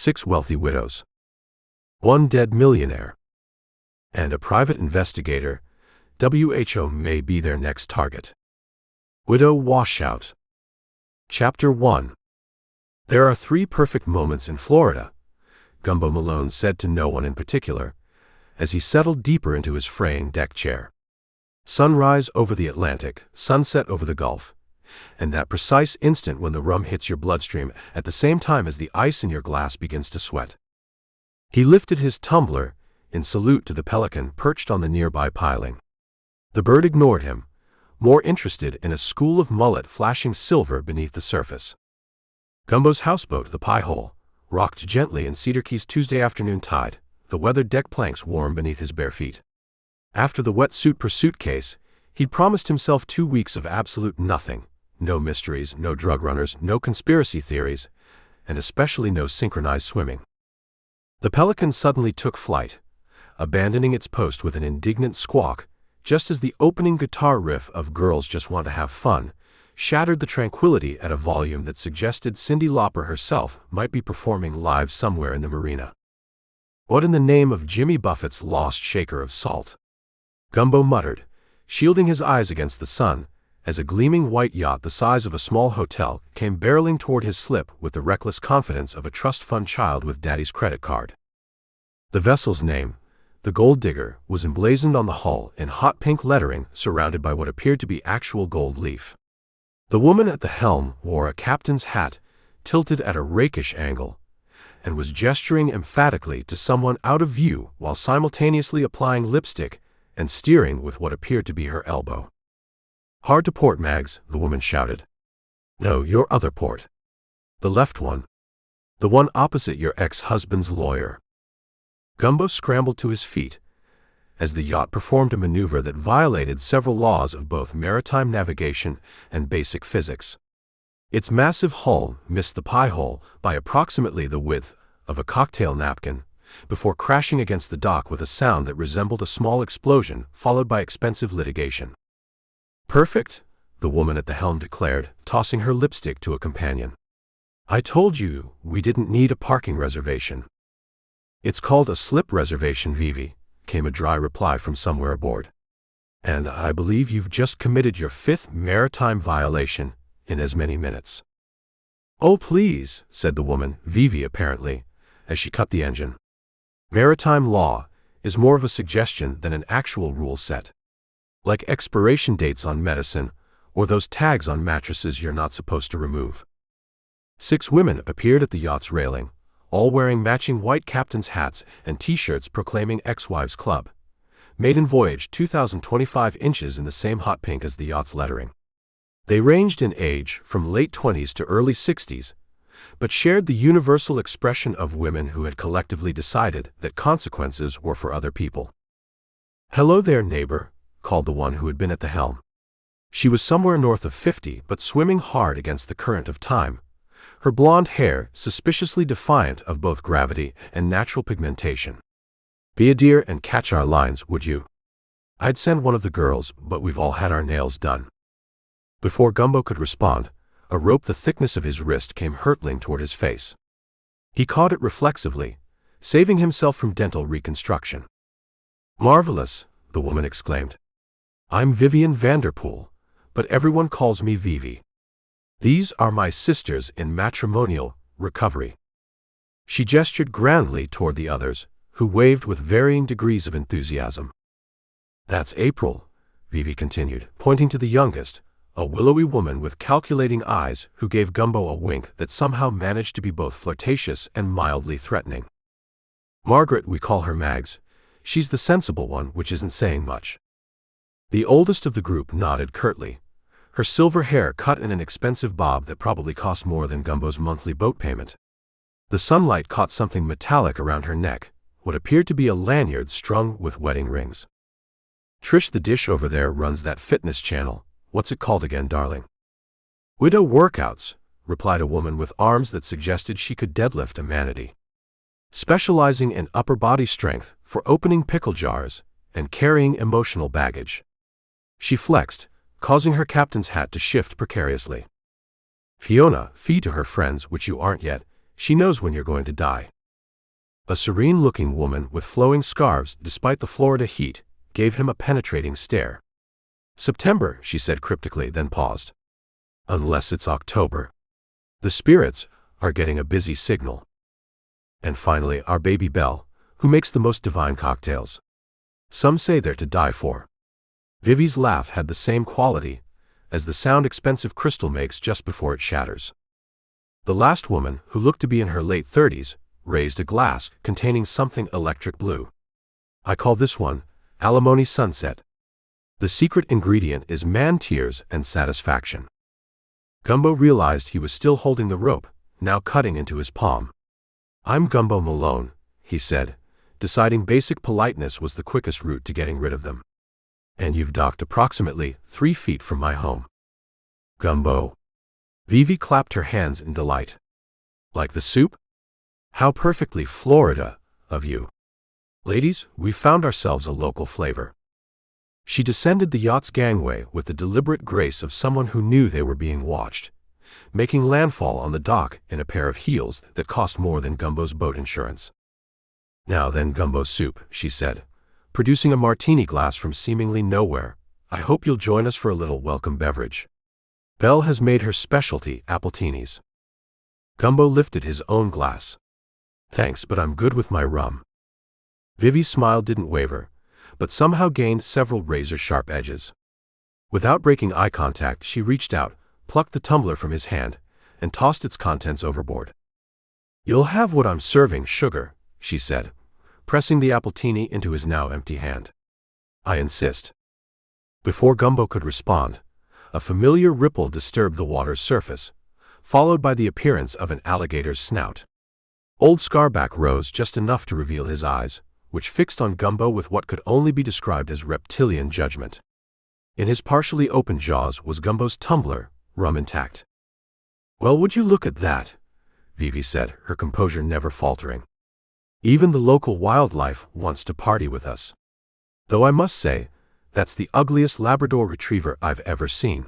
6 wealthy widows, 1 dead millionaire, and a private investigator. WHO may be their next target. Widow Washout. Chapter 1. There are 3 perfect moments in Florida, Gumbo Malone said to no one in particular, as he settled deeper into his fraying deck chair. Sunrise over the Atlantic, sunset over the Gulf, and that precise instant when the rum hits your bloodstream at the same time as the ice in your glass begins to sweat. He lifted his tumbler in salute to the pelican perched on the nearby piling. The bird ignored him, more interested in a school of mullet flashing silver beneath the surface. Gumbo's houseboat, the Piehole, rocked gently in Cedar Key's Tuesday afternoon tide, the weathered deck planks warm beneath his bare feet. After the wetsuit pursuit case, he'd promised himself 2 weeks of absolute nothing. No mysteries, no drug runners, no conspiracy theories, and especially no synchronized swimming. The pelican suddenly took flight, abandoning its post with an indignant squawk, just as the opening guitar riff of Girls Just Want to Have Fun shattered the tranquility at a volume that suggested Cyndi Lauper herself might be performing live somewhere in the marina. What in the name of Jimmy Buffett's lost shaker of salt? Gumbo muttered, shielding his eyes against the sun, as a gleaming white yacht the size of a small hotel came barreling toward his slip with the reckless confidence of a trust fund child with daddy's credit card. The vessel's name, the Gold Digger, was emblazoned on the hull in hot pink lettering surrounded by what appeared to be actual gold leaf. The woman at the helm wore a captain's hat tilted at a rakish angle and was gesturing emphatically to someone out of view while simultaneously applying lipstick and steering with what appeared to be her elbow. "Hard to port, Mags," the woman shouted. "No, your other port. The left one. The one opposite your ex-husband's lawyer." Gumbo scrambled to his feet as the yacht performed a maneuver that violated several laws of both maritime navigation and basic physics. Its massive hull missed the Piehole by approximately the width of a cocktail napkin before crashing against the dock with a sound that resembled a small explosion followed by expensive litigation. "Perfect," the woman at the helm declared, tossing her lipstick to a companion. "I told you we didn't need a parking reservation." "It's called a slip reservation, Vivi," came a dry reply from somewhere aboard. "And I believe you've just committed your 5th maritime violation in as many minutes." "Oh, please," said the woman, Vivi apparently, as she cut the engine. "Maritime law is more of a suggestion than an actual rule set. Like expiration dates on medicine or those tags on mattresses you're not supposed to remove." 6 women appeared at the yacht's railing, all wearing matching white captain's hats and T-shirts proclaiming Ex-Wives Club. Maiden voyage 2025 inches in the same hot pink as the yacht's lettering. They ranged in age from late 20s to early 60s, but shared the universal expression of women who had collectively decided that consequences were for other people. "Hello there, neighbor," called the one who had been at the helm. She was somewhere north of 50 but swimming hard against the current of time, her blonde hair suspiciously defiant of both gravity and natural pigmentation. "Be a dear and catch our lines, would you? I'd send one of the girls, but we've all had our nails done." Before Gumbo could respond, a rope the thickness of his wrist came hurtling toward his face. He caught it reflexively, saving himself from dental reconstruction. "Marvelous," the woman exclaimed. "I'm Vivian Vanderpool, but everyone calls me Vivi. These are my sisters in matrimonial recovery." She gestured grandly toward the others, who waved with varying degrees of enthusiasm. "That's April," Vivi continued, pointing to the youngest, a willowy woman with calculating eyes who gave Gumbo a wink that somehow managed to be both flirtatious and mildly threatening. "Margaret, we call her Mags. She's the sensible one, which isn't saying much." The oldest of the group nodded curtly, her silver hair cut in an expensive bob that probably cost more than Gumbo's monthly boat payment. The sunlight caught something metallic around her neck, what appeared to be a lanyard strung with wedding rings. "Trish, the dish over there runs that fitness channel. What's it called again, darling?" "Widow Workouts," replied a woman with arms that suggested she could deadlift a manatee. "Specializing in upper body strength for opening pickle jars and carrying emotional baggage." She flexed, causing her captain's hat to shift precariously. "Fiona, fee to her friends, which you aren't yet. She knows when you're going to die." A serene-looking woman with flowing scarves despite the Florida heat gave him a penetrating stare. "September," she said cryptically, then paused. "Unless it's October. The spirits are getting a busy signal. And finally, our baby Belle, who makes the most divine cocktails. Some say they're to die for." Vivi's laugh had the same quality as the sound expensive crystal makes just before it shatters. The last woman, who looked to be in her late 30s, raised a glass containing something electric blue. "I call this one Alimony Sunset. The secret ingredient is man tears and satisfaction." Gumbo realized he was still holding the rope, now cutting into his palm. "I'm Gumbo Malone," he said, deciding basic politeness was the quickest route to getting rid of them. "And you've docked approximately 3 feet from my home." "Gumbo." Vivi clapped her hands in delight. "Like the soup? How perfectly Florida of you. Ladies, we've found ourselves a local flavor." She descended the yacht's gangway with the deliberate grace of someone who knew they were being watched, making landfall on the dock in a pair of heels that cost more than Gumbo's boat insurance. "Now then, Gumbo Soup," she said, producing a martini glass from seemingly nowhere. "I hope you'll join us for a little welcome beverage. Belle has made her specialty appletinis." Gumbo lifted his own glass. "Thanks, but I'm good with my rum." Vivi's smile didn't waver, but somehow gained several razor-sharp edges. Without breaking eye contact, she reached out, plucked the tumbler from his hand, and tossed its contents overboard. "You'll have what I'm serving, sugar," she said, pressing the appletini into his now empty hand. "I insist." Before Gumbo could respond, a familiar ripple disturbed the water's surface, followed by the appearance of an alligator's snout. Old Scarback rose just enough to reveal his eyes, which fixed on Gumbo with what could only be described as reptilian judgment. In his partially open jaws was Gumbo's tumbler, rum intact. "Well, would you look at that?" Vivi said, her composure never faltering. "Even the local wildlife wants to party with us. Though I must say, that's the ugliest Labrador retriever I've ever seen."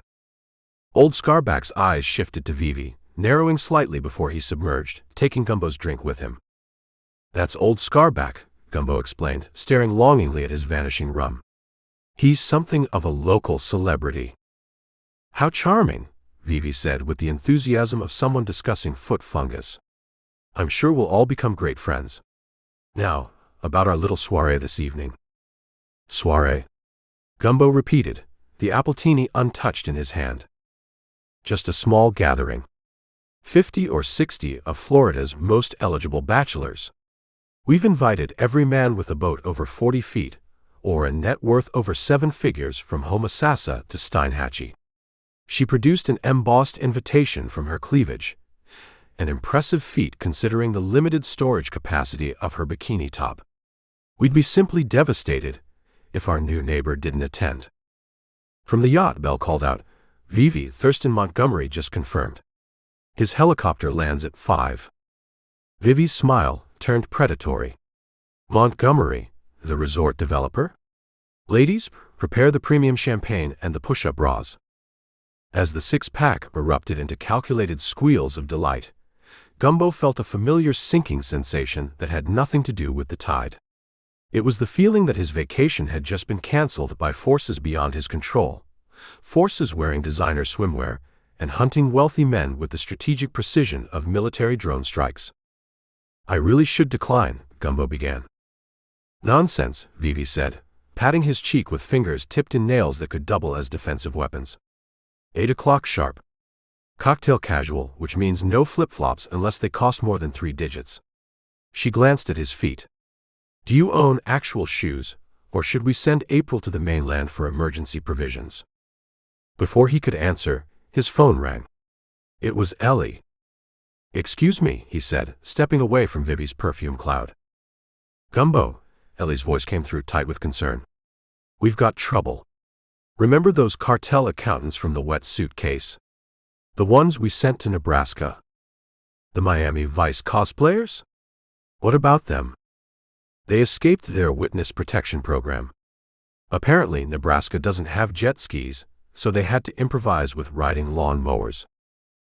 Old Scarback's eyes shifted to Vivi, narrowing slightly before he submerged, taking Gumbo's drink with him. "That's Old Scarback," Gumbo explained, staring longingly at his vanishing rum. "He's something of a local celebrity." "How charming," Vivi said with the enthusiasm of someone discussing foot fungus. "I'm sure we'll all become great friends. Now, about our little soiree this evening." "Soiree?" Gumbo repeated, the appletini untouched in his hand. "Just a small gathering. 50 or 60 of Florida's most eligible bachelors. We've invited every man with a boat over 40 feet, or a net worth over 7 figures from Homosassa to Steinhatchee." She produced an embossed invitation from her cleavage, an impressive feat considering the limited storage capacity of her bikini top. "We'd be simply devastated if our new neighbor didn't attend." From the yacht, Belle called out, "Vivi, Thurston Montgomery just confirmed. His helicopter lands at 5. Vivi's smile turned predatory. "Montgomery, the resort developer? Ladies, prepare the premium champagne and the push-up bras." As the six-pack erupted into calculated squeals of delight, Gumbo felt a familiar sinking sensation that had nothing to do with the tide. It was the feeling that his vacation had just been canceled by forces beyond his control, forces wearing designer swimwear and hunting wealthy men with the strategic precision of military drone strikes. "I really should decline," Gumbo began. "Nonsense," Vivi said, patting his cheek with fingers tipped in nails that could double as defensive weapons. 8 o'clock sharp. Cocktail casual, which means no flip-flops unless they cost more than 3 digits. She glanced at his feet. "Do you own actual shoes, or should we send April to the mainland for emergency provisions?" Before he could answer, his phone rang. It was Ellie. "Excuse me," he said, stepping away from Vivi's perfume cloud. "Gumbo," Ellie's voice came through tight with concern. "We've got trouble. Remember those cartel accountants from the wetsuit case? The ones we sent to Nebraska? The Miami Vice cosplayers? What about them? They escaped their witness protection program. Apparently, Nebraska doesn't have jet skis, so they had to improvise with riding lawn mowers.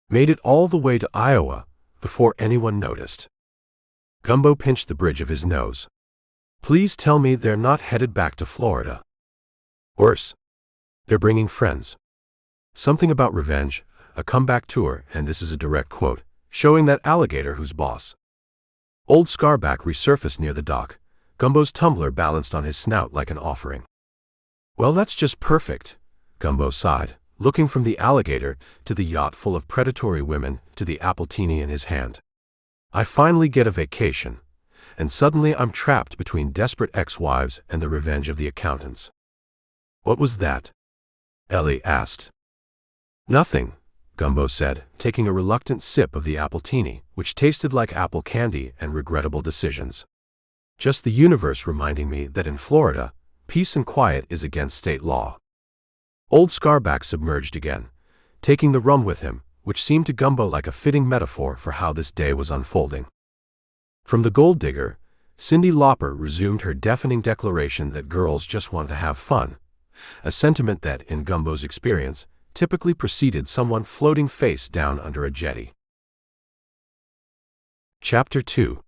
Made it all the way to Iowa before anyone noticed." Gumbo pinched the bridge of his nose. Please tell me they're not headed back to Florida. Worse. They're bringing friends. Something about revenge, a comeback tour, and this is a direct quote, showing that alligator who's boss. Old Scarback resurfaced near the dock, Gumbo's tumbler balanced on his snout like an offering. Well, that's just perfect, Gumbo sighed, looking from the alligator to the yacht full of predatory women to the appletini in his hand. I finally get a vacation, and suddenly I'm trapped between desperate ex-wives and the revenge of the accountants. What was that? Ellie asked. Nothing, Gumbo said, taking a reluctant sip of the appletini, which tasted like apple candy and regrettable decisions. Just the universe reminding me that in Florida, peace and quiet is against state law. Old Scarback submerged again, taking the rum with him, which seemed to Gumbo like a fitting metaphor for how this day was unfolding. From the gold digger, Cyndi Lauper resumed her deafening declaration that girls just want to have fun, a sentiment that, in Gumbo's experience, typically preceded someone floating face down under a jetty. Chapter 2.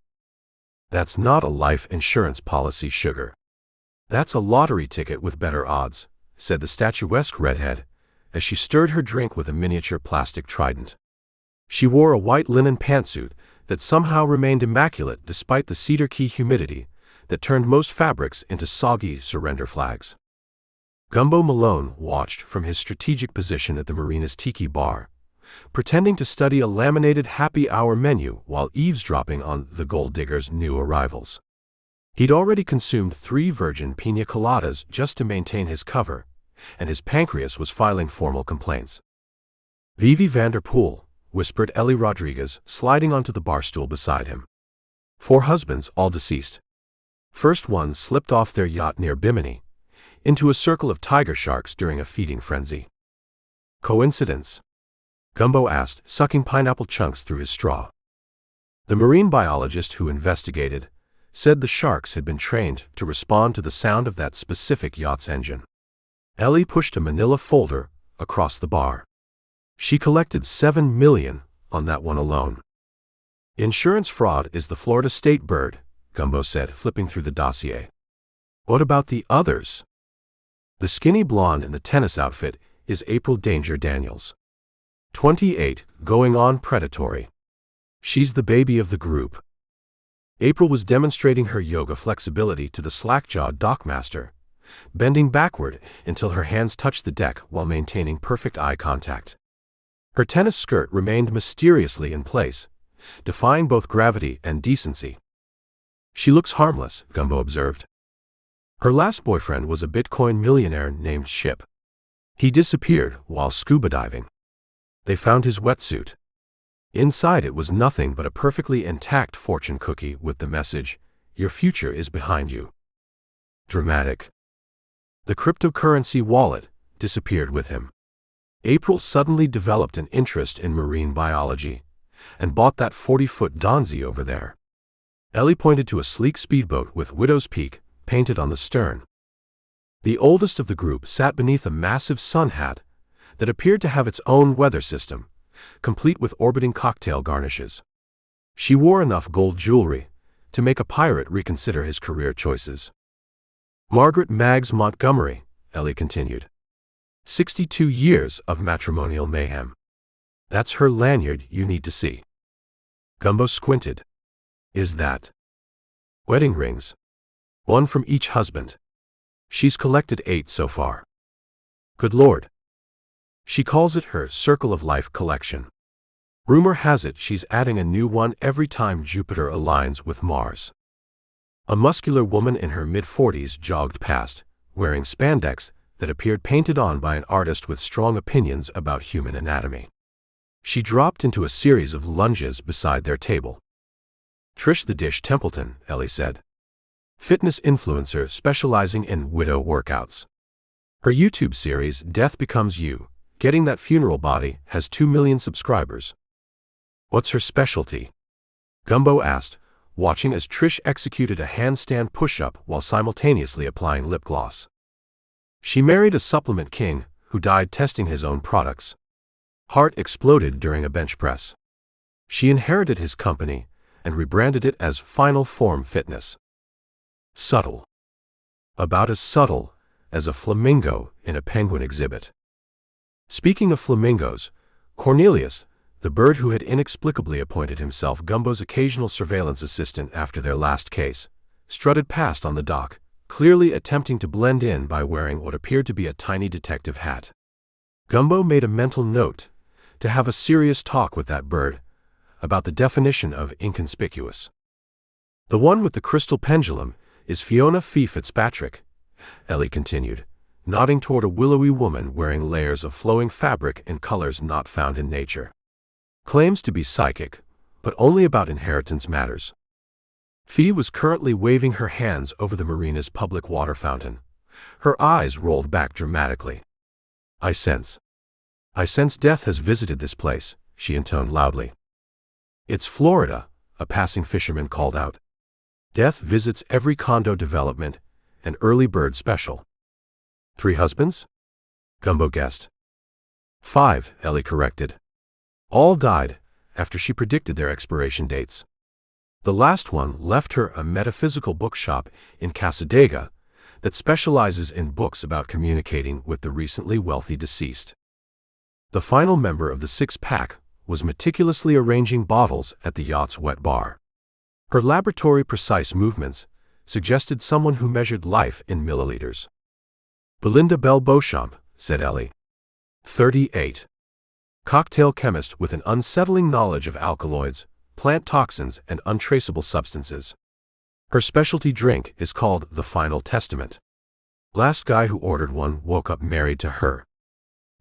That's not a life insurance policy, sugar. That's a lottery ticket with better odds, said the statuesque redhead, as she stirred her drink with a miniature plastic trident. She wore a white linen pantsuit that somehow remained immaculate despite the Cedar Key humidity that turned most fabrics into soggy surrender flags. Gumbo Malone watched from his strategic position at the Marina's Tiki Bar, pretending to study a laminated happy hour menu while eavesdropping on the gold digger's new arrivals. He'd already consumed 3 virgin piña coladas just to maintain his cover, and his pancreas was filing formal complaints. Vivi Vanderpool, whispered Ellie Rodriguez, sliding onto the bar stool beside him. 4 husbands, all deceased. First one slipped off their yacht near Bimini, into a circle of tiger sharks during a feeding frenzy. Coincidence? Gumbo asked, sucking pineapple chunks through his straw. The marine biologist who investigated said the sharks had been trained to respond to the sound of that specific yacht's engine. Ellie pushed a manila folder across the bar. She collected $7 million on that one alone. Insurance fraud is the Florida state bird, Gumbo said, flipping through the dossier. What about the others? The skinny blonde in the tennis outfit is April Danger Daniels. 28, going on predatory. She's the baby of the group. April was demonstrating her yoga flexibility to the slack-jawed dockmaster, bending backward until her hands touched the deck while maintaining perfect eye contact. Her tennis skirt remained mysteriously in place, defying both gravity and decency. She looks harmless, Gumbo observed. Her last boyfriend was a Bitcoin millionaire named Chip. He disappeared while scuba diving. They found his wetsuit. Inside it was nothing but a perfectly intact fortune cookie with the message, "Your future is behind you." Dramatic. The cryptocurrency wallet disappeared with him. April suddenly developed an interest in marine biology and bought that 40-foot Donzi over there. Ellie pointed to a sleek speedboat with Widow's Peak painted on the stern. The oldest of the group sat beneath a massive sun hat that appeared to have its own weather system, complete with orbiting cocktail garnishes. She wore enough gold jewelry to make a pirate reconsider his career choices. Margaret Maggs Montgomery, Ellie continued. 62 years of matrimonial mayhem. That's her lanyard you need to see. Gumbo squinted. Is that wedding rings? 1 from each husband. She's collected 8 so far. Good Lord. She calls it her Circle of Life collection. Rumor has it she's adding a new one every time Jupiter aligns with Mars. A muscular woman in her mid-40s jogged past, wearing spandex that appeared painted on by an artist with strong opinions about human anatomy. She dropped into a series of lunges beside their table. Trish the Dish Templeton, Ellie said. Fitness influencer specializing in widow workouts. Her YouTube series, Death Becomes You, Getting That Funeral Body, has 2 million subscribers. What's her specialty? Gumbo asked, watching as Trish executed a handstand push-up while simultaneously applying lip gloss. She married a supplement king who died testing his own products. Heart exploded during a bench press. She inherited his company and rebranded it as Final Form Fitness. Subtle. About as subtle as a flamingo in a penguin exhibit. Speaking of flamingos, Cornelius, the bird who had inexplicably appointed himself Gumbo's occasional surveillance assistant after their last case, strutted past on the dock, clearly attempting to blend in by wearing what appeared to be a tiny detective hat. Gumbo made a mental note to have a serious talk with that bird about the definition of inconspicuous. The one with the crystal pendulum is Fiona Fee Fitzpatrick, Ellie continued, nodding toward a willowy woman wearing layers of flowing fabric in colors not found in nature. Claims to be psychic, but only about inheritance matters. Fee was currently waving her hands over the marina's public water fountain. Her eyes rolled back dramatically. I sense death has visited this place, she intoned loudly. It's Florida, a passing fisherman called out. Death visits every condo development, an early bird special. 3 husbands? Gumbo guessed. 5, Ellie corrected. All died after she predicted their expiration dates. The last one left her a metaphysical bookshop in Casadega that specializes in books about communicating with the recently wealthy deceased. The final member of the 6-pack was meticulously arranging bottles at the yacht's wet bar. Her laboratory-precise movements suggested someone who measured life in milliliters. Belinda Bell Beauchamp, said Ellie. 38. Cocktail chemist with an unsettling knowledge of alkaloids, plant toxins, and untraceable substances. Her specialty drink is called the Final Testament. Last guy who ordered one woke up married to her.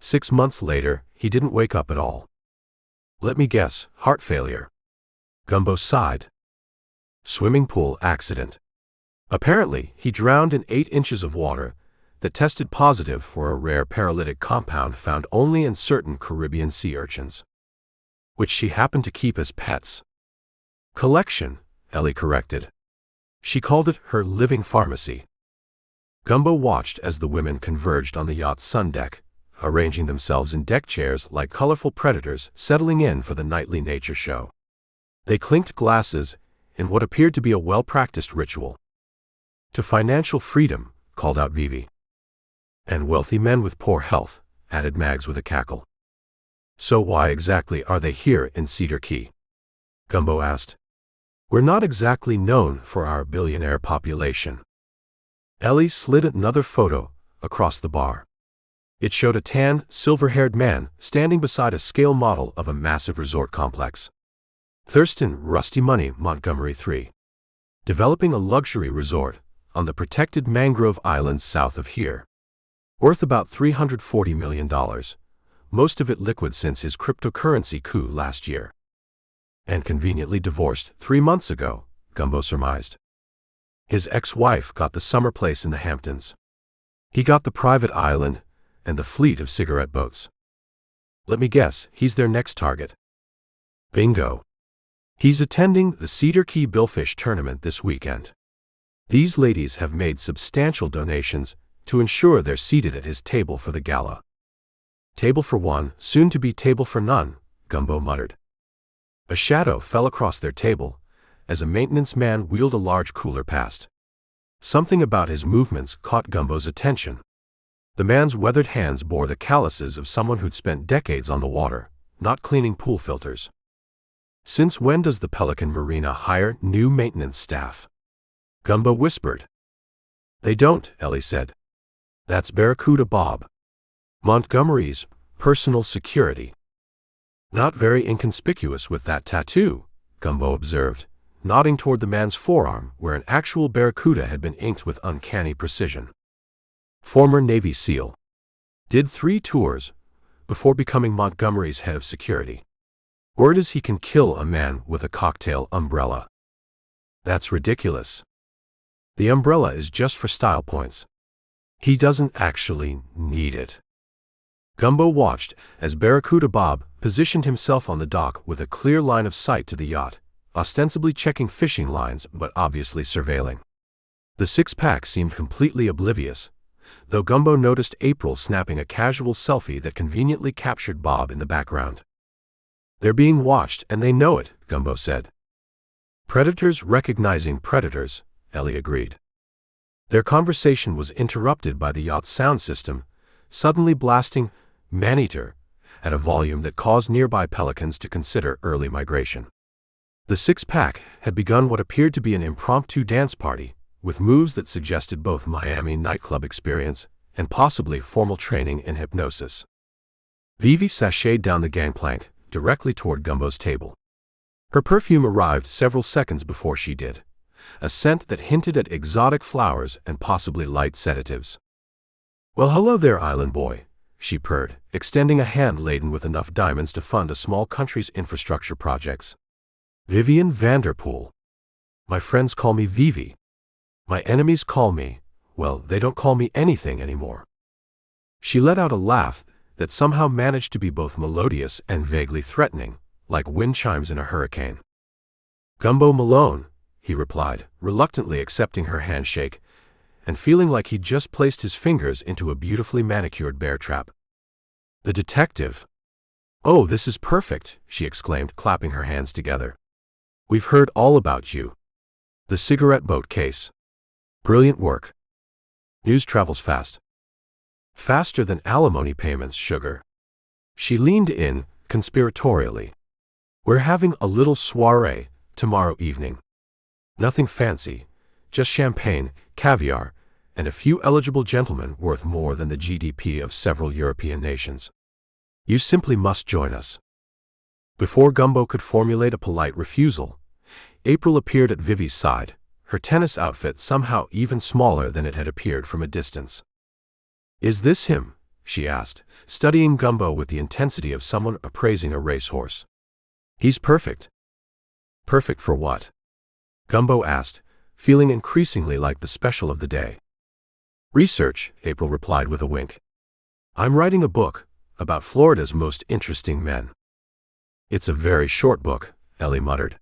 6 months later, he didn't wake up at all. Let me guess, heart failure. Gumbo sighed. Swimming pool accident. Apparently, he drowned in 8 inches of water that tested positive for a rare paralytic compound found only in certain Caribbean sea urchins, which she happened to keep as pets. Collection, Ellie corrected. She called it her living pharmacy. Gumbo watched as the women converged on the yacht's sun deck, arranging themselves in deck chairs like colorful predators settling in for the nightly nature show. They clinked glasses in what appeared to be a well-practiced ritual. To financial freedom, called out Vivi. And wealthy men with poor health, added Mags with a cackle. So why exactly are they here in Cedar Key? Gumbo asked. We're not exactly known for our billionaire population. Ellie slid another photo across the bar. It showed a tanned, silver-haired man standing beside a scale model of a massive resort complex. Thurston Rusty Money Montgomery III. Developing a luxury resort on the protected mangrove islands south of here. Worth about $340 million, most of it liquid since his cryptocurrency coup last year. And conveniently divorced 3 months ago, Gumbo surmised. His ex-wife got the summer place in the Hamptons. He got the private island and the fleet of cigarette boats. Let me guess, he's their next target. Bingo. He's attending the Cedar Key Billfish tournament this weekend. These ladies have made substantial donations to ensure they're seated at his table for the gala. Table for one, soon to be table for none, Gumbo muttered. A shadow fell across their table as a maintenance man wheeled a large cooler past. Something about his movements caught Gumbo's attention. The man's weathered hands bore the calluses of someone who'd spent decades on the water, not cleaning pool filters. Since when does the Pelican Marina hire new maintenance staff? Gumbo whispered. They don't, Ellie said. That's Barracuda Bob. Montgomery's personal security. Not very inconspicuous with that tattoo, Gumbo observed, nodding toward the man's forearm where an actual barracuda had been inked with uncanny precision. Former Navy SEAL. Did 3 tours before becoming Montgomery's head of security. Word is he can kill a man with a cocktail umbrella. That's ridiculous. The umbrella is just for style points. He doesn't actually need it. Gumbo watched as Barracuda Bob positioned himself on the dock with a clear line of sight to the yacht, ostensibly checking fishing lines but obviously surveilling. The 6-pack seemed completely oblivious, though Gumbo noticed April snapping a casual selfie that conveniently captured Bob in the background. They're being watched and they know it, Gumbo said. Predators recognizing predators, Ellie agreed. Their conversation was interrupted by the yacht's sound system, suddenly blasting "Maneater" at a volume that caused nearby pelicans to consider early migration. The six-pack had begun what appeared to be an impromptu dance party, with moves that suggested both Miami nightclub experience and possibly formal training in hypnosis. Vivi sashayed down the gangplank, directly toward Gumbo's table. Her perfume arrived several seconds before she did, a scent that hinted at exotic flowers and possibly light sedatives. "Well, hello there, island boy," she purred, extending a hand laden with enough diamonds to fund a small country's infrastructure projects. "Vivian Vanderpool. My friends call me Vivi. My enemies call me, well, they don't call me anything anymore." She let out a laugh that somehow managed to be both melodious and vaguely threatening, like wind chimes in a hurricane. "Gumbo Malone," he replied, reluctantly accepting her handshake and feeling like he'd just placed his fingers into a beautifully manicured bear trap. "The detective." "Oh, this is perfect," she exclaimed, clapping her hands together. "We've heard all about you. The cigarette boat case. Brilliant work. News travels fast. Faster than alimony payments, sugar." She leaned in, conspiratorially. "We're having a little soiree tomorrow evening. Nothing fancy, just champagne, caviar, and a few eligible gentlemen worth more than the GDP of several European nations. You simply must join us." Before Gumbo could formulate a polite refusal, April appeared at Vivi's side, her tennis outfit somehow even smaller than it had appeared from a distance. "Is this him?" she asked, studying Gumbo with the intensity of someone appraising a racehorse. "He's perfect." "Perfect for what?" Gumbo asked, feeling increasingly like the special of the day. "Research," April replied with a wink. "I'm writing a book about Florida's most interesting men." "It's a very short book," Ellie muttered.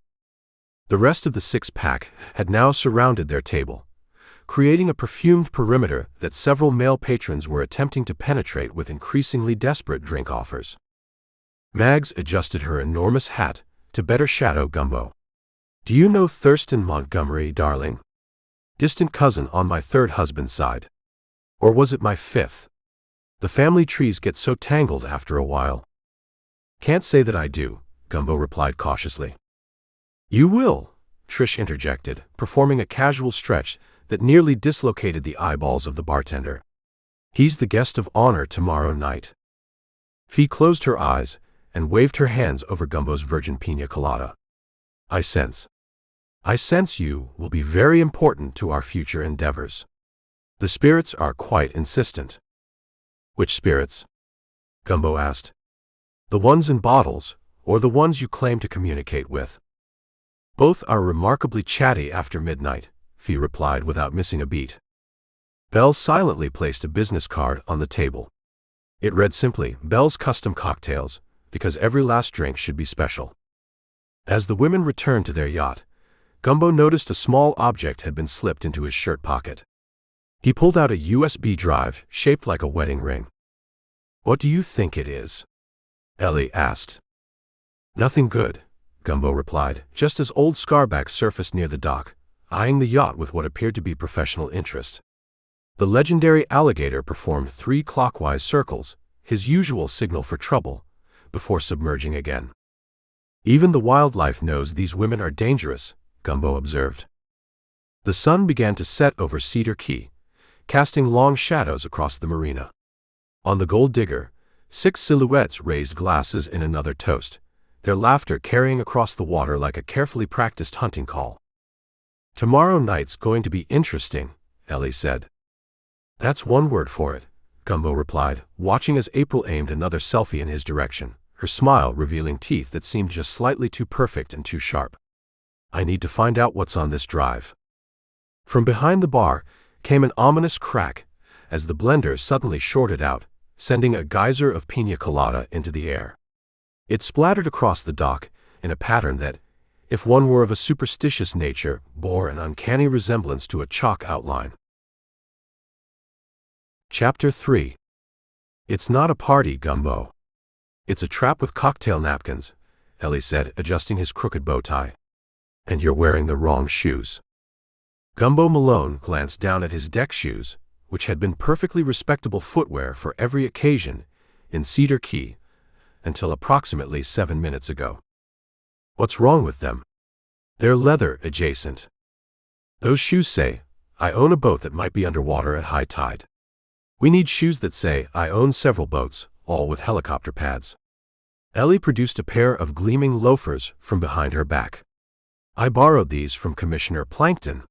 The rest of the six-pack had now surrounded their table, creating a perfumed perimeter that several male patrons were attempting to penetrate with increasingly desperate drink offers. Mags adjusted her enormous hat to better shadow Gumbo. "Do you know Thurston Montgomery, darling? Distant cousin on my third husband's side. Or was it my fifth? The family trees get so tangled after a while." "Can't say that I do," Gumbo replied cautiously. "You will," Trish interjected, performing a casual stretch that nearly dislocated the eyeballs of the bartender. "He's the guest of honor tomorrow night." Fee closed her eyes and waved her hands over Gumbo's virgin pina colada. I sense you will be very important to our future endeavors. The spirits are quite insistent." "Which spirits?" Gumbo asked. "The ones in bottles, or the ones you claim to communicate with?" "Both are remarkably chatty after midnight," Fee replied without missing a beat. Belle silently placed a business card on the table. It read simply, "Belle's Custom Cocktails, because every last drink should be special." As the women returned to their yacht, Gumbo noticed a small object had been slipped into his shirt pocket. He pulled out a USB drive shaped like a wedding ring. "What do you think it is?" Ellie asked. "Nothing good," Gumbo replied, just as old Scarback surfaced near the dock, eyeing the yacht with what appeared to be professional interest. The legendary alligator performed 3 clockwise circles, his usual signal for trouble, before submerging again. "Even the wildlife knows these women are dangerous," Gumbo observed. The sun began to set over Cedar Key, casting long shadows across the marina. On the Gold Digger, 6 silhouettes raised glasses in another toast, their laughter carrying across the water like a carefully practiced hunting call. "Tomorrow night's going to be interesting," Ellie said. "That's one word for it," Gumbo replied, watching as April aimed another selfie in his direction, her smile revealing teeth that seemed just slightly too perfect and too sharp. "I need to find out what's on this drive." From behind the bar came an ominous crack as the blender suddenly shorted out, sending a geyser of pina colada into the air. It splattered across the dock in a pattern that, if one were of a superstitious nature, bore an uncanny resemblance to a chalk outline. Chapter 3. "It's not a party, Gumbo. It's a trap with cocktail napkins," Ellie said, adjusting his crooked bow tie. And you're wearing the wrong shoes. Gumbo Malone glanced down at his deck shoes, which had been perfectly respectable footwear for every occasion in Cedar Key until approximately 7 minutes ago. What's wrong with them? They're leather adjacent. Those shoes say, I own a boat that might be underwater at high tide. We need shoes that say, I own several boats, all with helicopter pads. Ellie produced a pair of gleaming loafers from behind her back. I borrowed these from Commissioner Plankton.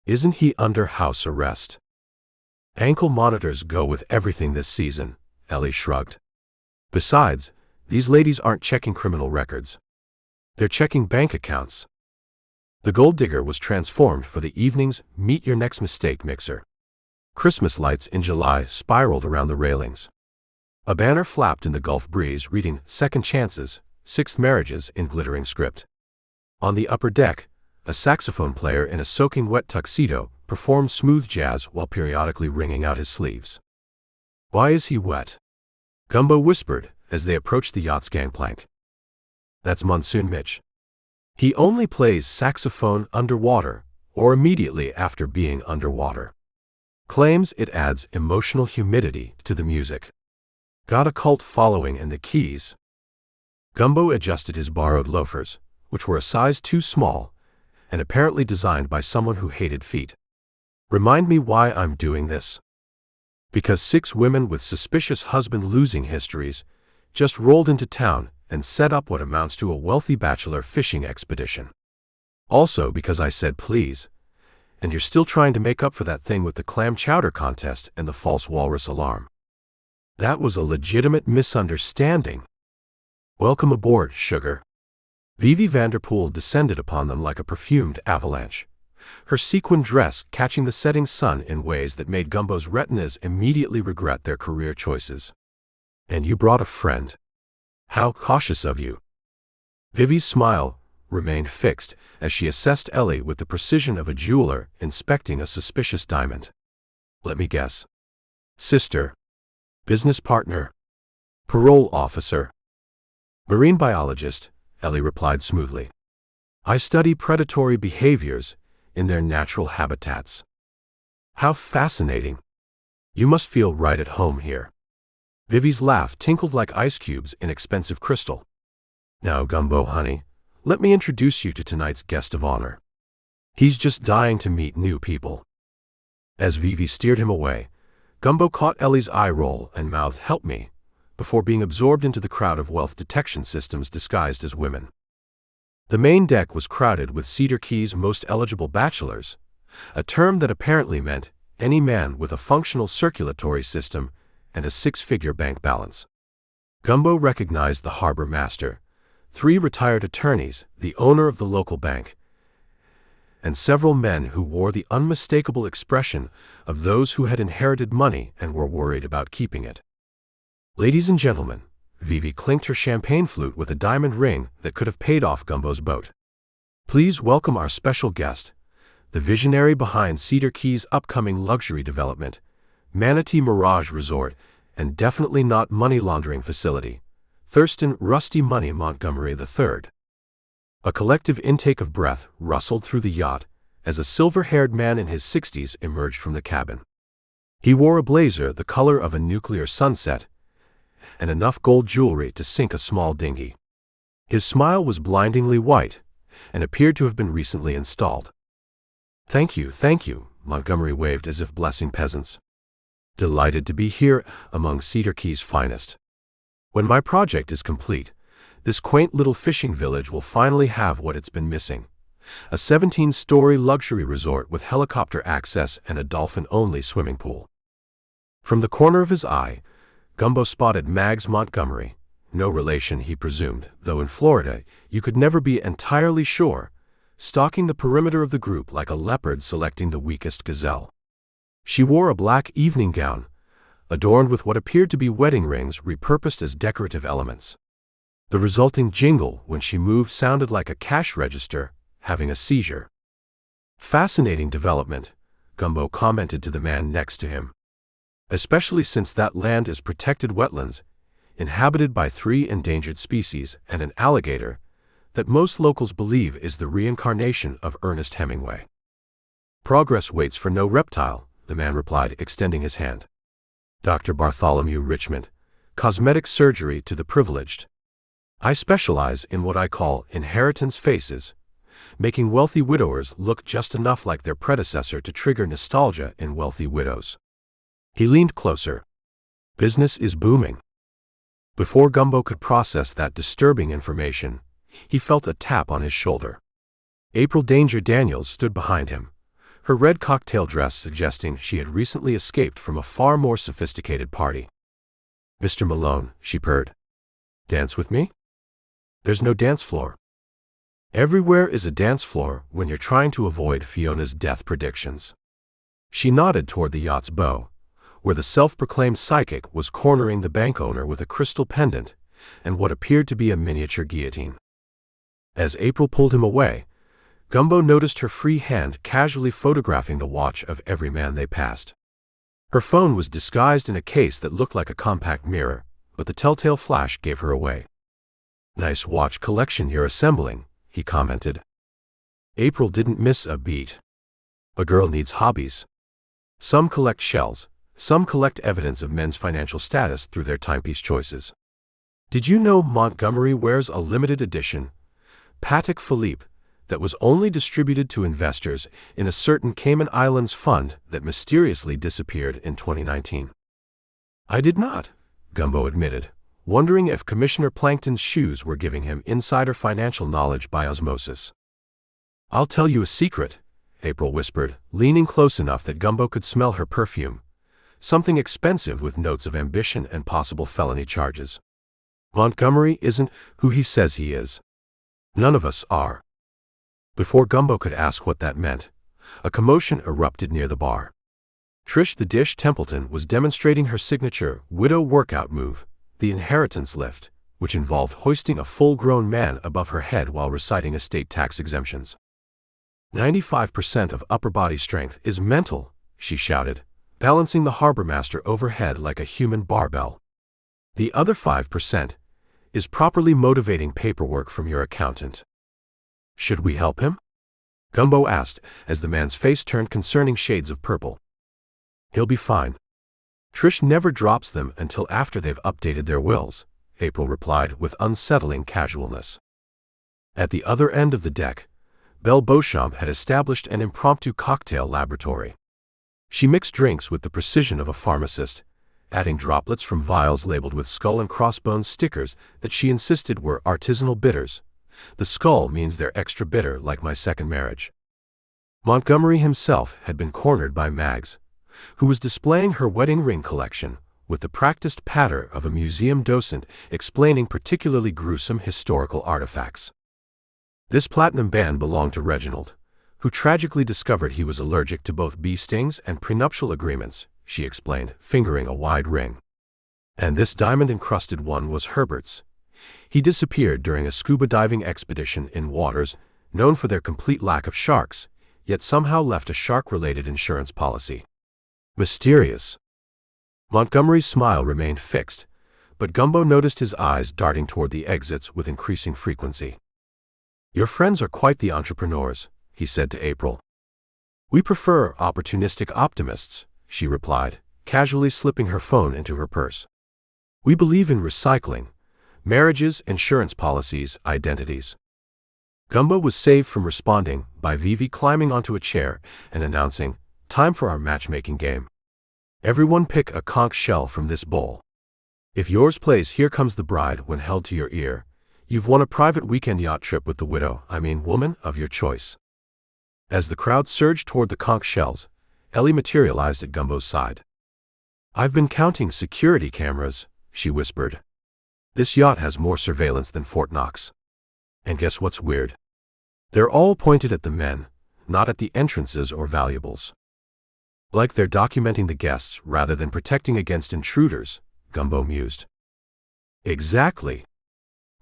Isn't he under house arrest? Ankle monitors go with everything this season, Ellie shrugged. Besides, these ladies aren't checking criminal records. They're checking bank accounts. The gold digger was transformed for the evening's Meet Your Next Mistake mixer. Christmas lights in July spiraled around the railings. A banner flapped in the Gulf breeze reading Second Chances, Sixth Marriages in glittering script. On the upper deck, a saxophone player in a soaking wet tuxedo performed smooth jazz while periodically wringing out his sleeves. Why is he wet? Gumbo whispered as they approached the yacht's gangplank. That's Monsoon Mitch. He only plays saxophone underwater or immediately after being underwater. Claims it adds emotional humidity to the music. Got a cult following in the Keys. Gumbo adjusted his borrowed loafers, which were a size too small, and apparently designed by someone who hated feet. Remind me why I'm doing this. Because 6 women with suspicious husband-losing histories just rolled into town and set up what amounts to a wealthy bachelor fishing expedition. Also because I said please, and you're still trying to make up for that thing with the clam chowder contest and the false walrus alarm. That was a legitimate misunderstanding. Welcome aboard, sugar. Vivi Vanderpool descended upon them like a perfumed avalanche, her sequin dress catching the setting sun in ways that made Gumbo's retinas immediately regret their career choices. And you brought a friend. How cautious of you. Vivi's smile remained fixed as she assessed Ellie with the precision of a jeweler inspecting a suspicious diamond. Let me guess. Sister. Business partner. Parole officer. Marine biologist, Ellie replied smoothly. I study predatory behaviors in their natural habitats. How fascinating. You must feel right at home here. Vivi's laugh tinkled like ice cubes in expensive crystal. Now, Gumbo, honey, let me introduce you to tonight's guest of honor. He's just dying to meet new people. As Vivi steered him away, Gumbo caught Ellie's eye roll and mouthed, "Help me," before being absorbed into the crowd of wealth detection systems disguised as women. The main deck was crowded with Cedar Key's most eligible bachelors, a term that apparently meant any man with a functional circulatory system and a 6-figure bank balance. Gumbo recognized the harbor master, 3 retired attorneys, the owner of the local bank, and several men who wore the unmistakable expression of those who had inherited money and were worried about keeping it. Ladies and gentlemen, Vivi clinked her champagne flute with a diamond ring that could have paid off Gumbo's boat. Please welcome our special guest, the visionary behind Cedar Key's upcoming luxury development, Manatee Mirage Resort, and definitely not money laundering facility, Thurston "Rusty Money" Montgomery III. A collective intake of breath rustled through the yacht as a silver-haired man in his 60s emerged from the cabin. He wore a blazer the color of a nuclear sunset and enough gold jewelry to sink a small dinghy. His smile was blindingly white and appeared to have been recently installed. Thank you, Montgomery waved as if blessing peasants. Delighted to be here among Cedar Key's finest. When my project is complete, this quaint little fishing village will finally have what it's been missing: a 17-story luxury resort with helicopter access and a dolphin-only swimming pool. From the corner of his eye, Gumbo spotted Mags Montgomery, no relation he presumed, though in Florida you could never be entirely sure, stalking the perimeter of the group like a leopard selecting the weakest gazelle. She wore a black evening gown, adorned with what appeared to be wedding rings repurposed as decorative elements. The resulting jingle when she moved sounded like a cash register having a seizure. Fascinating development, Gumbo commented to the man next to him. Especially since that land is protected wetlands, inhabited by 3 endangered species and an alligator that most locals believe is the reincarnation of Ernest Hemingway. Progress waits for no reptile, the man replied, extending his hand. Dr. Bartholomew Richmond, cosmetic surgery to the privileged. I specialize in what I call inheritance faces, making wealthy widowers look just enough like their predecessor to trigger nostalgia in wealthy widows. He leaned closer. Business is booming. Before Gumbo could process that disturbing information, he felt a tap on his shoulder. April Danger Daniels stood behind him, her red cocktail dress suggesting she had recently escaped from a far more sophisticated party. Mr. Malone, she purred. Dance with me? There's no dance floor. Everywhere is a dance floor when you're trying to avoid Fiona's death predictions. She nodded toward the yacht's bow, where the self-proclaimed psychic was cornering the bank owner with a crystal pendant and what appeared to be a miniature guillotine. As April pulled him away, Gumbo noticed her free hand casually photographing the watch of every man they passed. Her phone was disguised in a case that looked like a compact mirror, but the telltale flash gave her away. Nice watch collection you're assembling, he commented. April didn't miss a beat. A girl needs hobbies. Some collect shells, some collect evidence of men's financial status through their timepiece choices. Did you know Montgomery wears a limited edition Patek Philippe that was only distributed to investors in a certain Cayman Islands fund that mysteriously disappeared in 2019? I did not, Gumbo admitted, wondering if Commissioner Plankton's shoes were giving him insider financial knowledge by osmosis. I'll tell you a secret, April whispered, leaning close enough that Gumbo could smell her perfume. Something expensive with notes of ambition and possible felony charges. Montgomery isn't who he says he is. None of us are. Before Gumbo could ask what that meant, a commotion erupted near the bar. Trish the Dish Templeton was demonstrating her signature widow workout move, the inheritance lift, which involved hoisting a full-grown man above her head while reciting estate tax exemptions. 95% of upper body strength is mental, she shouted, balancing the harbor master overhead like a human barbell. The other 5% is properly motivating paperwork from your accountant. Should we help him? Gumbo asked, as the man's face turned concerning shades of purple. He'll be fine. Trish never drops them until after they've updated their wills, April replied with unsettling casualness. At the other end of the deck, Belle Beauchamp had established an impromptu cocktail laboratory. She mixed drinks with the precision of a pharmacist, adding droplets from vials labeled with skull and crossbones stickers that she insisted were artisanal bitters. The skull means they're extra bitter, like my second marriage. Montgomery himself had been cornered by Mags, who was displaying her wedding ring collection with the practiced patter of a museum docent explaining particularly gruesome historical artifacts. This platinum band belonged to Reginald, who tragically discovered he was allergic to both bee stings and prenuptial agreements, she explained, fingering a wide ring. And this diamond-encrusted one was Herbert's. He disappeared during a scuba diving expedition in waters known for their complete lack of sharks, yet somehow left a shark-related insurance policy. Mysterious. Montgomery's smile remained fixed, but Gumbo noticed his eyes darting toward the exits with increasing frequency. Your friends are quite the entrepreneurs, he said to April. We prefer opportunistic optimists, she replied, casually slipping her phone into her purse. We believe in recycling, marriages, insurance policies, identities. Gumbo was saved from responding by Vivi climbing onto a chair and announcing, time for our matchmaking game. Everyone pick a conch shell from this bowl. If yours plays Here Comes the Bride when held to your ear, you've won a private weekend yacht trip with the woman of your choice. As the crowd surged toward the conch shells, Ellie materialized at Gumbo's side. I've been counting security cameras, she whispered. This yacht has more surveillance than Fort Knox. And guess what's weird? They're all pointed at the men, not at the entrances or valuables. Like they're documenting the guests rather than protecting against intruders, Gumbo mused. Exactly.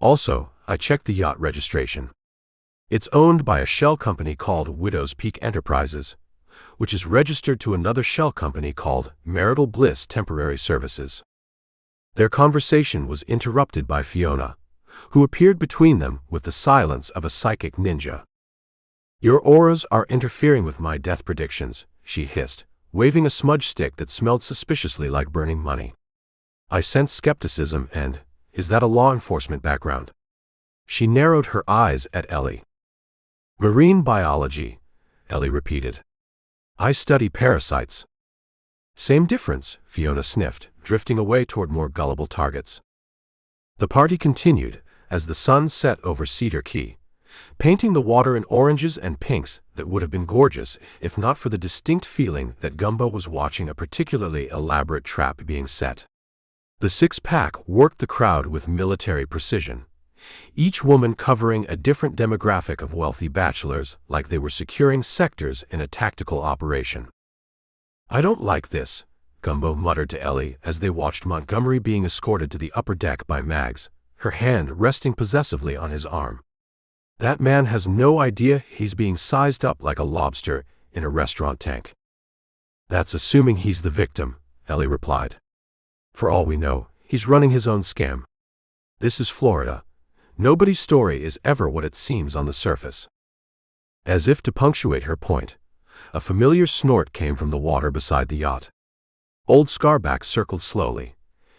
Also, I checked the yacht registration. It's owned by a shell company called Widows Peak Enterprises, which is registered to another shell company called Marital Bliss Temporary Services. Their conversation was interrupted by Fiona, who appeared between them with the silence of a psychic ninja. "Your auras are interfering with my death predictions," she hissed, waving a smudge stick that smelled suspiciously like burning money. I sensed skepticism and, "Is that a law enforcement background?" She narrowed her eyes at Ellie. "Marine biology," Ellie repeated. "I study parasites." "Same difference," Fiona sniffed, drifting away toward more gullible targets. The party continued as the sun set over Cedar Key, painting the water in oranges and pinks that would have been gorgeous if not for the distinct feeling that Gumbo was watching a particularly elaborate trap being set. The six-pack worked the crowd with military precision, each woman covering a different demographic of wealthy bachelors like they were securing sectors in a tactical operation. "I don't like this," Gumbo muttered to Ellie as they watched Montgomery being escorted to the upper deck by Mags, her hand resting possessively on his arm. "That man has no idea he's being sized up like a lobster in a restaurant tank." "That's assuming he's the victim," Ellie replied. "For all we know, he's running his own scam. This is Florida. Nobody's story is ever what it seems on the surface." As if to punctuate her point, a familiar snort came from the water beside the yacht. Old Scarback circled slowly,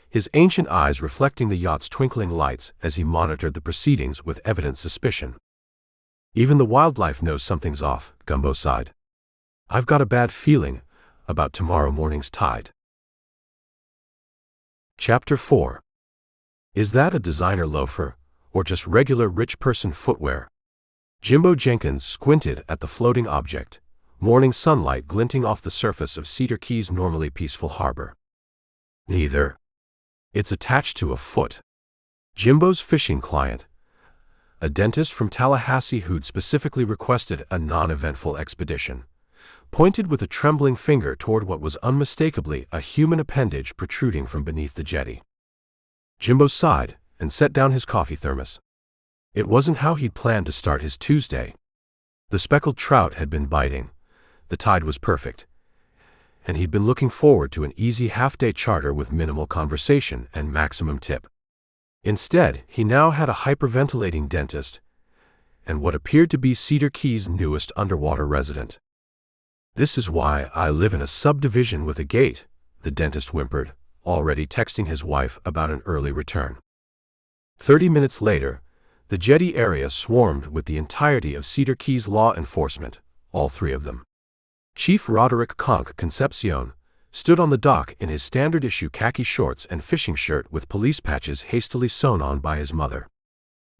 his ancient eyes reflecting the yacht's twinkling lights as he monitored the proceedings with evident suspicion. "Even the wildlife knows something's off," Gumbo sighed. "I've got a bad feeling about tomorrow morning's tide." Chapter 4. Is that a designer loafer, or just regular rich person footwear? Jimbo Jenkins squinted at the floating object, morning sunlight glinting off the surface of Cedar Key's normally peaceful harbor. "Neither. It's attached to a foot." Jimbo's fishing client, a dentist from Tallahassee who'd specifically requested a non-eventful expedition, pointed with a trembling finger toward what was unmistakably a human appendage protruding from beneath the jetty. Jimbo sighed and set down his coffee thermos. It wasn't how he'd planned to start his Tuesday. The speckled trout had been biting, the tide was perfect, and he'd been looking forward to an easy half-day charter with minimal conversation and maximum tip. Instead, he now had a hyperventilating dentist and what appeared to be Cedar Key's newest underwater resident. "This is why I live in a subdivision with a gate," the dentist whimpered, already texting his wife about an early return. 30 minutes later, the jetty area swarmed with the entirety of Cedar Key's law enforcement, all three of them. Chief Roderick Conk Concepcion stood on the dock in his standard-issue khaki shorts and fishing shirt with police patches hastily sewn on by his mother.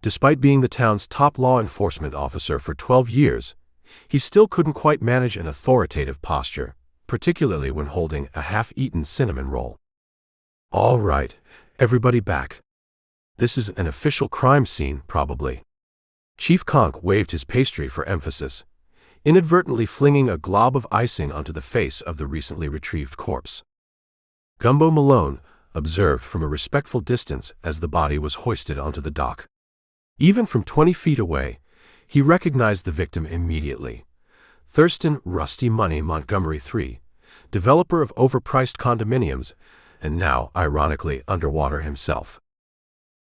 Despite being the town's top law enforcement officer for 12 years, he still couldn't quite manage an authoritative posture, particularly when holding a half-eaten cinnamon roll. "All right, everybody back. This is an official crime scene, probably." Chief Conk waved his pastry for emphasis, inadvertently flinging a glob of icing onto the face of the recently retrieved corpse. Gumbo Malone observed from a respectful distance as the body was hoisted onto the dock. Even from 20 feet away, he recognized the victim immediately. Thurston "Rusty Money" Montgomery III, developer of overpriced condominiums, and now, ironically, underwater himself.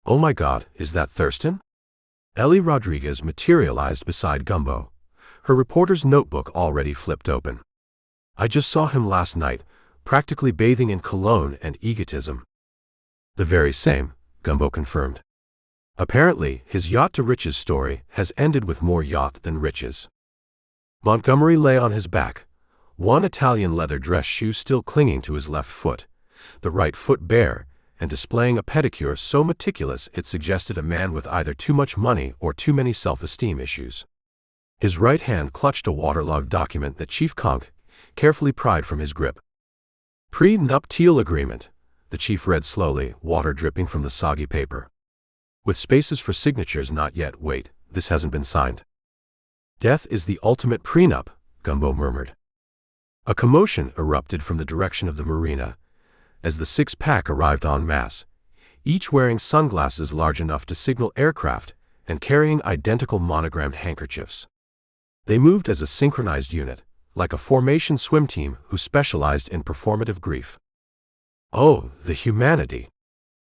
"Oh my God, is that Thurston?" Ellie Rodriguez materialized beside Gumbo, her reporter's notebook already flipped open. "I just saw him last night, practically bathing in cologne and egotism." "The very same," Gumbo confirmed. "Apparently, his yacht to riches story has ended with more yacht than riches." Montgomery lay on his back, one Italian leather dress shoe still clinging to his left foot, the right foot bare, and displaying a pedicure so meticulous it suggested a man with either too much money or too many self-esteem issues. His right hand clutched a waterlogged document that Chief Conk carefully pried from his grip. "Prenuptial agreement," the chief read slowly, water dripping from the soggy paper. "With spaces for signatures not yet. Wait, this hasn't been signed." "Death is the ultimate prenup," Gumbo murmured. A commotion erupted from the direction of the marina as the six-pack arrived en masse, each wearing sunglasses large enough to signal aircraft and carrying identical monogrammed handkerchiefs. They moved as a synchronized unit, like a formation swim team who specialized in performative grief. "Oh, the humanity!"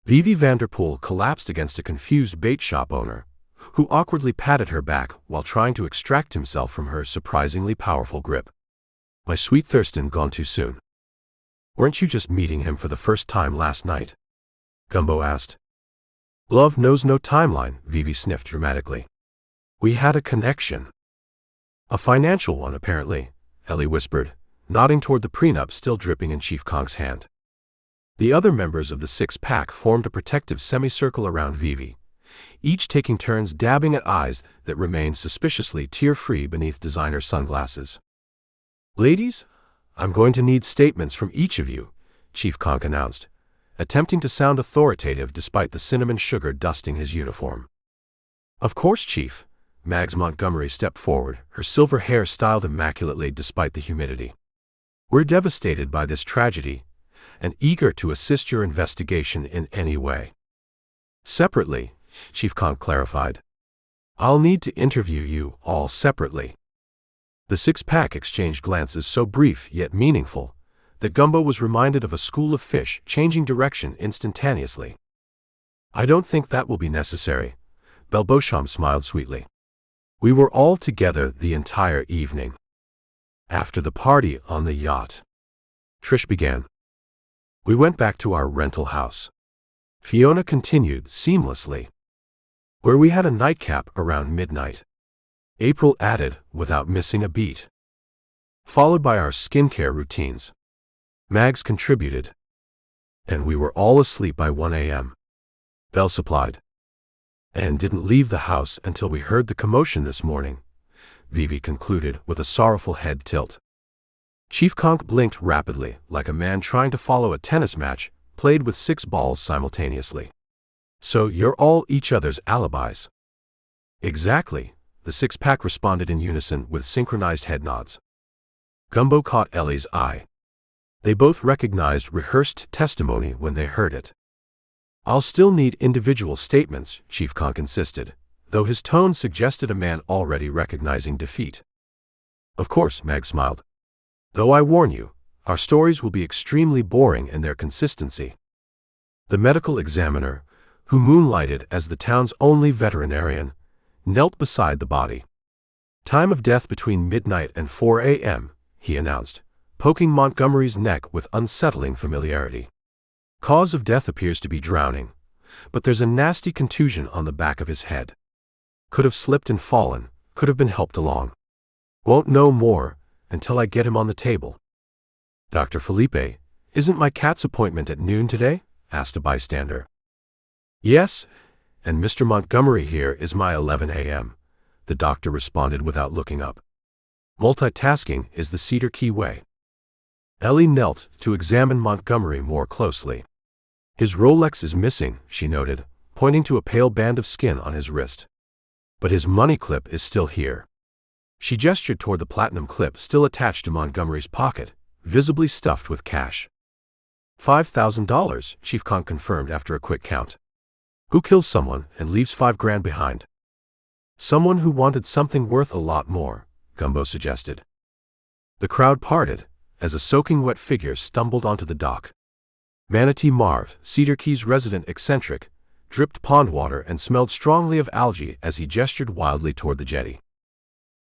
Vivi Vanderpool collapsed against a confused bait shop owner, who awkwardly patted her back while trying to extract himself from her surprisingly powerful grip. My sweet Thurston gone too soon. Weren't you just meeting him for the first time last night? Gumbo asked. Love knows no timeline, Vivi sniffed dramatically. We had a connection. A financial one, apparently, Ellie whispered, nodding toward the prenup still dripping in Chief Kong's hand. The other members of the six-pack formed a protective semicircle around Vivi, each taking turns dabbing at eyes that remained suspiciously tear-free beneath designer sunglasses. Ladies, I'm going to need statements from each of you, Chief Kong announced, attempting to sound authoritative despite the cinnamon sugar dusting his uniform. Of course, Chief. Mags Montgomery stepped forward, her silver hair styled immaculately despite the humidity. We're devastated by this tragedy and eager to assist your investigation in any way. Separately, Chief Kong clarified. I'll need to interview you all separately. The six-pack exchanged glances so brief yet meaningful that Gumbo was reminded of a school of fish changing direction instantaneously. I don't think that will be necessary, Belbosham smiled sweetly. We were all together the entire evening. After the party on the yacht, Trish began. We went back to our rental house. Fiona continued seamlessly. Where we had a nightcap around midnight. April added without missing a beat. Followed by our skincare routines. Mags contributed. And we were all asleep by 1 a.m. Belle supplied. And didn't leave the house until we heard the commotion this morning, Vivi concluded with a sorrowful head tilt. Chief Kong blinked rapidly, like a man trying to follow a tennis match, played with 6 balls simultaneously. So you're all each other's alibis. Exactly, the six-pack responded in unison with synchronized head nods. Gumbo caught Ellie's eye. They both recognized rehearsed testimony when they heard it. I'll still need individual statements, Chief Kong insisted, though his tone suggested a man already recognizing defeat. Of course, Mag smiled. Though I warn you, our stories will be extremely boring in their consistency. The medical examiner, who moonlighted as the town's only veterinarian, knelt beside the body. Time of death between midnight and 4 a.m., he announced, poking Montgomery's neck with unsettling familiarity. Cause of death appears to be drowning, but there's a nasty contusion on the back of his head. Could have slipped and fallen, could have been helped along. Won't know more until I get him on the table. Dr. Felipe, isn't my cat's appointment at noon today? Asked a bystander. Yes, and Mr. Montgomery here is my 11 a.m., the doctor responded without looking up. Multitasking is the Cedar Key way. Ellie knelt to examine Montgomery more closely. His Rolex is missing, she noted, pointing to a pale band of skin on his wrist. But his money clip is still here. She gestured toward the platinum clip still attached to Montgomery's pocket, visibly stuffed with cash. $5,000, Chief Kong confirmed after a quick count. Who kills someone and leaves $5,000 behind? Someone who wanted something worth a lot more, Gumbo suggested. The crowd parted as a soaking wet figure stumbled onto the dock. Manatee Marv, Cedar Key's resident eccentric, dripped pond water and smelled strongly of algae as he gestured wildly toward the jetty.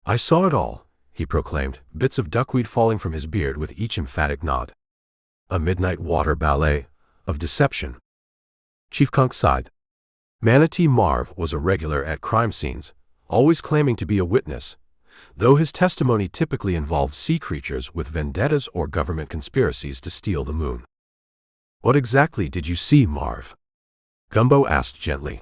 I saw it all, he proclaimed, bits of duckweed falling from his beard with each emphatic nod. A midnight water ballet of deception. Chief Kong sighed. Manatee Marv was a regular at crime scenes, always claiming to be a witness, though his testimony typically involved sea creatures with vendettas or government conspiracies to steal the moon. What exactly did you see, Marv? Gumbo asked gently.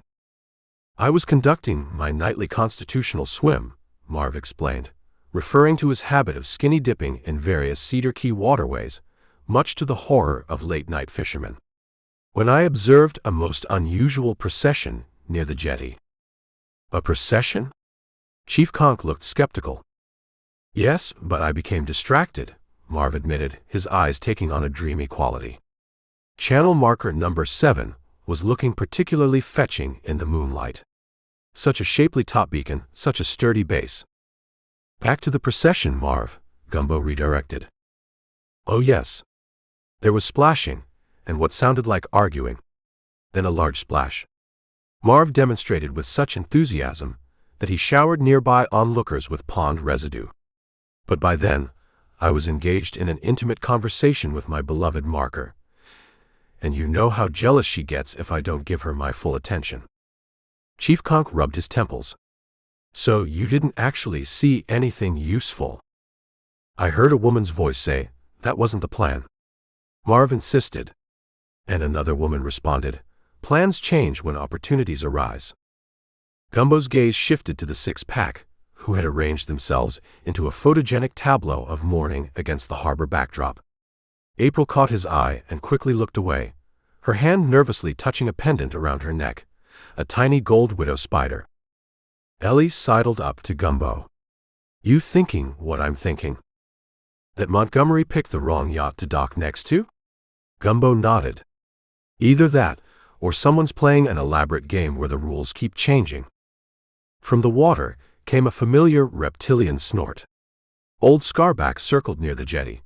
I was conducting my nightly constitutional swim, Marv explained, referring to his habit of skinny dipping in various Cedar Key waterways, much to the horror of late-night fishermen. When I observed a most unusual procession near the jetty. A procession? Chief Kong looked skeptical. Yes, but I became distracted, Marv admitted, his eyes taking on a dreamy quality. Channel marker number 7 was looking particularly fetching in the moonlight. Such a shapely top beacon, such a sturdy base. Back to the procession, Marv, Gumbo redirected. Oh yes. There was splashing, and what sounded like arguing. then a large splash. Marv demonstrated with such enthusiasm that he showered nearby onlookers with pond residue. But by then, I was engaged in an intimate conversation with my beloved Marker, and you know how jealous she gets if I don't give her my full attention. Chief Conk rubbed his temples. So you didn't actually see anything useful? I heard a woman's voice say, that wasn't the plan. Marv insisted. And another woman responded, plans change when opportunities arise. Gumbo's gaze shifted to the six-pack, who had arranged themselves into a photogenic tableau of morning against the harbor backdrop. April caught his eye and quickly looked away, her hand nervously touching a pendant around her neck, a tiny gold widow spider. Ellie sidled up to Gumbo. You thinking what I'm thinking? That Montgomery picked the wrong yacht to dock next to? Gumbo nodded. Either that, or someone's playing an elaborate game where the rules keep changing. From the water came a familiar reptilian snort. Old Scarback circled near the jetty,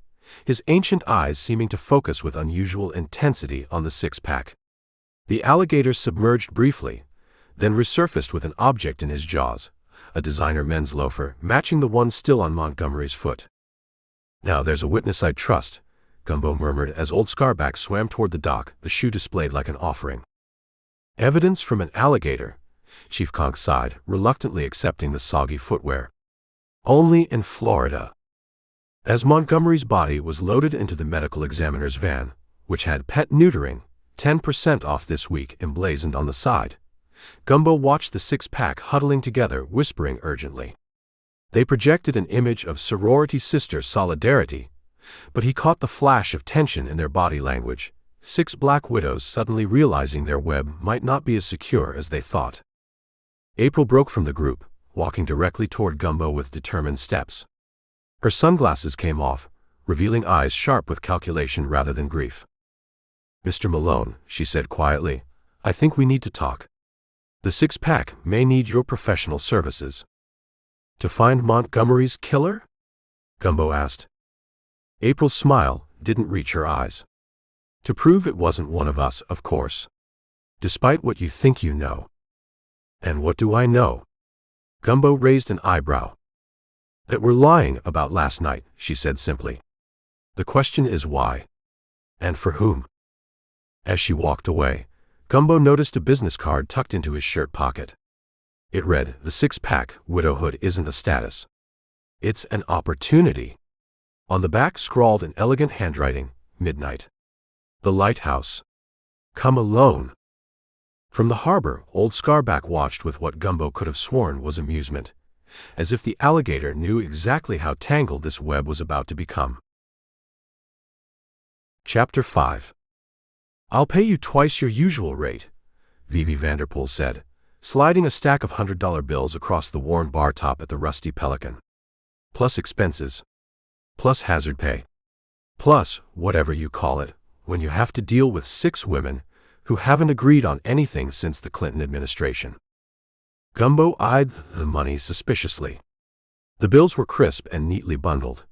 his ancient eyes seeming to focus with unusual intensity on the six-pack. The alligator submerged briefly, then resurfaced with an object in his jaws, a designer men's loafer matching the one still on Montgomery's foot. Now there's a witness I'd trust, Gumbo murmured as Old Scarback swam toward the dock, the shoe displayed like an offering. Evidence from an alligator, Chief Conk sighed, reluctantly accepting the soggy footwear. Only in Florida. As Montgomery's body was loaded into the medical examiner's van, which had pet neutering, 10% off this week emblazoned on the side, Gumbo watched the six-pack huddling together, whispering urgently. They projected an image of sorority sister solidarity, but he caught the flash of tension in their body language, 6 black widows suddenly realizing their web might not be as secure as they thought. April broke from the group, walking directly toward Gumbo with determined steps. Her sunglasses came off, revealing eyes sharp with calculation rather than grief. Mr. Malone, she said quietly, I think we need to talk. The six-pack may need your professional services. To find Montgomery's killer? Gumbo asked. April's smile didn't reach her eyes. To prove it wasn't one of us, of course. Despite what you think you know. And what do I know? Gumbo raised an eyebrow. That we're lying about last night, she said simply. The question is why? And for whom? As she walked away, Gumbo noticed a business card tucked into his shirt pocket. It read, the six-pack, widowhood isn't a status. It's an opportunity. On the back scrawled in elegant handwriting, midnight. The lighthouse. Come alone. From the harbor, Old Scarback watched with what Gumbo could have sworn was amusement, as if the alligator knew exactly how tangled this web was about to become. Chapter 5. I'll pay you twice your usual rate, Vivi Vanderpool said, sliding a stack of $100 bills across the worn bar top at the Rusty Pelican. Plus expenses. Plus hazard pay. Plus, whatever you call it, when you have to deal with 6 women who haven't agreed on anything since the Clinton administration. Gumbo eyed the money suspiciously. The bills were crisp and neatly bundled,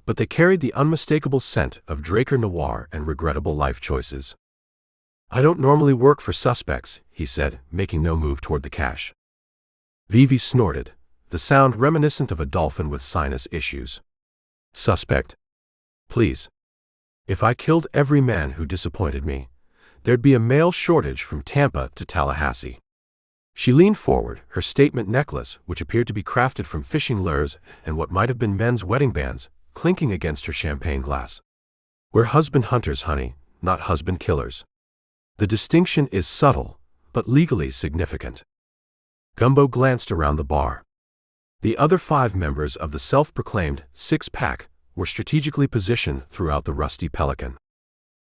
but they carried the unmistakable scent of Draker Noir and regrettable life choices. I don't normally work for suspects, he said, making no move toward the cash. Vivi snorted, the sound reminiscent of a dolphin with sinus issues. Suspect? Please. If I killed every man who disappointed me, there'd be a male shortage from Tampa to Tallahassee. She leaned forward, her statement necklace, which appeared to be crafted from fishing lures and what might have been men's wedding bands, clinking against her champagne glass. We're husband hunters, honey, not husband killers. The distinction is subtle, but legally significant. Gumbo glanced around the bar. The other 5 members of the self-proclaimed six-pack were strategically positioned throughout the Rusty Pelican.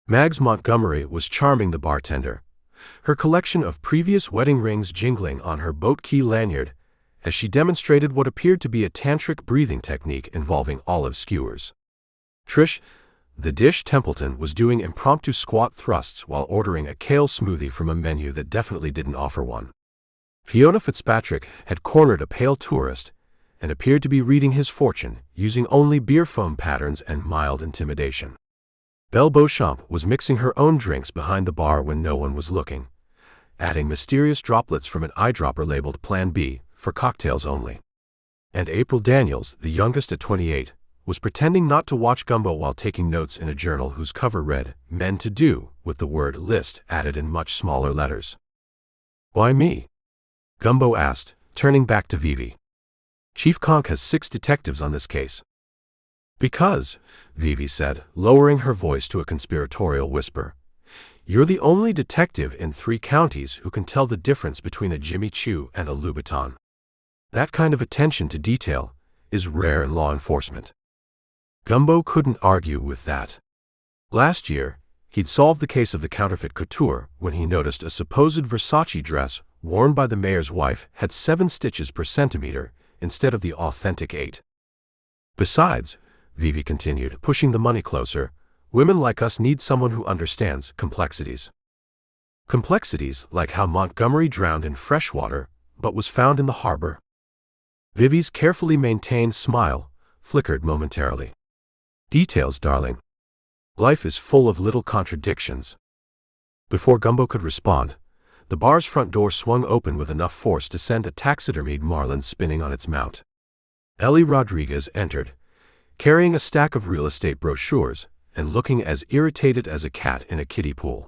Mags Montgomery was charming the bartender, her collection of previous wedding rings jingling on her boat key lanyard as she demonstrated what appeared to be a tantric breathing technique involving olive skewers. Trish, the dish Templeton, was doing impromptu squat thrusts while ordering a kale smoothie from a menu that definitely didn't offer one. Fiona Fitzpatrick had cornered a pale tourist and appeared to be reading his fortune, using only beer foam patterns and mild intimidation. Belle Beauchamp was mixing her own drinks behind the bar when no one was looking, adding mysterious droplets from an eyedropper labeled Plan B, for cocktails only. And April Daniels, the youngest at 28, was pretending not to watch Gumbo while taking notes in a journal whose cover read, Men to Do, with the word list added in much smaller letters. Why me? Gumbo asked, turning back to Vivi. Chief Conk has 6 detectives on this case. Because, Vivi said, lowering her voice to a conspiratorial whisper, you're the only detective in 3 counties who can tell the difference between a Jimmy Choo and a Louboutin. That kind of attention to detail is rare in law enforcement. Gumbo couldn't argue with that. Last year, he'd solved the case of the counterfeit couture when he noticed a supposed Versace dress worn by the mayor's wife had 7 stitches per centimeter instead of the authentic 8. Besides, Vivi continued, pushing the money closer, women like us need someone who understands complexities. Complexities like how Montgomery drowned in fresh water but was found in the harbor. Vivi's carefully maintained smile flickered momentarily. Details, darling. Life is full of little contradictions. Before Gumbo could respond, the bar's front door swung open with enough force to send a taxidermied marlin spinning on its mount. Ellie Rodriguez entered, carrying a stack of real estate brochures and looking as irritated as a cat in a kiddie pool.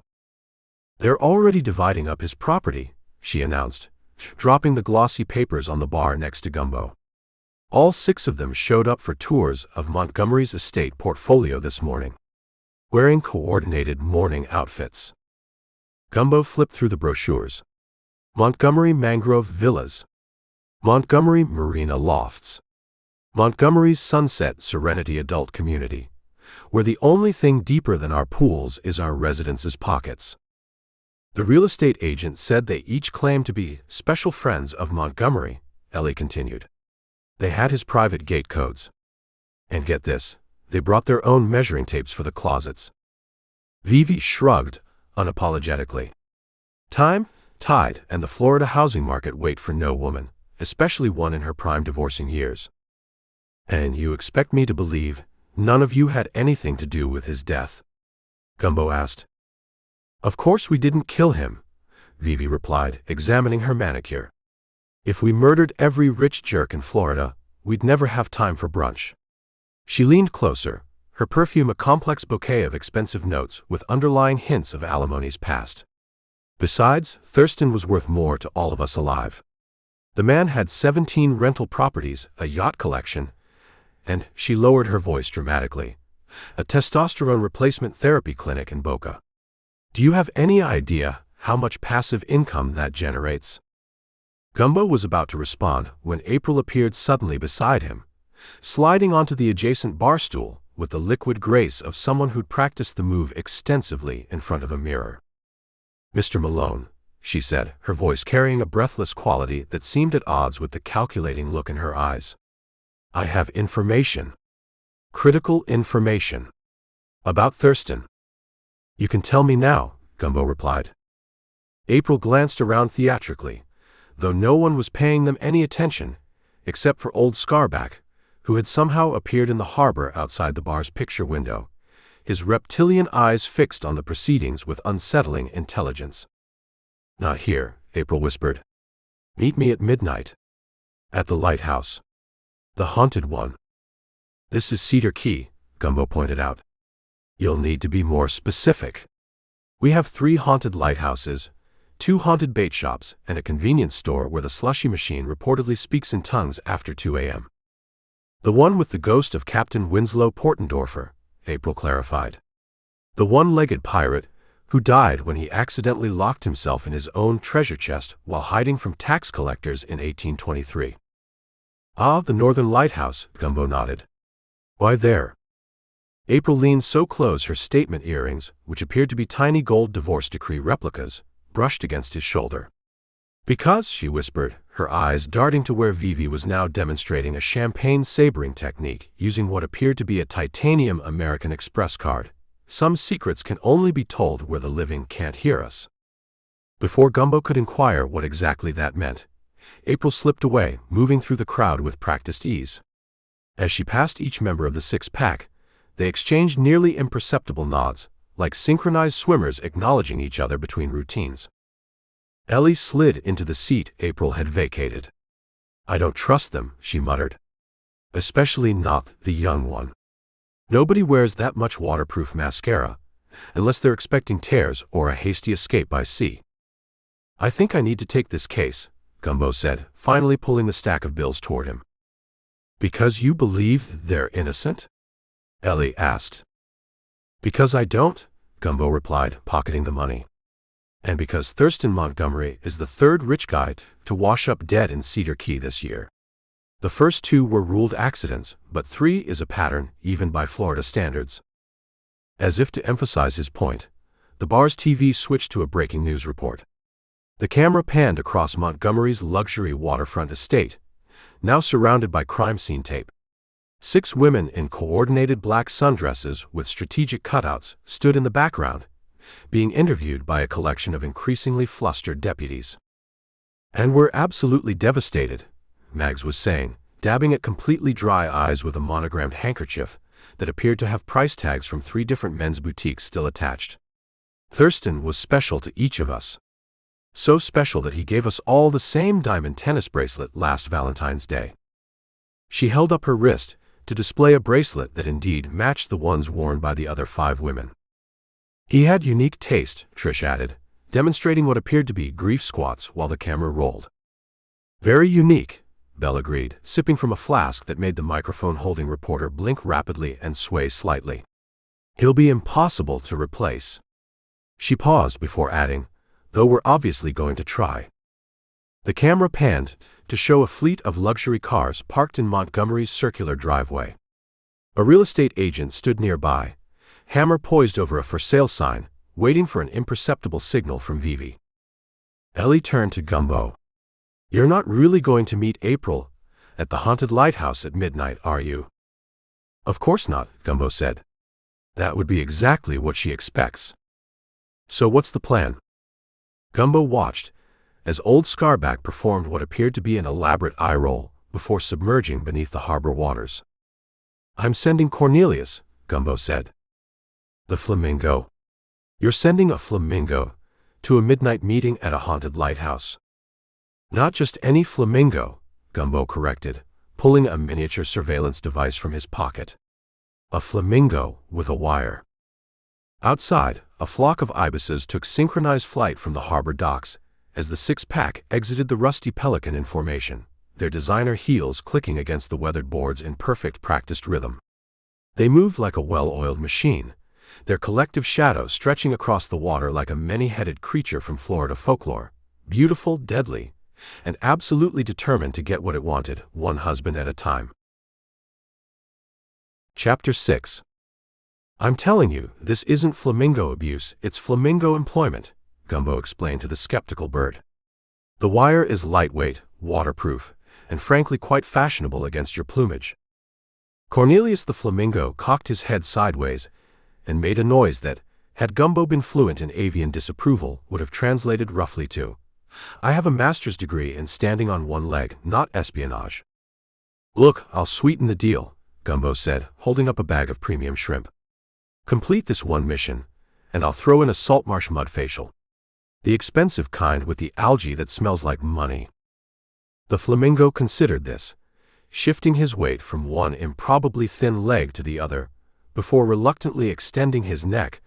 They're already dividing up his property, she announced, dropping the glossy papers on the bar next to Gumbo. All 6 of them showed up for tours of Montgomery's estate portfolio this morning, wearing coordinated morning outfits. Gumbo flipped through the brochures. Montgomery Mangrove Villas. Montgomery Marina Lofts. Montgomery's Sunset Serenity Adult Community, where the only thing deeper than our pools is our residents' pockets. The real estate agent said they each claimed to be special friends of Montgomery, Ellie continued. They had his private gate codes. And get this, they brought their own measuring tapes for the closets. Vivi shrugged, unapologetically. Time, tide, and the Florida housing market wait for no woman, especially one in her prime divorcing years. And you expect me to believe none of you had anything to do with his death? Gumbo asked. Of course we didn't kill him, Vivi replied, examining her manicure. If we murdered every rich jerk in Florida, we'd never have time for brunch. She leaned closer, her perfume a complex bouquet of expensive notes with underlying hints of alimony's past. Besides, Thurston was worth more to all of us alive. The man had 17 rental properties, a yacht collection, and, she lowered her voice dramatically, a testosterone replacement therapy clinic in Boca. Do you have any idea how much passive income that generates? Gumbo was about to respond when April appeared suddenly beside him, sliding onto the adjacent bar stool with the liquid grace of someone who'd practiced the move extensively in front of a mirror. Mr. Malone, she said, her voice carrying a breathless quality that seemed at odds with the calculating look in her eyes. I have information. Critical information. About Thurston. You can tell me now, Gumbo replied. April glanced around theatrically, though no one was paying them any attention, except for old Scarback, who had somehow appeared in the harbor outside the bar's picture window, his reptilian eyes fixed on the proceedings with unsettling intelligence. Not here, April whispered. Meet me at midnight. At the lighthouse. The haunted one. This is Cedar Key, Gumbo pointed out. You'll need to be more specific. We have 3 haunted lighthouses, 2 haunted bait shops, and a convenience store where the slushy machine reportedly speaks in tongues after 2 a.m. The one with the ghost of Captain Winslow Portendorfer, April clarified. The one-legged pirate who died when he accidentally locked himself in his own treasure chest while hiding from tax collectors in 1823. Ah, the Northern Lighthouse, Gumbo nodded. Why there? April leaned so close her statement earrings, which appeared to be tiny gold divorce decree replicas, brushed against his shoulder. Because, she whispered, her eyes darting to where Vivi was now demonstrating a champagne sabering technique using what appeared to be a titanium American Express card, some secrets can only be told where the living can't hear us. Before Gumbo could inquire what exactly that meant, April slipped away, moving through the crowd with practiced ease. As she passed each member of the 6-pack, they exchanged nearly imperceptible nods, like synchronized swimmers acknowledging each other between routines. Ellie slid into the seat April had vacated. "I don't trust them," she muttered. "Especially not the young one. Nobody wears that much waterproof mascara, unless they're expecting tears or a hasty escape by sea." "I think I need to take this case," Gumbo said, finally pulling the stack of bills toward him. "Because you believe they're innocent?" Ellie asked. "Because I don't," Gumbo replied, pocketing the money. "And because Thurston Montgomery is the third rich guy to wash up dead in Cedar Key this year. The first 2 were ruled accidents, but 3 is a pattern, even by Florida standards." As if to emphasize his point, the bar's TV switched to a breaking news report. The camera panned across Montgomery's luxury waterfront estate, now surrounded by crime scene tape. 6 women in coordinated black sundresses with strategic cutouts stood in the background, being interviewed by a collection of increasingly flustered deputies. "And we're absolutely devastated," Mags was saying, dabbing at completely dry eyes with a monogrammed handkerchief that appeared to have price tags from 3 different men's boutiques still attached. "Thurston was special to each of us. So special that he gave us all the same diamond tennis bracelet last Valentine's Day." She held up her wrist to display a bracelet that indeed matched the ones worn by the other 5 women. "He had unique taste," Trish added, demonstrating what appeared to be grief squats while the camera rolled. "Very unique," Belle agreed, sipping from a flask that made the microphone-holding reporter blink rapidly and sway slightly. "He'll be impossible to replace." She paused before adding, "though we're obviously going to try." The camera panned to show a fleet of luxury cars parked in Montgomery's circular driveway. A real estate agent stood nearby, hammer poised over a for sale sign, waiting for an imperceptible signal from Vivi. Ellie turned to Gumbo. "You're not really going to meet April at the haunted lighthouse at midnight, are you?" "Of course not," Gumbo said. "That would be exactly what she expects." "So what's the plan?" Gumbo watched as old Scarback performed what appeared to be an elaborate eye roll before submerging beneath the harbor waters. "I'm sending Cornelius," Gumbo said. "The flamingo? You're sending a flamingo to a midnight meeting at a haunted lighthouse?" "Not just any flamingo," Gumbo corrected, pulling a miniature surveillance device from his pocket. "A flamingo with a wire." Outside, a flock of ibises took synchronized flight from the harbor docks as the 6-pack exited the Rusty Pelican in formation, their designer heels clicking against the weathered boards in perfect practiced rhythm. They moved like a well-oiled machine, their collective shadow stretching across the water like a many-headed creature from Florida folklore, beautiful, deadly, and absolutely determined to get what it wanted, one husband at a time. Chapter 6. "I'm telling you, this isn't flamingo abuse, it's flamingo employment," Gumbo explained to the skeptical bird. "The wire is lightweight, waterproof, and frankly quite fashionable against your plumage." Cornelius the flamingo cocked his head sideways and made a noise that, had Gumbo been fluent in avian disapproval, would have translated roughly to, "I have a master's degree in standing on one leg, not espionage." "Look, I'll sweeten the deal," Gumbo said, holding up a bag of premium shrimp. "Complete this one mission, and I'll throw in a saltmarsh mud facial. The expensive kind with the algae that smells like money." The flamingo considered this, shifting his weight from one improbably thin leg to the other, before reluctantly extending his neck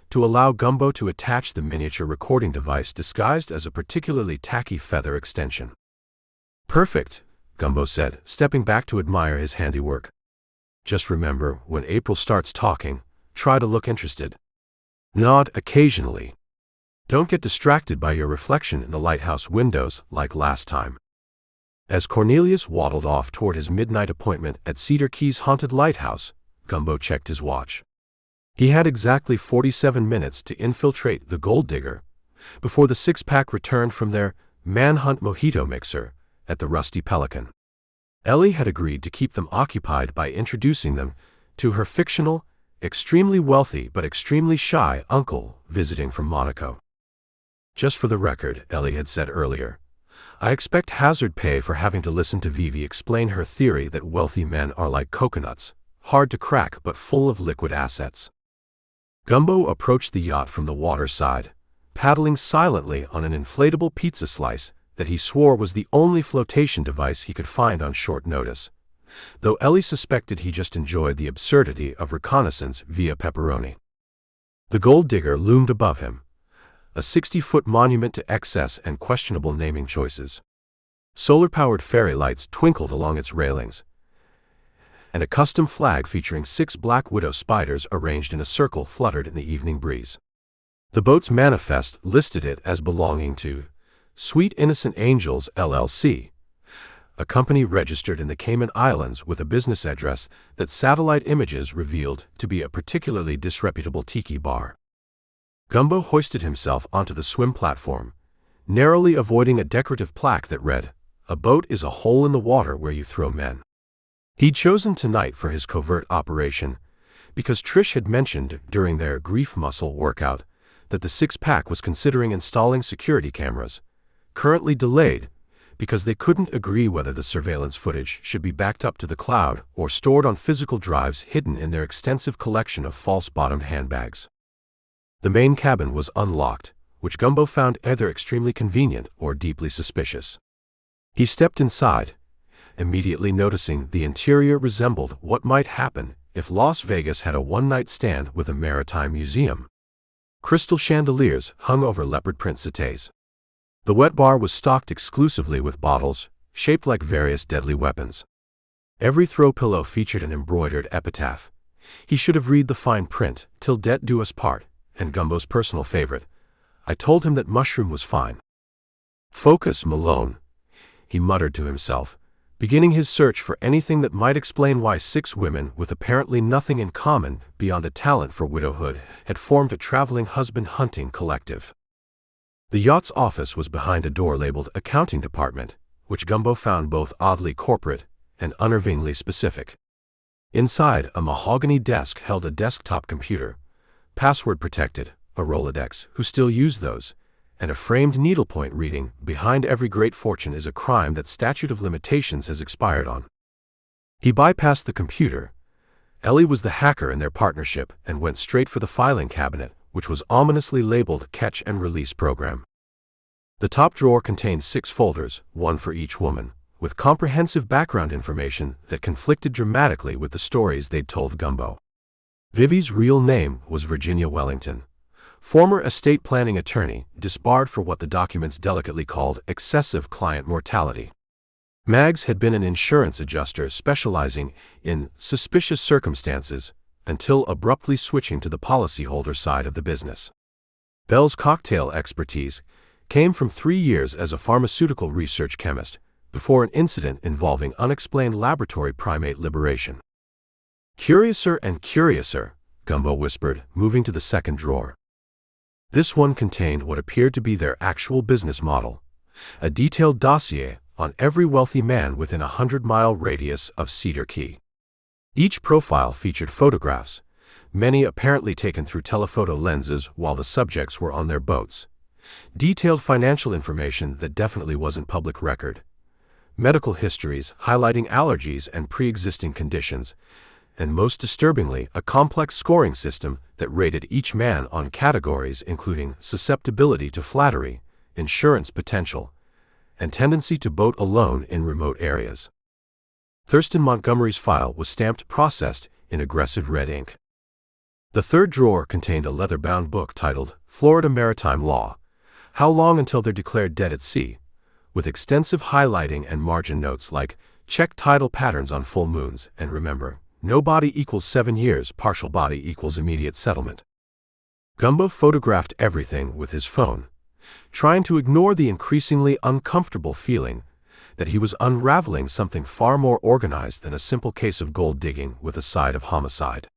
to allow Gumbo to attach the miniature recording device disguised as a particularly tacky feather extension. "Perfect," Gumbo said, stepping back to admire his handiwork. "Just remember, when April starts talking, try to look interested. Nod occasionally. Don't get distracted by your reflection in the lighthouse windows like last time." As Cornelius waddled off toward his midnight appointment at Cedar Key's haunted lighthouse, Gumbo checked his watch. He had exactly 47 minutes to infiltrate the Gold Digger before the 6-pack returned from their manhunt mojito mixer at the Rusty Pelican. Ellie had agreed to keep them occupied by introducing them to her fictional, extremely wealthy but extremely shy uncle visiting from Monaco. "Just for the record," Ellie had said earlier, "I expect hazard pay for having to listen to Vivi explain her theory that wealthy men are like coconuts, hard to crack but full of liquid assets." Gumbo approached the yacht from the water side, paddling silently on an inflatable pizza slice that he swore was the only flotation device he could find on short notice, though Ellie suspected he just enjoyed the absurdity of reconnaissance via pepperoni. The gold digger loomed above him, a 60-foot monument to excess and questionable naming choices. Solar-powered fairy lights twinkled along its railings, and a custom flag featuring 6 black widow spiders arranged in a circle fluttered in the evening breeze. The boat's manifest listed it as belonging to Sweet Innocent Angels, LLC, a company registered in the Cayman Islands with a business address that satellite images revealed to be a particularly disreputable tiki bar. Gumbo hoisted himself onto the swim platform, narrowly avoiding a decorative plaque that read, "A boat is a hole in the water where you throw men." He'd chosen tonight for his covert operation because Trish had mentioned during their grief muscle workout that the six-pack was considering installing security cameras, currently delayed because they couldn't agree whether the surveillance footage should be backed up to the cloud or stored on physical drives hidden in their extensive collection of false-bottomed handbags. The main cabin was unlocked, which Gumbo found either extremely convenient or deeply suspicious. He stepped inside, immediately noticing the interior resembled what might happen if Las Vegas had a one-night stand with a maritime museum. Crystal chandeliers hung over leopard print settees. The wet bar was stocked exclusively with bottles, shaped like various deadly weapons. Every throw pillow featured an embroidered epitaph. He should have read the fine print, "Till death do us part," and Gumbo's personal favorite, "I told him that mushroom was fine." "Focus, Malone," he muttered to himself, beginning his search for anything that might explain why 6 women with apparently nothing in common beyond a talent for widowhood had formed a traveling husband-hunting collective. The yacht's office was behind a door labeled Accounting Department, which Gumbo found both oddly corporate and unnervingly specific. Inside, a mahogany desk held a desktop computer, password-protected, a Rolodex, who still used those, and a framed needlepoint reading, "Behind every great fortune is a crime that statute of limitations has expired on." He bypassed the computer. Ellie was the hacker in their partnership and went straight for the filing cabinet, which was ominously labeled Catch and Release Program. The top drawer contained 6 folders, one for each woman, with comprehensive background information that conflicted dramatically with the stories they'd told Gumbo. Vivi's real name was Virginia Wellington, former estate planning attorney, disbarred for what the documents delicately called excessive client mortality. Mags had been an insurance adjuster specializing in suspicious circumstances until abruptly switching to the policyholder side of the business. Bell's cocktail expertise came from 3 years as a pharmaceutical research chemist before an incident involving unexplained laboratory primate liberation. "Curiouser and curiouser," Gumbo whispered, moving to the second drawer. This one contained what appeared to be their actual business model, a detailed dossier on every wealthy man within a 100-mile radius of Cedar Key. Each profile featured photographs, many apparently taken through telephoto lenses while the subjects were on their boats, detailed financial information that definitely wasn't public record, medical histories highlighting allergies and pre-existing conditions, and most disturbingly, a complex scoring system that rated each man on categories including susceptibility to flattery, insurance potential, and tendency to boat alone in remote areas. Thurston Montgomery's file was stamped processed in aggressive red ink. The third drawer contained a leather-bound book titled Florida Maritime Law, How Long Until They're Declared Dead at Sea, with extensive highlighting and margin notes like, "Check tidal patterns on full moons, and remember, no body equals 7 years, partial body equals immediate settlement." Gumbo photographed everything with his phone, trying to ignore the increasingly uncomfortable feeling that he was unraveling something far more organized than a simple case of gold digging with a side of homicide.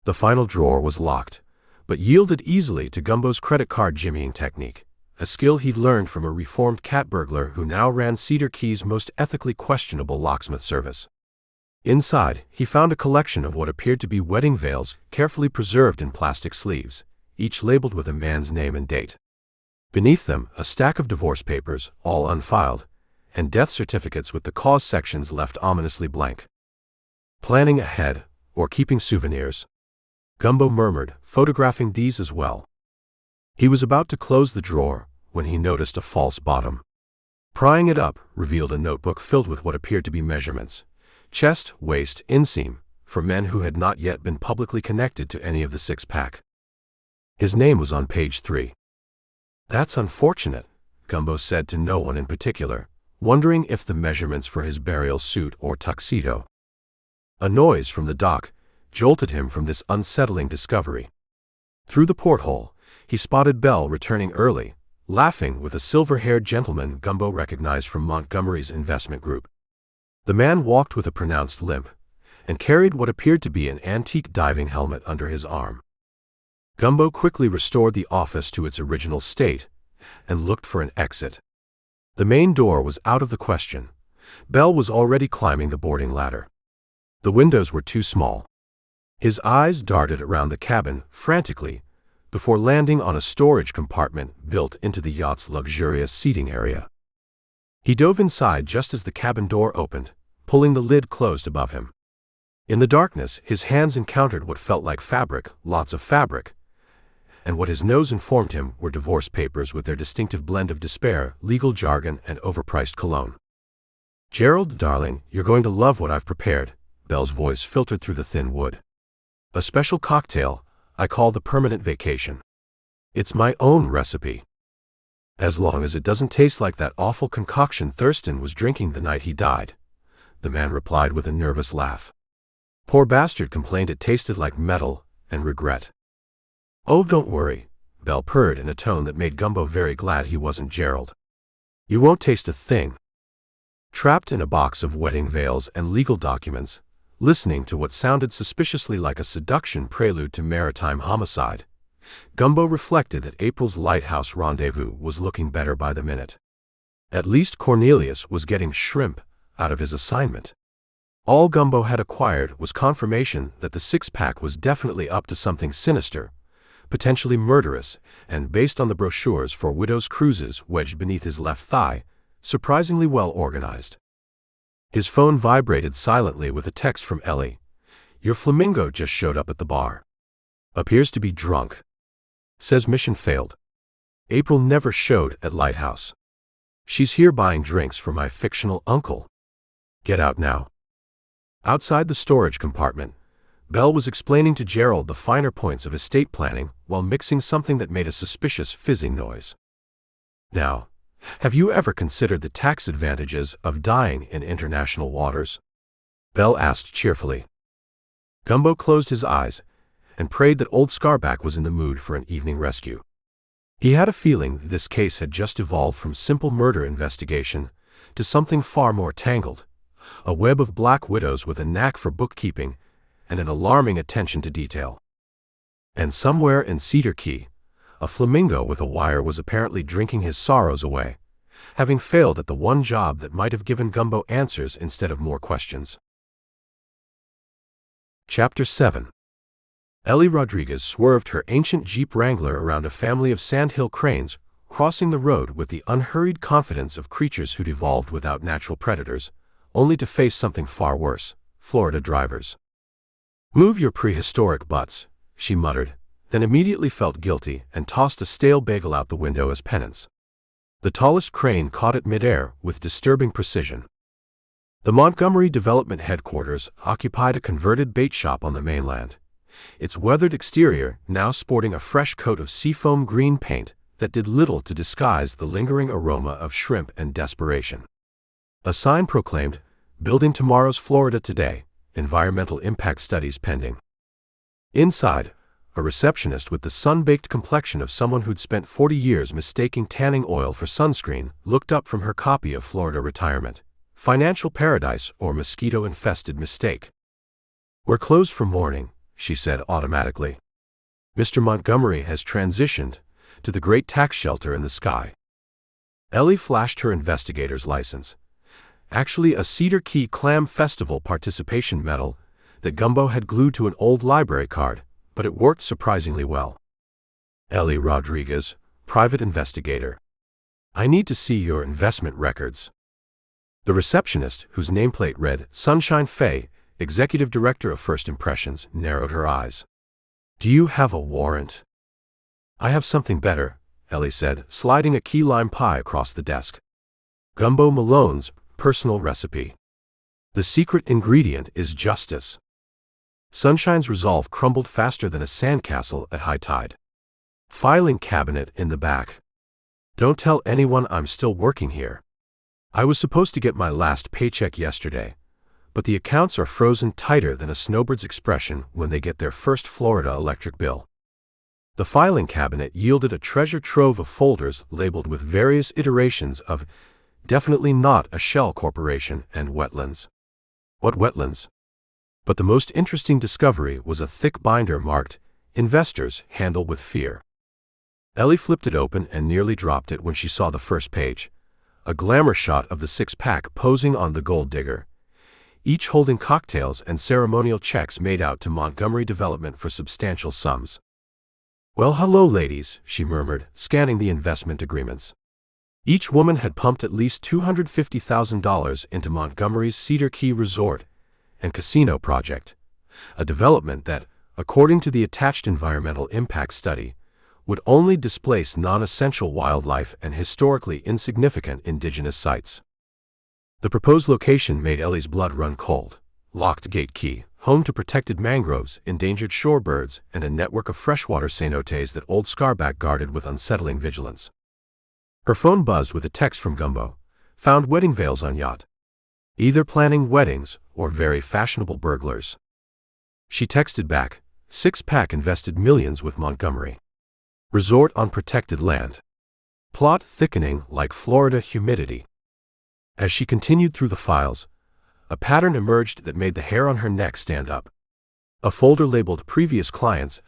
The final drawer was locked, but yielded easily to Gumbo's credit card jimmying technique, a skill he'd learned from a reformed cat burglar who now ran Cedar Key's most ethically questionable locksmith service. Inside, he found a collection of what appeared to be wedding veils carefully preserved in plastic sleeves, each labeled with a man's name and date. Beneath them, a stack of divorce papers, all unfiled, and death certificates with the cause sections left ominously blank. "Planning ahead, or keeping souvenirs?" Gumbo murmured, photographing these as well. He was about to close the drawer when he noticed a false bottom. Prying it up revealed a notebook filled with what appeared to be measurements, chest, waist, inseam, for men who had not yet been publicly connected to any of the six-pack. His name was on page 3. "That's unfortunate," Gumbo said to no one in particular, wondering if the measurements for his burial suit or tuxedo. A noise from the dock jolted him from this unsettling discovery. Through the porthole, he spotted Belle returning early, laughing with a silver-haired gentleman Gumbo recognized from Montgomery's investment group. The man walked with a pronounced limp and carried what appeared to be an antique diving helmet under his arm. Gumbo quickly restored the office to its original state and looked for an exit. The main door was out of the question. Belle was already climbing the boarding ladder. The windows were too small. His eyes darted around the cabin frantically before landing on a storage compartment built into the yacht's luxurious seating area. He dove inside just as the cabin door opened, pulling the lid closed above him. In the darkness, his hands encountered what felt like fabric, lots of fabric, and what his nose informed him were divorce papers with their distinctive blend of despair, legal jargon, and overpriced cologne. "Gerald, darling, you're going to love what I've prepared," Belle's voice filtered through the thin wood. "A special cocktail I call the permanent vacation. It's my own recipe. As long as it doesn't taste like that awful concoction Thurston was drinking the night he died," the man replied with a nervous laugh. "Poor bastard complained it tasted like metal and regret." "Oh, don't worry," Belle purred in a tone that made Gumbo very glad he wasn't Gerald. "You won't taste a thing." Trapped in a box of wedding veils and legal documents, listening to what sounded suspiciously like a seduction prelude to maritime homicide, Gumbo reflected that April's lighthouse rendezvous was looking better by the minute. At least Cornelius was getting shrimp out of his assignment. All Gumbo had acquired was confirmation that the six-pack was definitely up to something sinister, potentially murderous, and based on the brochures for Widows' cruises wedged beneath his left thigh, surprisingly well organized. His phone vibrated silently with a text from Ellie. "Your flamingo just showed up at the bar. Appears to be drunk. Says mission failed. April never showed at Lighthouse. She's here buying drinks for my fictional uncle. Get out now." Outside the storage compartment, Belle was explaining to Gerald the finer points of estate planning while mixing something that made a suspicious fizzing noise. "Now, have you ever considered the tax advantages of dying in international waters?" Belle asked cheerfully. Gumbo closed his eyes and prayed that old Scarback was in the mood for an evening rescue. He had a feeling this case had just evolved from simple murder investigation to something far more tangled, a web of black widows with a knack for bookkeeping and an alarming attention to detail. And somewhere in Cedar Key, a flamingo with a wire was apparently drinking his sorrows away, having failed at the one job that might have given Gumbo answers instead of more questions. Chapter 7. Ellie Rodriguez swerved her ancient Jeep Wrangler around a family of sandhill cranes, crossing the road with the unhurried confidence of creatures who'd evolved without natural predators, only to face something far worse: Florida drivers. "Move your prehistoric butts," she muttered, then immediately felt guilty and tossed a stale bagel out the window as penance. The tallest crane caught it midair with disturbing precision. The Montgomery Development Headquarters occupied a converted bait shop on the mainland, its weathered exterior now sporting a fresh coat of seafoam green paint that did little to disguise the lingering aroma of shrimp and desperation. A sign proclaimed, "Building Tomorrow's Florida Today, Environmental Impact Studies Pending." Inside, a receptionist with the sun-baked complexion of someone who'd spent 40 years mistaking tanning oil for sunscreen looked up from her copy of Florida Retirement, Financial Paradise or Mosquito-Infested Mistake. "We're closed for mourning," she said automatically. "Mr. Montgomery has transitioned to the great tax shelter in the sky." Ellie flashed her investigator's license, actually a Cedar Key Clam Festival participation medal that Gumbo had glued to an old library card, but it worked surprisingly well. "Ellie Rodriguez, private investigator. I need to see your investment records." The receptionist, whose nameplate read Sunshine Fay, executive director of First Impressions, narrowed her eyes. "Do you have a warrant?" I have something better, Ellie said, sliding a key lime pie across the desk. Gumbo Malone's personal recipe. The secret ingredient is justice. Sunshine's resolve crumbled faster than a sandcastle at high tide. Filing cabinet in the back. Don't tell anyone I'm still working here. I was supposed to get my last paycheck yesterday, but the accounts are frozen tighter than a snowbird's expression when they get their first Florida electric bill. The filing cabinet yielded a treasure trove of folders labeled with various iterations of "definitely not a shell corporation" and "wetlands." What wetlands? But the most interesting discovery was a thick binder marked "Investors Handle with Fear." Ellie flipped it open and nearly dropped it when she saw the first page, a glamour shot of the six-pack posing on the Gold Digger, each holding cocktails and ceremonial checks made out to Montgomery Development for substantial sums. "Well, hello, ladies," she murmured, scanning the investment agreements. Each woman had pumped at least $250,000 into Montgomery's Cedar Key Resort and Casino project, a development that, according to the attached environmental impact study, would only displace non-essential wildlife and historically insignificant indigenous sites. The proposed location made Ellie's blood run cold. Locked Gate Key, home to protected mangroves, endangered shorebirds, and a network of freshwater cenotes that Old Scarback guarded with unsettling vigilance. Her phone buzzed with a text from Gumbo. Found wedding veils on yacht. Either planning weddings or very fashionable burglars. She texted back, "Six-pack invested millions with Montgomery. Resort on protected land. Plot thickening like Florida humidity." As she continued through the files, a pattern emerged that made the hair on her neck stand up. A folder labeled "Previous Clients,"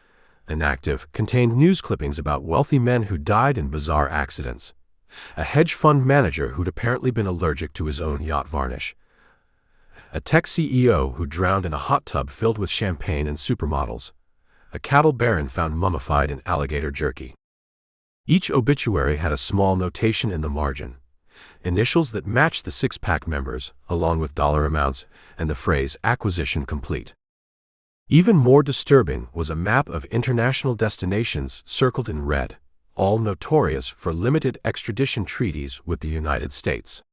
inactive, contained news clippings about wealthy men who died in bizarre accidents, a hedge fund manager who'd apparently been allergic to his own yacht varnish, a tech CEO who drowned in a hot tub filled with champagne and supermodels, a cattle baron found mummified in alligator jerky. Each obituary had a small notation in the margin, initials that matched the six-pack members, along with dollar amounts, and the phrase "acquisition complete." Even more disturbing was a map of international destinations circled in red, all notorious for limited extradition treaties with the United States.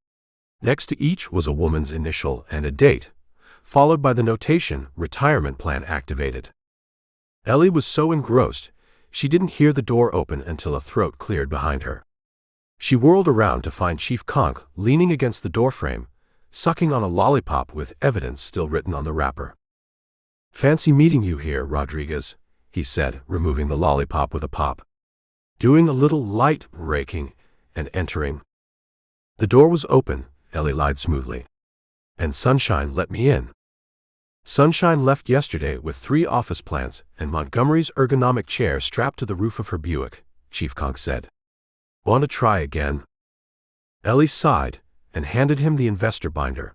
Next to each was a woman's initial and a date, followed by the notation "retirement plan activated." Ellie was so engrossed, she didn't hear the door open until a throat cleared behind her. She whirled around to find Chief Conk leaning against the doorframe, sucking on a lollipop with evidence still written on the wrapper. "Fancy meeting you here, Rodriguez," he said, removing the lollipop with a pop. "Doing a little light raking and entering." "The door was open," Ellie lied smoothly. "And Sunshine let me in." Sunshine left yesterday with 3 office plants and Montgomery's ergonomic chair strapped to the roof of her Buick, Chief Conk said. "Want to try again?" Ellie sighed and handed him the investor binder.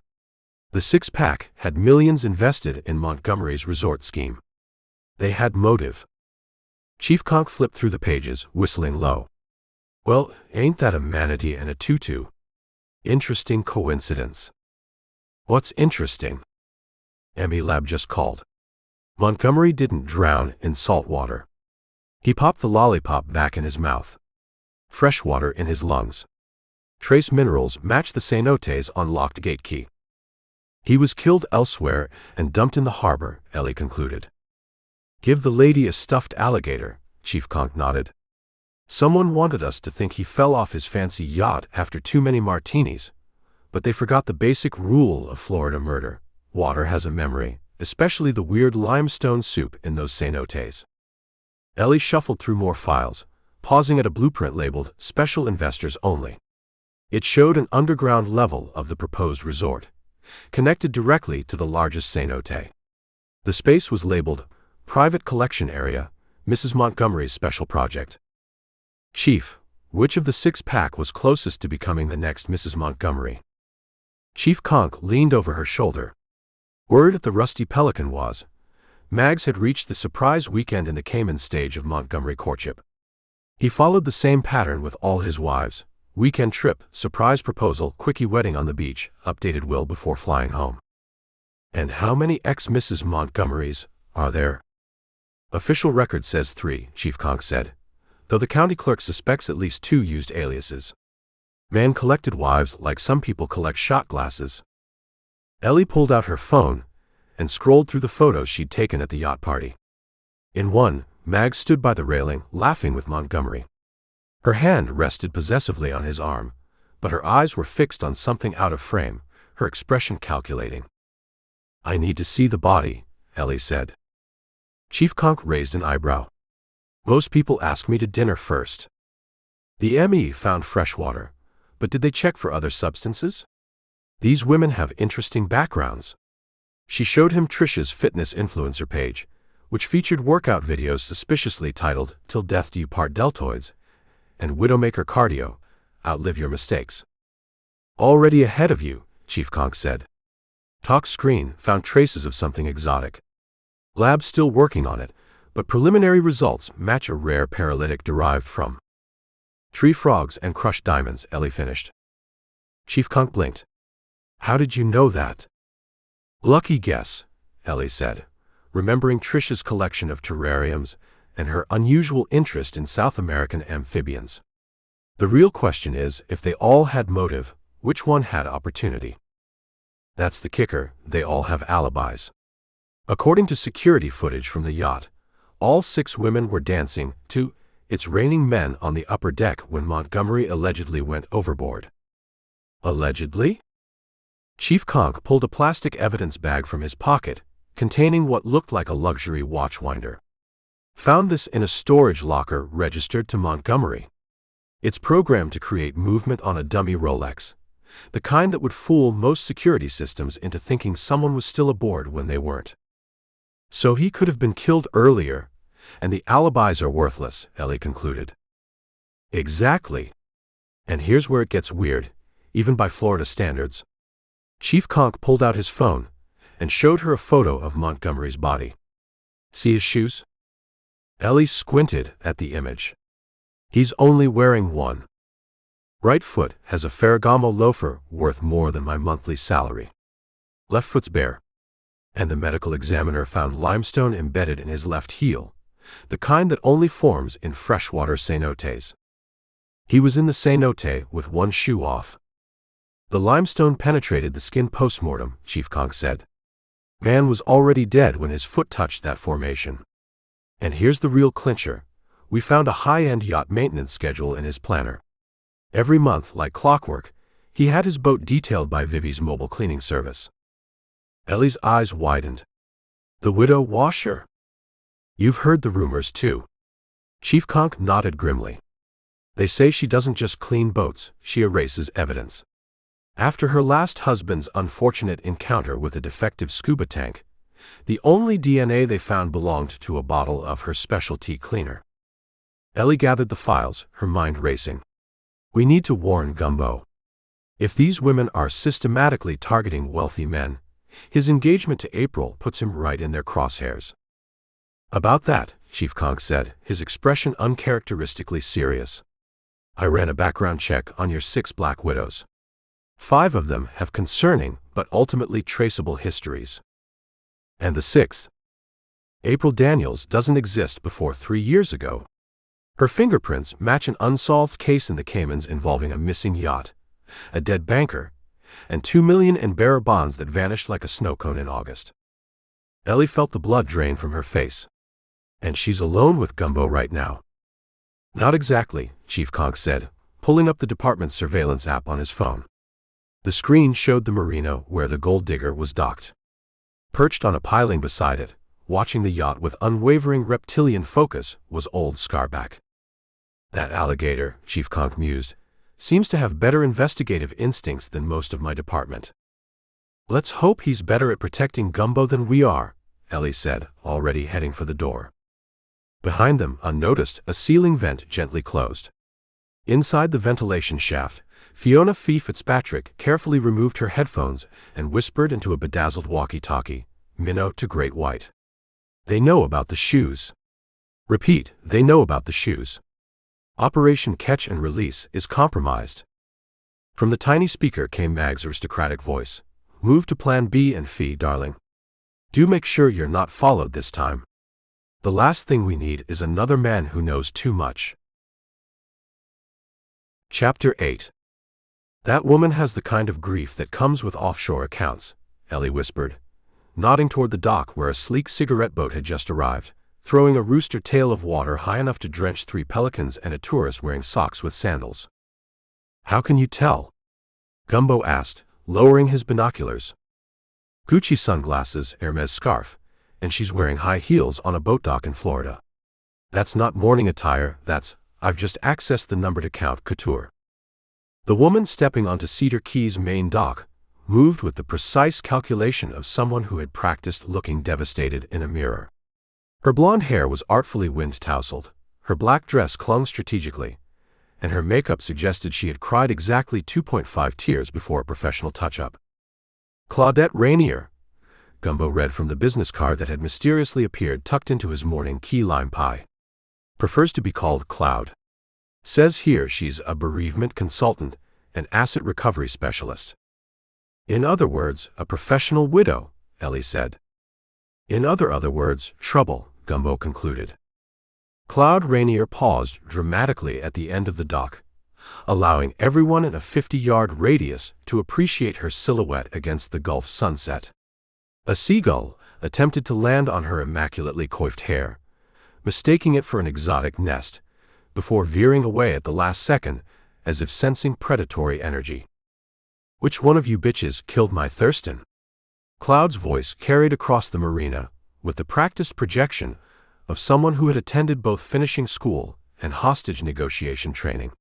The six-pack had millions invested in Montgomery's resort scheme. They had motive. Chief Conk flipped through the pages, whistling low. "Well, ain't that a manatee and a tutu? Interesting coincidence." "What's interesting?" Emmy Lab just called. Montgomery didn't drown in salt water. He popped the lollipop back in his mouth. Fresh water in his lungs. Trace minerals matched the cenotes on Locked Gate Key. He was killed elsewhere and dumped in the harbor, Ellie concluded. "Give the lady a stuffed alligator," Chief Conk nodded. "Someone wanted us to think he fell off his fancy yacht after too many martinis, but they forgot the basic rule of Florida murder. Water has a memory, especially the weird limestone soup in those cenotes." Ellie shuffled through more files, pausing at a blueprint labeled "Special Investors Only." It showed an underground level of the proposed resort, connected directly to the largest cenote. The space was labeled "Private Collection Area, Mrs. Montgomery's Special Project." "Chief, which of the six-pack was closest to becoming the next Mrs. Montgomery?" Chief Conk leaned over her shoulder. Word at the Rusty Pelican was, Mags had reached the surprise weekend in the Cayman stage of Montgomery courtship. He followed the same pattern with all his wives: weekend trip, surprise proposal, quickie wedding on the beach, updated will before flying home. "And how many ex-Mrs. Montgomerys are there?" "Official record says 3, Chief Conk said. though the county clerk suspects at least 2 used aliases. Man collected wives like some people collect shot glasses. Ellie pulled out her phone and scrolled through the photos she'd taken at the yacht party. In one, Mag stood by the railing, laughing with Montgomery. Her hand rested possessively on his arm, but her eyes were fixed on something out of frame, her expression calculating. "I need to see the body," Ellie said. Chief Conk raised an eyebrow. "Most people ask me to dinner first." The ME found fresh water, but did they check for other substances? These women have interesting backgrounds. She showed him Trish's fitness influencer page, which featured workout videos suspiciously titled "Till Death Do You Part Deltoids" and "Widowmaker Cardio, Outlive Your Mistakes." "Already ahead of you," Chief Conk said. Talk screen found traces of something exotic. Lab's still working on it, but preliminary results match a rare paralytic derived from tree frogs and crushed diamonds, Ellie finished. Chief Conk blinked. "How did you know that?" "Lucky guess," Ellie said, remembering Trish's collection of terrariums and her unusual interest in South American amphibians. "The real question is, if they all had motive, which one had opportunity?" "That's the kicker, they all have alibis." According to security footage from the yacht, all 6 women were dancing to "It's Raining Men" on the upper deck when Montgomery allegedly went overboard. Allegedly? Chief Conk pulled a plastic evidence bag from his pocket, containing what looked like a luxury watch winder. "Found this in a storage locker registered to Montgomery. It's programmed to create movement on a dummy Rolex, the kind that would fool most security systems into thinking someone was still aboard when they weren't. So he could have been killed earlier, and the alibis are worthless," Ellie concluded. "Exactly. And here's where it gets weird, even by Florida standards." Chief Conk pulled out his phone and showed her a photo of Montgomery's body. "See his shoes?" Ellie squinted at the image. "He's only wearing one. Right foot has a Ferragamo loafer worth more than my monthly salary. Left foot's bare. And the medical examiner found limestone embedded in his left heel, the kind that only forms in freshwater cenotes. He was in the cenote with one shoe off. The limestone penetrated the skin post-mortem," Chief Conk said. "Man was already dead when his foot touched that formation. And here's the real clincher. We found a high-end yacht maintenance schedule in his planner. Every month, like clockwork, he had his boat detailed by Vivi's mobile cleaning service." Ellie's eyes widened. "The widow washer? You've heard the rumors, too." Chief Conk nodded grimly. "They say she doesn't just clean boats, she erases evidence. After her last husband's unfortunate encounter with a defective scuba tank, the only DNA they found belonged to a bottle of her specialty cleaner." Ellie gathered the files, her mind racing. "We need to warn Gumbo. If these women are systematically targeting wealthy men, his engagement to April puts him right in their crosshairs." "About that," Chief Conk said, his expression uncharacteristically serious. "I ran a background check on your 6 black widows. 5 of them have concerning but ultimately traceable histories. And the 6th, April Daniels, doesn't exist before 3 years ago. Her fingerprints match an unsolved case in the Caymans involving a missing yacht, a dead banker, and $2 million in bearer bonds that vanished like a snow cone in August." Ellie felt the blood drain from her face. "And she's alone with Gumbo right now." "Not exactly," Chief Conk said, pulling up the department's surveillance app on his phone. The screen showed the marina where the gold digger was docked. Perched on a piling beside it, watching the yacht with unwavering reptilian focus, was old Scarback. "That alligator," Chief Conk mused, "seems to have better investigative instincts than most of my department." "Let's hope he's better at protecting Gumbo than we are," Ellie said, already heading for the door. Behind them, unnoticed, a ceiling vent gently closed. Inside the ventilation shaft, Fiona Fee Fitzpatrick carefully removed her headphones and whispered into a bedazzled walkie-talkie, "Minnow to Great White. They know about the shoes. Repeat, they know about the shoes. Operation Catch and Release is compromised." From the tiny speaker came Mag's aristocratic voice. "Move to Plan B and Fee, darling. Do make sure you're not followed this time. The last thing we need is another man who knows too much." Chapter 8. That woman has the kind of grief that comes with offshore accounts, Ellie whispered, nodding toward the dock where a sleek cigarette boat had just arrived, throwing a rooster tail of water high enough to drench 3 pelicans and a tourist wearing socks with sandals. How can you tell? Gumbo asked, lowering his binoculars. Gucci sunglasses, Hermes scarf, and she's wearing high heels on a boat dock in Florida. That's not morning attire, I've just accessed the numbered account couture. The woman stepping onto Cedar Key's main dock moved with the precise calculation of someone who had practiced looking devastated in a mirror. Her blonde hair was artfully wind-tousled, her black dress clung strategically, and her makeup suggested she had cried exactly 2.5 tears before a professional touch-up. Claudette Rainier, Gumbo read from the business card that had mysteriously appeared tucked into his morning key lime pie. Prefers to be called Cloud. Says here she's a bereavement consultant, an asset recovery specialist. In other words, a professional widow, Ellie said. In other words, trouble, Gumbo concluded. Cloud Rainier paused dramatically at the end of the dock, allowing everyone in a 50-yard radius to appreciate her silhouette against the Gulf sunset. A seagull attempted to land on her immaculately coiffed hair, mistaking it for an exotic nest, before veering away at the last second, as if sensing predatory energy. Which one of you bitches killed my Thurston? Cloud's voice carried across the marina, with the practiced projection of someone who had attended both finishing school and hostage negotiation training.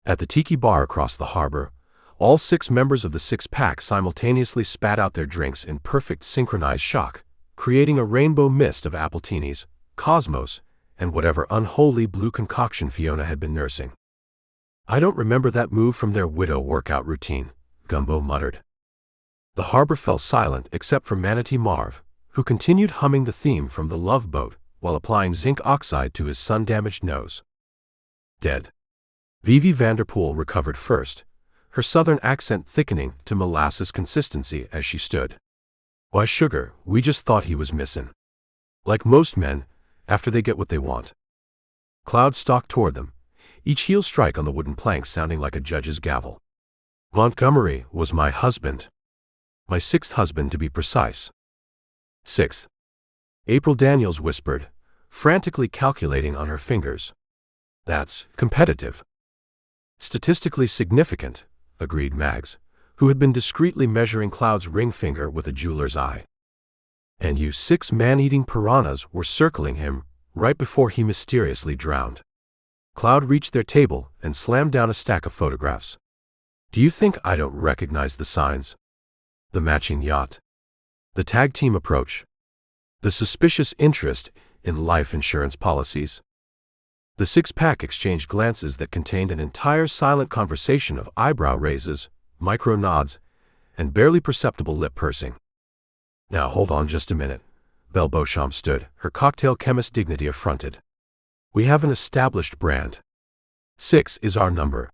At the tiki bar across the harbor, all 6 members of the 6-pack simultaneously spat out their drinks in perfect synchronized shock, creating a rainbow mist of appletinis, Cosmos, and whatever unholy blue concoction Fiona had been nursing. I don't remember that move from their widow workout routine, Gumbo muttered. The harbor fell silent except for Manatee Marv, who continued humming the theme from The Love Boat while applying zinc oxide to his sun-damaged nose. Dead. Vivi Vanderpool recovered first, her southern accent thickening to molasses consistency as she stood. Why, sugar, we just thought he was missin'. Like most men, after they get what they want. Cloud stalked toward them, each heel strike on the wooden plank sounding like a judge's gavel. Montgomery was my husband. My 6th husband, to be precise. 6th. April Daniels whispered, frantically calculating on her fingers. That's competitive. Statistically significant, agreed Mags, who had been discreetly measuring Cloud's ring finger with a jeweler's eye. And you 6 man-eating piranhas were circling him right before he mysteriously drowned. Cloud reached their table and slammed down a stack of photographs. Do you think I don't recognize the signs? The matching yacht. The tag team approach. The suspicious interest in life insurance policies. The 6-pack exchanged glances that contained an entire silent conversation of eyebrow raises, micro nods, and barely perceptible lip pursing. Now hold on just a minute. Belle Beauchamp stood, her cocktail chemist dignity affronted. We have an established brand. 6 is our number.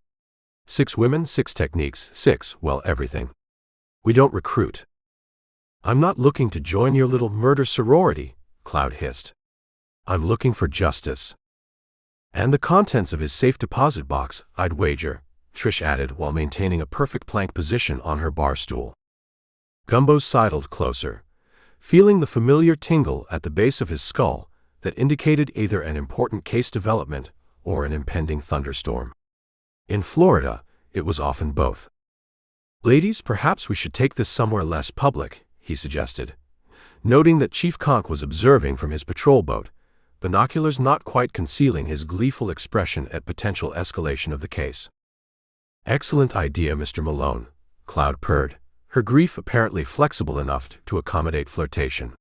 6 women, 6 techniques, 6, well, everything. We don't recruit. I'm not looking to join your little murder sorority, Cloud hissed. I'm looking for justice. And the contents of his safe deposit box, I'd wager, Trish added while maintaining a perfect plank position on her bar stool. Gumbo sidled closer, feeling the familiar tingle at the base of his skull that indicated either an important case development or an impending thunderstorm. In Florida, it was often both. Ladies, perhaps we should take this somewhere less public, he suggested, noting that Chief Conk was observing from his patrol boat, binoculars not quite concealing his gleeful expression at potential escalation of the case. Excellent idea, Mr. Malone, Cloud purred, her grief apparently flexible enough to accommodate flirtation.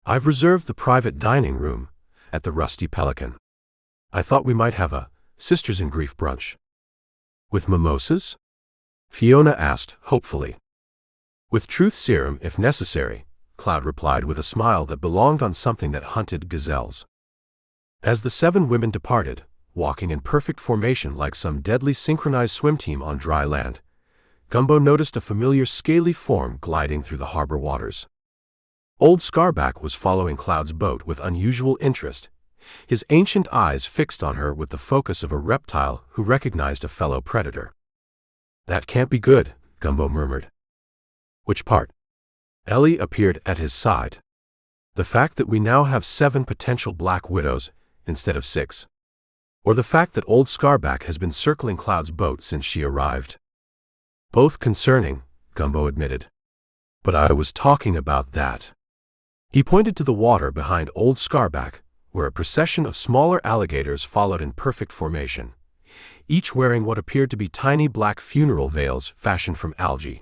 I've reserved the private dining room at the Rusty Pelican. I thought we might have a Sisters in Grief brunch. With mimosas? Fiona asked, hopefully. With truth serum, if necessary, Cloud replied with a smile that belonged on something that hunted gazelles. As the 7 women departed, walking in perfect formation like some deadly synchronized swim team on dry land, Gumbo noticed a familiar scaly form gliding through the harbor waters. Old Scarback was following Cloud's boat with unusual interest, his ancient eyes fixed on her with the focus of a reptile who recognized a fellow predator. "That can't be good," Gumbo murmured. "Which part?" Ellie appeared at his side. "The fact that we now have 7 potential Black Widows instead of 6. Or the fact that old Scarback has been circling Cloud's boat since she arrived." "Both concerning," Gumbo admitted. "But I was talking about that." He pointed to the water behind old Scarback, where a procession of smaller alligators followed in perfect formation, each wearing what appeared to be tiny black funeral veils fashioned from algae.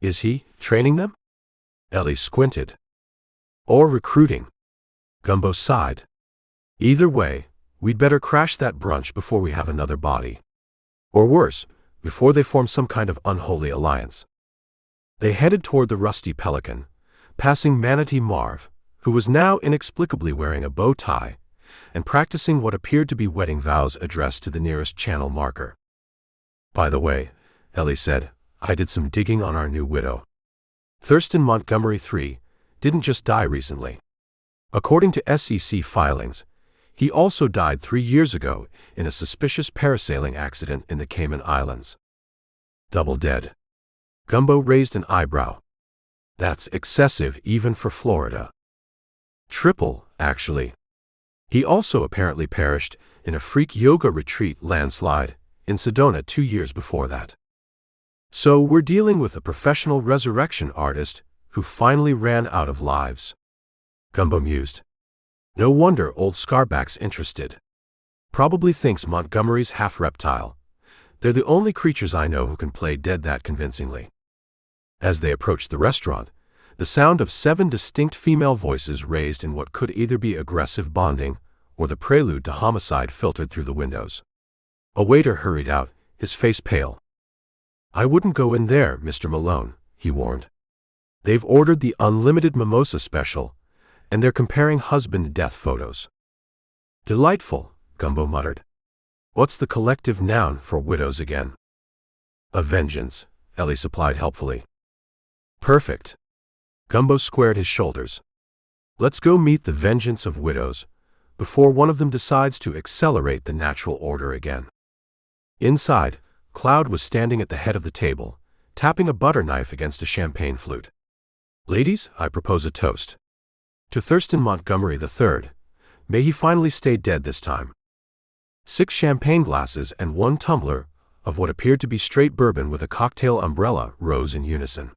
"Is he training them?" Ellie squinted. "Or recruiting?" Gumbo sighed. "Either way, we'd better crash that brunch before we have another body. Or worse, before they form some kind of unholy alliance." They headed toward the Rusty Pelican, passing Manatee Marv, who was now inexplicably wearing a bow tie and practicing what appeared to be wedding vows addressed to the nearest channel marker. "By the way," Ellie said, "I did some digging on our new widow. Thurston Montgomery III didn't just die recently. According to SEC filings, he also died 3 years ago in a suspicious parasailing accident in the Cayman Islands." "Double dead." Gumbo raised an eyebrow. "That's excessive even for Florida." "Triple, actually. He also apparently perished in a freak yoga retreat landslide in Sedona 2 years before that. So we're dealing with a professional resurrection artist who finally ran out of lives." Gumbo mused. "No wonder old Scarback's interested. Probably thinks Montgomery's half reptile. They're the only creatures I know who can play dead that convincingly." As they approached the restaurant, the sound of 7 distinct female voices raised in what could either be aggressive bonding or the prelude to homicide filtered through the windows. A waiter hurried out, his face pale. "I wouldn't go in there, Mr. Malone," he warned. "They've ordered the unlimited mimosa special, and they're comparing husband-death photos." "Delightful," Gumbo muttered. "What's the collective noun for widows again?" "A vengeance," Ellie supplied helpfully. "Perfect." Gumbo squared his shoulders. "Let's go meet the vengeance of widows before one of them decides to accelerate the natural order again." Inside, Cloud was standing at the head of the table, tapping a butter knife against a champagne flute. "Ladies, I propose a toast. To Thurston Montgomery III, may he finally stay dead this time." 6 champagne glasses and 1 tumbler of what appeared to be straight bourbon with a cocktail umbrella rose in unison.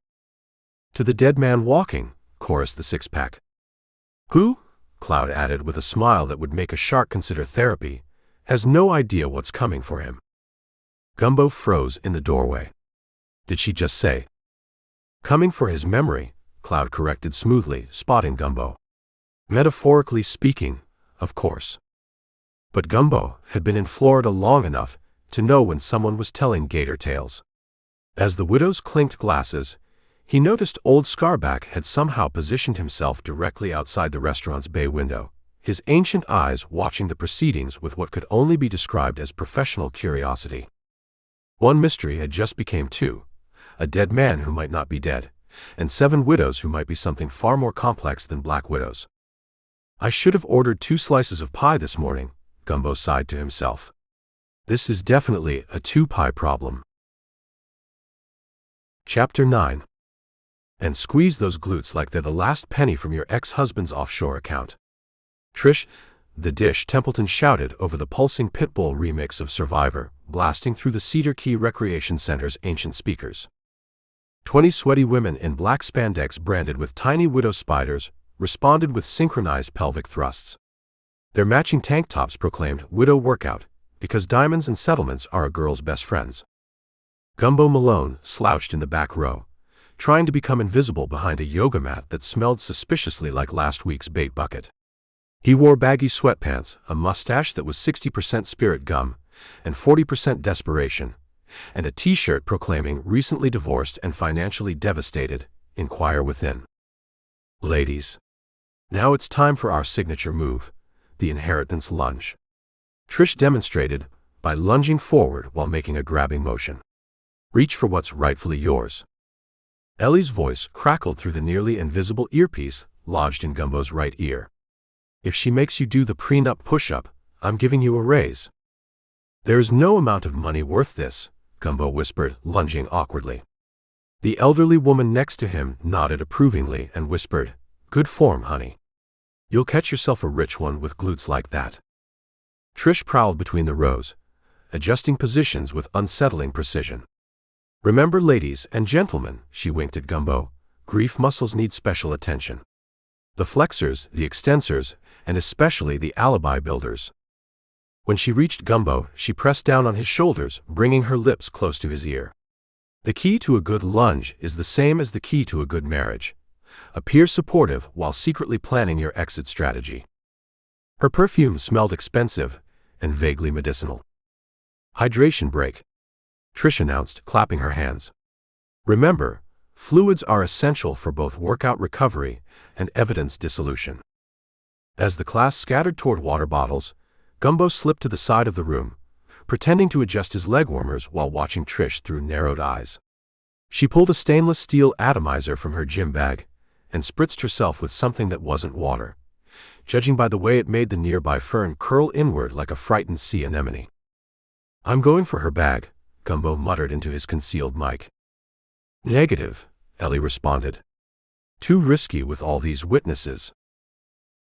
"To the dead man walking," chorused the 6-pack. "Who," Cloud added with a smile that would make a shark consider therapy, "has no idea what's coming for him." Gumbo froze in the doorway. "Did she just say?" "Coming for his memory," Cloud corrected smoothly, spotting Gumbo. "Metaphorically speaking, of course." But Gumbo had been in Florida long enough to know when someone was telling gator tales. As the widows clinked glasses, he noticed old Scarback had somehow positioned himself directly outside the restaurant's bay window, his ancient eyes watching the proceedings with what could only be described as professional curiosity. One mystery had just become 2, a dead man who might not be dead, and 7 widows who might be something far more complex than Black Widows. "I should have ordered 2 slices of pie this morning," Gumbo sighed to himself. "This is definitely a 2-pie problem." Chapter 9. And squeeze those glutes like they're the last penny from your ex-husband's offshore account. "Trish, the dish," Templeton shouted over the pulsing Pitbull remix of Survivor, blasting through the Cedar Key Recreation Center's ancient speakers. 20 sweaty women in black spandex branded with tiny widow spiders responded with synchronized pelvic thrusts. Their matching tank tops proclaimed "Widow Workout," because diamonds and settlements are a girl's best friends. Gumbo Malone slouched in the back row, trying to become invisible behind a yoga mat that smelled suspiciously like last week's bait bucket. He wore baggy sweatpants, a mustache that was 60% spirit gum and 40% desperation, and a t-shirt proclaiming "recently divorced and financially devastated, inquire within." "Ladies, now it's time for our signature move, the inheritance lunge." Trish demonstrated by lunging forward while making a grabbing motion. "Reach for what's rightfully yours." Ellie's voice crackled through the nearly invisible earpiece lodged in Gumbo's right ear. If she makes you do the prenup push-up, I'm giving you a raise. There is no amount of money worth this, Gumbo whispered, lunging awkwardly. The elderly woman next to him nodded approvingly and whispered, "Good form, honey. You'll catch yourself a rich one with glutes like that." Trish prowled between the rows, adjusting positions with unsettling precision. "Remember, ladies and gentlemen," she winked at Gumbo, "grief muscles need special attention. The flexors, the extensors, and especially the alibi builders." When she reached Gumbo, she pressed down on his shoulders, bringing her lips close to his ear. The key to a good lunge is the same as the key to a good marriage. Appear supportive while secretly planning your exit strategy. Her perfume smelled expensive and vaguely medicinal. "Hydration break," Trish announced, clapping her hands. "Remember, fluids are essential for both workout recovery and evidence dissolution." As the class scattered toward water bottles, Gumbo slipped to the side of the room, pretending to adjust his leg warmers while watching Trish through narrowed eyes. She pulled a stainless steel atomizer from her gym bag and spritzed herself with something that wasn't water, judging by the way it made the nearby fern curl inward like a frightened sea anemone. "I'm going for her bag," Gumbo muttered into his concealed mic. "Negative," Ellie responded. "Too risky with all these witnesses.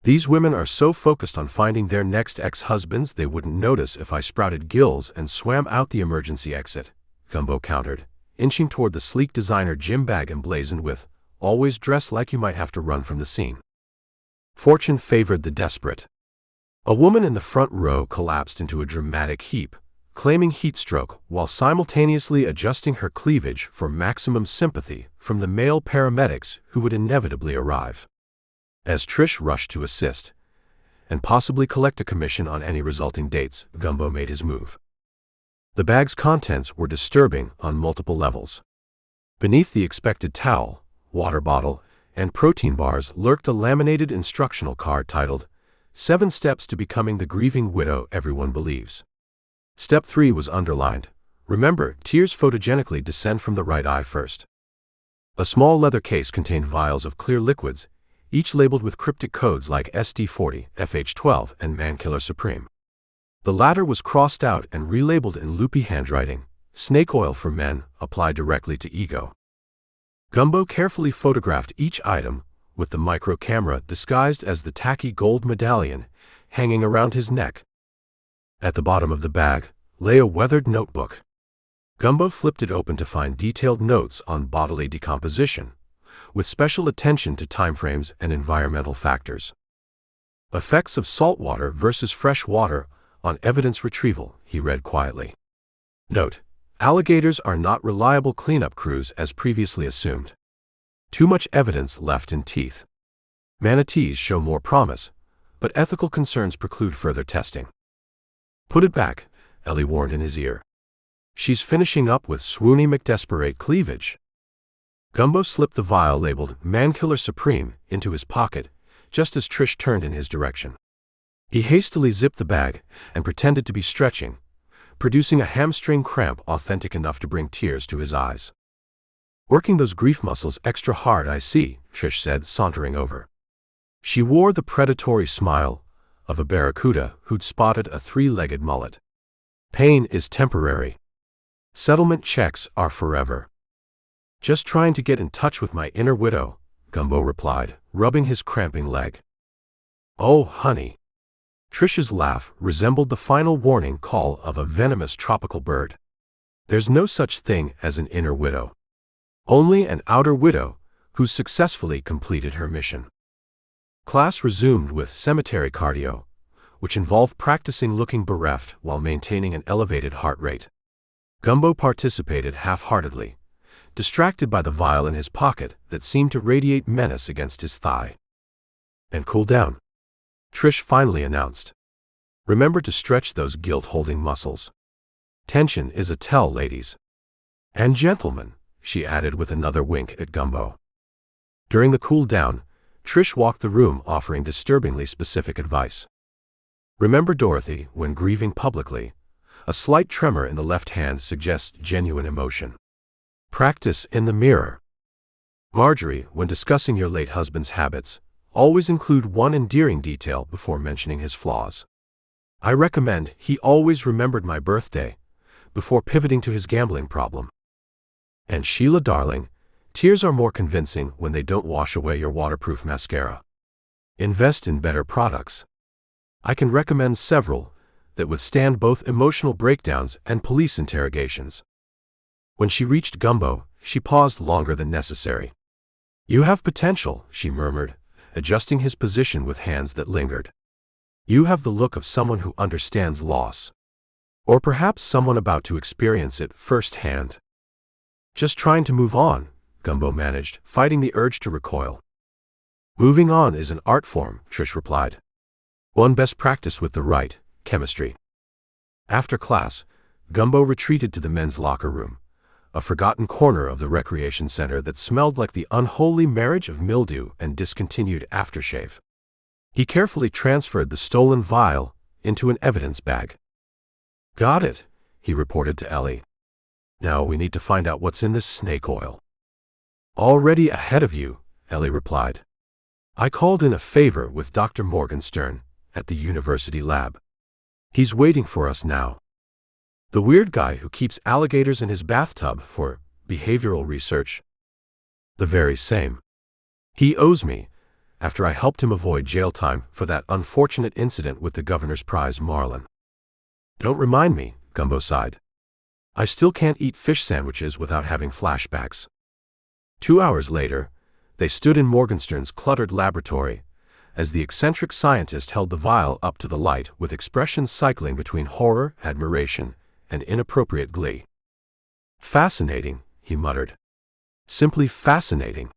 These women are so focused on finding their next ex-husbands they wouldn't notice if I sprouted gills and swam out the emergency exit," Gumbo countered, inching toward the sleek designer gym bag emblazoned with, "Always dress like you might have to run from the scene." Fortune favored the desperate. A woman in the front row collapsed into a dramatic heap, claiming heat stroke while simultaneously adjusting her cleavage for maximum sympathy from the male paramedics who would inevitably arrive. As Trish rushed to assist and possibly collect a commission on any resulting dates, Gumbo made his move. The bag's contents were disturbing on multiple levels. Beneath the expected towel, water bottle, and protein bars lurked a laminated instructional card titled, "7 Steps to Becoming the Grieving Widow Everyone Believes." Step 3 was underlined. "Remember, tears photogenically descend from the right eye first." A small leather case contained vials of clear liquids, each labeled with cryptic codes like SD40, FH12, and Mankiller Supreme. The latter was crossed out and relabeled in loopy handwriting, "Snake oil for men, applied directly to ego." Gumbo carefully photographed each item, with the micro camera disguised as the tacky gold medallion hanging around his neck. At the bottom of the bag lay a weathered notebook. Gumbo flipped it open to find detailed notes on bodily decomposition, with special attention to timeframes and environmental factors. "Effects of salt water versus fresh water on evidence retrieval," he read quietly. Note: alligators are not reliable cleanup crews as previously assumed. Too much evidence left in teeth. Manatees show more promise, but ethical concerns preclude further testing. "Put it back," Ellie warned in his ear. "She's finishing up with swoony McDesperate cleavage." Gumbo slipped the vial labeled Mankiller Supreme into his pocket, just as Trish turned in his direction. He hastily zipped the bag and pretended to be stretching, producing a hamstring cramp authentic enough to bring tears to his eyes. "Working those grief muscles extra hard, I see," Trish said, sauntering over. She wore the predatory smile of a barracuda who'd spotted a 3-legged mullet. "Pain is temporary. Settlement checks are forever." "Just trying to get in touch with my inner widow," Gumbo replied, rubbing his cramping leg. "Oh, honey." Trish's laugh resembled the final warning call of a venomous tropical bird. "There's no such thing as an inner widow. Only an outer widow who's successfully completed her mission." Class resumed with cemetery cardio, which involved practicing looking bereft while maintaining an elevated heart rate. Gumbo participated half-heartedly, distracted by the vial in his pocket that seemed to radiate menace against his thigh. "And cool down," Trish finally announced. "Remember to stretch those guilt-holding muscles. Tension is a tell, ladies. And gentlemen," she added with another wink at Gumbo. During the cool down, Trish walked the room offering disturbingly specific advice. "Remember, Dorothy, when grieving publicly, a slight tremor in the left hand suggests genuine emotion. Practice in the mirror. Marjorie, when discussing your late husband's habits, always include one endearing detail before mentioning his flaws. I recommend he always remembered my birthday before pivoting to his gambling problem. And Sheila darling, tears are more convincing when they don't wash away your waterproof mascara. Invest in better products. I can recommend several that withstand both emotional breakdowns and police interrogations. When she reached Gumbo, she paused longer than necessary. You have potential, she murmured, adjusting his position with hands that lingered. You have the look of someone who understands loss. Or perhaps someone about to experience it firsthand. Just trying to move on, Gumbo managed, fighting the urge to recoil. Moving on is an art form, Trish replied. One best practice with the right, chemistry. After class, Gumbo retreated to the men's locker room, a forgotten corner of the recreation center that smelled like the unholy marriage of mildew and discontinued aftershave. He carefully transferred the stolen vial into an evidence bag. Got it, he reported to Ellie. Now we need to find out what's in this snake oil. Already ahead of you, Ellie replied. I called in a favor with Dr. Morgenstern at the university lab. He's waiting for us now. The weird guy who keeps alligators in his bathtub for behavioral research. The very same. He owes me, after I helped him avoid jail time for that unfortunate incident with the governor's prize marlin. Don't remind me, Gumbo sighed. I still can't eat fish sandwiches without having flashbacks. 2 hours later, they stood in Morgenstern's cluttered laboratory, as the eccentric scientist held the vial up to the light with expressions cycling between horror, admiration, and inappropriate glee. Fascinating, he muttered. Simply fascinating.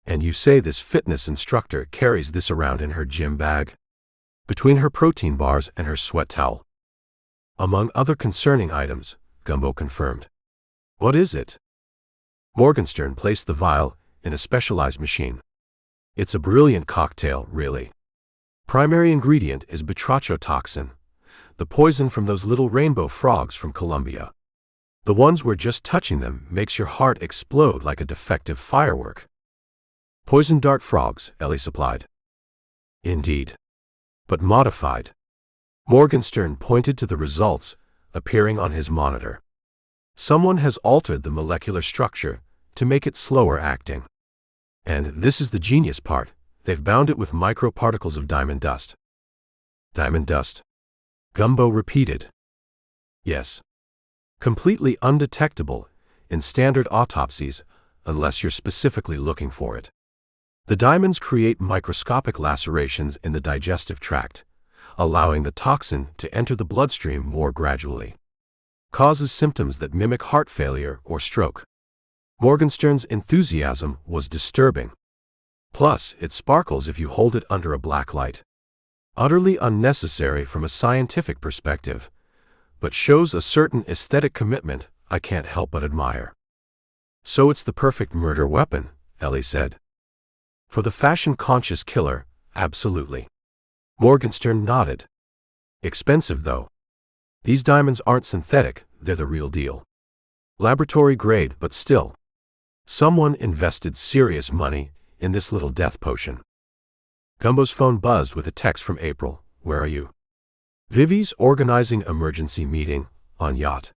And you say this fitness instructor carries this around in her gym bag? Between her protein bars and her sweat towel. Among other concerning items, Gumbo confirmed. What is it? Morgenstern placed the vial in a specialized machine. It's a brilliant cocktail, really. Primary ingredient is batrachotoxin, the poison from those little rainbow frogs from Colombia. The ones where just touching them makes your heart explode like a defective firework. Poison dart frogs, Ellie supplied. Indeed. But modified. Morgenstern pointed to the results appearing on his monitor. Someone has altered the molecular structure to make it slower acting. And this is the genius part, they've bound it with microparticles of diamond dust. Diamond dust? Gumbo repeated. Yes. Completely undetectable in standard autopsies unless you're specifically looking for it. The diamonds create microscopic lacerations in the digestive tract, allowing the toxin to enter the bloodstream more gradually. Causes symptoms that mimic heart failure or stroke. Morgenstern's enthusiasm was disturbing. Plus, it sparkles if you hold it under a black light. Utterly unnecessary from a scientific perspective, but shows a certain aesthetic commitment I can't help but admire. So it's the perfect murder weapon, Ellie said. For the fashion-conscious killer, absolutely. Morgenstern nodded. Expensive, though. These diamonds aren't synthetic, they're the real deal. Laboratory grade, but still. Someone invested serious money in this little death potion. Gumbo's phone buzzed with a text from April. Where are you? Vivi's organizing emergency meeting on yacht.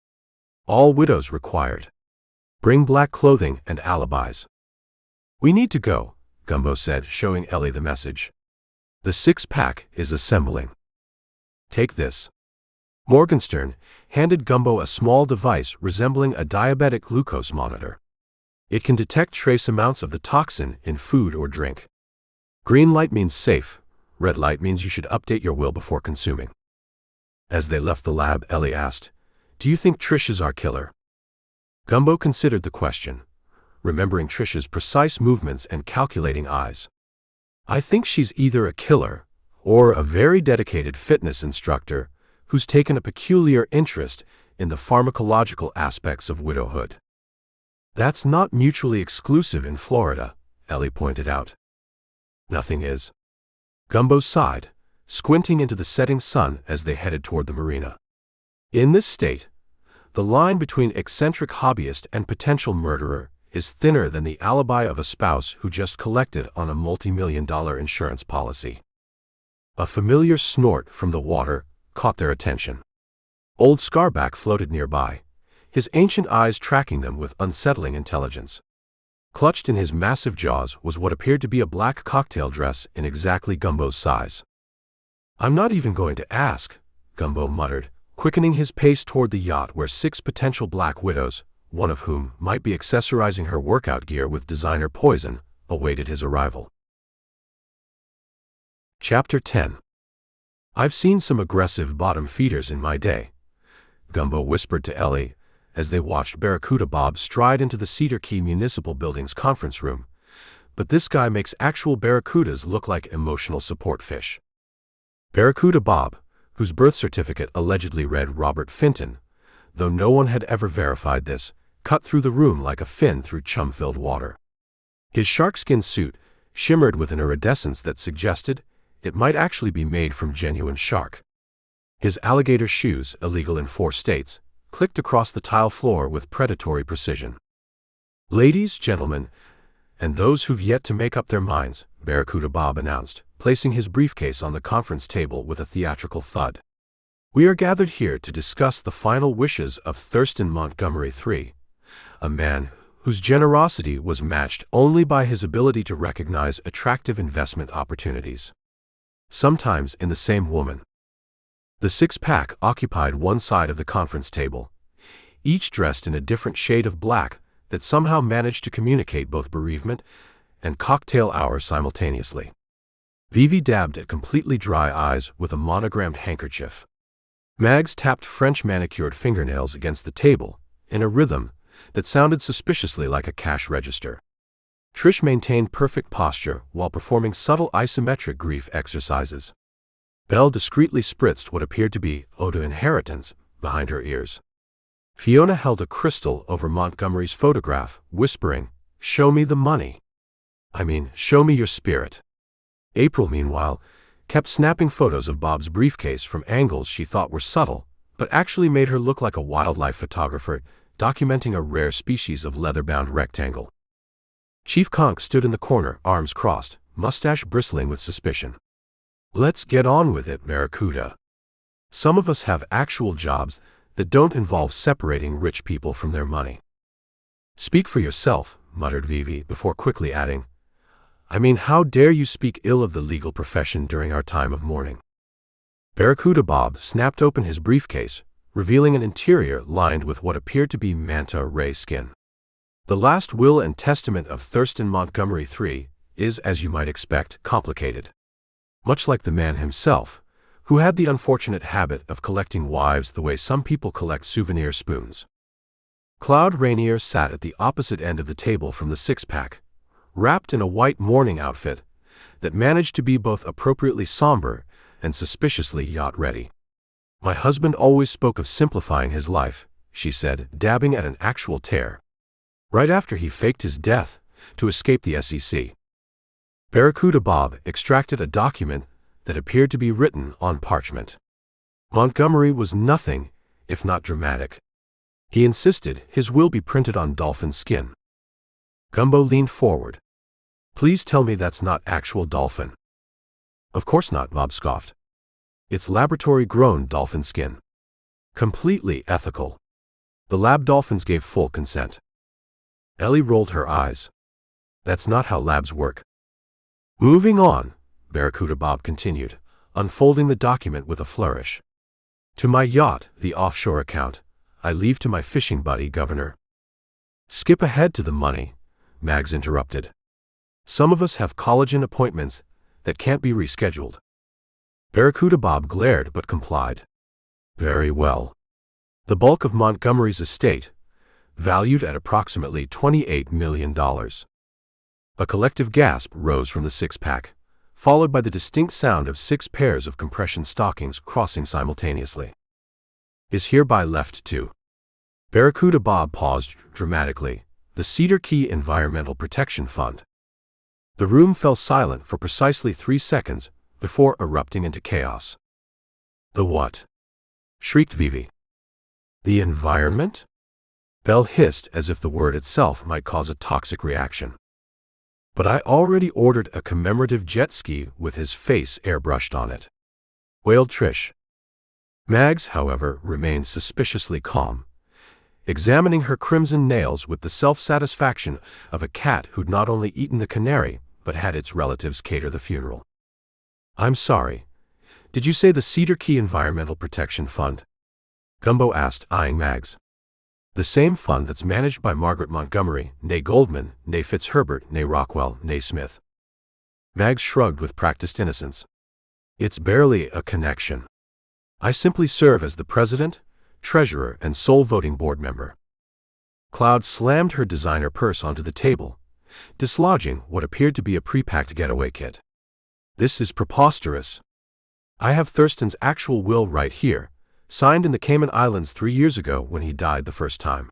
All widows required. Bring black clothing and alibis. We need to go, Gumbo said, showing Ellie the message. The six-pack is assembling. Take this. Morgenstern handed Gumbo a small device resembling a diabetic glucose monitor. It can detect trace amounts of the toxin in food or drink. Green light means safe, red light means you should update your will before consuming. As they left the lab, Ellie asked, Do you think Trish is our killer? Gumbo considered the question, remembering Trish's precise movements and calculating eyes. I think she's either a killer or a very dedicated fitness instructor who's taken a peculiar interest in the pharmacological aspects of widowhood. That's not mutually exclusive in Florida, Ellie pointed out. Nothing is. Gumbo sighed, squinting into the setting sun as they headed toward the marina. In this state, the line between eccentric hobbyist and potential murderer is thinner than the alibi of a spouse who just collected on a multi-million-dollar insurance policy. A familiar snort from the water caught their attention. Old Scarback floated nearby, his ancient eyes tracking them with unsettling intelligence. Clutched in his massive jaws was what appeared to be a black cocktail dress in exactly Gumbo's size. "I'm not even going to ask," Gumbo muttered, quickening his pace toward the yacht where 6 potential black widows, one of whom might be accessorizing her workout gear with designer poison, awaited his arrival. Chapter 10. "I've seen some aggressive bottom feeders in my day," Gumbo whispered to Ellie as they watched Barracuda Bob stride into the Cedar Key Municipal Building's conference room. "But this guy makes actual barracudas look like emotional support fish." Barracuda Bob, whose birth certificate allegedly read Robert Finton, though no one had ever verified this, cut through the room like a fin through chum-filled water. His sharkskin suit shimmered with an iridescence that suggested it might actually be made from genuine shark. His alligator shoes, illegal in 4 states, clicked across the tile floor with predatory precision. "Ladies, gentlemen, and those who've yet to make up their minds," Barracuda Bob announced, placing his briefcase on the conference table with a theatrical thud. "We are gathered here to discuss the final wishes of Thurston Montgomery III, a man whose generosity was matched only by his ability to recognize attractive investment opportunities, sometimes in the same woman." The 6-pack occupied one side of the conference table, each dressed in a different shade of black that somehow managed to communicate both bereavement and cocktail hour simultaneously. Vivi dabbed at completely dry eyes with a monogrammed handkerchief. Mags tapped French manicured fingernails against the table in a rhythm that sounded suspiciously like a cash register. Trish maintained perfect posture while performing subtle isometric grief exercises. Belle discreetly spritzed what appeared to be eau de inheritance behind her ears. Fiona held a crystal over Montgomery's photograph, whispering, "Show me the money. Show me your spirit." April, meanwhile, kept snapping photos of Bob's briefcase from angles she thought were subtle, but actually made her look like a wildlife photographer documenting a rare species of leather-bound rectangle. Chief Conk stood in the corner, arms crossed, mustache bristling with suspicion. "Let's get on with it, Barracuda. Some of us have actual jobs that don't involve separating rich people from their money." "Speak for yourself," muttered Vivi before quickly adding, "How dare you speak ill of the legal profession during our time of mourning?" Barracuda Bob snapped open his briefcase, revealing an interior lined with what appeared to be manta ray skin. The last will and testament of Thurston Montgomery III is, as you might expect, complicated. Much like the man himself, who had the unfortunate habit of collecting wives the way some people collect souvenir spoons. Claude Rainier sat at the opposite end of the table from the 6-pack, wrapped in a white mourning outfit that managed to be both appropriately somber and suspiciously yacht-ready. "My husband always spoke of simplifying his life," she said, dabbing at an actual tear, "right after he faked his death to escape the SEC." Barracuda Bob extracted a document that appeared to be written on parchment. Montgomery was nothing if not dramatic. He insisted his will be printed on dolphin skin. Gumbo leaned forward. "Please tell me that's not actual dolphin." "Of course not," Bob scoffed. "It's laboratory-grown dolphin skin. Completely ethical." The lab dolphins gave full consent. Ellie rolled her eyes. "That's not how labs work." "Moving on," Barracuda Bob continued, unfolding the document with a flourish. "To my yacht, the offshore account, I leave to my fishing buddy, Governor." "Skip ahead to the money," Mags interrupted. "Some of us have collagen appointments that can't be rescheduled." Barracuda Bob glared but complied. "Very well." The bulk of Montgomery's estate, valued at approximately $28 million. A collective gasp rose from the 6-pack, followed by the distinct sound of 6 pairs of compression stockings crossing simultaneously. "Is hereby left to." Barracuda Bob paused dramatically, "the Cedar Key Environmental Protection Fund." The room fell silent for precisely 3 seconds before erupting into chaos. "The what?" shrieked Vivi. "The environment?" Belle hissed as if the word itself might cause a toxic reaction. But I already ordered a commemorative jet ski with his face airbrushed on it, wailed Trish. Mags, however, remained suspiciously calm, examining her crimson nails with the self-satisfaction of a cat who'd not only eaten the canary, but had its relatives cater the funeral. I'm sorry. Did you say the Cedar Key Environmental Protection Fund? Gumbo asked, eyeing Mags. The same fund that's managed by Margaret Montgomery, née Goldman, née Fitzherbert, née Rockwell, née Smith. Mags shrugged with practiced innocence. It's barely a connection. I simply serve as the president, treasurer, and sole voting board member. Cloud slammed her designer purse onto the table, dislodging what appeared to be a pre-packed getaway kit. This is preposterous. I have Thurston's actual will right here, signed in the Cayman Islands 3 years ago when he died the first time.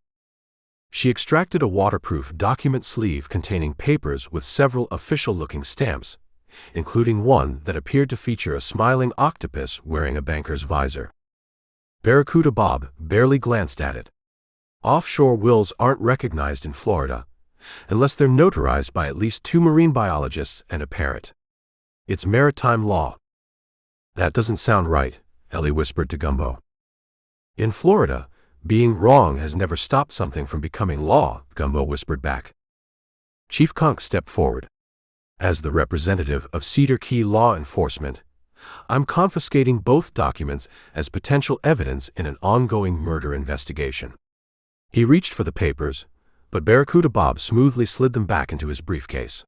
She extracted a waterproof document sleeve containing papers with several official-looking stamps, including one that appeared to feature a smiling octopus wearing a banker's visor. Barracuda Bob barely glanced at it. Offshore wills aren't recognized in Florida, unless they're notarized by at least 2 marine biologists and a parrot. It's maritime law. That doesn't sound right, Ellie whispered to Gumbo. In Florida, being wrong has never stopped something from becoming law, Gumbo whispered back. Chief Conk stepped forward. As the representative of Cedar Key law enforcement, I'm confiscating both documents as potential evidence in an ongoing murder investigation. He reached for the papers, but Barracuda Bob smoothly slid them back into his briefcase.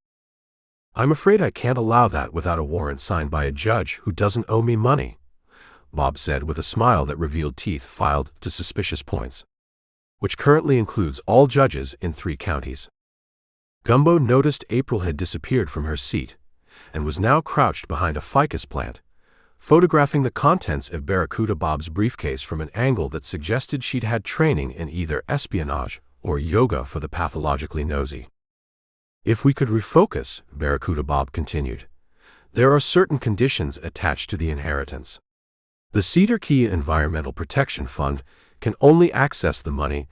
I'm afraid I can't allow that without a warrant signed by a judge who doesn't owe me money, Bob said with a smile that revealed teeth filed to suspicious points, which currently includes all judges in 3 counties. Gumbo noticed April had disappeared from her seat and was now crouched behind a ficus plant, photographing the contents of Barracuda Bob's briefcase from an angle that suggested she'd had training in either espionage or yoga for the pathologically nosy. If we could refocus, Barracuda Bob continued, there are certain conditions attached to the inheritance. The Cedar Key Environmental Protection Fund can only access the money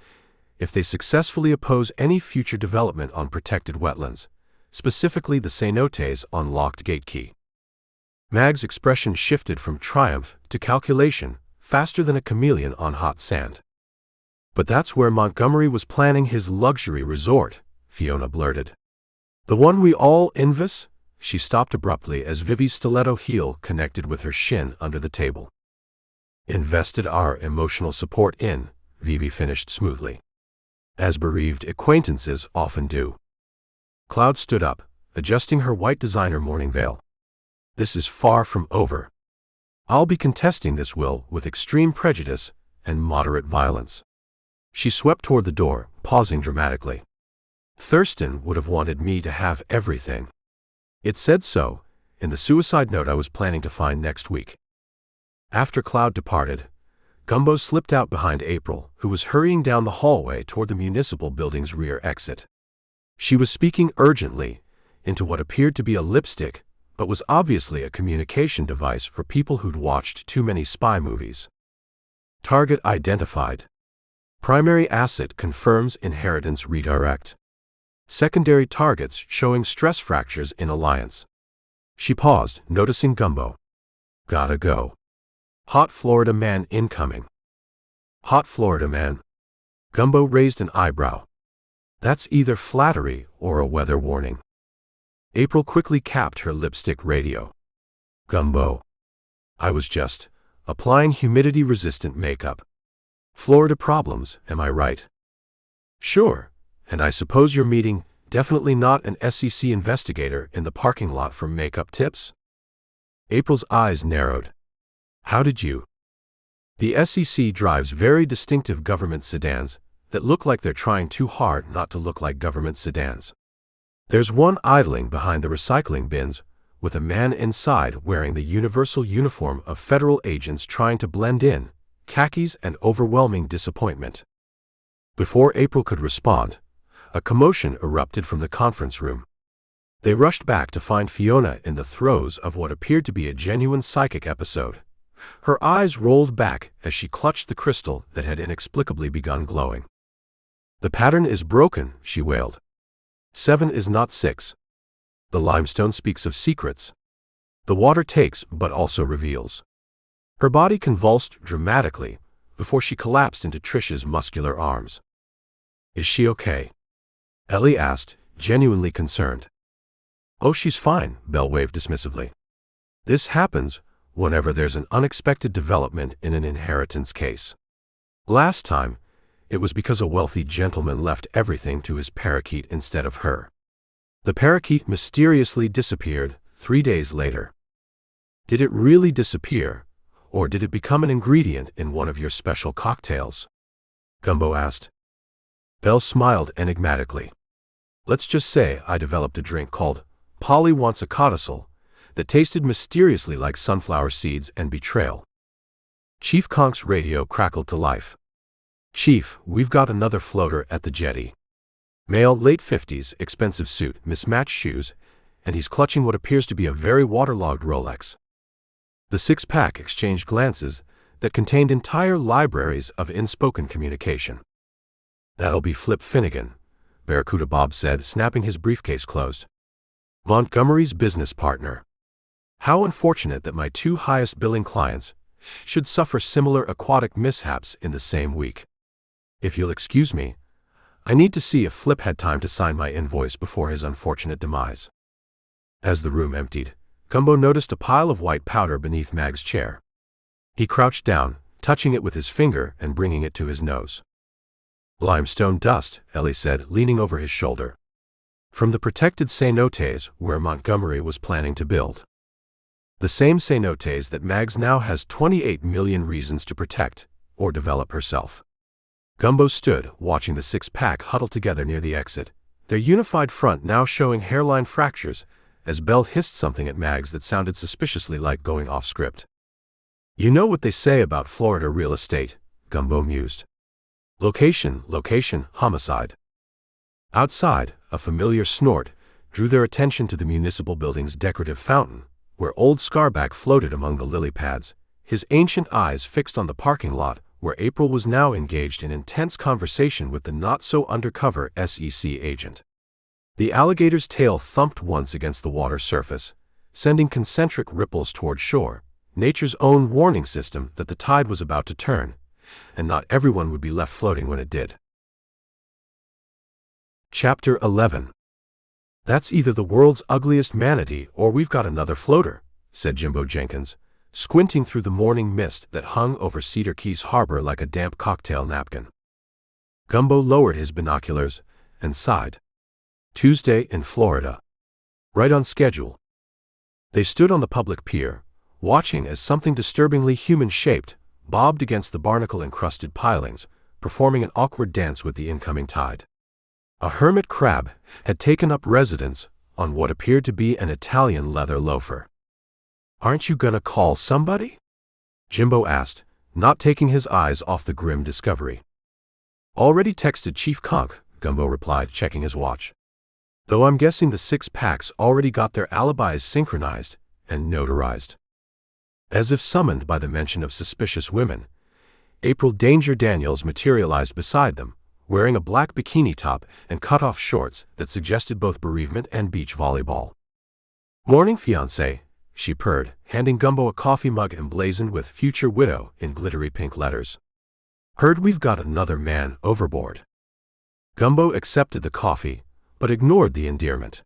if they successfully oppose any future development on protected wetlands, specifically the cenotes on Locked Gate Key. Mag's expression shifted from triumph to calculation, faster than a chameleon on hot sand. But that's where Montgomery was planning his luxury resort, Fiona blurted. The one we all envy? She stopped abruptly as Vivi's stiletto heel connected with her shin under the table. Invested our emotional support in, Vivi finished smoothly, as bereaved acquaintances often do. Cloud stood up, adjusting her white designer mourning veil. This is far from over. I'll be contesting this will with extreme prejudice and moderate violence. She swept toward the door, pausing dramatically. Thurston would have wanted me to have everything. It said so in the suicide note I was planning to find next week. After Cloud departed, Gumbo slipped out behind April, who was hurrying down the hallway toward the municipal building's rear exit. She was speaking urgently into what appeared to be a lipstick, but was obviously a communication device for people who'd watched too many spy movies. Target identified. Primary asset confirms inheritance redirect. Secondary targets showing stress fractures in alliance. She paused, noticing Gumbo. Gotta go. Hot Florida man incoming. Hot Florida man. Gumbo raised an eyebrow. That's either flattery or a weather warning. April quickly capped her lipstick radio. Gumbo. I was just applying humidity-resistant makeup. Florida problems, am I right? Sure, and I suppose you're meeting definitely not an SEC investigator in the parking lot for makeup tips? April's eyes narrowed. How did you? The SEC drives very distinctive government sedans that look like they're trying too hard not to look like government sedans. There's one idling behind the recycling bins, with a man inside wearing the universal uniform of federal agents trying to blend in, khakis and overwhelming disappointment. Before April could respond, a commotion erupted from the conference room. They rushed back to find Fiona in the throes of what appeared to be a genuine psychic episode. Her eyes rolled back as she clutched the crystal that had inexplicably begun glowing. "The pattern is broken," she wailed. 7 is not 6. The limestone speaks of secrets. The water takes but also reveals. Her body convulsed dramatically before she collapsed into Trish's muscular arms. "Is she okay?" Ellie asked, genuinely concerned. "Oh, she's fine," Belle waved dismissively. "This happens whenever there's an unexpected development in an inheritance case. Last time, it was because a wealthy gentleman left everything to his parakeet instead of her. The parakeet mysteriously disappeared 3 days later." "Did it really disappear, or did it become an ingredient in one of your special cocktails?" Gumbo asked. Belle smiled enigmatically. "Let's just say I developed a drink called Polly Wants a Codicil that tasted mysteriously like sunflower seeds and betrayal." Chief Conk's radio crackled to life. "Chief, we've got another floater at the jetty. Male, late 50s, expensive suit, mismatched shoes, and he's clutching what appears to be a very waterlogged Rolex." The six-pack exchanged glances that contained entire libraries of unspoken communication. "That'll be Flip Finnegan," Barracuda Bob said, snapping his briefcase closed. "Montgomery's business partner. How unfortunate that my 2 highest billing clients should suffer similar aquatic mishaps in the same week. If you'll excuse me, I need to see if Flip had time to sign my invoice before his unfortunate demise." As the room emptied, Gumbo noticed a pile of white powder beneath Mag's chair. He crouched down, touching it with his finger and bringing it to his nose. "Limestone dust," Ellie said, leaning over his shoulder. "From the protected cenotes where Montgomery was planning to build. The same cenotes that Mags now has 28 million reasons to protect or develop herself." Gumbo stood, watching the six-pack huddle together near the exit, their unified front now showing hairline fractures, as Belle hissed something at Mags that sounded suspiciously like going off script. "You know what they say about Florida real estate," Gumbo mused. Location, location, homicide." Outside, a familiar snort drew their attention to the municipal building's decorative fountain, where old Scarback floated among the lily pads, his ancient eyes fixed on the parking lot, where April was now engaged in intense conversation with the not-so-undercover SEC agent. The alligator's tail thumped once against the water surface, sending concentric ripples toward shore, nature's own warning system that the tide was about to turn, and not everyone would be left floating when it did. Chapter 11. "That's either the world's ugliest manatee or we've got another floater," said Jimbo Jenkins, squinting through the morning mist that hung over Cedar Key's harbor like a damp cocktail napkin. Gumbo lowered his binoculars and sighed. Tuesday in Florida. Right on schedule. They stood on the public pier, watching as something disturbingly human-shaped bobbed against the barnacle-encrusted pilings, performing an awkward dance with the incoming tide. A hermit crab had taken up residence on what appeared to be an Italian leather loafer. "Aren't you gonna call somebody?" Jimbo asked, not taking his eyes off the grim discovery. "Already texted Chief Conk," Gumbo replied, checking his watch. "Though I'm guessing the six-packs already got their alibis synchronized and notarized." As if summoned by the mention of suspicious women, April Danger Daniels materialized beside them, wearing a black bikini top and cut-off shorts that suggested both bereavement and beach volleyball. "Morning, fiancé," she purred, handing Gumbo a coffee mug emblazoned with "Future Widow" in glittery pink letters. "Heard we've got another man overboard." Gumbo accepted the coffee, but ignored the endearment.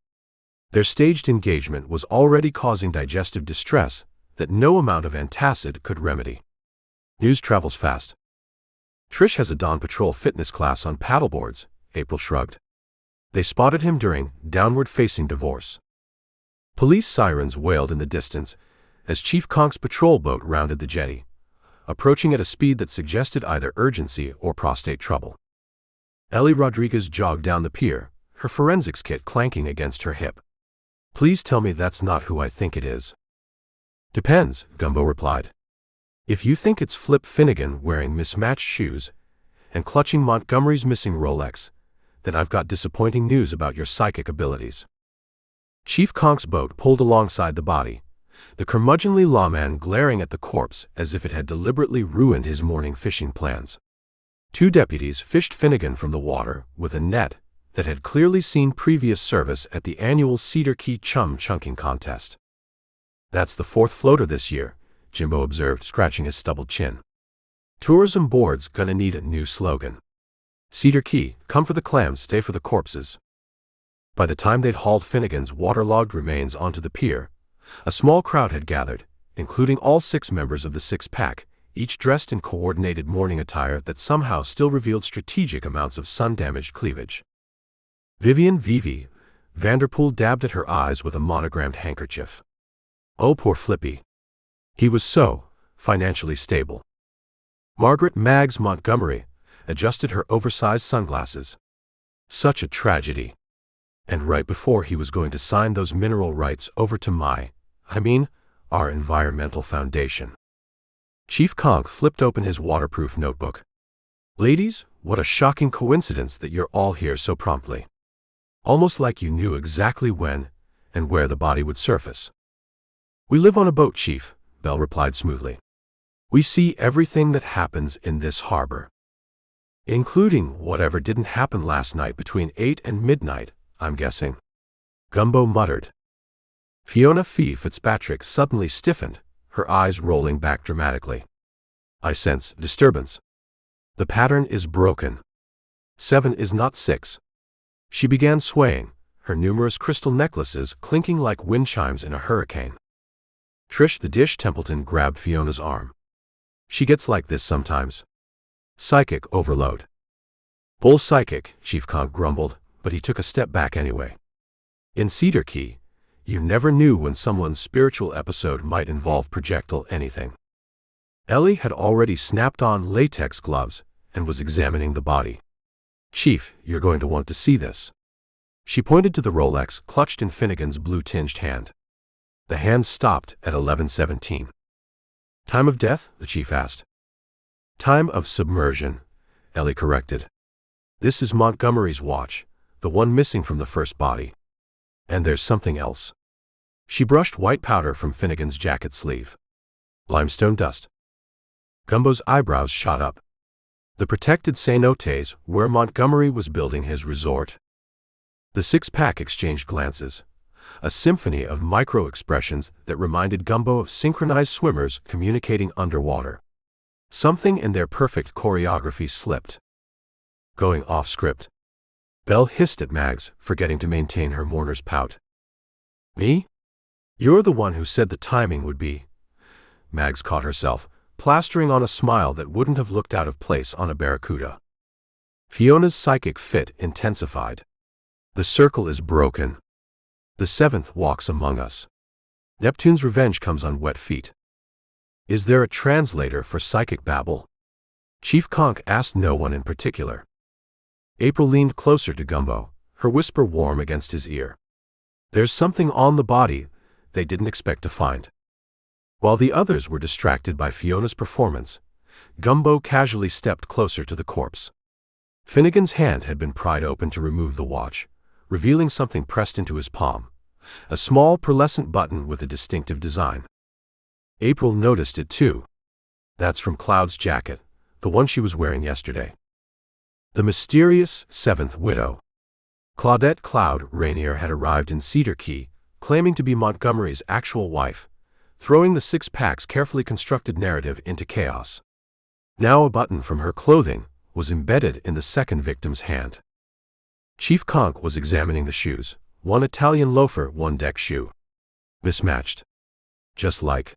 Their staged engagement was already causing digestive distress that no amount of antacid could remedy. News travels fast. "Trish has a Dawn Patrol fitness class on paddleboards," April shrugged. They spotted him during downward-facing divorce. Police sirens wailed in the distance as Chief Conk's patrol boat rounded the jetty, approaching at a speed that suggested either urgency or prostate trouble. Ellie Rodriguez jogged down the pier, her forensics kit clanking against her hip. "Please tell me that's not who I think it is." "Depends," Gumbo replied. "If you think it's Flip Finnegan wearing mismatched shoes and clutching Montgomery's missing Rolex, then I've got disappointing news about your psychic abilities." Chief Conk's boat pulled alongside the body, the curmudgeonly lawman glaring at the corpse as if it had deliberately ruined his morning fishing plans. Two deputies fished Finnegan from the water with a net that had clearly seen previous service at the annual Cedar Key chum chunking contest. "That's the fourth floater this year," Jimbo observed, scratching his stubbled chin. "Tourism board's gonna need a new slogan. Cedar Key, come for the clams, stay for the corpses." By the time they'd hauled Finnegan's waterlogged remains onto the pier, a small crowd had gathered, including all 6 members of the six-pack, each dressed in coordinated morning attire that somehow still revealed strategic amounts of sun-damaged cleavage. Vivian Vivi Vanderpool dabbed at her eyes with a monogrammed handkerchief. Oh, poor Flippy. He was so financially stable. Margaret Maggs Montgomery adjusted her oversized sunglasses. Such a tragedy. And right before he was going to sign those mineral rights over to our environmental foundation. Chief Conk flipped open his waterproof notebook. "Ladies, what a shocking coincidence that you're all here so promptly. Almost like you knew exactly when and where the body would surface." "We live on a boat, Chief," Belle replied smoothly. "We see everything that happens in this harbor. Including whatever didn't happen last night between 8 and midnight, I'm guessing," Gumbo muttered. Fiona Fee Fitzpatrick suddenly stiffened, her eyes rolling back dramatically. "I sense disturbance. The pattern is broken. 7 is not 6. She began swaying, her numerous crystal necklaces clinking like wind chimes in a hurricane. Trish the Dish Templeton grabbed Fiona's arm. "She gets like this sometimes. Psychic overload." "Bull psychic," Chief Conk grumbled, but he took a step back anyway. In Cedar Key, you never knew when someone's spiritual episode might involve projectile anything. Ellie had already snapped on latex gloves and was examining the body. "Chief, you're going to want to see this." She pointed to the Rolex clutched in Finnegan's blue-tinged hand. The hand stopped at 11:17. "Time of death?" the chief asked. "Time of submersion," Ellie corrected. "This is Montgomery's watch, the one missing from the first body. And there's something else." She brushed white powder from Finnegan's jacket sleeve. "Limestone dust." Gumbo's eyebrows shot up. The protected cenotes where Montgomery was building his resort. The six-pack exchanged glances, a symphony of micro-expressions that reminded Gumbo of synchronized swimmers communicating underwater. Something in their perfect choreography slipped. Going off script. Belle hissed at Mags, forgetting to maintain her mourner's pout. "Me? You're the one who said the timing would be." Mags caught herself, plastering on a smile that wouldn't have looked out of place on a barracuda. Fiona's psychic fit intensified. "The circle is broken. The 7th walks among us. Neptune's revenge comes on wet feet." "Is there a translator for psychic babble?" Chief Conk asked no one in particular. April leaned closer to Gumbo, her whisper warm against his ear. "There's something on the body they didn't expect to find." While the others were distracted by Fiona's performance, Gumbo casually stepped closer to the corpse. Finnegan's hand had been pried open to remove the watch, revealing something pressed into his palm, a small pearlescent button with a distinctive design. April noticed it too. "That's from Cloud's jacket, the one she was wearing yesterday." The mysterious 7th widow. Claudette Cloud Rainier had arrived in Cedar Key, claiming to be Montgomery's actual wife, throwing the six-pack's carefully constructed narrative into chaos. Now a button from her clothing was embedded in the second victim's hand. Chief Conk was examining the shoes, one Italian loafer, one deck shoe. Mismatched. Just like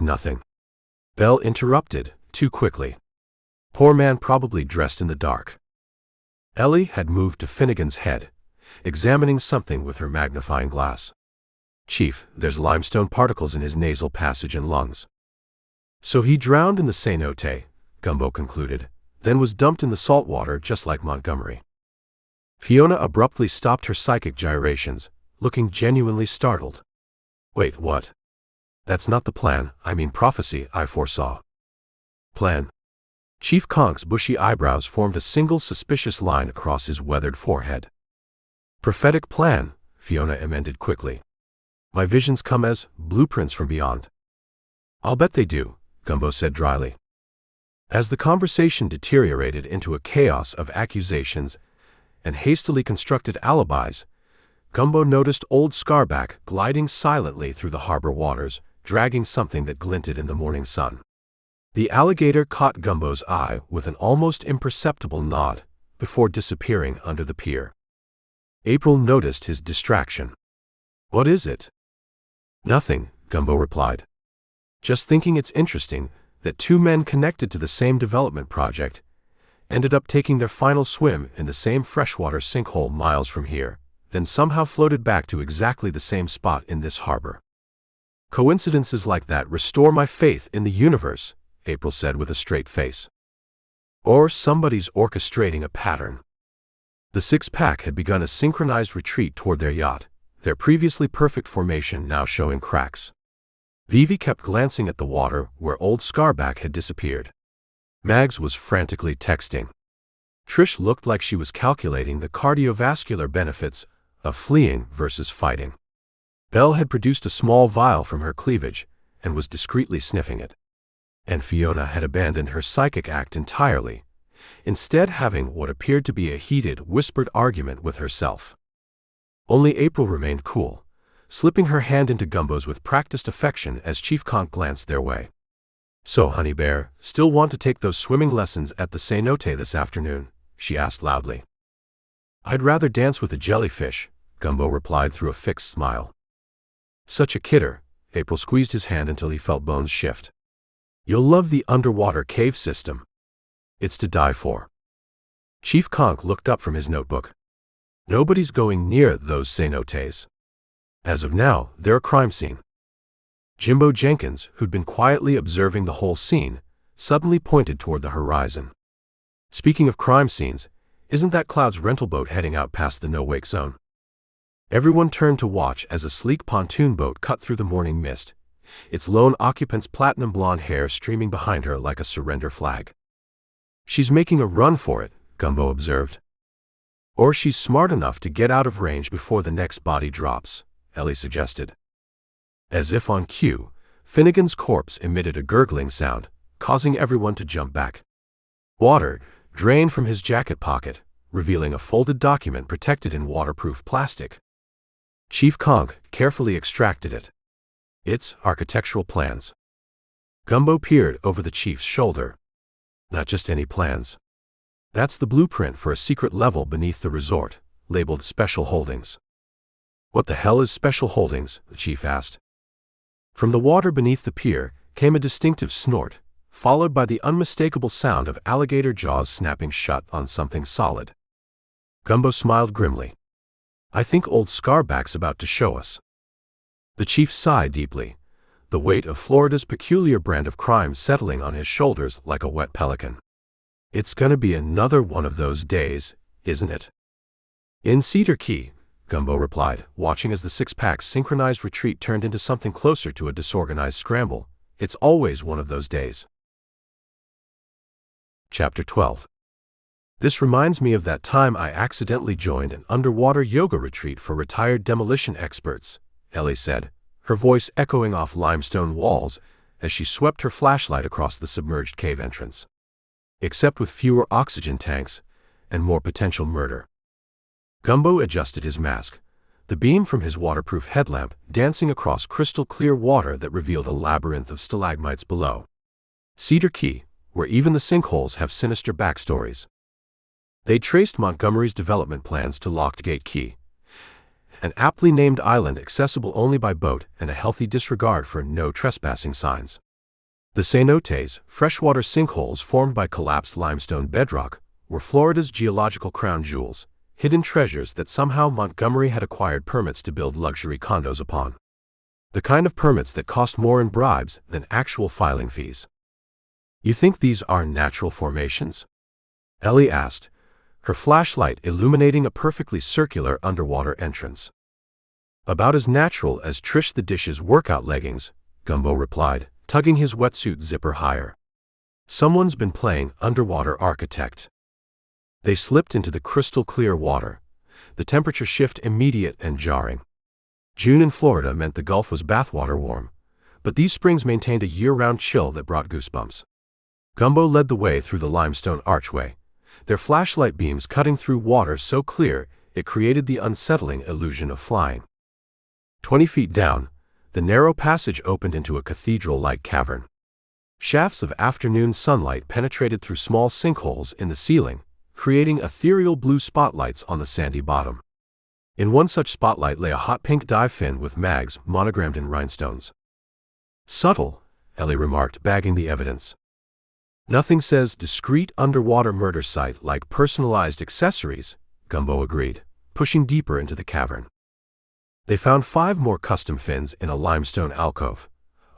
nothing. Belle interrupted, too quickly. "Poor man probably dressed in the dark." Ellie had moved to Finnegan's head, examining something with her magnifying glass. "Chief, there's limestone particles in his nasal passage and lungs." "So he drowned in the cenote," Gumbo concluded, "then was dumped in the salt water just like Montgomery." Fiona abruptly stopped her psychic gyrations, looking genuinely startled. "Wait, what? That's not the plan, prophecy I foresaw." "Plan?" Chief Conk's bushy eyebrows formed a single suspicious line across his weathered forehead. "Prophetic plan," Fiona amended quickly. "My visions come as blueprints from beyond." "I'll bet they do," Gumbo said dryly. As the conversation deteriorated into a chaos of accusations and hastily constructed alibis, Gumbo noticed old Scarback gliding silently through the harbor waters, dragging something that glinted in the morning sun. The alligator caught Gumbo's eye with an almost imperceptible nod before disappearing under the pier. April noticed his distraction. "What is it?" "Nothing," Gumbo replied. "Just thinking it's interesting that two men connected to the same development project ended up taking their final swim in the same freshwater sinkhole miles from here, then somehow floated back to exactly the same spot in this harbor. Coincidences like that restore my faith in the universe," April said with a straight face. "Or somebody's orchestrating a pattern." The six-pack had begun a synchronized retreat toward their yacht, their previously perfect formation now showing cracks. Vivi kept glancing at the water where old Scarback had disappeared. Mags was frantically texting. Trish looked like she was calculating the cardiovascular benefits of fleeing versus fighting. Belle had produced a small vial from her cleavage and was discreetly sniffing it. And Fiona had abandoned her psychic act entirely, instead having what appeared to be a heated, whispered argument with herself. Only April remained cool, slipping her hand into Gumbo's with practiced affection as Chief Conk glanced their way. "So, Honey Bear, still want to take those swimming lessons at the cenote this afternoon?" she asked loudly. "I'd rather dance with a jellyfish," Gumbo replied through a fixed smile. "Such a kidder," April squeezed his hand until he felt bones shift. "You'll love the underwater cave system. It's to die for." Chief Conk looked up from his notebook. "Nobody's going near those cenotes. As of now, they're a crime scene." Jimbo Jenkins, who'd been quietly observing the whole scene, suddenly pointed toward the horizon. "Speaking of crime scenes, isn't that Cloud's rental boat heading out past the no-wake zone?" Everyone turned to watch as a sleek pontoon boat cut through the morning mist, its lone occupant's platinum blonde hair streaming behind her like a surrender flag. "She's making a run for it," Gumbo observed. "Or she's smart enough to get out of range before the next body drops," Ellie suggested. As if on cue, Finnegan's corpse emitted a gurgling sound, causing everyone to jump back. Water drained from his jacket pocket, revealing a folded document protected in waterproof plastic. Chief Conk carefully extracted it. "It's architectural plans." Gumbo peered over the chief's shoulder. "Not just any plans. That's the blueprint for a secret level beneath the resort, labeled Special Holdings." "What the hell is Special Holdings?" the chief asked. From the water beneath the pier came a distinctive snort, followed by the unmistakable sound of alligator jaws snapping shut on something solid. Gumbo smiled grimly. "I think old Scarback's about to show us." The chief sighed deeply, the weight of Florida's peculiar brand of crime settling on his shoulders like a wet pelican. "It's gonna be another one of those days, isn't it?" "In Cedar Key," Gumbo replied, watching as the six-pack's synchronized retreat turned into something closer to a disorganized scramble. "It's always one of those days." Chapter 12. "This reminds me of that time I accidentally joined an underwater yoga retreat for retired demolition experts," Ellie said, her voice echoing off limestone walls as she swept her flashlight across the submerged cave entrance. "Except with fewer oxygen tanks and more potential murder." Gumbo adjusted his mask, the beam from his waterproof headlamp dancing across crystal-clear water that revealed a labyrinth of stalagmites below. Cedar Key, where even the sinkholes have sinister backstories. They traced Montgomery's development plans to Locked Gate Key, an aptly named island accessible only by boat and a healthy disregard for no trespassing signs. The cenotes, freshwater sinkholes formed by collapsed limestone bedrock, were Florida's geological crown jewels, hidden treasures that somehow Montgomery had acquired permits to build luxury condos upon. The kind of permits that cost more in bribes than actual filing fees. "You think these are natural formations?" Ellie asked, her flashlight illuminating a perfectly circular underwater entrance. "About as natural as Trish the Dish's workout leggings," Gumbo replied, tugging his wetsuit zipper higher. "Someone's been playing underwater architect." They slipped into the crystal-clear water, the temperature shift immediate and jarring. June in Florida meant the Gulf was bathwater warm, but these springs maintained a year-round chill that brought goosebumps. Gumbo led the way through the limestone archway, their flashlight beams cutting through water so clear it created the unsettling illusion of flying. 20 feet down, the narrow passage opened into a cathedral-like cavern. Shafts of afternoon sunlight penetrated through small sinkholes in the ceiling, creating ethereal blue spotlights on the sandy bottom. In one such spotlight lay a hot pink dive fin with mags monogrammed in rhinestones. "Subtle," Ellie remarked, bagging the evidence. "Nothing says discreet underwater murder site like personalized accessories," Gumbo agreed, pushing deeper into the cavern. They found 5 more custom fins in a limestone alcove,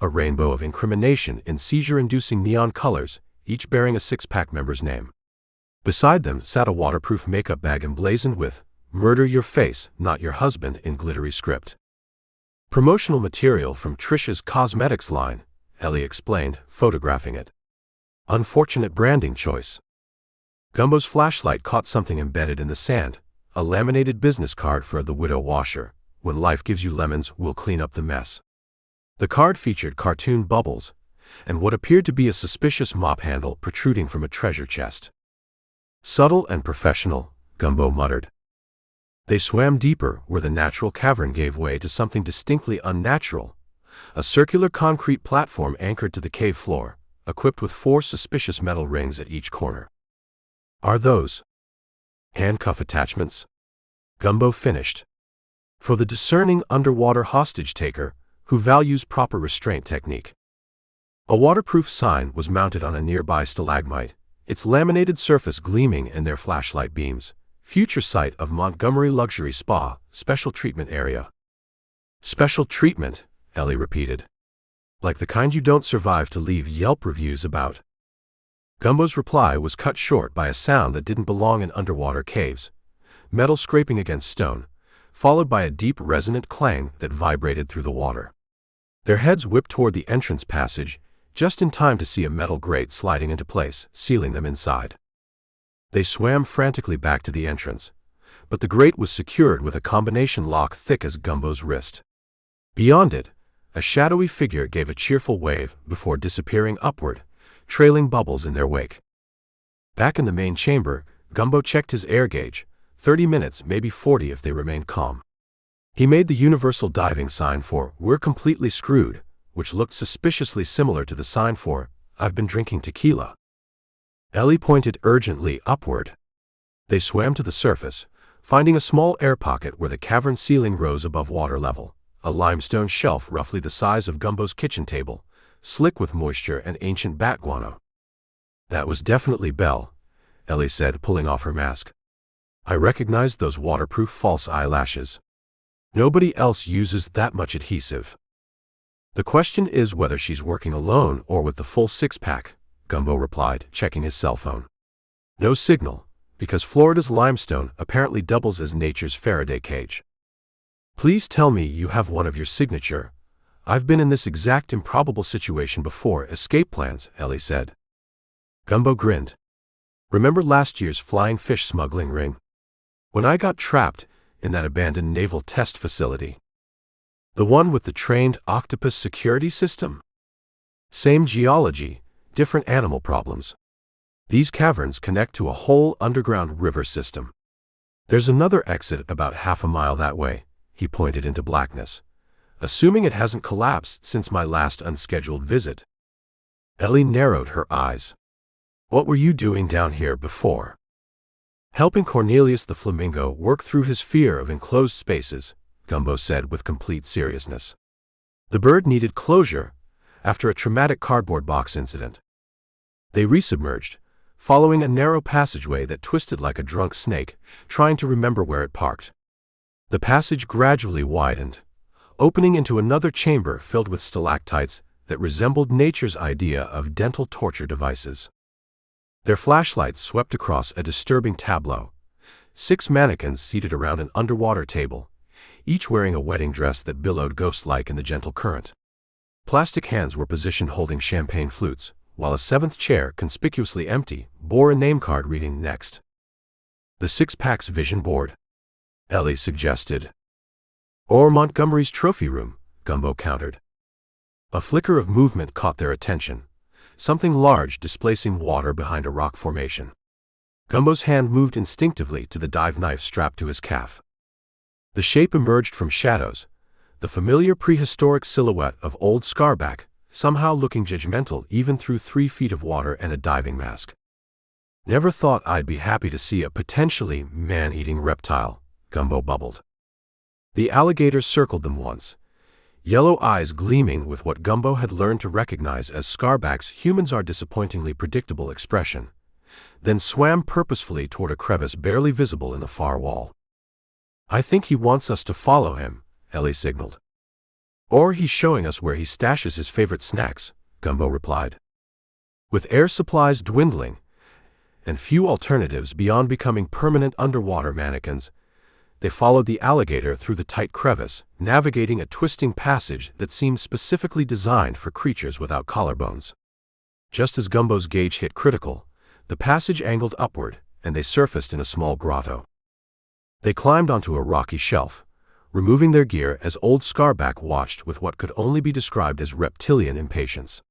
a rainbow of incrimination in seizure-inducing neon colors, each bearing a six-pack member's name. Beside them sat a waterproof makeup bag emblazoned with "Murder your face, not your husband" in glittery script. "Promotional material from Trisha's cosmetics line," Ellie explained, photographing it. "Unfortunate branding choice." Gumbo's flashlight caught something embedded in the sand, a laminated business card for the Widow Washer. "When life gives you lemons, we'll clean up the mess." The card featured cartoon bubbles and what appeared to be a suspicious mop handle protruding from a treasure chest. "Subtle and professional," Gumbo muttered. They swam deeper where the natural cavern gave way to something distinctly unnatural, a circular concrete platform anchored to the cave floor, equipped with 4 suspicious metal rings at each corner. "Are those handcuff attachments?" Gumbo finished. "For the discerning underwater hostage-taker who values proper restraint technique." A waterproof sign was mounted on a nearby stalagmite, its laminated surface gleaming in their flashlight beams. "Future site of Montgomery Luxury Spa, Special Treatment Area." "Special treatment," Ellie repeated. "Like the kind you don't survive to leave Yelp reviews about." Gumbo's reply was cut short by a sound that didn't belong in underwater caves, metal scraping against stone, followed by a deep resonant clang that vibrated through the water. Their heads whipped toward the entrance passage, just in time to see a metal grate sliding into place, sealing them inside. They swam frantically back to the entrance, but the grate was secured with a combination lock thick as Gumbo's wrist. Beyond it, a shadowy figure gave a cheerful wave before disappearing upward, trailing bubbles in their wake. Back in the main chamber, Gumbo checked his air gauge, 30 minutes, maybe 40 if they remained calm. He made the universal diving sign for "We're completely screwed," which looked suspiciously similar to the sign for "I've been drinking tequila." Ellie pointed urgently upward. They swam to the surface, finding a small air pocket where the cavern ceiling rose above water level, a limestone shelf roughly the size of Gumbo's kitchen table, slick with moisture and ancient bat guano. "That was definitely Belle," Ellie said, pulling off her mask. "I recognized those waterproof false eyelashes. Nobody else uses that much adhesive." "The question is whether she's working alone or with the full 6-pack, Gumbo replied, checking his cell phone. "No signal, because Florida's limestone apparently doubles as nature's Faraday cage." "Please tell me you have one of your signature. I've been in this exact improbable situation before." "Escape plans," Ellie said. Gumbo grinned. "Remember last year's flying fish smuggling ring? When I got trapped in that abandoned naval test facility? The one with the trained octopus security system? Same geology, different animal problems. These caverns connect to a whole underground river system. There's another exit about half a mile that way," he pointed into blackness, "assuming it hasn't collapsed since my last unscheduled visit." Ellie narrowed her eyes. "What were you doing down here before?" "Helping Cornelius the flamingo work through his fear of enclosed spaces," Gumbo said with complete seriousness. "The bird needed closure after a traumatic cardboard box incident." They resubmerged, following a narrow passageway that twisted like a drunk snake, trying to remember where it parked. The passage gradually widened, opening into another chamber filled with stalactites that resembled nature's idea of dental torture devices. Their flashlights swept across a disturbing tableau. 6 mannequins seated around an underwater table, each wearing a wedding dress that billowed ghost-like in the gentle current. Plastic hands were positioned holding champagne flutes, while a 7th chair, conspicuously empty, bore a name card reading "Next." "The 6-pack's vision board," Ellie suggested. "Or Montgomery's trophy room," Gumbo countered. A flicker of movement caught their attention. something large displacing water behind a rock formation. Gumbo's hand moved instinctively to the dive knife strapped to his calf. The shape emerged from shadows, the familiar prehistoric silhouette of old Scarback, somehow looking judgmental even through 3 feet of water and a diving mask. "Never thought I'd be happy to see a potentially man-eating reptile," Gumbo bubbled. The alligator circled them once, yellow eyes gleaming with what Gumbo had learned to recognize as Scarback's "humans are disappointingly predictable" expression, then swam purposefully toward a crevice barely visible in the far wall. "I think he wants us to follow him," Ellie signaled. "Or he's showing us where he stashes his favorite snacks," Gumbo replied. With air supplies dwindling, and few alternatives beyond becoming permanent underwater mannequins, they followed the alligator through the tight crevice, navigating a twisting passage that seemed specifically designed for creatures without collarbones. Just as Gumbo's gauge hit critical, the passage angled upward, and they surfaced in a small grotto. They climbed onto a rocky shelf, removing their gear as old Scarback watched with what could only be described as reptilian impatience.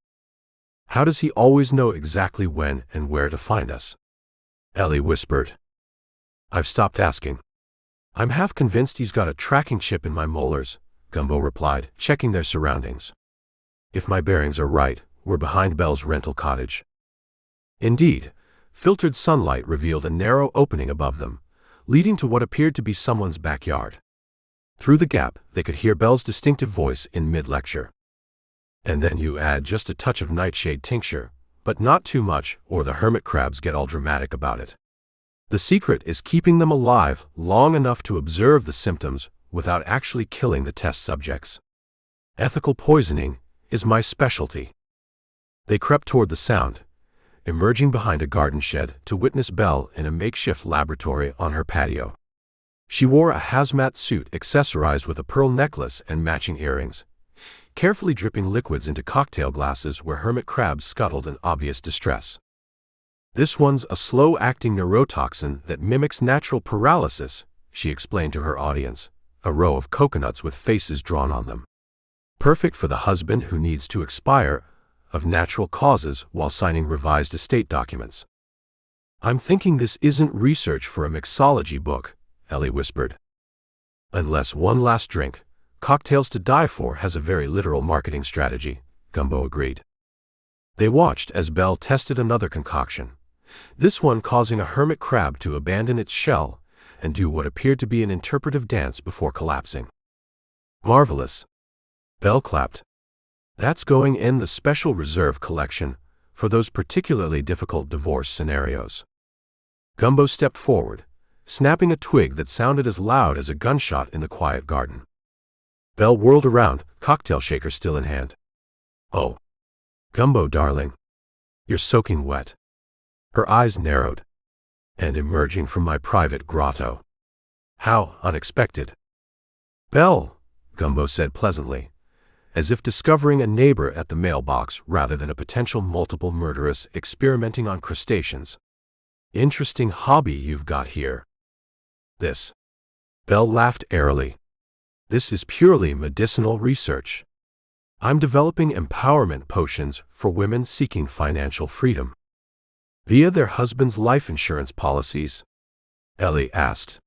"How does he always know exactly when and where to find us?" Ellie whispered. "I've stopped asking. I'm half convinced he's got a tracking chip in my molars," Gumbo replied, checking their surroundings. "If my bearings are right, we're behind Belle's rental cottage." Indeed, filtered sunlight revealed a narrow opening above them, leading to what appeared to be someone's backyard. Through the gap, they could hear Belle's distinctive voice in mid-lecture. "And then you add just a touch of nightshade tincture, but not too much, or the hermit crabs get all dramatic about it. The secret is keeping them alive long enough to observe the symptoms without actually killing the test subjects. Ethical poisoning is my specialty." They crept toward the sound, emerging behind a garden shed to witness Belle in a makeshift laboratory on her patio. She wore a hazmat suit accessorized with a pearl necklace and matching earrings, carefully dripping liquids into cocktail glasses where hermit crabs scuttled in obvious distress. "This one's a slow-acting neurotoxin that mimics natural paralysis," she explained to her audience, a row of coconuts with faces drawn on them. "Perfect for the husband who needs to expire of natural causes while signing revised estate documents." "I'm thinking this isn't research for a mixology book," Ellie whispered. "Unless one last drink, Cocktails to Die For has a very literal marketing strategy," Gumbo agreed. They watched as Belle tested another concoction, this one causing a hermit crab to abandon its shell and do what appeared to be an interpretive dance before collapsing. "Marvelous," Belle clapped. "That's going in the special reserve collection for those particularly difficult divorce scenarios." Gumbo stepped forward, snapping a twig that sounded as loud as a gunshot in the quiet garden. Belle whirled around, cocktail shaker still in hand. "Oh, Gumbo darling, you're soaking wet." Her eyes narrowed. "And emerging from my private grotto. How unexpected." "Belle," Gumbo said pleasantly, as if discovering a neighbor at the mailbox rather than a potential multiple murderess experimenting on crustaceans. "Interesting hobby you've got here." "This." Belle laughed airily. "This is purely medicinal research. I'm developing empowerment potions for women seeking financial freedom." "Via their husbands' life insurance policies?" Ellie asked.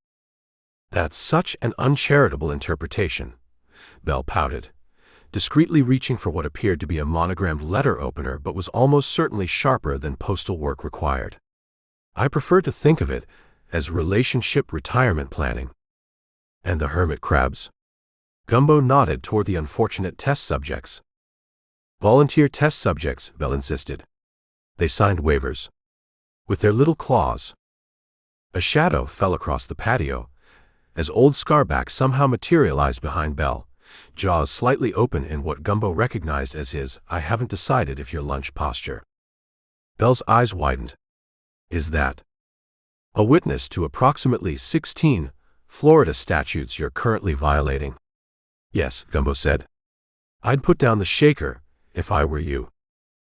"That's such an uncharitable interpretation," Belle pouted, discreetly reaching for what appeared to be a monogrammed letter opener but was almost certainly sharper than postal work required. "I prefer to think of it as relationship retirement planning." "And the hermit crabs?" Gumbo nodded toward the unfortunate test subjects. "Volunteer test subjects," Belle insisted. "They signed waivers. With their little claws." A shadow fell across the patio, as old Scarback somehow materialized behind Belle, jaws slightly open in what Gumbo recognized as his "I haven't decided if your lunch" posture. Belle's eyes widened. "Is that a witness to approximately 16 Florida statutes you're currently violating?" "Yes," Gumbo said. "I'd put down the shaker if I were you."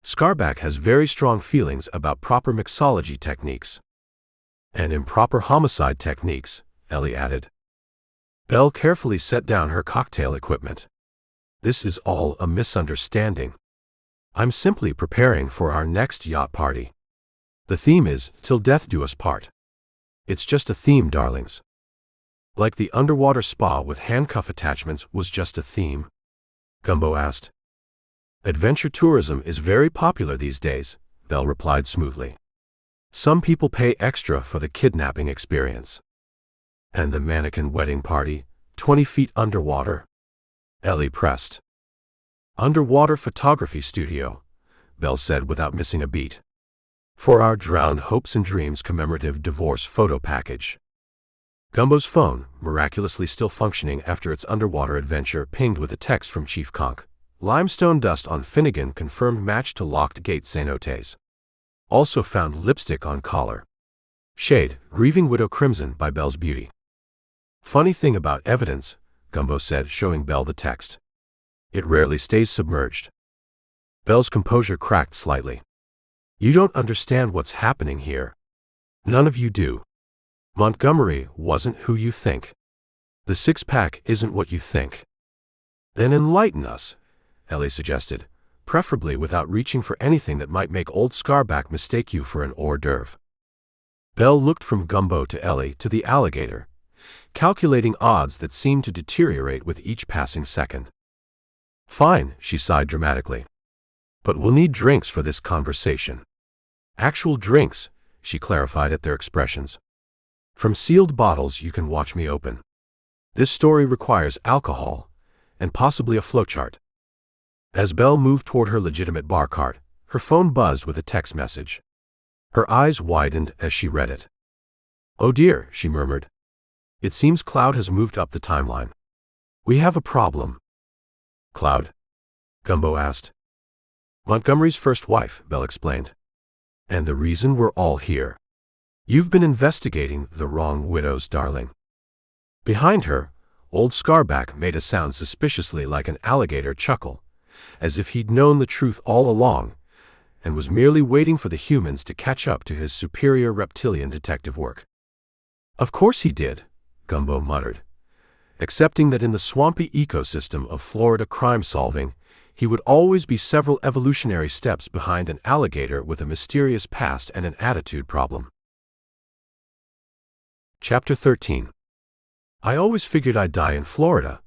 Scarback has very strong feelings about proper mixology techniques. "And improper homicide techniques," Ellie added. Belle carefully set down her cocktail equipment. "This is all a misunderstanding. I'm simply preparing for our next yacht party. The theme is, till death do us part. It's just a theme, darlings. Like the underwater spa with handcuff attachments was just a theme? Gumbo asked. Adventure tourism is very popular these days, Belle replied smoothly. Some people pay extra for the kidnapping experience. And the mannequin wedding party, 20 feet underwater? Ellie pressed. Underwater photography studio, Belle said without missing a beat. For our drowned hopes and dreams commemorative divorce photo package. Gumbo's phone, miraculously still functioning after its underwater adventure, pinged with a text from Chief Conch. Limestone dust on Finnegan confirmed match to locked gate cenotes. Also found lipstick on collar. Shade, grieving widow crimson by Belle's beauty. Funny thing about evidence, Gumbo said, showing Belle the text. It rarely stays submerged. Belle's composure cracked slightly. You don't understand what's happening here. None of you do. Montgomery wasn't who you think. The six-pack isn't what you think. Then enlighten us, Ellie suggested, preferably without reaching for anything that might make old Scarback mistake you for an hors d'oeuvre. Belle looked from Gumbo to Ellie to the alligator, calculating odds that seemed to deteriorate with each passing second. Fine, she sighed dramatically. But we'll need drinks for this conversation. Actual drinks, she clarified at their expressions. From sealed bottles you can watch me open. This story requires alcohol, and possibly a flowchart. As Belle moved toward her legitimate bar cart, her phone buzzed with a text message. Her eyes widened as she read it. Oh dear, she murmured. It seems Cloud has moved up the timeline. We have a problem. Cloud? Gumbo asked. Montgomery's first wife, Belle explained. And the reason we're all here. You've been investigating the wrong widows, darling. Behind her, old Scarback made a sound suspiciously like an alligator chuckle, as if he'd known the truth all along, and was merely waiting for the humans to catch up to his superior reptilian detective work. Of course he did, Gumbo muttered, accepting that in the swampy ecosystem of Florida crime-solving, he would always be several evolutionary steps behind an alligator with a mysterious past and an attitude problem. Chapter 13. I always figured I'd die in Florida,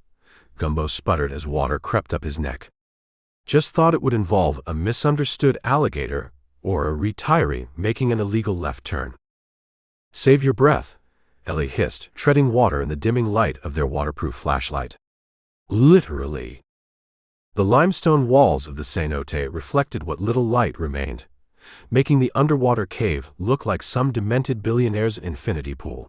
Gumbo sputtered as water crept up his neck. Just thought it would involve a misunderstood alligator or a retiree making an illegal left turn. Save your breath, Ellie hissed, treading water in the dimming light of their waterproof flashlight. Literally. The limestone walls of the cenote reflected what little light remained, making the underwater cave look like some demented billionaire's infinity pool.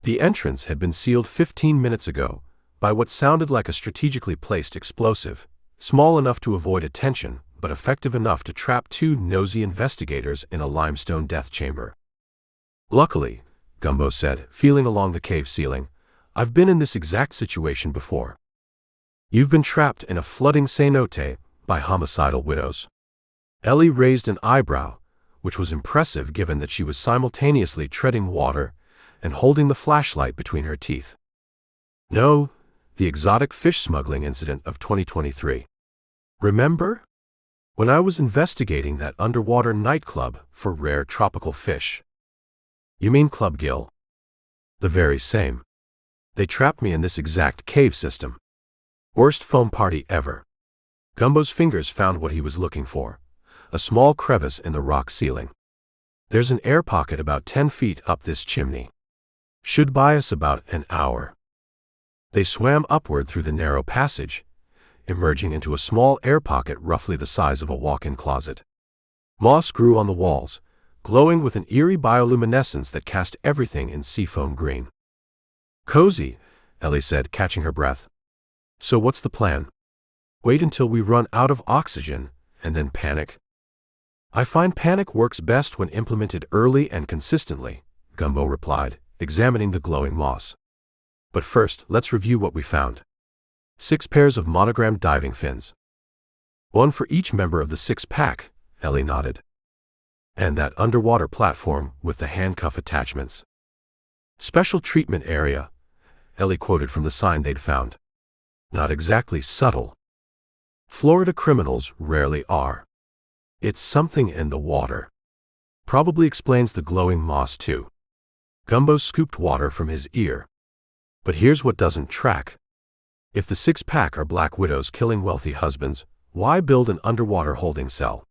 The entrance had been sealed 15 minutes ago by what sounded like a strategically placed explosive, small enough to avoid attention, but effective enough to trap two nosy investigators in a limestone death chamber. Luckily, Gumbo said, feeling along the cave ceiling, I've been in this exact situation before. You've been trapped in a flooding cenote by homicidal widows. Ellie raised an eyebrow, which was impressive given that she was simultaneously treading water and holding the flashlight between her teeth. No, the exotic fish smuggling incident of 2023. Remember? When I was investigating that underwater nightclub for rare tropical fish. You mean Club Gill? The very same. They trapped me in this exact cave system. Worst foam party ever. Gumbo's fingers found what he was looking for, a small crevice in the rock ceiling. There's an air pocket about 10 feet up this chimney. Should buy us about an hour. They swam upward through the narrow passage, emerging into a small air pocket roughly the size of a walk-in closet. Moss grew on the walls, glowing with an eerie bioluminescence that cast everything in seafoam green. Cozy, Ellie said, catching her breath. So what's the plan? Wait until we run out of oxygen, and then panic? I find panic works best when implemented early and consistently, Gumbo replied, examining the glowing moss. But first, let's review what we found. 6 pairs of monogrammed diving fins. 1 for each member of the six-pack, Ellie nodded. And that underwater platform with the handcuff attachments. Special treatment area, Ellie quoted from the sign they'd found. Not exactly subtle. Florida criminals rarely are. It's something in the water. Probably explains the glowing moss too. Gumbo scooped water from his ear. But here's what doesn't track. If the six-pack are black widows killing wealthy husbands, why build an underwater holding cell?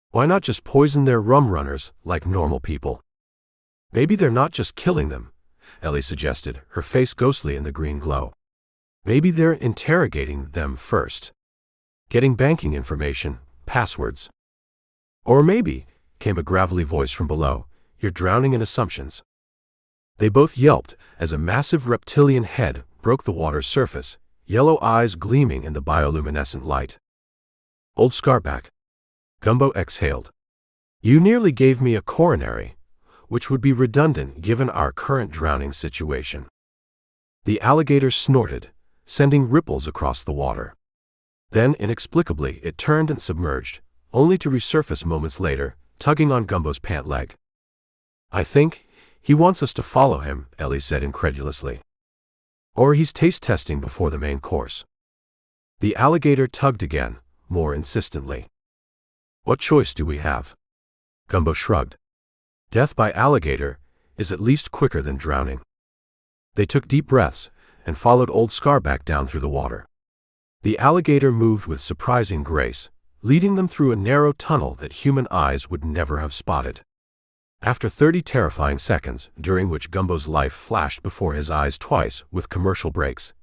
Why not just poison their rum runners like normal people? Maybe they're not just killing them, Ellie suggested, her face ghostly in the green glow. Maybe they're interrogating them first. Getting banking information, passwords. Or maybe, came a gravelly voice from below, you're drowning in assumptions. They both yelped as a massive reptilian head broke the water's surface, yellow eyes gleaming in the bioluminescent light. Old Scarback. Gumbo exhaled. You nearly gave me a coronary, which would be redundant given our current drowning situation. The alligator snorted, sending ripples across the water. Then, inexplicably, it turned and submerged, only to resurface moments later, tugging on Gumbo's pant leg. I think he wants us to follow him, Ellie said incredulously. Or he's taste testing before the main course. The alligator tugged again, more insistently. What choice do we have? Gumbo shrugged. Death by alligator is at least quicker than drowning. They took deep breaths and followed Old Scarback down through the water. The alligator moved with surprising grace, leading them through a narrow tunnel that human eyes would never have spotted. After 30 terrifying seconds, during which Gumbo's life flashed before his eyes twice with commercial breaks,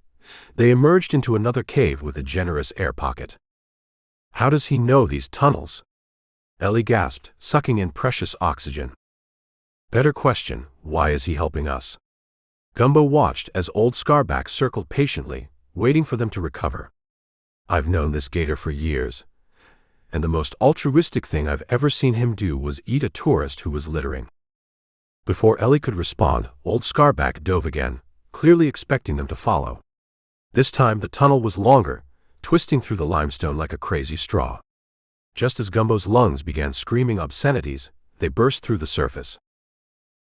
they emerged into another cave with a generous air pocket. How does he know these tunnels? Ellie gasped, sucking in precious oxygen. Better question, why is he helping us? Gumbo watched as Old Scarback circled patiently, waiting for them to recover. I've known this gator for years, and the most altruistic thing I've ever seen him do was eat a tourist who was littering. Before Ellie could respond, Old Scarback dove again, clearly expecting them to follow. This time the tunnel was longer, twisting through the limestone like a crazy straw. Just as Gumbo's lungs began screaming obscenities, they burst through the surface.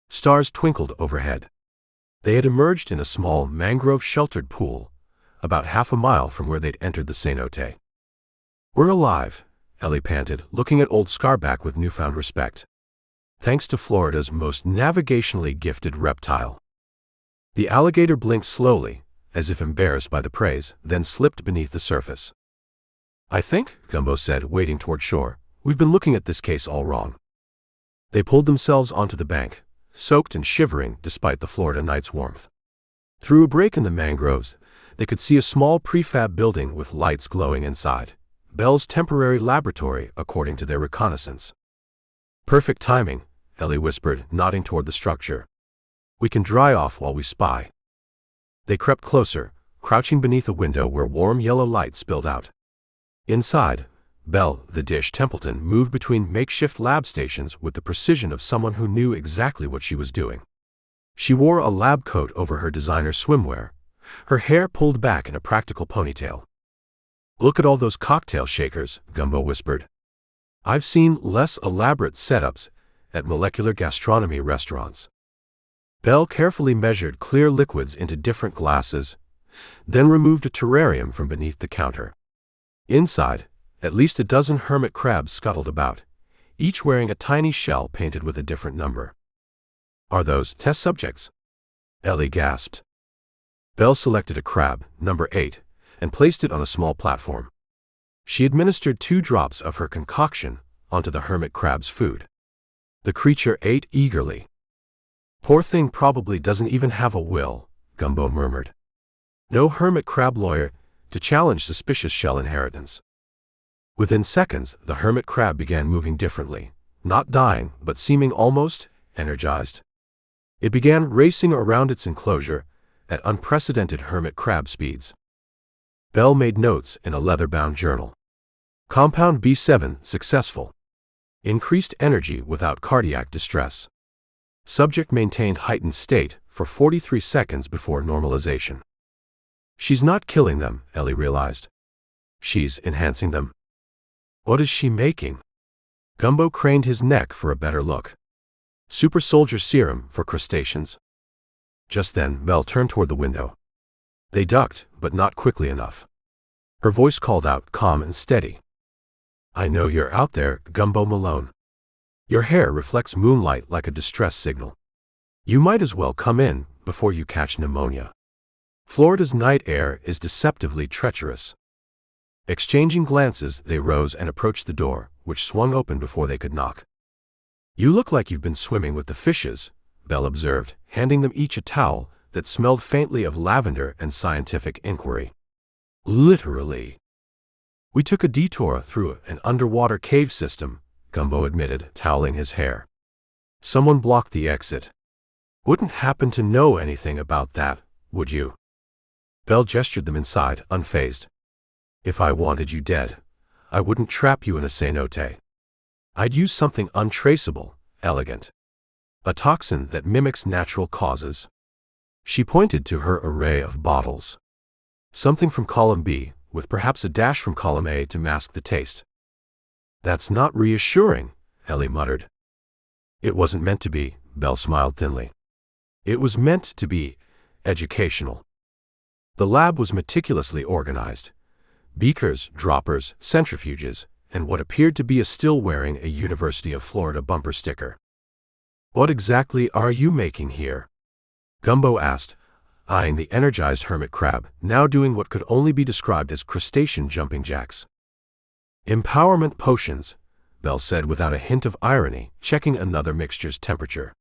Stars twinkled overhead. They had emerged in a small, mangrove-sheltered pool, about half a mile from where they'd entered the cenote. We're alive, Ellie panted, looking at Old Scarback with newfound respect. Thanks to Florida's most navigationally gifted reptile. The alligator blinked slowly, as if embarrassed by the praise, then slipped beneath the surface. I think, Gumbo said, wading toward shore, we've been looking at this case all wrong. They pulled themselves onto the bank, soaked and shivering despite the Florida night's warmth. Through a break in the mangroves, they could see a small prefab building with lights glowing inside. Bell's temporary laboratory, according to their reconnaissance. Perfect timing, Ellie whispered, nodding toward the structure. We can dry off while we spy. They crept closer, crouching beneath a window where warm yellow light spilled out. Inside, Belle, the dish Templeton, moved between makeshift lab stations with the precision of someone who knew exactly what she was doing. She wore a lab coat over her designer swimwear, her hair pulled back in a practical ponytail. Look at all those cocktail shakers, Gumbo whispered. I've seen less elaborate setups at molecular gastronomy restaurants. Belle carefully measured clear liquids into different glasses, then removed a terrarium from beneath the counter. Inside, at least a dozen hermit crabs scuttled about, each wearing a tiny shell painted with a different number. Are those test subjects? Ellie gasped. Belle selected a crab, number 8, and placed it on a small platform. She administered 2 drops of her concoction onto the hermit crab's food. The creature ate eagerly. Poor thing probably doesn't even have a will, Gumbo murmured. No hermit crab lawyer to challenge suspicious shell inheritance. Within seconds, the hermit crab began moving differently, not dying, but seeming almost energized. It began racing around its enclosure at unprecedented hermit crab speeds. Belle made notes in a leather-bound journal. Compound B7 successful. Increased energy without cardiac distress. Subject maintained heightened state for 43 seconds before normalization. She's not killing them, Ellie realized. She's enhancing them. What is she making? Gumbo craned his neck for a better look. Super soldier serum for crustaceans. Just then, Belle turned toward the window. They ducked, but not quickly enough. Her voice called out, calm and steady. I know you're out there, Gumbo Malone. Your hair reflects moonlight like a distress signal. You might as well come in before you catch pneumonia. Florida's night air is deceptively treacherous. Exchanging glances, they rose and approached the door, which swung open before they could knock. You look like you've been swimming with the fishes, Belle observed, handing them each a towel that smelled faintly of lavender and scientific inquiry. Literally. We took a detour through an underwater cave system, Gumbo admitted, toweling his hair. Someone blocked the exit. Wouldn't happen to know anything about that, would you? Belle gestured them inside, unfazed. If I wanted you dead, I wouldn't trap you in a cenote. I'd use something untraceable, elegant. A toxin that mimics natural causes. She pointed to her array of bottles. Something from column B, with perhaps a dash from column A to mask the taste. That's not reassuring, Ellie muttered. It wasn't meant to be, Belle smiled thinly. It was meant to be educational. The lab was meticulously organized. Beakers, droppers, centrifuges, and what appeared to be a still wearing a University of Florida bumper sticker. What exactly are you making here? Gumbo asked, eyeing the energized hermit crab, now doing what could only be described as crustacean jumping jacks. Empowerment potions, Belle said without a hint of irony, checking another mixture's temperature.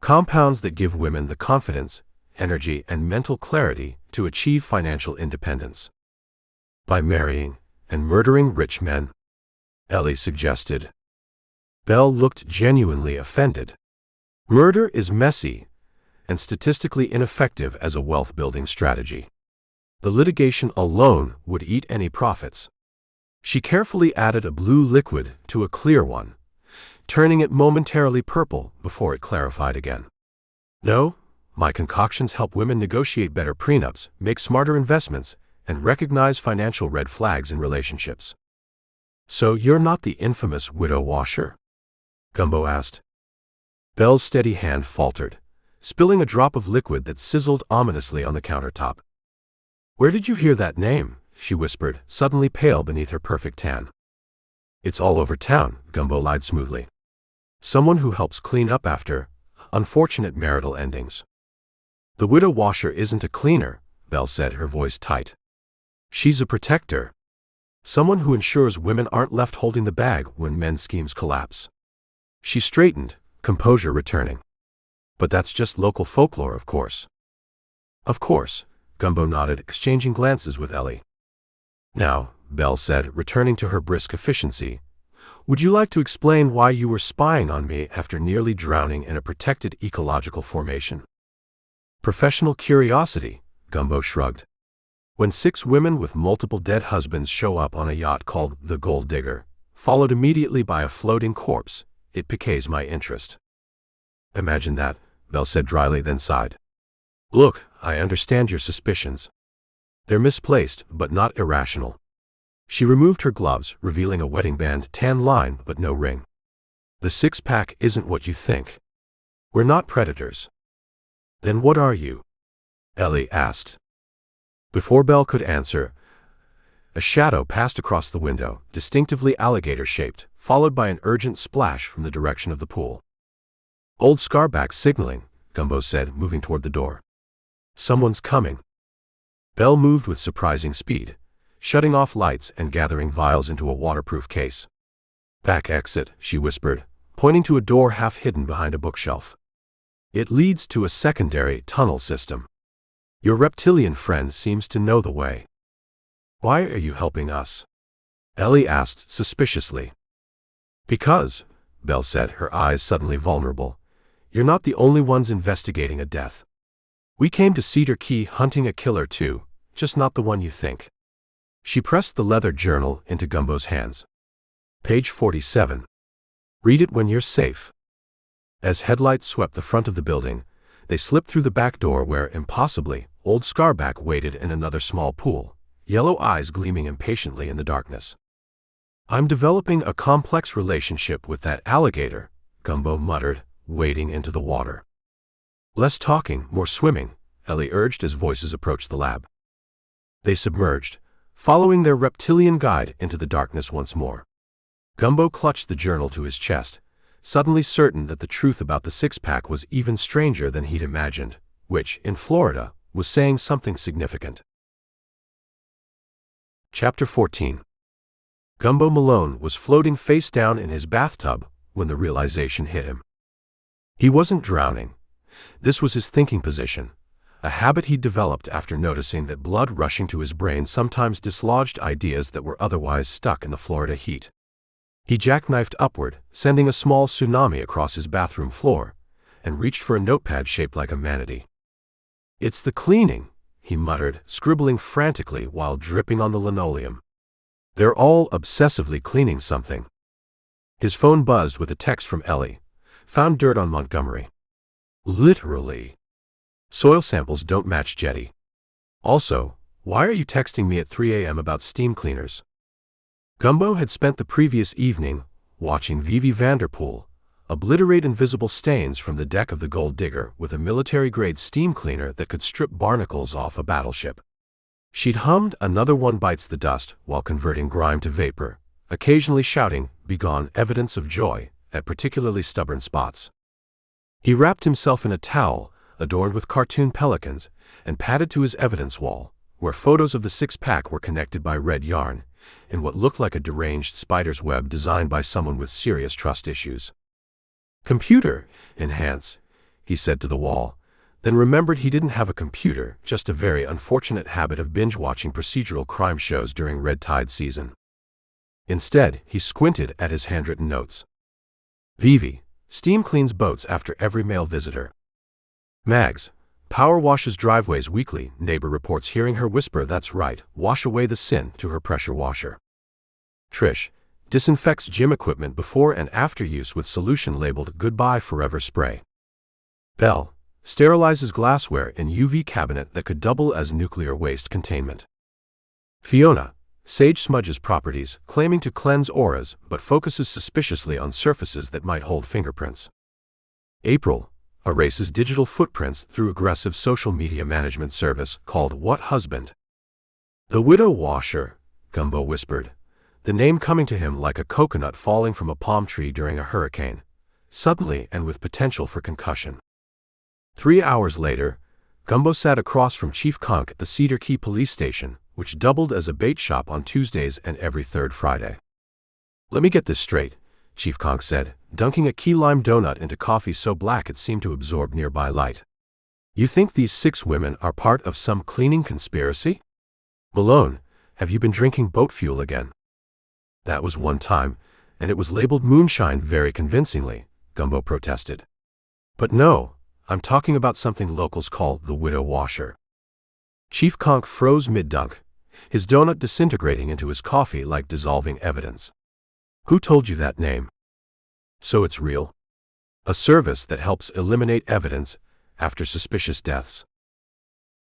Compounds that give women the confidence, energy, and mental clarity to achieve financial independence. By marrying and murdering rich men, Ellie suggested. Belle looked genuinely offended. Murder is messy and statistically ineffective as a wealth-building strategy. The litigation alone would eat any profits. She carefully added a blue liquid to a clear one, turning it momentarily purple before it clarified again. No, my concoctions help women negotiate better prenups, make smarter investments, and recognize financial red flags in relationships. So you're not the infamous widow washer? Gumbo asked. Belle's steady hand faltered, spilling a drop of liquid that sizzled ominously on the countertop. Where did you hear that name? She whispered, suddenly pale beneath her perfect tan. It's all over town, Gumbo lied smoothly. Someone who helps clean up after unfortunate marital endings. The widow washer isn't a cleaner, Belle said, her voice tight. She's a protector. Someone who ensures women aren't left holding the bag when men's schemes collapse. She straightened, composure returning. But that's just local folklore, of course. Of course, Gumbo nodded, exchanging glances with Ellie. Now, Belle said, returning to her brisk efficiency, would you like to explain why you were spying on me after nearly drowning in a protected ecological formation? Professional curiosity, Gumbo shrugged. When 6 women with multiple dead husbands show up on a yacht called the Gold Digger, followed immediately by a floating corpse, it piques my interest. Imagine that, Belle said dryly, then sighed. Look, I understand your suspicions. They're misplaced, but not irrational. She removed her gloves, revealing a wedding band, tan line, but no ring. The 6-pack isn't what you think. We're not predators. Then what are you? Ellie asked. Before Belle could answer, a shadow passed across the window, distinctively alligator-shaped, followed by an urgent splash from the direction of the pool. Old Scarback signaling, Gumbo said, moving toward the door. Someone's coming. Belle moved with surprising speed, shutting off lights and gathering vials into a waterproof case. Back exit, she whispered, pointing to a door half hidden behind a bookshelf. It leads to a secondary tunnel system. Your reptilian friend seems to know the way. Why are you helping us? Ellie asked suspiciously. Because, Belle said, her eyes suddenly vulnerable, you're not the only ones investigating a death. We came to Cedar Key hunting a killer too, just not the one you think. She pressed the leather journal into Gumbo's hands. Page 47. Read it when you're safe. As headlights swept the front of the building, they slipped through the back door where, impossibly, old Scarback waited in another small pool, yellow eyes gleaming impatiently in the darkness. I'm developing a complex relationship with that alligator, Gumbo muttered, wading into the water. Less talking, more swimming, Ellie urged as voices approached the lab. They submerged, following their reptilian guide into the darkness once more. Gumbo clutched the journal to his chest, suddenly certain that the truth about the six-pack was even stranger than he'd imagined, which, in Florida, was saying something significant. Chapter 14. Gumbo Malone was floating face down in his bathtub when the realization hit him. He wasn't drowning. This was his thinking position, a habit he'd developed after noticing that blood rushing to his brain sometimes dislodged ideas that were otherwise stuck in the Florida heat. He jackknifed upward, sending a small tsunami across his bathroom floor, and reached for a notepad shaped like a manatee. "It's the cleaning," he muttered, scribbling frantically while dripping on the linoleum. "They're all obsessively cleaning something." His phone buzzed with a text from Ellie. "Found dirt on Montgomery." Literally. Soil samples don't match Jetty. Also, why are you texting me at 3 a.m. about steam cleaners? Gumbo had spent the previous evening watching Vivi Vanderpool obliterate invisible stains from the deck of the Gold Digger with a military-grade steam cleaner that could strip barnacles off a battleship. She'd hummed "Another One Bites the Dust" while converting grime to vapor, occasionally shouting "Begone" evidence of joy at particularly stubborn spots. He wrapped himself in a towel adorned with cartoon pelicans and padded to his evidence wall, where photos of the six-pack were connected by red yarn, in what looked like a deranged spider's web designed by someone with serious trust issues. "Computer, enhance," he said to the wall, then remembered he didn't have a computer, just a very unfortunate habit of binge-watching procedural crime shows during red tide season. Instead, he squinted at his handwritten notes. Vivi, steam cleans boats after every male visitor. Mags, power washes driveways weekly, neighbor reports hearing her whisper "That's right, wash away the sin" to her pressure washer. Trish, disinfects gym equipment before and after use with solution labeled "Goodbye Forever" spray. Belle, sterilizes glassware in UV cabinet that could double as nuclear waste containment. Fiona, sage smudges properties, claiming to cleanse auras but focuses suspiciously on surfaces that might hold fingerprints. April, erases digital footprints through aggressive social media management service called What Husband. "The widow washer," Gumbo whispered, the name coming to him like a coconut falling from a palm tree during a hurricane, suddenly and with potential for concussion. 3 hours later, Gumbo sat across from Chief Conk at the Cedar Key police station, which doubled as a bait shop on Tuesdays and every third Friday. "Let me get this straight," Chief Conk said, dunking a key lime donut into coffee so black it seemed to absorb nearby light. "You think these 6 women are part of some cleaning conspiracy? Malone, have you been drinking boat fuel again?" "That was one time, and it was labeled moonshine very convincingly," Gumbo protested. "But no, I'm talking about something locals call the widow washer." Chief Conk froze mid-dunk, his donut disintegrating into his coffee like dissolving evidence. "Who told you that name?" "So it's real? A service that helps eliminate evidence after suspicious deaths."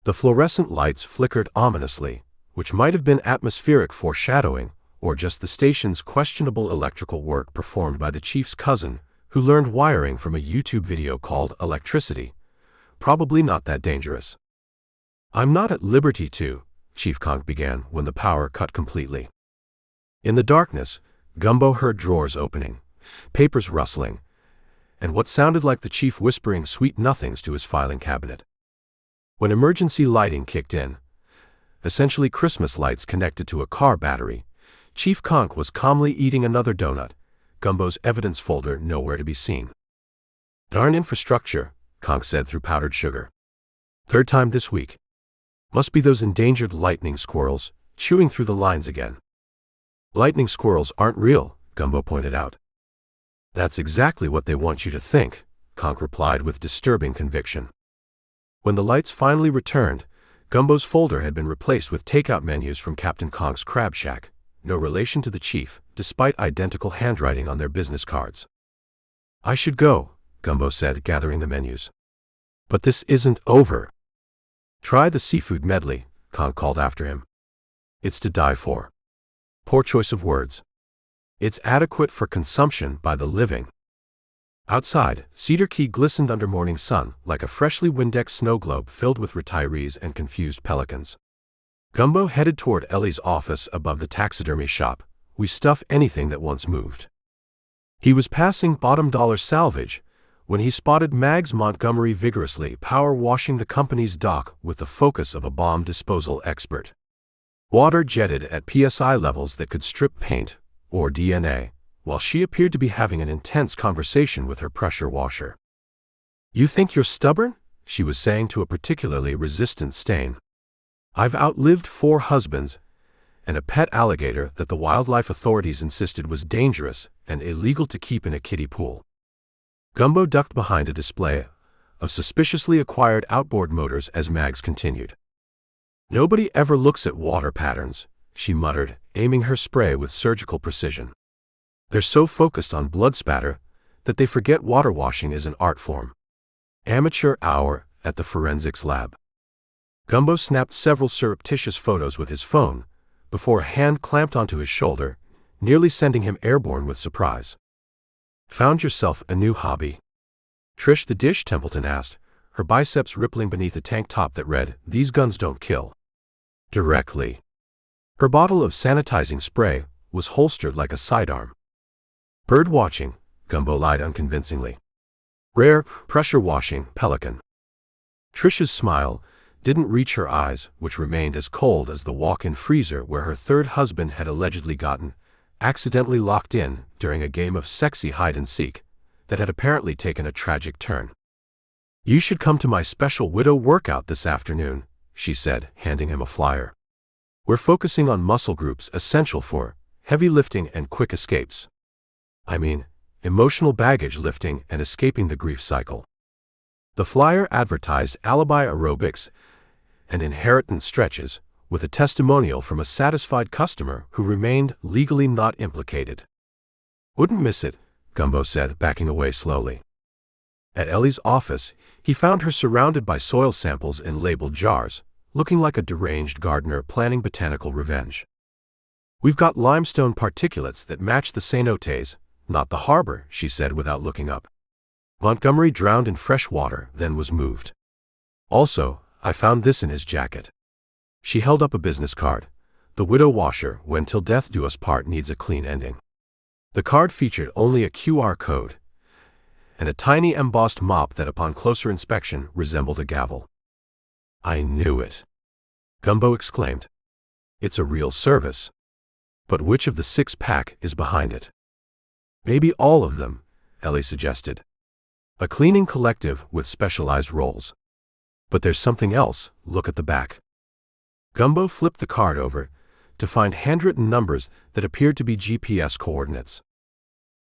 The fluorescent lights flickered ominously, which might have been atmospheric foreshadowing or just the station's questionable electrical work performed by the chief's cousin, who learned wiring from a YouTube video called Electricity. Probably not that dangerous. "I'm not at liberty to," Chief Conk began when the power cut completely. In the darkness, Gumbo heard drawers opening, papers rustling, and what sounded like the chief whispering sweet nothings to his filing cabinet. When emergency lighting kicked in, essentially Christmas lights connected to a car battery, Chief Conk was calmly eating another donut, Gumbo's evidence folder nowhere to be seen. "Darn infrastructure," Conk said through powdered sugar. "Third time this week. Must be those endangered lightning squirrels, chewing through the lines again." "Lightning squirrels aren't real," Gumbo pointed out. "That's exactly what they want you to think," Conk replied with disturbing conviction. When the lights finally returned, Gumbo's folder had been replaced with takeout menus from Captain Conk's Crab Shack, no relation to the chief, despite identical handwriting on their business cards. "I should go," Gumbo said, gathering the menus. "But this isn't over." "Try the seafood medley," Conk called after him. "It's to die for." Poor choice of words. "It's adequate for consumption by the living." Outside, Cedar Key glistened under morning sun like a freshly Windex snow globe filled with retirees and confused pelicans. Gumbo headed toward Ellie's office above the taxidermy shop, We stuff anything that once moved. He was passing Bottom Dollar Salvage when he spotted Mags Montgomery vigorously power washing the company's dock with the focus of a bomb disposal expert. Water jetted at PSI levels that could strip paint or DNA, while she appeared to be having an intense conversation with her pressure washer. "You think you're stubborn?" she was saying to a particularly resistant stain. "I've outlived 4 husbands and a pet alligator that the wildlife authorities insisted was dangerous and illegal to keep in a kiddie pool." Gumbo ducked behind a display of suspiciously acquired outboard motors as Mags continued. "Nobody ever looks at water patterns," she muttered, aiming her spray with surgical precision. "They're so focused on blood spatter that they forget water washing is an art form." Amateur hour at the forensics lab. Gumbo snapped several surreptitious photos with his phone before a hand clamped onto his shoulder, nearly sending him airborne with surprise. "Found yourself a new hobby?" Trish the Dish Templeton asked, her biceps rippling beneath a tank top that read, "These guns don't kill." Directly. Her bottle of sanitizing spray was holstered like a sidearm. "Bird watching," Gumbo lied unconvincingly. "Rare, pressure washing, pelican." Trish's smile didn't reach her eyes, which remained as cold as the walk-in freezer where her 3rd husband had allegedly gotten accidentally locked in during a game of sexy hide-and-seek that had apparently taken a tragic turn. "You should come to my special widow workout this afternoon," she said, handing him a flyer. "We're focusing on muscle groups essential for heavy lifting and quick escapes. I mean, emotional baggage lifting and escaping the grief cycle." The flyer advertised alibi aerobics and inheritance stretches, with a testimonial from a satisfied customer who remained legally not implicated. "Wouldn't miss it," Gumbo said, backing away slowly. At Ellie's office, he found her surrounded by soil samples in labeled jars, looking like a deranged gardener planning botanical revenge. "We've got limestone particulates that match the cenotes, not the harbor," she said without looking up. Montgomery drowned in fresh water, then was moved. "Also, I found this in his jacket." She held up a business card. "The widow washer, when till death do us part, needs a clean ending." The card featured only a QR code and a tiny embossed mop that upon closer inspection resembled a gavel. "I knew it," Gumbo exclaimed. "It's a real service. But which of the 6-pack is behind it?" "Maybe all of them," Ellie suggested. "A cleaning collective with specialized roles. But there's something else, look at the back." Gumbo flipped the card over to find handwritten numbers that appeared to be GPS coordinates.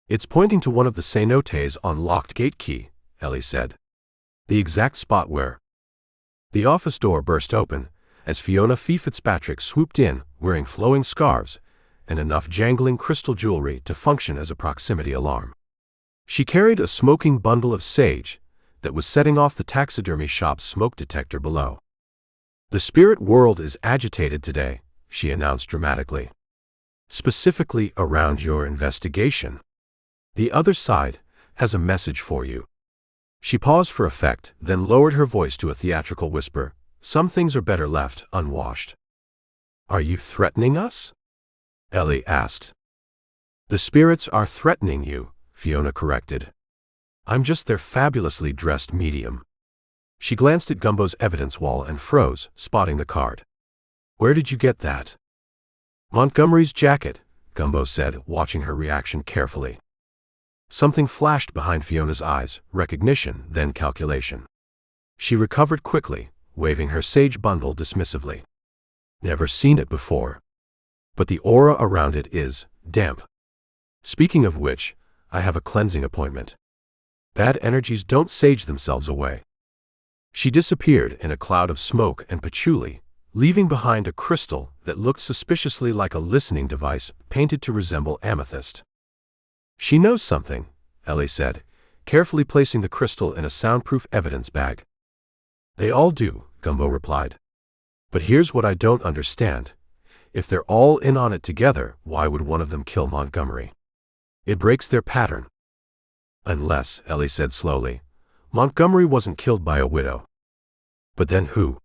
"It's pointing to one of the cenotes on locked gate key," Ellie said. "The exact spot where—" The office door burst open as Fiona Fee Fitzpatrick swooped in, wearing flowing scarves and enough jangling crystal jewelry to function as a proximity alarm. She carried a smoking bundle of sage that was setting off the taxidermy shop's smoke detector below. "The spirit world is agitated today," she announced dramatically. "Specifically around your investigation. The other side has a message for you." She paused for effect, then lowered her voice to a theatrical whisper. "Some things are better left unwashed." "Are you threatening us?" Ellie asked. "The spirits are threatening you," Fiona corrected. "I'm just their fabulously dressed medium." She glanced at Gumbo's evidence wall and froze, spotting the card. "Where did you get that?" "Montgomery's jacket," Gumbo said, watching her reaction carefully. Something flashed behind Fiona's eyes, recognition, then calculation. She recovered quickly, waving her sage bundle dismissively. "Never seen it before. But the aura around it is damp. Speaking of which, I have a cleansing appointment. Bad energies don't sage themselves away." She disappeared in a cloud of smoke and patchouli, leaving behind a crystal that looked suspiciously like a listening device painted to resemble amethyst. "She knows something," Ellie said, carefully placing the crystal in a soundproof evidence bag. "They all do," Gumbo replied. "But here's what I don't understand. If they're all in on it together, why would one of them kill Montgomery? It breaks their pattern." "Unless," Ellie said slowly, "Montgomery wasn't killed by a widow." "But then who?"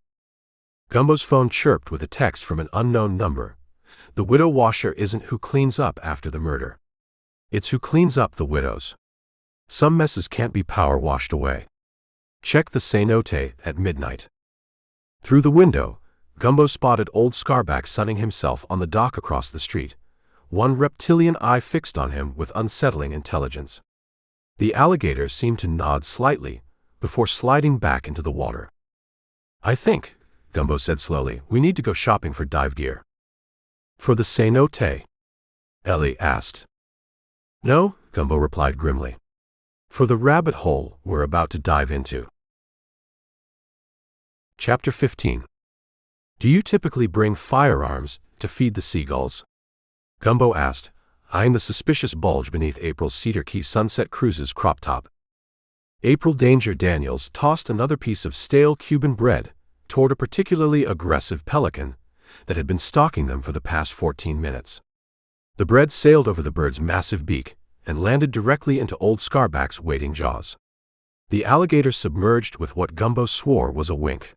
Gumbo's phone chirped with a text from an unknown number, The widow washer isn't who cleans up after the murder. It's who cleans up the widows. Some messes can't be power washed away. Check the cenote at midnight. Through the window, Gumbo spotted old Scarback sunning himself on the dock across the street, one reptilian eye fixed on him with unsettling intelligence. The alligator seemed to nod slightly before sliding back into the water. "I think," Gumbo said slowly, "we need to go shopping for dive gear." "For the cenote?" Ellie asked. "No," Gumbo replied grimly. "For the rabbit hole we're about to dive into." Chapter 15. Do you typically bring firearms to feed the seagulls? Gumbo asked, eyeing the suspicious bulge beneath April's Cedar Key Sunset Cruises crop top. April Danger Daniels tossed another piece of stale Cuban bread toward a particularly aggressive pelican that had been stalking them for the past 14 minutes. The bread sailed over the bird's massive beak and landed directly into old Scarback's waiting jaws. The alligator submerged with what Gumbo swore was a wink.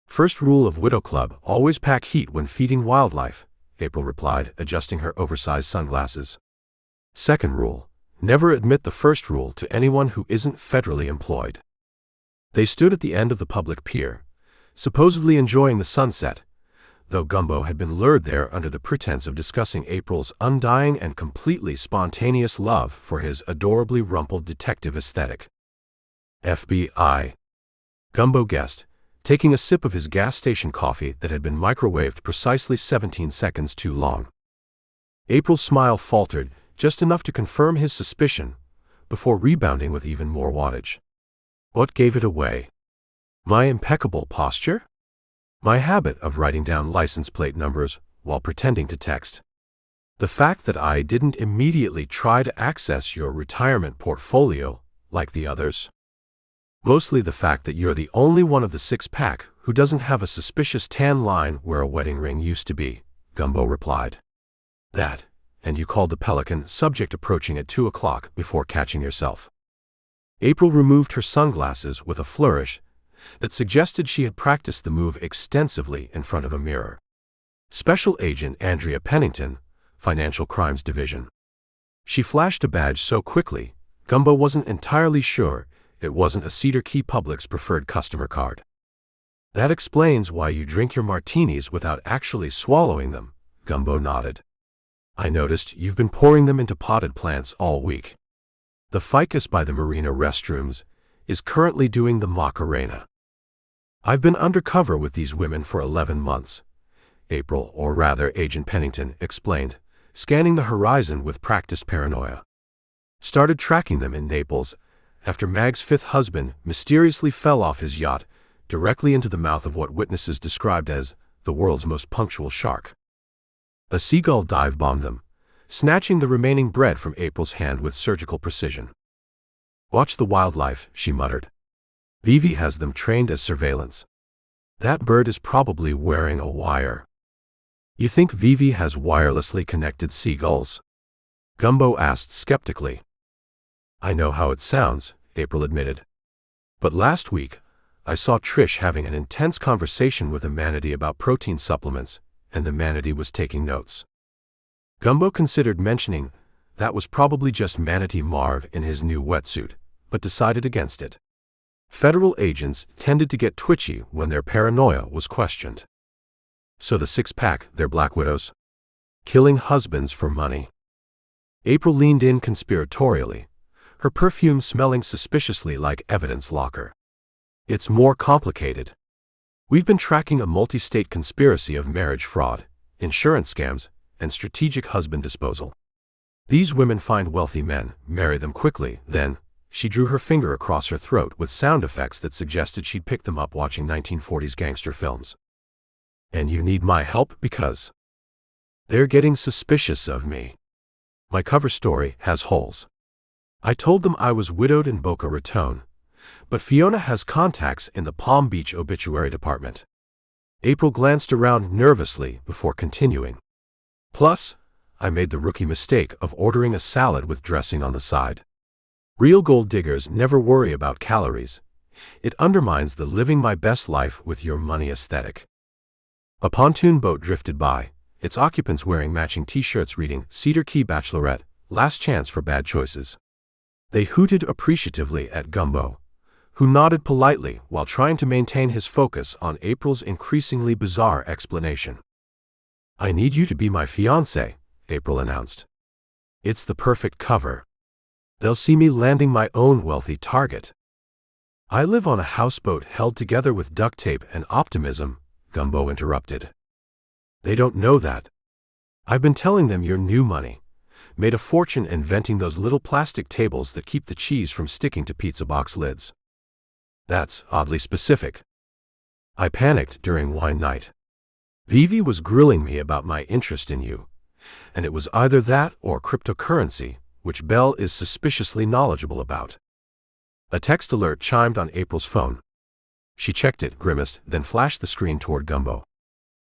"First rule of Widow Club, always pack heat when feeding wildlife," April replied, adjusting her oversized sunglasses. "Second rule, never admit the first rule to anyone who isn't federally employed." They stood at the end of the public pier, supposedly enjoying the sunset, though Gumbo had been lured there under the pretense of discussing April's undying and completely spontaneous love for his adorably rumpled detective aesthetic. FBI, Gumbo guessed, taking a sip of his gas station coffee that had been microwaved precisely 17 seconds too long. April's smile faltered, just enough to confirm his suspicion, before rebounding with even more wattage. What gave it away? My impeccable posture? My habit of writing down license plate numbers while pretending to text? The fact that I didn't immediately try to access your retirement portfolio like the others? Mostly the fact that you're the only one of the six-pack who doesn't have a suspicious tan line where a wedding ring used to be, Gumbo replied. That, and you called the pelican subject approaching at 2 o'clock before catching yourself. April removed her sunglasses with a flourish that suggested she had practiced the move extensively in front of a mirror. Special Agent Andrea Pennington, Financial Crimes Division. She flashed a badge so quickly, Gumbo wasn't entirely sure it wasn't a Cedar Key Public's preferred customer card. That explains why you drink your martinis without actually swallowing them, Gumbo nodded. I noticed you've been pouring them into potted plants all week. The ficus by the marina restrooms is currently doing the Macarena. I've been undercover with these women for 11 months, April, or rather Agent Pennington, explained, scanning the horizon with practiced paranoia. Started tracking them in Naples after Mag's fifth husband mysteriously fell off his yacht directly into the mouth of what witnesses described as the world's most punctual shark. A seagull dive-bombed them, snatching the remaining bread from April's hand with surgical precision. Watch the wildlife, she muttered. Vivi has them trained as surveillance. That bird is probably wearing a wire. You think Vivi has wirelessly connected seagulls? Gumbo asked skeptically. I know how it sounds, April admitted. But last week, I saw Trish having an intense conversation with a manatee about protein supplements, and the manatee was taking notes. Gumbo considered mentioning that was probably just Manatee Marv in his new wetsuit, but decided against it. Federal agents tended to get twitchy when their paranoia was questioned. So the six-pack, they're black widows? Killing husbands for money. April leaned in conspiratorially, her perfume smelling suspiciously like evidence locker. It's more complicated. We've been tracking a multi-state conspiracy of marriage fraud, insurance scams, and strategic husband disposal. These women find wealthy men, marry them quickly, then, she drew her finger across her throat with sound effects that suggested she'd picked them up watching 1940s gangster films. And you need my help because they're getting suspicious of me. My cover story has holes. I told them I was widowed in Boca Raton, but Fiona has contacts in the Palm Beach obituary department. April glanced around nervously before continuing. Plus, I made the rookie mistake of ordering a salad with dressing on the side. Real gold diggers never worry about calories. It undermines the living my best life with your money aesthetic. A pontoon boat drifted by, its occupants wearing matching t-shirts reading Cedar Key Bachelorette, Last Chance for Bad Choices. They hooted appreciatively at Gumbo, who nodded politely while trying to maintain his focus on April's increasingly bizarre explanation. "I need you to be my fiancé," April announced. "It's the perfect cover. They'll see me landing my own wealthy target." "I live on a houseboat held together with duct tape and optimism," Gumbo interrupted. "They don't know that. I've been telling them your new money made a fortune inventing those little plastic tables that keep the cheese from sticking to pizza box lids." "That's oddly specific." "I panicked during wine night. Vivi was grilling me about my interest in you, and it was either that or cryptocurrency, which Belle is suspiciously knowledgeable about." A text alert chimed on April's phone. She checked it, grimaced, then flashed the screen toward Gumbo.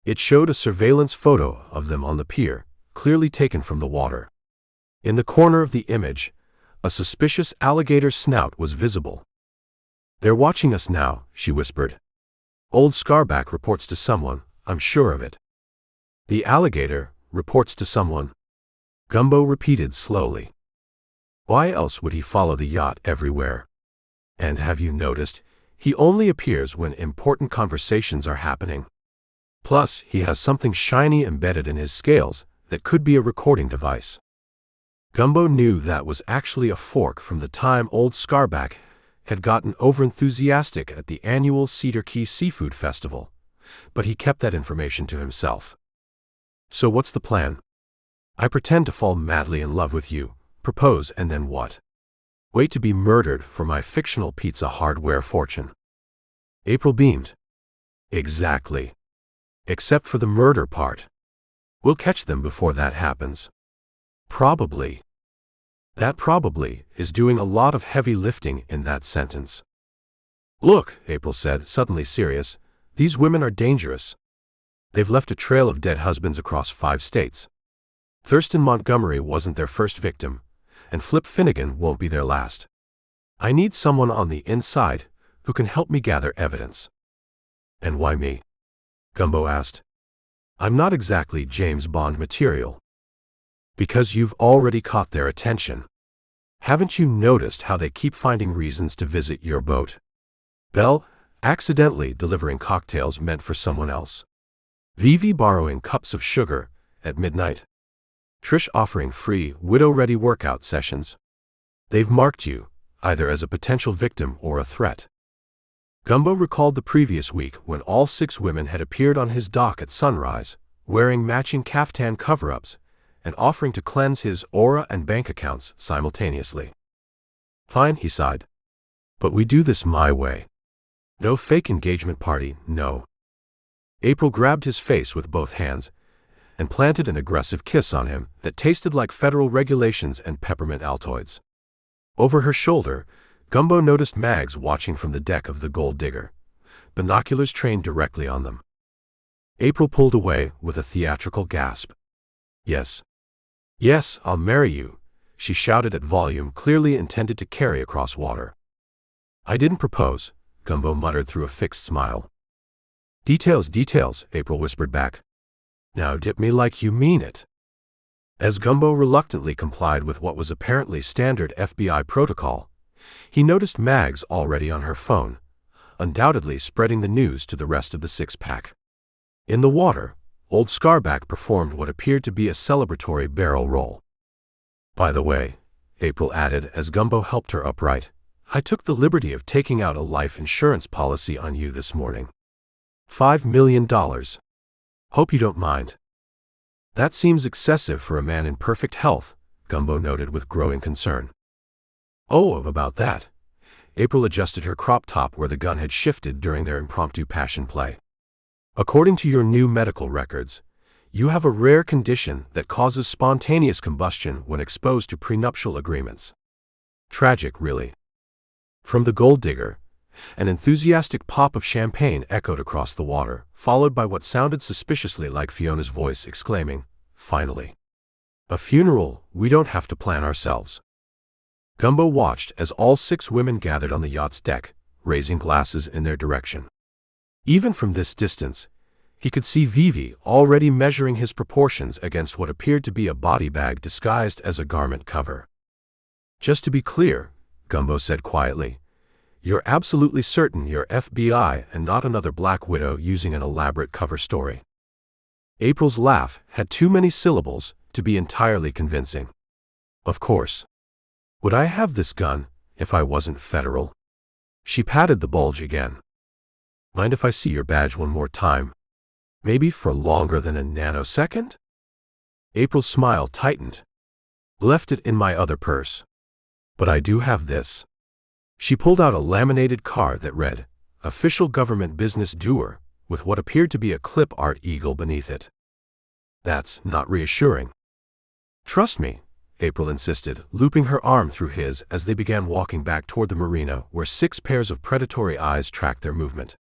It showed a surveillance photo of them on the pier, clearly taken from the water. In the corner of the image, a suspicious alligator snout was visible. "They're watching us now," she whispered. "Old Scarback reports to someone, I'm sure of it." "The alligator reports to someone," Gumbo repeated slowly. "Why else would he follow the yacht everywhere? And have you noticed, he only appears when important conversations are happening. Plus, he has something shiny embedded in his scales that could be a recording device." Gumbo knew that was actually a fork from the time old Scarback had gotten overenthusiastic at the annual Cedar Key Seafood Festival, but he kept that information to himself. "So what's the plan?" "I pretend to fall madly in love with you, propose, and then what? Wait to be murdered for my fictional pizza hardware fortune." April beamed. "Exactly. Except for the murder part. We'll catch them before that happens." "Probably." That probably is doing a lot of heavy lifting in that sentence. "Look," April said, suddenly serious, "these women are dangerous. They've left a trail of dead husbands across 5 states. Thurston Montgomery wasn't their first victim, and Flip Finnegan won't be their last. I need someone on the inside who can help me gather evidence." "And why me?" Gumbo asked. "I'm not exactly James Bond material." "Because you've already caught their attention. Haven't you noticed how they keep finding reasons to visit your boat? Belle accidentally delivering cocktails meant for someone else. Vivi borrowing cups of sugar at midnight. Trish offering free widow-ready workout sessions. They've marked you either as a potential victim or a threat." Gumbo recalled the previous week when all 6 women had appeared on his dock at sunrise, wearing matching caftan cover-ups and offering to cleanse his aura and bank accounts simultaneously. "Fine," he sighed. "But we do this my way. No fake engagement party, no." April grabbed his face with both hands and planted an aggressive kiss on him that tasted like federal regulations and peppermint Altoids. Over her shoulder, Gumbo noticed Mags watching from the deck of the Gold Digger, binoculars trained directly on them. April pulled away with a theatrical gasp. "Yes. Yes, I'll marry you," she shouted at volume clearly intended to carry across water. "I didn't propose," Gumbo muttered through a fixed smile. "Details, details," April whispered back. "Now dip me like you mean it." As Gumbo reluctantly complied with what was apparently standard FBI protocol, he noticed Mags already on her phone, undoubtedly spreading the news to the rest of the 6-pack. In the water, old Scarback performed what appeared to be a celebratory barrel roll. "By the way," April added as Gumbo helped her upright, "I took the liberty of taking out a life insurance policy on you this morning. $5 million. Hope you don't mind." "That seems excessive for a man in perfect health," Gumbo noted with growing concern. "Oh, about that." April adjusted her crop top where the gun had shifted during their impromptu passion play. "According to your new medical records, you have a rare condition that causes spontaneous combustion when exposed to prenuptial agreements. Tragic, really." From the Gold Digger, an enthusiastic pop of champagne echoed across the water, followed by what sounded suspiciously like Fiona's voice exclaiming, "Finally. A funeral we don't have to plan ourselves." Gumbo watched as all 6 women gathered on the yacht's deck, raising glasses in their direction. Even from this distance, He could see Vivi already measuring his proportions against what appeared to be a body bag disguised as a garment cover. "Just to be clear," Gumbo said quietly, "you're absolutely certain you're FBI and not another Black Widow using an elaborate cover story?" April's laugh had too many syllables to be entirely convincing. "Of course. Would I have this gun if I wasn't federal?" She patted the bulge again. "Mind if I see your badge one more time? Maybe for longer than a nanosecond?" April's smile tightened. "Left it in my other purse. But I do have this." She pulled out a laminated card that read, "Official Government Business Doer," with what appeared to be a clip art eagle beneath it. "That's not reassuring." "Trust me," April insisted, looping her arm through his as they began walking back toward the marina where 6 pairs of predatory eyes tracked their movement.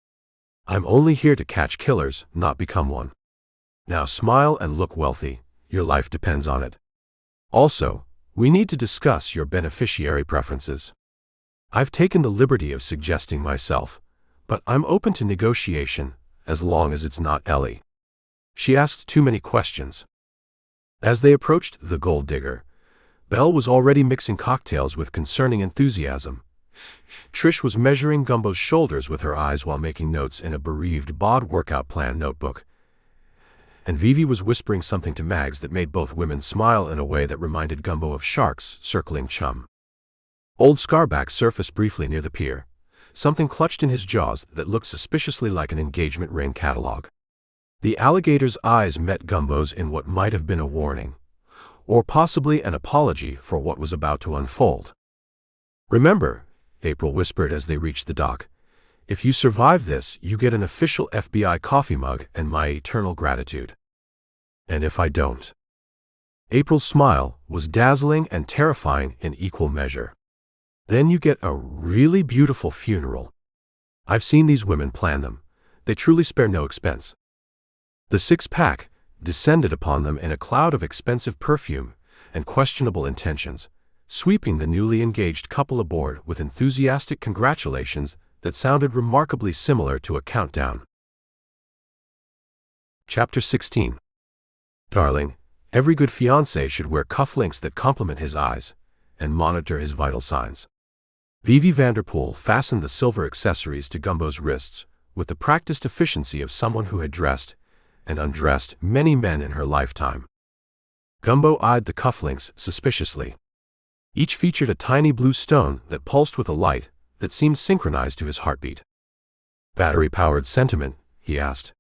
"I'm only here to catch killers, not become one. Now smile and look wealthy. Your life depends on it. Also, we need to discuss your beneficiary preferences. I've taken the liberty of suggesting myself, but I'm open to negotiation as long as it's not Ellie." She asked too many questions. As they approached the gold digger, Belle was already mixing cocktails with concerning enthusiasm. Trish was measuring Gumbo's shoulders with her eyes while making notes in a bereaved bod workout plan notebook. And Vivi was whispering something to Mags that made both women smile in a way that reminded Gumbo of sharks circling chum. Old Scarback surfaced briefly near the pier, something clutched in his jaws that looked suspiciously like an engagement ring catalog. The alligator's eyes met Gumbo's in what might have been a warning, or possibly an apology for what was about to unfold. "Remember," April whispered as they reached the dock, "if you survive this, you get an official FBI coffee mug and my eternal gratitude. And if I don't?" April's smile was dazzling and terrifying in equal measure. "Then you get a really beautiful funeral. I've seen these women plan them. They truly spare no expense." The 6-pack descended upon them in a cloud of expensive perfume and questionable intentions, sweeping the newly engaged couple aboard with enthusiastic congratulations that sounded remarkably similar to a countdown. Chapter 16. Darling, every good fiancé should wear cufflinks that complement his eyes and monitor his vital signs. Vivi Vanderpool fastened the silver accessories to Gumbo's wrists with the practiced efficiency of someone who had dressed and undressed many men in her lifetime. Gumbo eyed the cufflinks suspiciously. Each featured a tiny blue stone that pulsed with a light that seemed synchronized to his heartbeat. "Battery-powered sentiment?" he asked.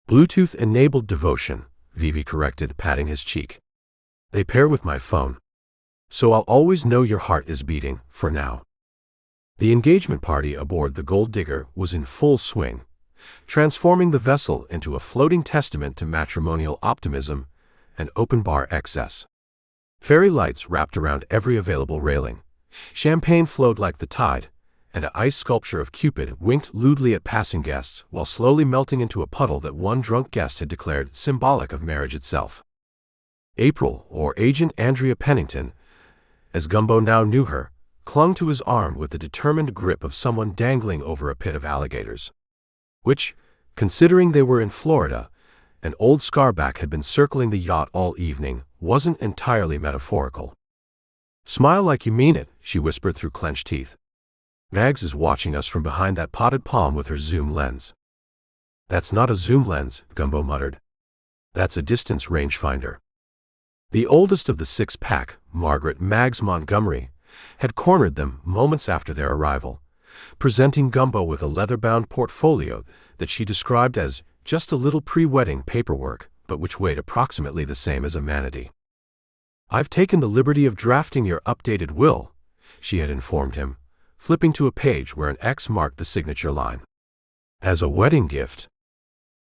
"Bluetooth-enabled devotion," Vivi corrected, patting his cheek. "They pair with my phone. So I'll always know your heart is beating, for now." The engagement party aboard the Gold Digger was in full swing, transforming the vessel into a floating testament to matrimonial optimism and open-bar excess. Fairy lights wrapped around every available railing. Champagne flowed like the tide, and an ice sculpture of Cupid winked lewdly at passing guests while slowly melting into a puddle that one drunk guest had declared symbolic of marriage itself. April, or Agent Andrea Pennington, as Gumbo now knew her, clung to his arm with the determined grip of someone dangling over a pit of alligators. Which, considering they were in Florida, and old Scarback had been circling the yacht all evening, wasn't entirely metaphorical. "Smile like you mean it," she whispered through clenched teeth. "Mags is watching us from behind that potted palm with her zoom lens." "That's not a zoom lens," Gumbo muttered. "That's a distance rangefinder." The oldest of the 6-pack, Margaret Mags Montgomery, had cornered them moments after their arrival, presenting Gumbo with a leather-bound portfolio that she described as just a little pre-wedding paperwork, but which weighed approximately the same as a manatee. "I've taken the liberty of drafting your updated will," she had informed him, flipping to a page where an X marked the signature line. "As a wedding gift.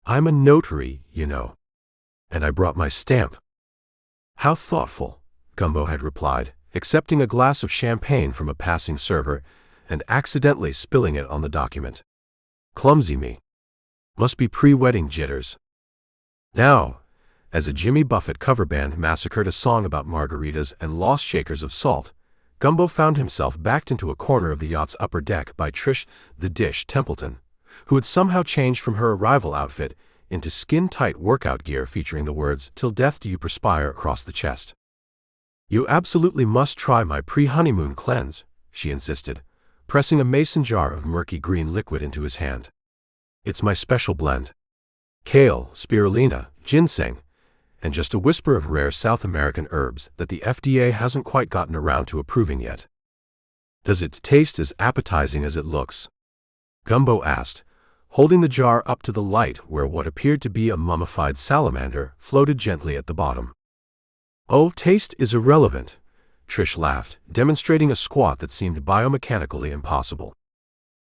I'm a notary, you know. And I brought my stamp." "How thoughtful," Gumbo had replied, accepting a glass of champagne from a passing server and accidentally spilling it on the document. "Clumsy me. Must be pre-wedding jitters." Now, as a Jimmy Buffett cover band massacred a song about margaritas and lost shakers of salt, Gumbo found himself backed into a corner of the yacht's upper deck by Trish the Dish Templeton, who had somehow changed from her arrival outfit into skin-tight workout gear featuring the words, "Till death do you perspire," across the chest. "You absolutely must try my pre-honeymoon cleanse," she insisted, pressing a mason jar of murky green liquid into his hand. "It's my special blend. Kale, spirulina, ginseng, and just a whisper of rare South American herbs that the FDA hasn't quite gotten around to approving yet." "Does it taste as appetizing as it looks?" Gumbo asked, holding the jar up to the light where what appeared to be a mummified salamander floated gently at the bottom. "Oh, taste is irrelevant," Trish laughed, demonstrating a squat that seemed biomechanically impossible.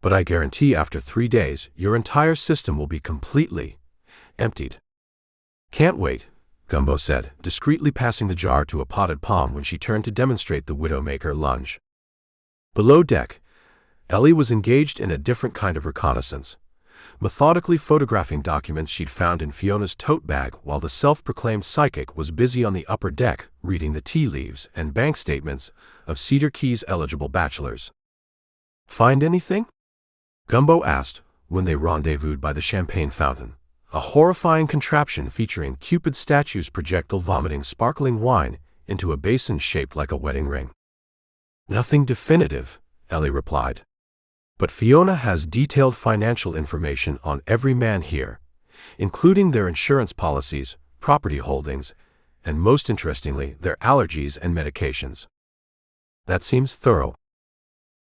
"But I guarantee after 3 days, your entire system will be completely emptied." "Can't wait," Gumbo said, discreetly passing the jar to a potted palm when she turned to demonstrate the Widowmaker lunge. Below deck, Ellie was engaged in a different kind of reconnaissance, methodically photographing documents she'd found in Fiona's tote bag while the self-proclaimed psychic was busy on the upper deck reading the tea leaves and bank statements of Cedar Key's eligible bachelors. "Find anything?" Gumbo asked when they rendezvoused by the champagne fountain, a horrifying contraption featuring Cupid statues projectile vomiting sparkling wine into a basin shaped like a wedding ring. "Nothing definitive," Ellie replied. "But Fiona has detailed financial information on every man here, including their insurance policies, property holdings, and most interestingly, their allergies and medications." "That seems thorough.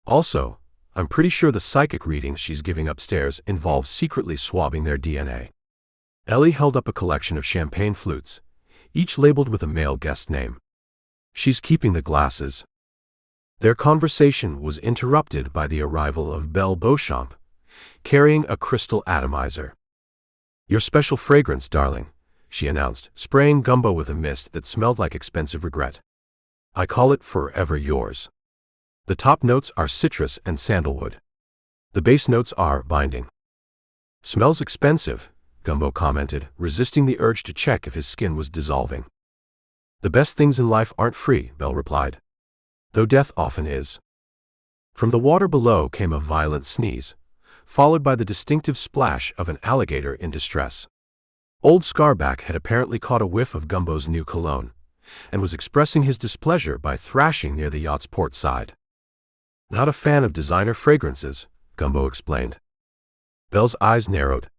Also, I'm pretty sure the psychic readings she's giving upstairs involve secretly swabbing their DNA." Ellie held up a collection of champagne flutes, each labeled with a male guest name. "She's keeping the glasses." Their conversation was interrupted by the arrival of Belle Beauchamp, carrying a crystal atomizer. "Your special fragrance, darling," she announced, spraying Gumbo with a mist that smelled like expensive regret. "I call it Forever Yours. The top notes are citrus and sandalwood. The base notes are binding." "Smells expensive," Gumbo commented, resisting the urge to check if his skin was dissolving. "The best things in life aren't free," Belle replied, "though death often is." From the water below came a violent sneeze, followed by the distinctive splash of an alligator in distress. Old Scarback had apparently caught a whiff of Gumbo's new cologne, and was expressing his displeasure by thrashing near the yacht's port side. "Not a fan of designer fragrances," Gumbo explained. Belle's eyes narrowed.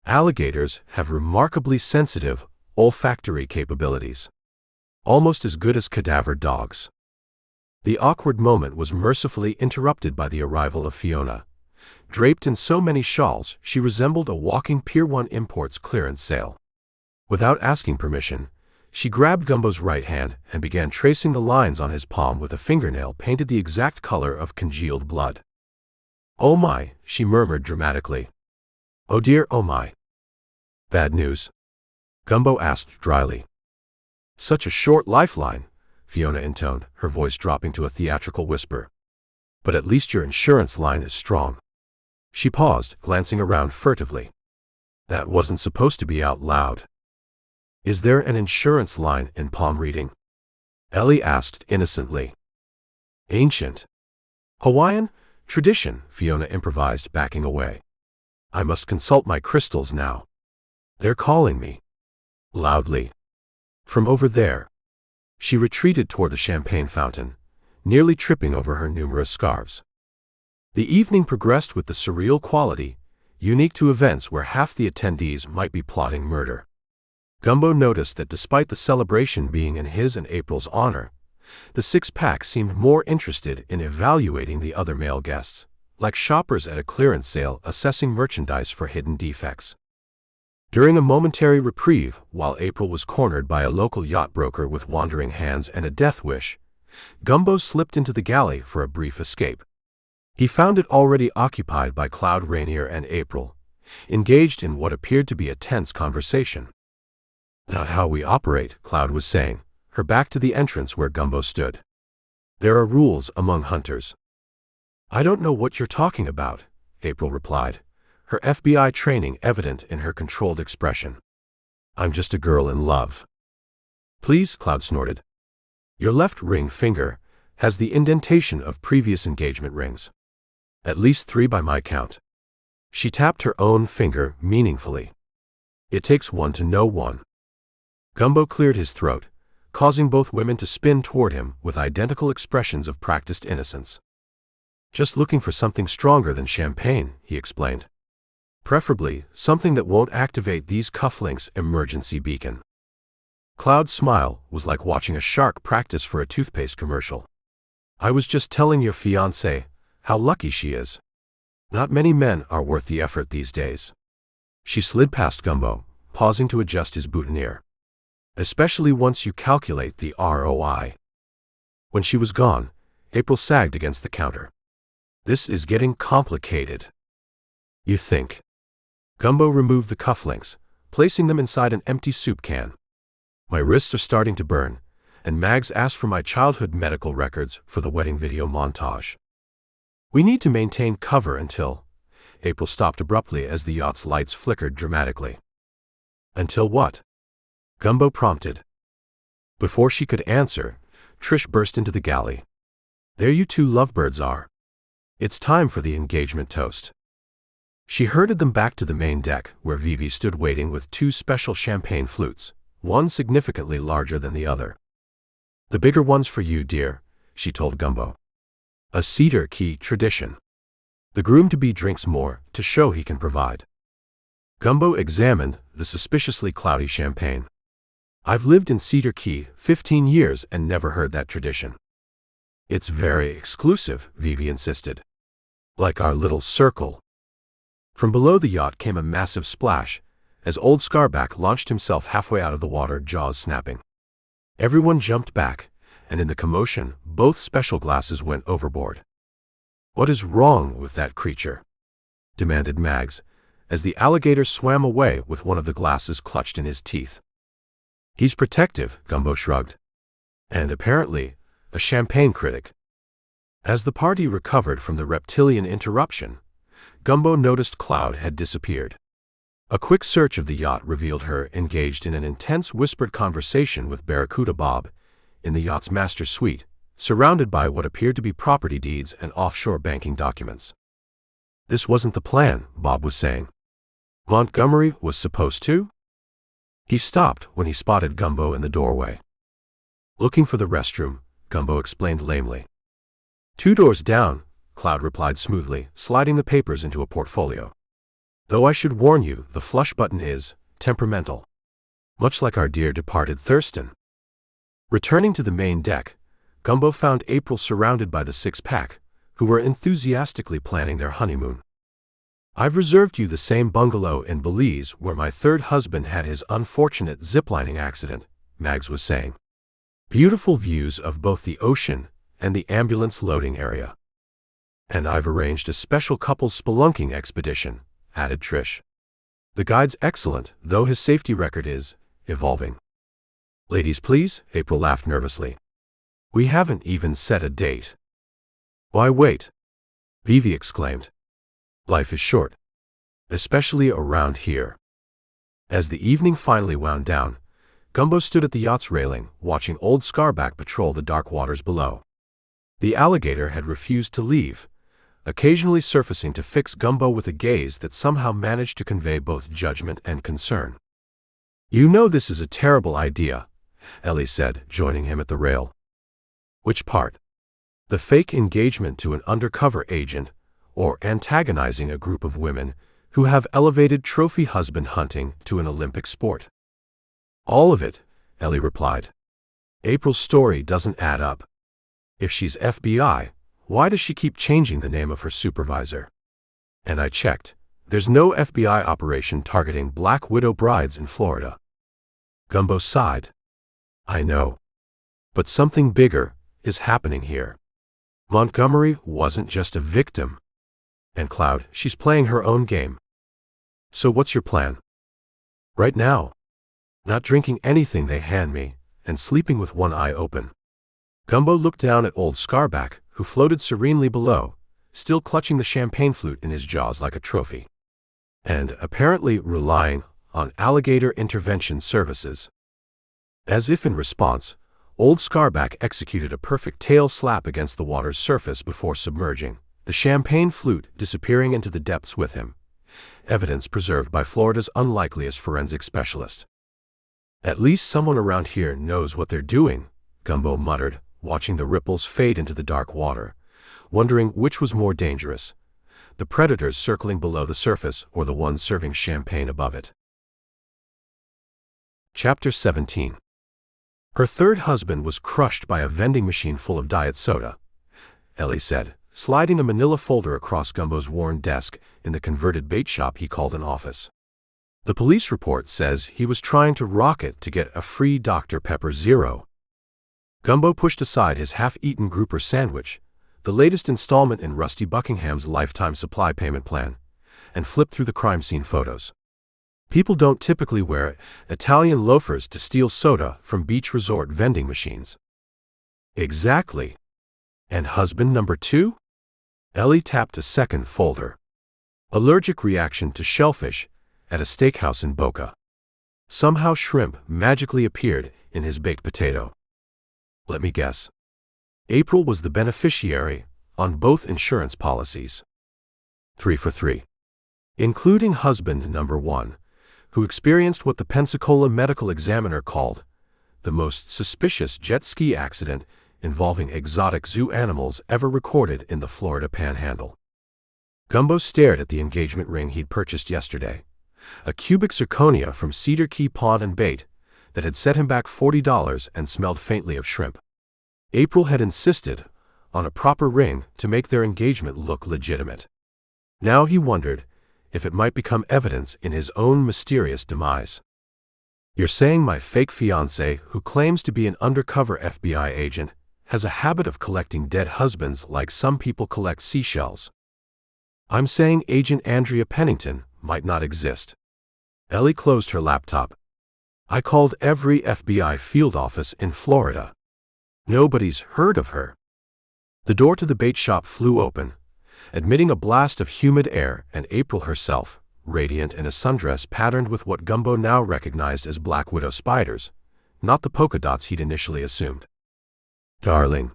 "Alligators have remarkably sensitive olfactory capabilities. Almost as good as cadaver dogs." The awkward moment was mercifully interrupted by the arrival of Fiona. Draped in so many shawls, she resembled a walking Pier 1 imports clearance sale. Without asking permission, she grabbed Gumbo's right hand and began tracing the lines on his palm with a fingernail painted the exact color of congealed blood. "Oh my," she murmured dramatically. "Oh dear, oh my." "Bad news?" Gumbo asked dryly. "Such a short lifeline," Fiona intoned, her voice dropping to a theatrical whisper. "But at least your insurance line is strong." She paused, glancing around furtively. That wasn't supposed to be out loud. "Is there an insurance line in palm reading?" Ellie asked innocently. "Ancient Hawaiian tradition," Fiona improvised, backing away. "I must consult my crystals now. They're calling me." Loudly. From over there. She retreated toward the champagne fountain, nearly tripping over her numerous scarves. The evening progressed with the surreal quality, unique to events where half the attendees might be plotting murder. Gumbo noticed that despite the celebration being in his and April's honor, the six-pack seemed more interested in evaluating the other male guests, like shoppers at a clearance sale assessing merchandise for hidden defects. During a momentary reprieve, while April was cornered by a local yacht broker with wandering hands and a death wish, Gumbo slipped into the galley for a brief escape. He found it already occupied by Cloud, Rainier, and April, engaged in what appeared to be a tense conversation. "Not how we operate," Cloud was saying, her back to the entrance where Gumbo stood. "There are rules among hunters." "I don't know what you're talking about," April replied, her FBI training evident in her controlled expression. "I'm just a girl in love." "Please," Cloud snorted. "Your left ring finger has the indentation of previous engagement rings. At least 3 by my count." She tapped her own finger meaningfully. It takes one to know one. Gumbo cleared his throat, causing both women to spin toward him with identical expressions of practiced innocence. Just looking for something stronger than champagne, he explained. Preferably something that won't activate these cufflinks' emergency beacon. Cloud's smile was like watching a shark practice for a toothpaste commercial. I was just telling your fiancée how lucky she is. Not many men are worth the effort these days. She slid past Gumbo, pausing to adjust his boutonniere. Especially once you calculate the ROI. When she was gone, April sagged against the counter. This is getting complicated. You think? Gumbo removed the cufflinks, placing them inside an empty soup can. My wrists are starting to burn, and Mags asked for my childhood medical records for the wedding video montage. We need to maintain cover until... April stopped abruptly as the yacht's lights flickered dramatically. Until what? Gumbo prompted. Before she could answer, Trish burst into the galley. There you two lovebirds are. It's time for the engagement toast. She herded them back to the main deck, where Vivi stood waiting with two special champagne flutes, one significantly larger than the other. The bigger one's for you, dear, she told Gumbo. A Cedar Key tradition. The groom-to-be drinks more to show he can provide. Gumbo examined the suspiciously cloudy champagne. I've lived in Cedar Key 15 years and never heard that tradition. It's very exclusive, Vivi insisted. Like our little circle. From below the yacht came a massive splash, as old Scarback launched himself halfway out of the water, jaws snapping. Everyone jumped back, and in the commotion, both special glasses went overboard. What is wrong with that creature? Demanded Mags, as the alligator swam away with one of the glasses clutched in his teeth. He's protective, Gumbo shrugged. And apparently, a champagne critic. As the party recovered from the reptilian interruption, Gumbo noticed Cloud had disappeared. A quick search of the yacht revealed her engaged in an intense whispered conversation with Barracuda Bob in the yacht's master suite, surrounded by what appeared to be property deeds and offshore banking documents. This wasn't the plan, Bob was saying. Montgomery was supposed to? He stopped when he spotted Gumbo in the doorway. Looking for the restroom, Gumbo explained lamely. 2 doors down, Cloud replied smoothly, sliding the papers into a portfolio. Though I should warn you, the flush button is temperamental. Much like our dear departed Thurston. Returning to the main deck, Gumbo found April surrounded by the six-pack, who were enthusiastically planning their honeymoon. I've reserved you the same bungalow in Belize where my third husband had his unfortunate ziplining accident, Mags was saying. Beautiful views of both the ocean and the ambulance loading area. And I've arranged a special couples spelunking expedition, added Trish. The guide's excellent, though his safety record is evolving. Ladies, please, April laughed nervously. We haven't even set a date. Why wait? Vivi exclaimed. Life is short. Especially around here. As the evening finally wound down, Gumbo stood at the yacht's railing, watching old Scarback patrol the dark waters below. The alligator had refused to leave, occasionally surfacing to fix Gumbo with a gaze that somehow managed to convey both judgment and concern. You know this is a terrible idea, Ellie said, joining him at the rail. Which part? The fake engagement to an undercover agent, or antagonizing a group of women who have elevated trophy husband hunting to an Olympic sport? All of it, Ellie replied. April's story doesn't add up. If she's FBI, why does she keep changing the name of her supervisor? And I checked. There's no FBI operation targeting Black Widow brides in Florida. Gumbo sighed. I know. But something bigger is happening here. Montgomery wasn't just a victim. And Cloud, she's playing her own game. So what's your plan? Right now? Not drinking anything they hand me, and sleeping with one eye open. Gumbo looked down at old Scarback, who floated serenely below, still clutching the champagne flute in his jaws like a trophy. And apparently relying on alligator intervention services. As if in response, old Scarback executed a perfect tail slap against the water's surface before submerging, the champagne flute disappearing into the depths with him, evidence preserved by Florida's unlikeliest forensic specialist. "At least someone around here knows what they're doing," Gumbo muttered, watching the ripples fade into the dark water, wondering which was more dangerous, the predators circling below the surface or the ones serving champagne above it. Chapter 17. Her third husband was crushed by a vending machine full of diet soda, Ellie said, sliding a manila folder across Gumbo's worn desk in the converted bait shop he called an office. "The police report says he was trying to rock it to get a free Dr. Pepper Zero." Gumbo pushed aside his half-eaten grouper sandwich, the latest installment in Rusty Buckingham's lifetime supply payment plan, and flipped through the crime scene photos. People don't typically wear Italian loafers to steal soda from beach resort vending machines. "Exactly. And husband number 2? Ellie tapped a second folder. "Allergic reaction to shellfish at a steakhouse in Boca. Somehow shrimp magically appeared in his baked potato." "Let me guess. April was the beneficiary on both insurance policies." 3 for 3. "Including husband number 1, who experienced what the Pensacola medical examiner called the most suspicious jet ski accident involving exotic zoo animals ever recorded in the Florida Panhandle." Gumbo stared at the engagement ring he'd purchased yesterday, a cubic zirconia from Cedar Key Pawn and Bait that had set him back $40 and smelled faintly of shrimp. April had insisted on a proper ring to make their engagement look legitimate. Now he wondered if it might become evidence in his own mysterious demise. "You're saying my fake fiancé, who claims to be an undercover FBI agent, has a habit of collecting dead husbands like some people collect seashells?" "I'm saying Agent Andrea Pennington might not exist." Ellie closed her laptop. "I called every FBI field office in Florida. Nobody's heard of her." The door to the bait shop flew open, admitting a blast of humid air and April herself, radiant in a sundress patterned with what Gumbo now recognized as black widow spiders, not the polka dots he'd initially assumed. "Darling."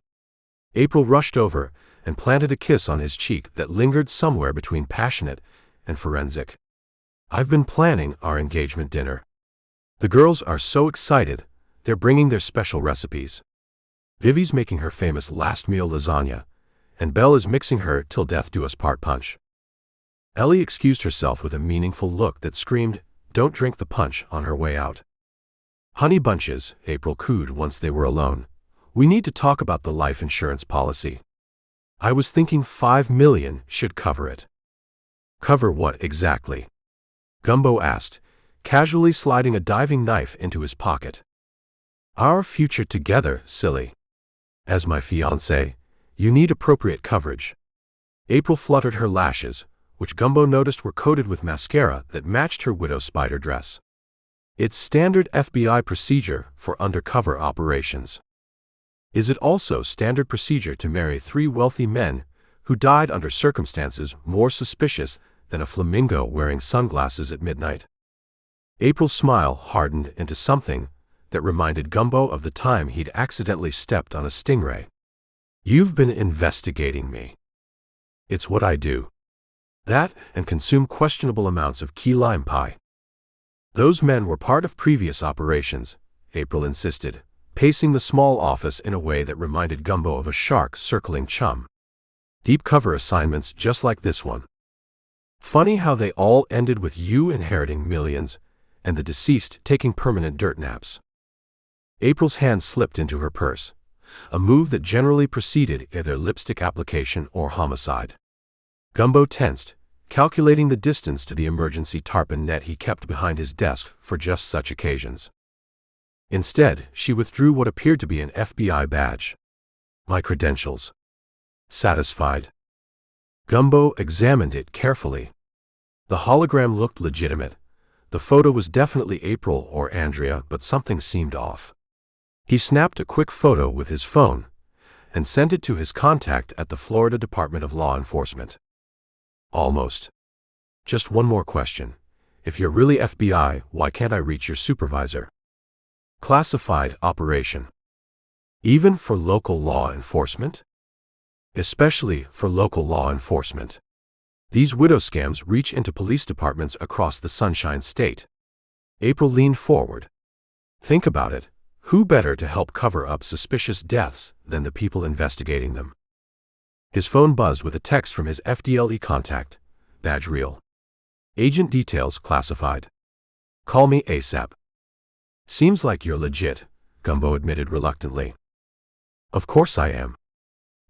April rushed over and planted a kiss on his cheek that lingered somewhere between passionate and forensic. "I've been planning our engagement dinner. The girls are so excited, they're bringing their special recipes. Vivi's making her famous last meal lasagna, and Belle is mixing her till death do us part punch." Ellie excused herself with a meaningful look that screamed, "Don't drink the punch," on her way out. "Honey bunches," April cooed once they were alone. "We need to talk about the life insurance policy. I was thinking $5 million should cover it." "Cover what exactly?" Gumbo asked, casually sliding a diving knife into his pocket. "Our future together, silly. As my fiancé, you need appropriate coverage." April fluttered her lashes, which Gumbo noticed were coated with mascara that matched her widow spider dress. "It's standard FBI procedure for undercover operations." "Is it also standard procedure to marry 3 wealthy men who died under circumstances more suspicious than a flamingo wearing sunglasses at midnight?" April's smile hardened into something that reminded Gumbo of the time he'd accidentally stepped on a stingray. "You've been investigating me." "It's what I do. That and consume questionable amounts of key lime pie." "Those men were part of previous operations," April insisted, pacing the small office in a way that reminded Gumbo of a shark circling chum. "Deep cover assignments just like this one. Funny how they all ended with you inheriting millions and the deceased taking permanent dirt naps." April's hand slipped into her purse, a move that generally preceded either lipstick application or homicide. Gumbo tensed, calculating the distance to the emergency tarpaulin net he kept behind his desk for just such occasions. Instead, she withdrew what appeared to be an FBI badge. "My credentials." Satisfied, Gumbo examined it carefully. The hologram looked legitimate. The photo was definitely April or Andrea, but something seemed off. He snapped a quick photo with his phone and sent it to his contact at the Florida Department of Law Enforcement. "Almost. Just one more question. If you're really FBI, why can't I reach your supervisor?" "Classified operation." "Even for local law enforcement?" "Especially for local law enforcement." These widow scams reach into police departments across the Sunshine State. April leaned forward. Think about it. Who better to help cover up suspicious deaths than the people investigating them? His phone buzzed with a text from his FDLE contact. Badge real. Agent details classified. Call me ASAP. Seems like you're legit, Gumbo admitted reluctantly. Of course I am.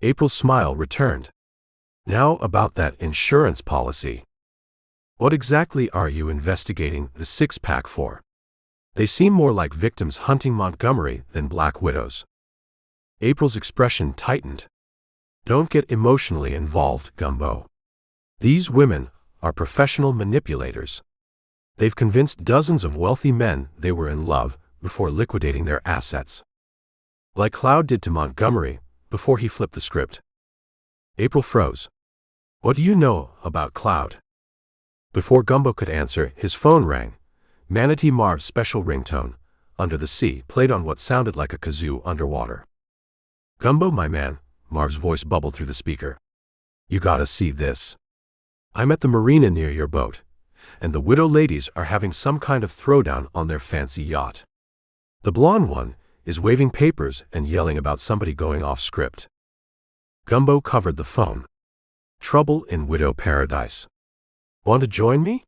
April's smile returned. Now about that insurance policy. What exactly are you investigating the six-pack for? They seem more like victims hunting Montgomery than black widows. April's expression tightened. Don't get emotionally involved, Gumbo. These women are professional manipulators. They've convinced dozens of wealthy men they were in love before liquidating their assets. Like Cloud did to Montgomery before he flipped the script. April froze. What do you know about Cloud? Before Gumbo could answer, his phone rang. Manatee Marv's special ringtone, Under the Sea, played on what sounded like a kazoo underwater. Gumbo, my man, Marv's voice bubbled through the speaker. You gotta see this. I'm at the marina near your boat, and the widow ladies are having some kind of throwdown on their fancy yacht. The blonde one is waving papers and yelling about somebody going off script. Gumbo covered the phone. Trouble in Widow Paradise. Want to join me?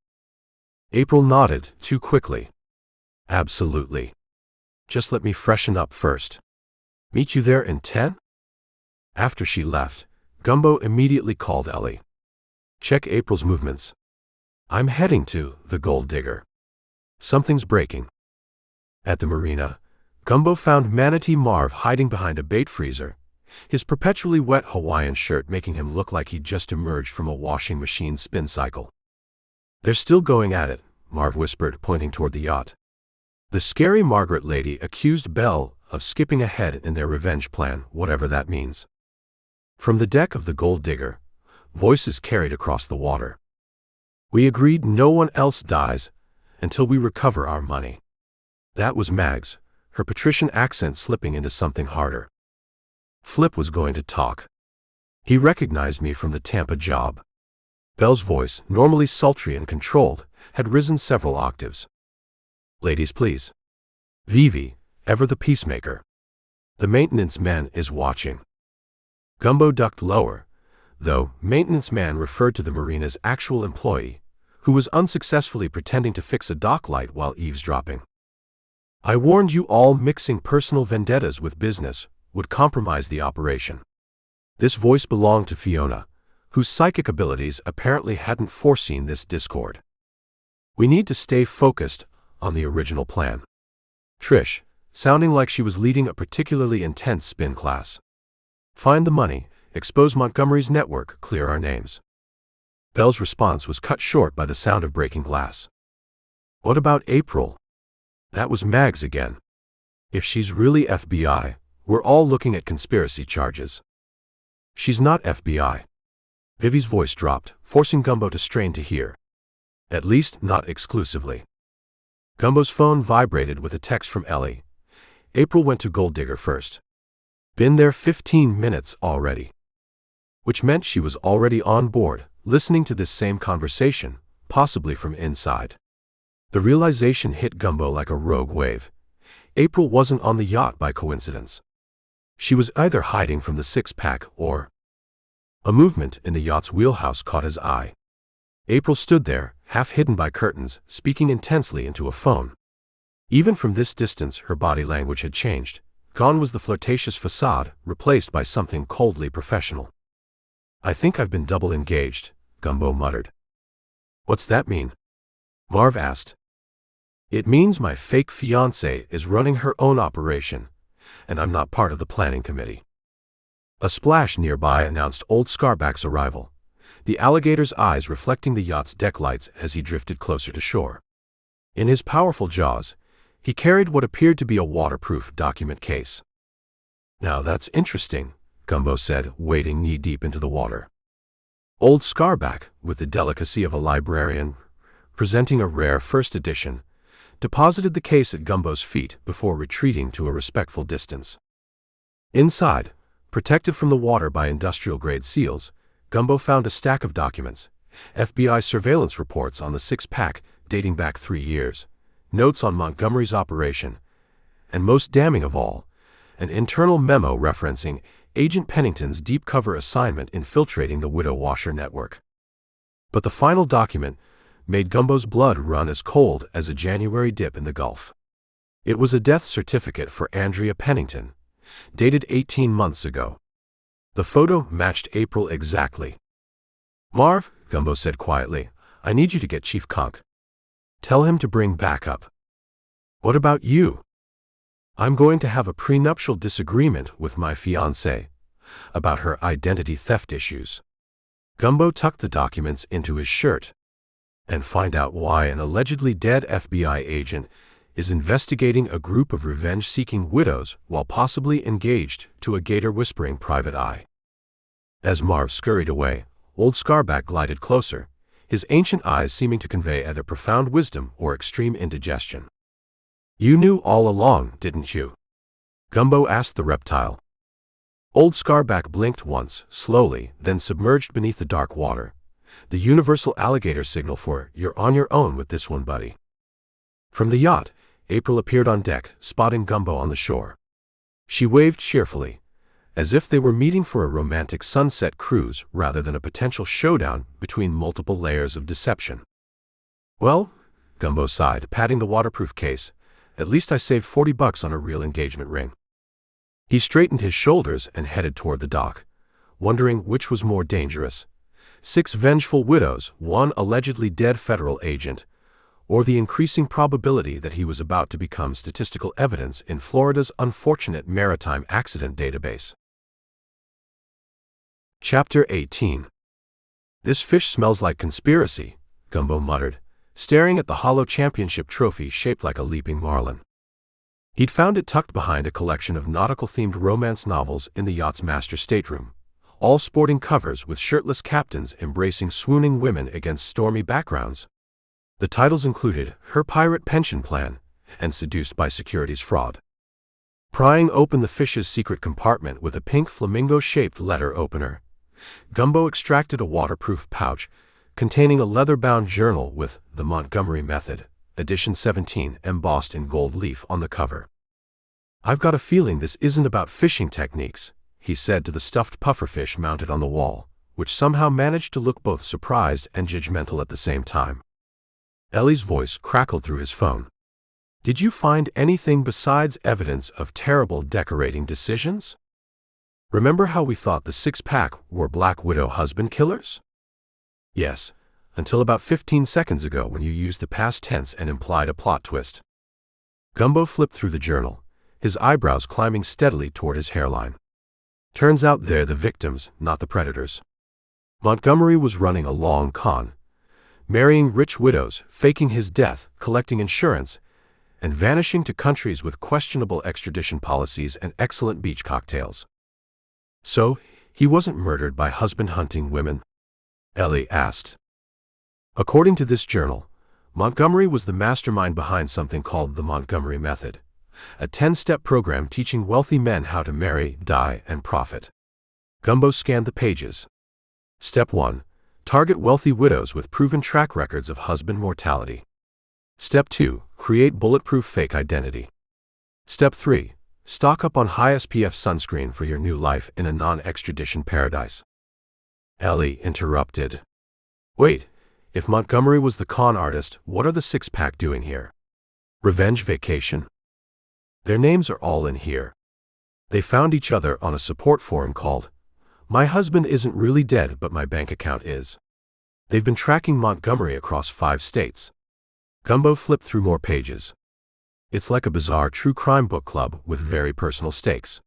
April nodded, too quickly. Absolutely. Just let me freshen up first. Meet you there in 10? After she left, Gumbo immediately called Ellie. Check April's movements. I'm heading to the Gold Digger. Something's breaking. At the marina, Gumbo found Manatee Marv hiding behind a bait freezer, his perpetually wet Hawaiian shirt making him look like he'd just emerged from a washing machine spin cycle. They're still going at it, Marv whispered, pointing toward the yacht. The scary Margaret lady accused Belle of skipping ahead in their revenge plan, whatever that means. From the deck of the Gold Digger, voices carried across the water. We agreed no one else dies until we recover our money. That was Mags, her patrician accent slipping into something harder. Flip was going to talk. He recognized me from the Tampa job. Belle's voice, normally sultry and controlled, had risen several octaves. Ladies, please. Vivi, ever the peacemaker. The maintenance man is watching. Gumbo ducked lower, though maintenance man referred to the marina's actual employee, who was unsuccessfully pretending to fix a dock light while eavesdropping. I warned you all mixing personal vendettas with business would compromise the operation. This voice belonged to Fiona, whose psychic abilities apparently hadn't foreseen this discord. We need to stay focused on the original plan. Trish, sounding like she was leading a particularly intense spin class. Find the money, expose Montgomery's network, clear our names. Belle's response was cut short by the sound of breaking glass. What about April? That was Mags again. If she's really FBI, we're all looking at conspiracy charges. She's not FBI. Vivi's voice dropped, forcing Gumbo to strain to hear. At least, not exclusively. Gumbo's phone vibrated with a text from Ellie. April went to Gold Digger first. Been there 15 minutes already. Which meant she was already on board, listening to this same conversation, possibly from inside. The realization hit Gumbo like a rogue wave. April wasn't on the yacht by coincidence. She was either hiding from the six-pack or... A movement in the yacht's wheelhouse caught his eye. April stood there, half hidden by curtains, speaking intensely into a phone. Even from this distance, her body language had changed. Gone was the flirtatious facade, replaced by something coldly professional. I think I've been double engaged, Gumbo muttered. What's that mean? Marv asked. It means my fake fiancée is running her own operation, and I'm not part of the planning committee. A splash nearby announced Old Scarback's arrival, the alligator's eyes reflecting the yacht's deck lights as he drifted closer to shore. In his powerful jaws, he carried what appeared to be a waterproof document case. Now that's interesting, Gumbo said, wading knee-deep into the water. Old Scarback, with the delicacy of a librarian, presenting a rare first edition, deposited the case at Gumbo's feet before retreating to a respectful distance. Inside, protected from the water by industrial-grade seals, Gumbo found a stack of documents, FBI surveillance reports on the six-pack dating back 3 years, notes on Montgomery's operation, and most damning of all, an internal memo referencing Agent Pennington's deep cover assignment infiltrating the Widow Washer network. But the final document made Gumbo's blood run as cold as a January dip in the Gulf. It was a death certificate for Andrea Pennington, dated 18 months ago. The photo matched April exactly. "Marv," Gumbo said quietly, "I need you to get Chief Conk. Tell him to bring backup." "What about you?" "I'm going to have a prenuptial disagreement with my fiancée about her identity theft issues." Gumbo tucked the documents into his shirt. "And find out why an allegedly dead FBI agent is investigating a group of revenge-seeking widows while possibly engaged to a gator-whispering private eye." As Marv scurried away, Old Scarback glided closer, his ancient eyes seeming to convey either profound wisdom or extreme indigestion. "You knew all along, didn't you?" Gumbo asked the reptile. Old Scarback blinked once, slowly, then submerged beneath the dark water. The universal alligator signal for, "You're on your own with this one, buddy." From the yacht, April appeared on deck, spotting Gumbo on the shore. She waved cheerfully, as if they were meeting for a romantic sunset cruise rather than a potential showdown between multiple layers of deception. "Well," Gumbo sighed, patting the waterproof case, "at least I saved $40 on a real engagement ring." He straightened his shoulders and headed toward the dock, wondering which was more dangerous: 6 vengeful widows, 1 allegedly dead federal agent, or the increasing probability that he was about to become statistical evidence in Florida's unfortunate maritime accident database. Chapter 18. "This fish smells like conspiracy," Gumbo muttered, staring at the hollow championship trophy shaped like a leaping marlin. He'd found it tucked behind a collection of nautical-themed romance novels in the yacht's master stateroom, all sporting covers with shirtless captains embracing swooning women against stormy backgrounds. The titles included Her Pirate Pension Plan and Seduced by Securities Fraud. Prying open the fish's secret compartment with a pink flamingo-shaped letter opener, Gumbo extracted a waterproof pouch containing a leather-bound journal with The Montgomery Method, edition 17, embossed in gold leaf on the cover. "I've got a feeling this isn't about fishing techniques," he said to the stuffed pufferfish mounted on the wall, which somehow managed to look both surprised and judgmental at the same time. Ellie's voice crackled through his phone. "Did you find anything besides evidence of terrible decorating decisions? Remember how we thought the six-pack were Black Widow husband killers?" "Yes, until about 15 seconds ago when you used the past tense and implied a plot twist." Gumbo flipped through the journal, his eyebrows climbing steadily toward his hairline. "Turns out they're the victims, not the predators. Montgomery was running a long con, marrying rich widows, faking his death, collecting insurance, and vanishing to countries with questionable extradition policies and excellent beach cocktails." "So, he wasn't murdered by husband-hunting women?" Ellie asked. According to this journal, Montgomery was the mastermind behind something called the Montgomery Method, a 10-step program teaching wealthy men how to marry, die, and profit. Gumbo scanned the pages. Step 1. Target wealthy widows with proven track records of husband mortality. Step 2. Create bulletproof fake identity. Step 3. Stock up on high SPF sunscreen for your new life in a non-extradition paradise. Ellie interrupted. "Wait, if Montgomery was the con artist, what are the six-pack doing here? Revenge vacation?" "Their names are all in here. They found each other on a support forum called My Husband Isn't Really Dead But My Bank Account Is. They've been tracking Montgomery across 5 states. Gumbo flipped through more pages. It's like a bizarre true crime book club with very personal stakes.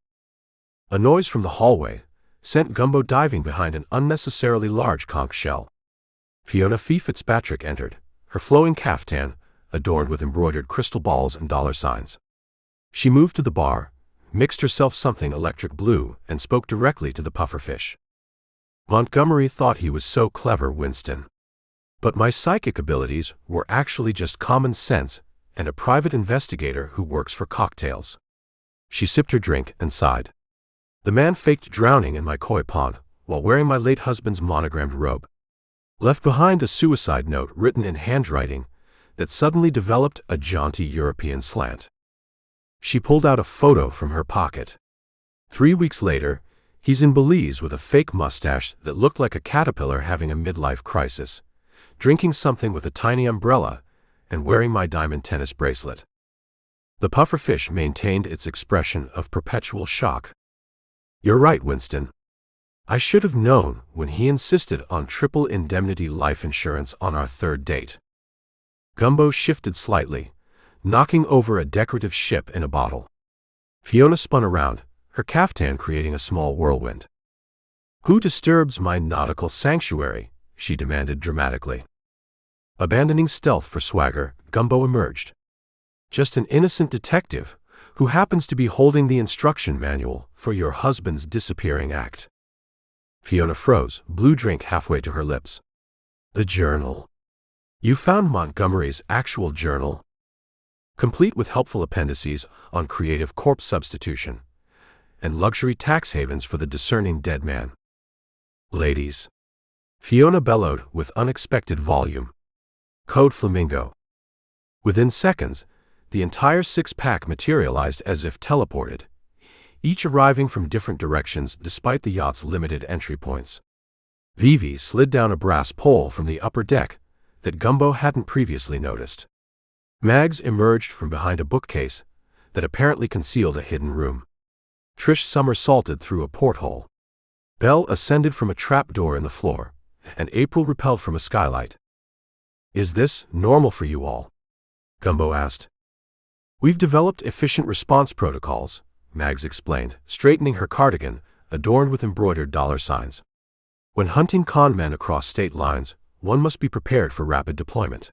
A noise from the hallway sent Gumbo diving behind an unnecessarily large conch shell. Fiona Fee Fitzpatrick entered, her flowing caftan adorned with embroidered crystal balls and dollar signs. She moved to the bar, mixed herself something electric blue, and spoke directly to the pufferfish. "Montgomery thought he was so clever, Winston. But my psychic abilities were actually just common sense and a private investigator who works for cocktails." She sipped her drink and sighed. "The man faked drowning in my koi pond while wearing my late husband's monogrammed robe. left behind a suicide note written in handwriting that suddenly developed a jaunty European slant. She pulled out a photo from her pocket. 3 weeks later, he's in Belize with a fake mustache that looked like a caterpillar having a midlife crisis, drinking something with a tiny umbrella, and wearing my diamond tennis bracelet. The pufferfish maintained its expression of perpetual shock. You're right, Winston. I should have known when he insisted on triple indemnity life insurance on our third date. Gumbo shifted slightly, knocking over a decorative ship in a bottle. Fiona spun around, her caftan creating a small whirlwind. Who disturbs my nautical sanctuary? She demanded dramatically. Abandoning stealth for swagger, Gumbo emerged. Just an innocent detective who happens to be holding the instruction manual for your husband's disappearing act. Fiona froze, blue drink halfway to her lips. The journal. You found Montgomery's actual journal? Complete with helpful appendices on creative corpse substitution and luxury tax havens for the discerning dead man. Ladies. Fiona bellowed with unexpected volume. Code Flamingo. Within seconds, the entire six-pack materialized as if teleported, each arriving from different directions despite the yacht's limited entry points. Vivi slid down a brass pole from the upper deck that Gumbo hadn't previously noticed. Mags emerged from behind a bookcase that apparently concealed a hidden room. Trish somersaulted through a porthole. Belle ascended from a trapdoor in the floor, and April repelled from a skylight. Is this normal for you all? Gumbo asked. We've developed efficient response protocols, Mags explained, straightening her cardigan, adorned with embroidered dollar signs. When hunting con men across state lines, one must be prepared for rapid deployment.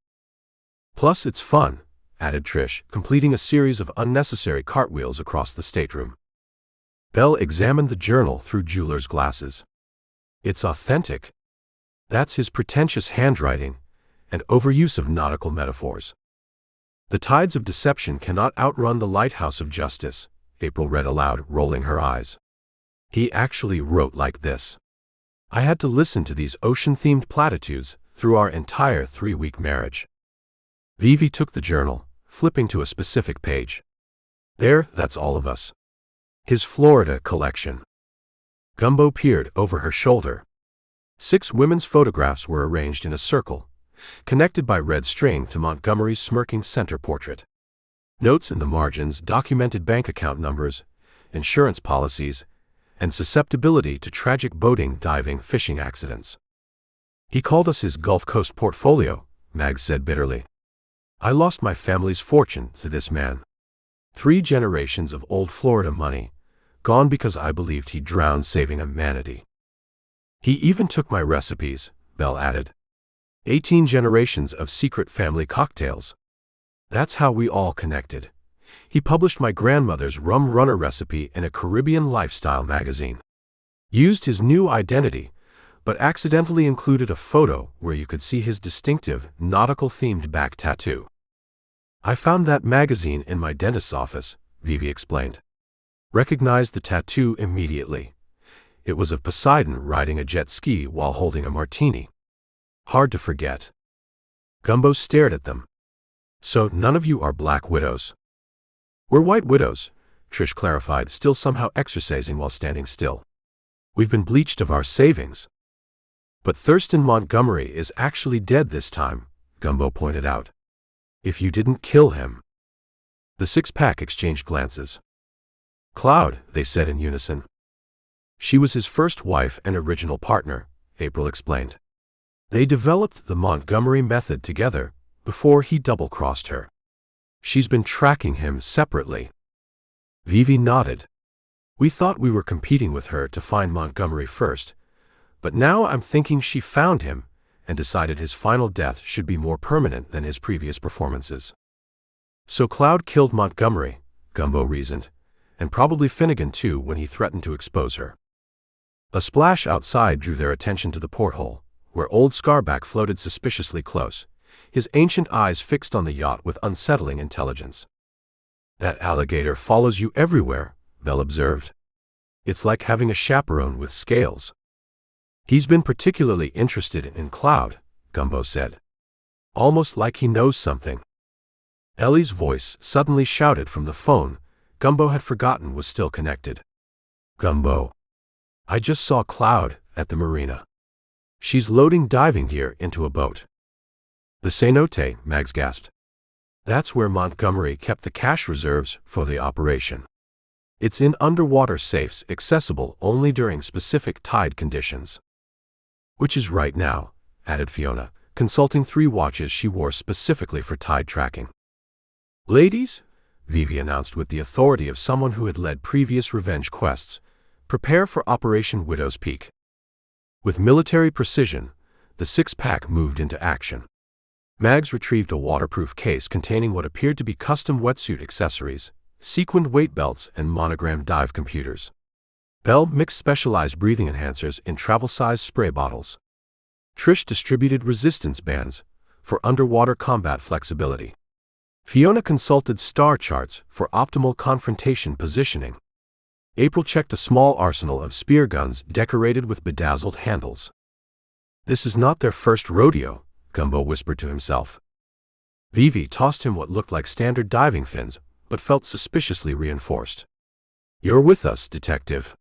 Plus it's fun, added Trish, completing a series of unnecessary cartwheels across the stateroom. Belle examined the journal through jeweler's glasses. It's authentic. That's his pretentious handwriting and overuse of nautical metaphors. The tides of deception cannot outrun the lighthouse of justice, April read aloud, rolling her eyes. He actually wrote like this. I had to listen to these ocean-themed platitudes through our entire 3-week marriage. Vivi took the journal, flipping to a specific page. There, that's all of us. His Florida collection. Gumbo peered over her shoulder. 6 women's photographs were arranged in a circle, connected by red string to Montgomery's smirking center portrait. Notes in the margins documented bank account numbers, insurance policies, and susceptibility to tragic boating, diving, fishing accidents. He called us his Gulf Coast portfolio, Mag said bitterly. I lost my family's fortune to this man. 3 generations of old Florida money, gone because I believed he drowned saving a manatee. He even took my recipes, Belle added. 18 generations of secret family cocktails. That's how we all connected. He published my grandmother's rum runner recipe in a Caribbean lifestyle magazine. Used his new identity, but accidentally included a photo where you could see his distinctive, nautical-themed back tattoo. I found that magazine in my dentist's office, Vivi explained. Recognized the tattoo immediately. It was of Poseidon riding a jet ski while holding a martini. Hard to forget. Gumbo stared at them. So none of you are black widows? We're white widows, Trish clarified, still somehow exercising while standing still. We've been bleached of our savings. But Thurston Montgomery is actually dead this time, Gumbo pointed out. If you didn't kill him. The six-pack exchanged glances. Cloud, they said in unison. She was his first wife and original partner, April explained. They developed the Montgomery method together before he double-crossed her. She's been tracking him separately. Vivi nodded. We thought we were competing with her to find Montgomery first, but now I'm thinking she found him and decided his final death should be more permanent than his previous performances. So Cloud killed Montgomery, Gumbo reasoned, and probably Finnegan too when he threatened to expose her. A splash outside drew their attention to the porthole, where old Scarback floated suspiciously close, his ancient eyes fixed on the yacht with unsettling intelligence. That alligator follows you everywhere, Belle observed. It's like having a chaperone with scales. He's been particularly interested in Cloud, Gumbo said. Almost like he knows something. Ellie's voice suddenly shouted from the phone Gumbo had forgotten was still connected. Gumbo. I just saw Cloud at the marina. She's loading diving gear into a boat. The cenote, Mags gasped. That's where Montgomery kept the cash reserves for the operation. It's in underwater safes accessible only during specific tide conditions. Which is right now, added Fiona, consulting 3 watches she wore specifically for tide tracking. Ladies, Vivi announced with the authority of someone who had led previous revenge quests, prepare for Operation Widow's Peak. With military precision, the 6-pack moved into action. Mags retrieved a waterproof case containing what appeared to be custom wetsuit accessories, sequined weight belts, and monogrammed dive computers. Belle mixed specialized breathing enhancers in travel-sized spray bottles. Trish distributed resistance bands for underwater combat flexibility. Fiona consulted star charts for optimal confrontation positioning. April checked a small arsenal of spear guns decorated with bedazzled handles. This is not their first rodeo, Gumbo whispered to himself. Vivi tossed him what looked like standard diving fins, but felt suspiciously reinforced. You're with us, detective.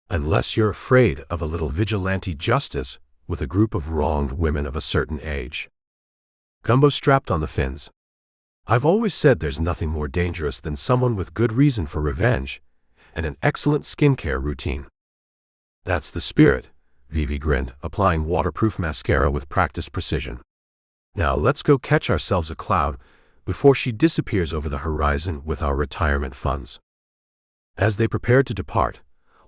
Unless you're afraid of a little vigilante justice with a group of wronged women of a certain age. Gumbo strapped on the fins. I've always said there's nothing more dangerous than someone with good reason for revenge and an excellent skincare routine. That's the spirit, Vivi grinned, applying waterproof mascara with practiced precision. Now let's go catch ourselves a Cloud before she disappears over the horizon with our retirement funds. As they prepared to depart,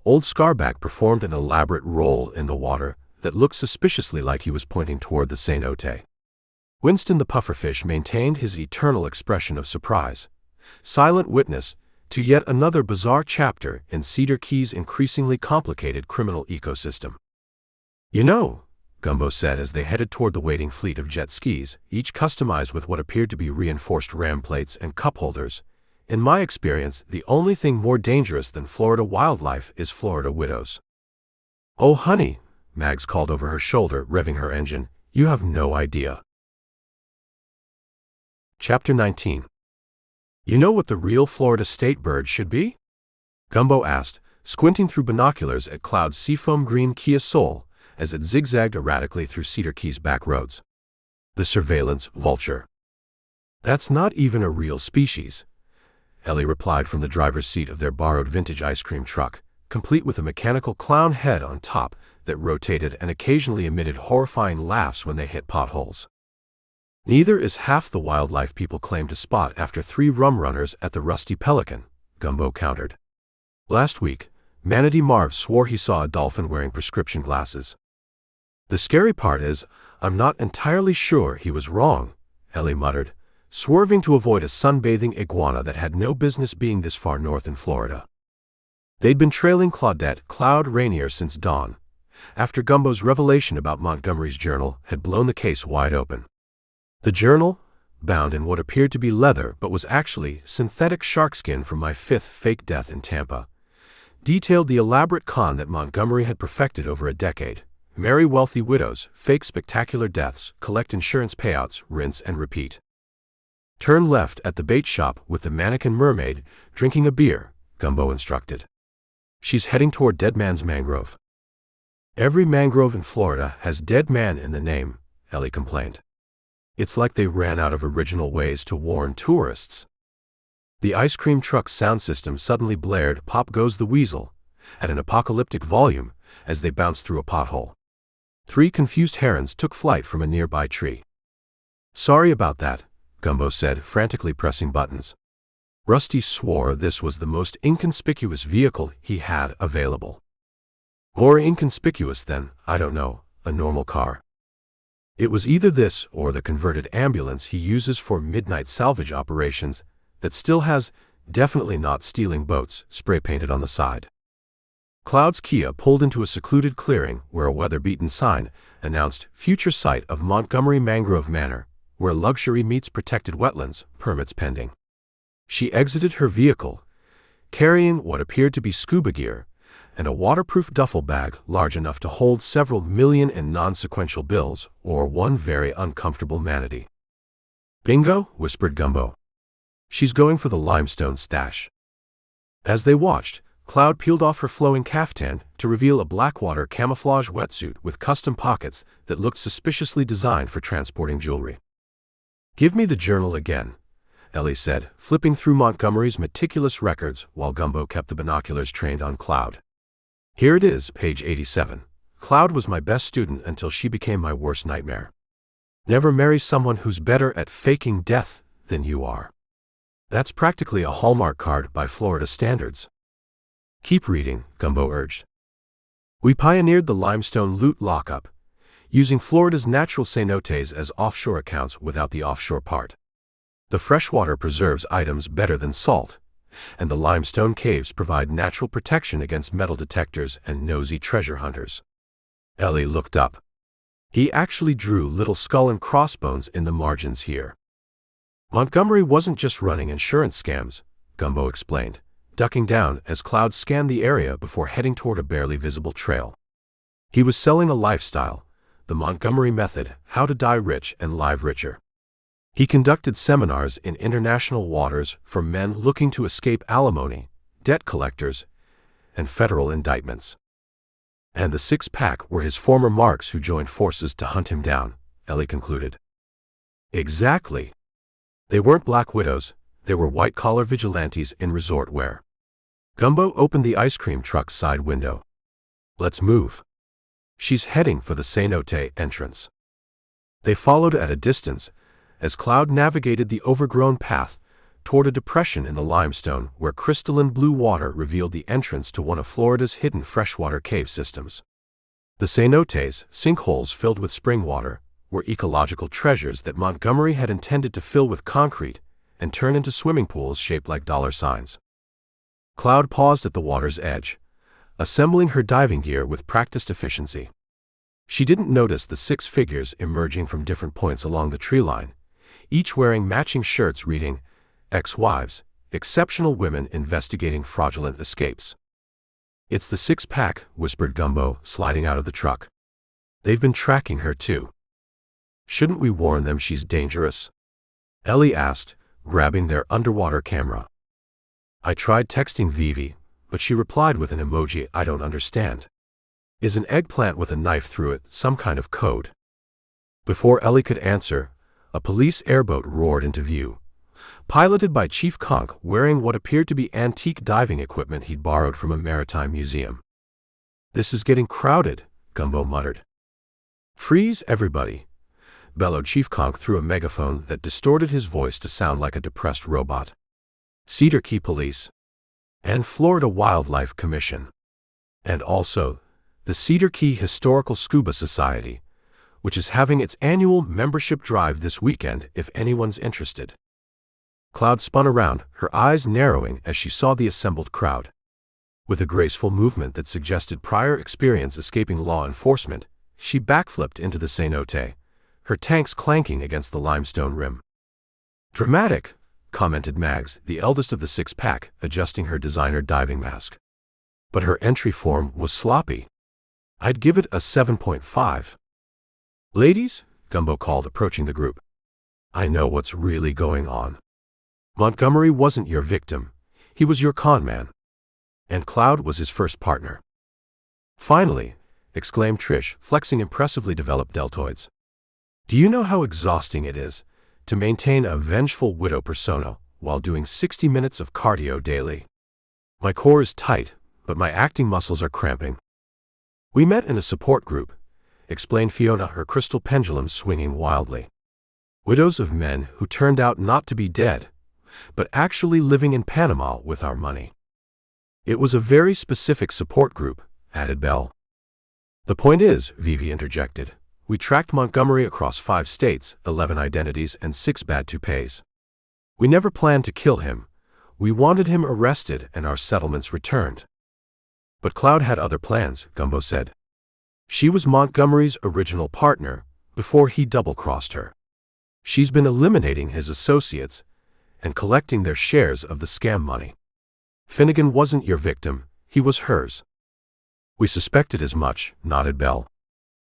Old Scarback performed an elaborate roll in the water that looked suspiciously like he was pointing toward the cenote. Winston the pufferfish maintained his eternal expression of surprise, silent witness to yet another bizarre chapter in Cedar Key's increasingly complicated criminal ecosystem. You know, Gumbo said as they headed toward the waiting fleet of jet skis, each customized with what appeared to be reinforced ram plates and cup holders, in my experience, the only thing more dangerous than Florida wildlife is Florida widows. Oh honey, Mags called over her shoulder, revving her engine, you have no idea. Chapter 19. You know what the real Florida state bird should be? Gumbo asked, squinting through binoculars at Cloud's seafoam green Kia Soul as it zigzagged erratically through Cedar Key's back roads. The surveillance vulture. That's not even a real species, Ellie replied from the driver's seat of their borrowed vintage ice cream truck, complete with a mechanical clown head on top that rotated and occasionally emitted horrifying laughs when they hit potholes. Neither is half the wildlife people claim to spot after 3 rum runners at the Rusty Pelican, Gumbo countered. Last week, Manatee Marv swore he saw a dolphin wearing prescription glasses. The scary part is, I'm not entirely sure he was wrong, Ellie muttered, swerving to avoid a sunbathing iguana that had no business being this far north in Florida. They'd been trailing Claudette Cloud Rainier since dawn, after Gumbo's revelation about Montgomery's journal had blown the case wide open. The journal, bound in what appeared to be leather but was actually synthetic sharkskin from my 5th fake death in Tampa, detailed the elaborate con that Montgomery had perfected over a decade. Marry wealthy widows, fake spectacular deaths, collect insurance payouts, rinse and repeat. Turn left at the bait shop with the mannequin mermaid, drinking a beer, Gumbo instructed. She's heading toward Dead Man's Mangrove. Every mangrove in Florida has Dead Man in the name, Ellie complained. It's like they ran out of original ways to warn tourists. The ice cream truck's sound system suddenly blared Pop Goes the Weasel at an apocalyptic volume as they bounced through a pothole. 3 confused herons took flight from a nearby tree. Sorry about that, Gumbo said, frantically pressing buttons. Rusty swore this was the most inconspicuous vehicle he had available. More inconspicuous than, I don't know, a normal car. It was either this or the converted ambulance he uses for midnight salvage operations that still has "definitely not stealing boats" spray-painted on the side. Cloud's Kia pulled into a secluded clearing where a weather-beaten sign announced future site of Montgomery Mangrove Manor, where luxury meets protected wetlands, permits pending. She exited her vehicle, carrying what appeared to be scuba gear, and a waterproof duffel bag large enough to hold several million in non-sequential bills or one very uncomfortable manatee. "Bingo," whispered Gumbo. "She's going for the limestone stash." As they watched, Cloud peeled off her flowing caftan to reveal a blackwater camouflage wetsuit with custom pockets that looked suspiciously designed for transporting jewelry. "Give me the journal again," Ellie said, flipping through Montgomery's meticulous records while Gumbo kept the binoculars trained on Cloud. "Here it is, page 87. Cloud was my best student until she became my worst nightmare. Never marry someone who's better at faking death than you are." That's practically a Hallmark card by Florida standards. "Keep reading," Gumbo urged. "We pioneered the limestone loot lockup, using Florida's natural cenotes as offshore accounts without the offshore part. The freshwater preserves items better than salt, and the limestone caves provide natural protection against metal detectors and nosy treasure hunters." Ellie looked up. "He actually drew little skull and crossbones in the margins here." "Montgomery wasn't just running insurance scams," Gumbo explained, ducking down as Cloud scanned the area before heading toward a barely visible trail. "He was selling a lifestyle, the Montgomery method, how to die rich and live richer. He conducted seminars in international waters for men looking to escape alimony, debt collectors, and federal indictments. And the six-pack were his former marks who joined forces to hunt him down," Ellie concluded. "Exactly. They weren't black widows, they were white-collar vigilantes in resort wear." Gumbo opened the ice cream truck's side window. "Let's move. She's heading for the cenote entrance." They followed at a distance as Cloud navigated the overgrown path toward a depression in the limestone where crystalline blue water revealed the entrance to one of Florida's hidden freshwater cave systems. The cenotes, sinkholes filled with spring water, were ecological treasures that Montgomery had intended to fill with concrete and turn into swimming pools shaped like dollar signs. Cloud paused at the water's edge, assembling her diving gear with practiced efficiency. She didn't notice the 6 figures emerging from different points along the tree line, each wearing matching shirts reading, "Ex-wives, exceptional women investigating fraudulent escapes." "It's the 6-pack, whispered Gumbo, sliding out of the truck. "They've been tracking her too." "Shouldn't we warn them she's dangerous?" Ellie asked, grabbing their underwater camera. "I tried texting Vivi, but she replied with an emoji I don't understand. Is an eggplant with a knife through it some kind of code?" Before Ellie could answer, a police airboat roared into view, piloted by Chief Conk wearing what appeared to be antique diving equipment he'd borrowed from a maritime museum. "This is getting crowded," Gumbo muttered. "Freeze, everybody," bellowed Chief Conk through a megaphone that distorted his voice to sound like a depressed robot. "Cedar Key Police, and Florida Wildlife Commission, and also the Cedar Key Historical Scuba Society, which is having its annual membership drive this weekend if anyone's interested." Cloud spun around, her eyes narrowing as she saw the assembled crowd. With a graceful movement that suggested prior experience escaping law enforcement, she backflipped into the cenote, her tanks clanking against the limestone rim. "Dramatic," commented Mags, the eldest of the 6-pack, adjusting her designer diving mask. "But her entry form was sloppy. I'd give it a 7.5. "Ladies," Gumbo called, approaching the group, "I know what's really going on. Montgomery wasn't your victim, he was your con man. And Cloud was his first partner." "Finally," exclaimed Trish, flexing impressively developed deltoids. "Do you know how exhausting it is to maintain a vengeful widow persona while doing 60 minutes of cardio daily? My core is tight, but my acting muscles are cramping." "We met in a support group," explained Fiona, her crystal pendulum swinging wildly. "Widows of men who turned out not to be dead, but actually living in Panama with our money." "It was a very specific support group," added Belle. "The point is," Vivi interjected, "we tracked Montgomery across 5 states, 11 identities, and 6 bad toupees. We never planned to kill him. We wanted him arrested and our settlements returned." "But Cloud had other plans," Gumbo said. "She was Montgomery's original partner before he double-crossed her. She's been eliminating his associates and collecting their shares of the scam money. Finnegan wasn't your victim, he was hers." We suspected as much, nodded Bell.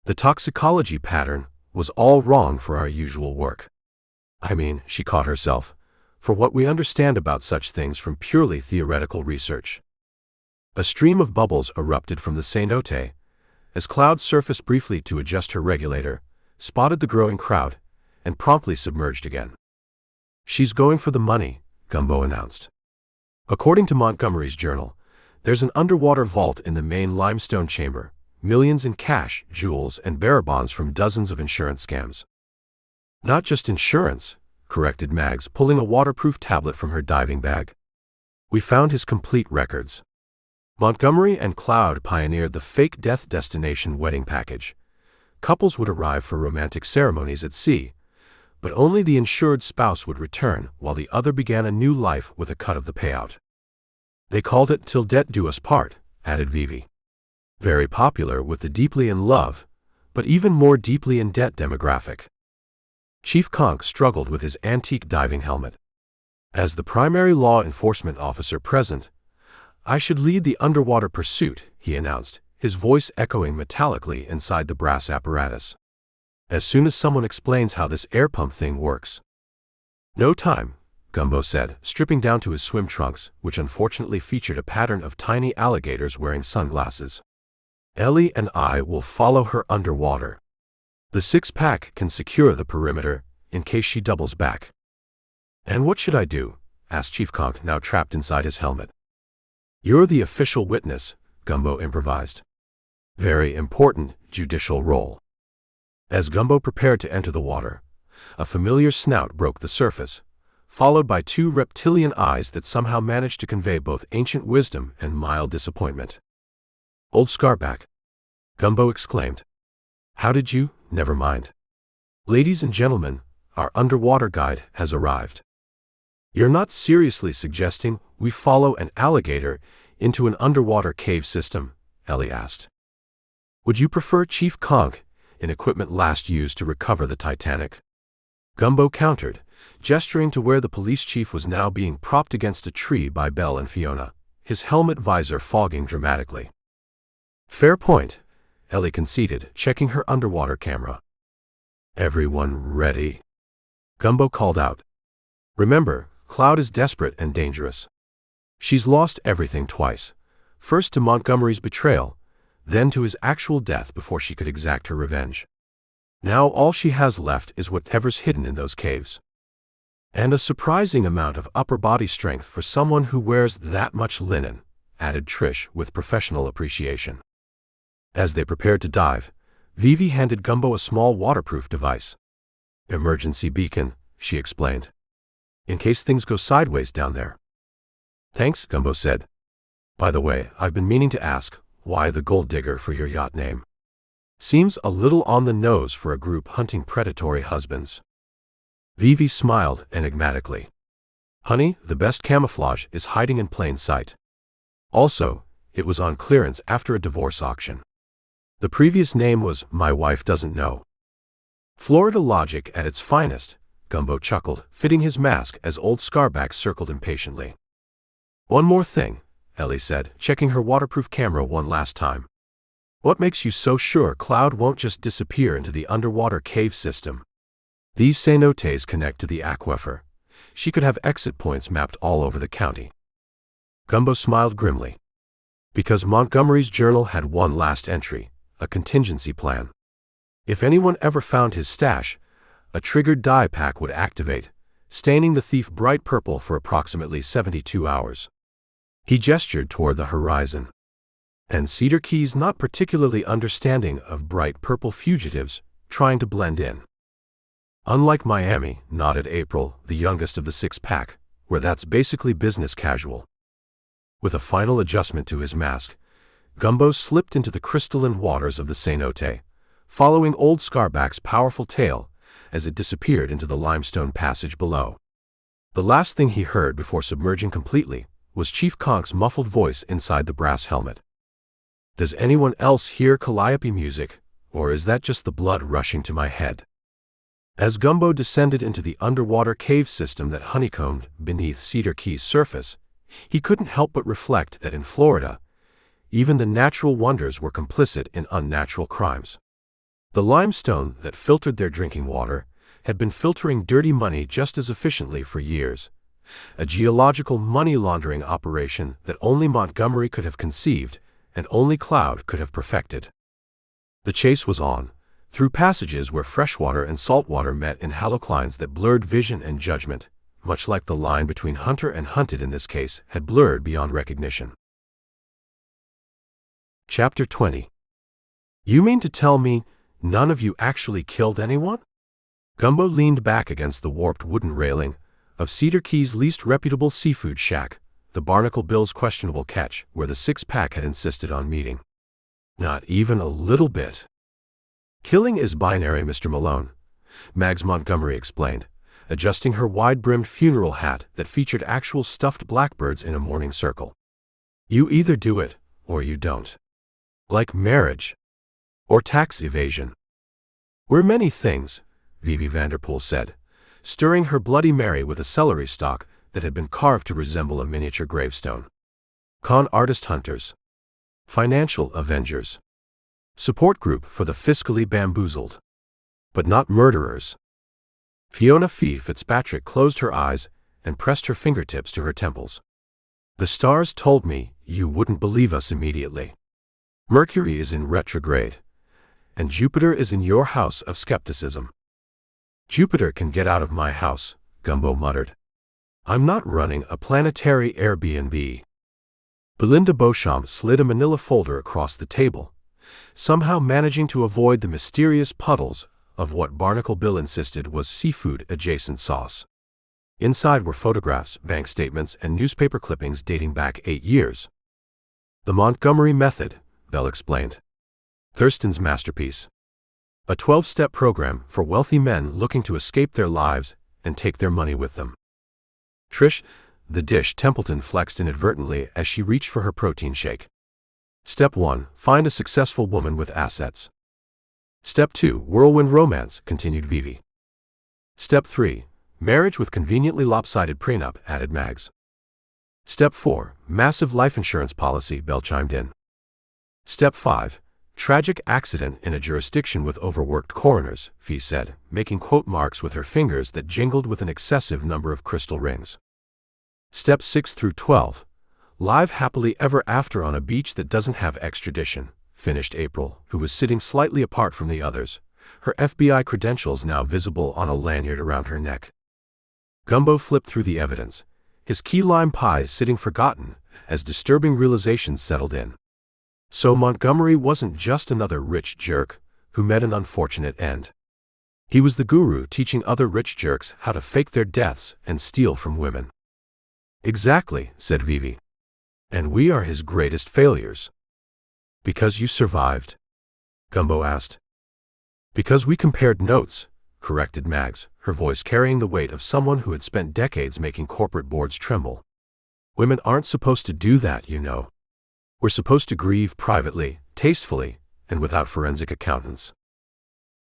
The toxicology pattern was all wrong for our usual work. I mean, she caught herself, for what we understand about such things from purely theoretical research. A stream of bubbles erupted from the cenote, as Cloud surfaced briefly to adjust her regulator, spotted the growing crowd, and promptly submerged again. She's going for the money, Gumbo announced. According to Montgomery's journal, there's an underwater vault in the main limestone chamber, millions in cash, jewels, and bearer bonds from dozens of insurance scams. Not just insurance, corrected Mags, pulling a waterproof tablet from her diving bag. We found his complete records. Montgomery and Cloud pioneered the fake death destination wedding package. Couples would arrive for romantic ceremonies at sea, but only the insured spouse would return while the other began a new life with a cut of the payout. They called it "Till Death Do Us Part," added Vivi. Very popular with the deeply in love, but even more deeply in debt demographic. Chief Conk struggled with his antique diving helmet. As the primary law enforcement officer present, I should lead the underwater pursuit, he announced, his voice echoing metallically inside the brass apparatus. As soon as someone explains how this air pump thing works. No time, Gumbo said, stripping down to his swim trunks, which unfortunately featured a pattern of tiny alligators wearing sunglasses. Ellie and I will follow her underwater. The six-pack can secure the perimeter, in case she doubles back. And what should I do? Asked Chief Conk, now trapped inside his helmet. You're the official witness, Gumbo improvised. Very important judicial role. As Gumbo prepared to enter the water, a familiar snout broke the surface, followed by two reptilian eyes that somehow managed to convey both ancient wisdom and mild disappointment. Old Scarback, Gumbo exclaimed. How did you? Never mind. Ladies and gentlemen, our underwater guide has arrived. You're not seriously suggesting we follow an alligator into an underwater cave system? Ellie asked. Would you prefer Chief Conk in equipment last used to recover the Titanic? Gumbo countered, gesturing to where the police chief was now being propped against a tree by Belle and Fiona, his helmet visor fogging dramatically. Fair point, Ellie conceded, checking her underwater camera. Everyone ready? Gumbo called out. Remember, Cloud is desperate and dangerous. She's lost everything twice, first to Montgomery's betrayal, then to his actual death before she could exact her revenge. Now all she has left is whatever's hidden in those caves. And a surprising amount of upper body strength for someone who wears that much linen, added Trish with professional appreciation. As they prepared to dive, Vivi handed Gumbo a small waterproof device. Emergency beacon, she explained. In case things go sideways down there. Thanks, Gumbo said. By the way, I've been meaning to ask, why the gold digger for your yacht name? Seems a little on the nose for a group hunting predatory husbands. Vivi smiled enigmatically. Honey, the best camouflage is hiding in plain sight. Also, it was on clearance after a divorce auction. The previous name was My Wife Doesn't Know. Florida logic at its finest, Gumbo chuckled, fitting his mask as old Scarback circled impatiently. One more thing, Ellie said, checking her waterproof camera one last time. What makes you so sure Cloud won't just disappear into the underwater cave system? These cenotes connect to the aquifer. She could have exit points mapped all over the county. Gumbo smiled grimly. Because Montgomery's journal had one last entry, a contingency plan. If anyone ever found his stash, a triggered dye pack would activate, staining the thief bright purple for approximately 72 hours. He gestured toward the horizon. And Cedar Key's not particularly understanding of bright purple fugitives trying to blend in. Unlike Miami, nodded April, the youngest of the six-pack, where that's basically business casual. With a final adjustment to his mask, Gumbo slipped into the crystalline waters of the cenote, following old Scarback's powerful tail as it disappeared into the limestone passage below. The last thing he heard before submerging completely was Chief Conk's muffled voice inside the brass helmet. Does anyone else hear calliope music, or is that just the blood rushing to my head? As Gumbo descended into the underwater cave system that honeycombed beneath Cedar Key's surface, he couldn't help but reflect that in Florida, Even the natural wonders were complicit in unnatural crimes. The limestone that filtered their drinking water had been filtering dirty money just as efficiently for years, a geological money laundering operation that only Montgomery could have conceived and only Cloud could have perfected. The chase was on, through passages where freshwater and saltwater met in haloclines that blurred vision and judgment, much like the line between hunter and hunted in this case had blurred beyond recognition. Chapter 20. You mean to tell me none of you actually killed anyone? Gumbo leaned back against the warped wooden railing of Cedar Key's least reputable seafood shack, the Barnacle Bill's questionable catch, where the six-pack had insisted on meeting. Not even a little bit. Killing is binary, Mr. Malone, Mags Montgomery explained, adjusting her wide-brimmed funeral hat that featured actual stuffed blackbirds in a mourning circle. You either do it, or you don't. Like marriage. Or tax evasion. We're many things, Vivi Vanderpool said, stirring her Bloody Mary with a celery stalk that had been carved to resemble a miniature gravestone. Con artist hunters. Financial avengers. Support group for the fiscally bamboozled. But not murderers. Fiona Fee Fitzpatrick closed her eyes and pressed her fingertips to her temples. The stars told me you wouldn't believe us immediately. Mercury is in retrograde, and Jupiter is in your house of skepticism. Jupiter can get out of my house, Gumbo muttered. I'm not running a planetary Airbnb. Belinda Beauchamp slid a manila folder across the table, somehow managing to avoid the mysterious puddles of what Barnacle Bill insisted was seafood-adjacent sauce. Inside were photographs, bank statements, and newspaper clippings dating back 8 years. The Montgomery Method, Bell explained. Thurston's masterpiece. A 12-step program for wealthy men looking to escape their lives and take their money with them. Trish, the dish Templeton flexed inadvertently as she reached for her protein shake. Step 1. Find a successful woman with assets. Step 2. Whirlwind romance, continued Vivi. Step 3. Marriage with conveniently lopsided prenup, added Mags. Step 4. Massive life insurance policy, Bell chimed in. Step 5. Tragic accident in a jurisdiction with overworked coroners, Fee said, making quote marks with her fingers that jingled with an excessive number of crystal rings. Step 6 through 12. Live happily ever after on a beach that doesn't have extradition, finished April, who was sitting slightly apart from the others, her FBI credentials now visible on a lanyard around her neck. Gumbo flipped through the evidence, his key lime pie sitting forgotten as disturbing realizations settled in. So Montgomery wasn't just another rich jerk who met an unfortunate end. He was the guru teaching other rich jerks how to fake their deaths and steal from women. Exactly, said Vivi. And we are his greatest failures. Because you survived? Gumbo asked. Because we compared notes, corrected Mags, her voice carrying the weight of someone who had spent decades making corporate boards tremble. Women aren't supposed to do that, you know. We're supposed to grieve privately, tastefully, and without forensic accountants.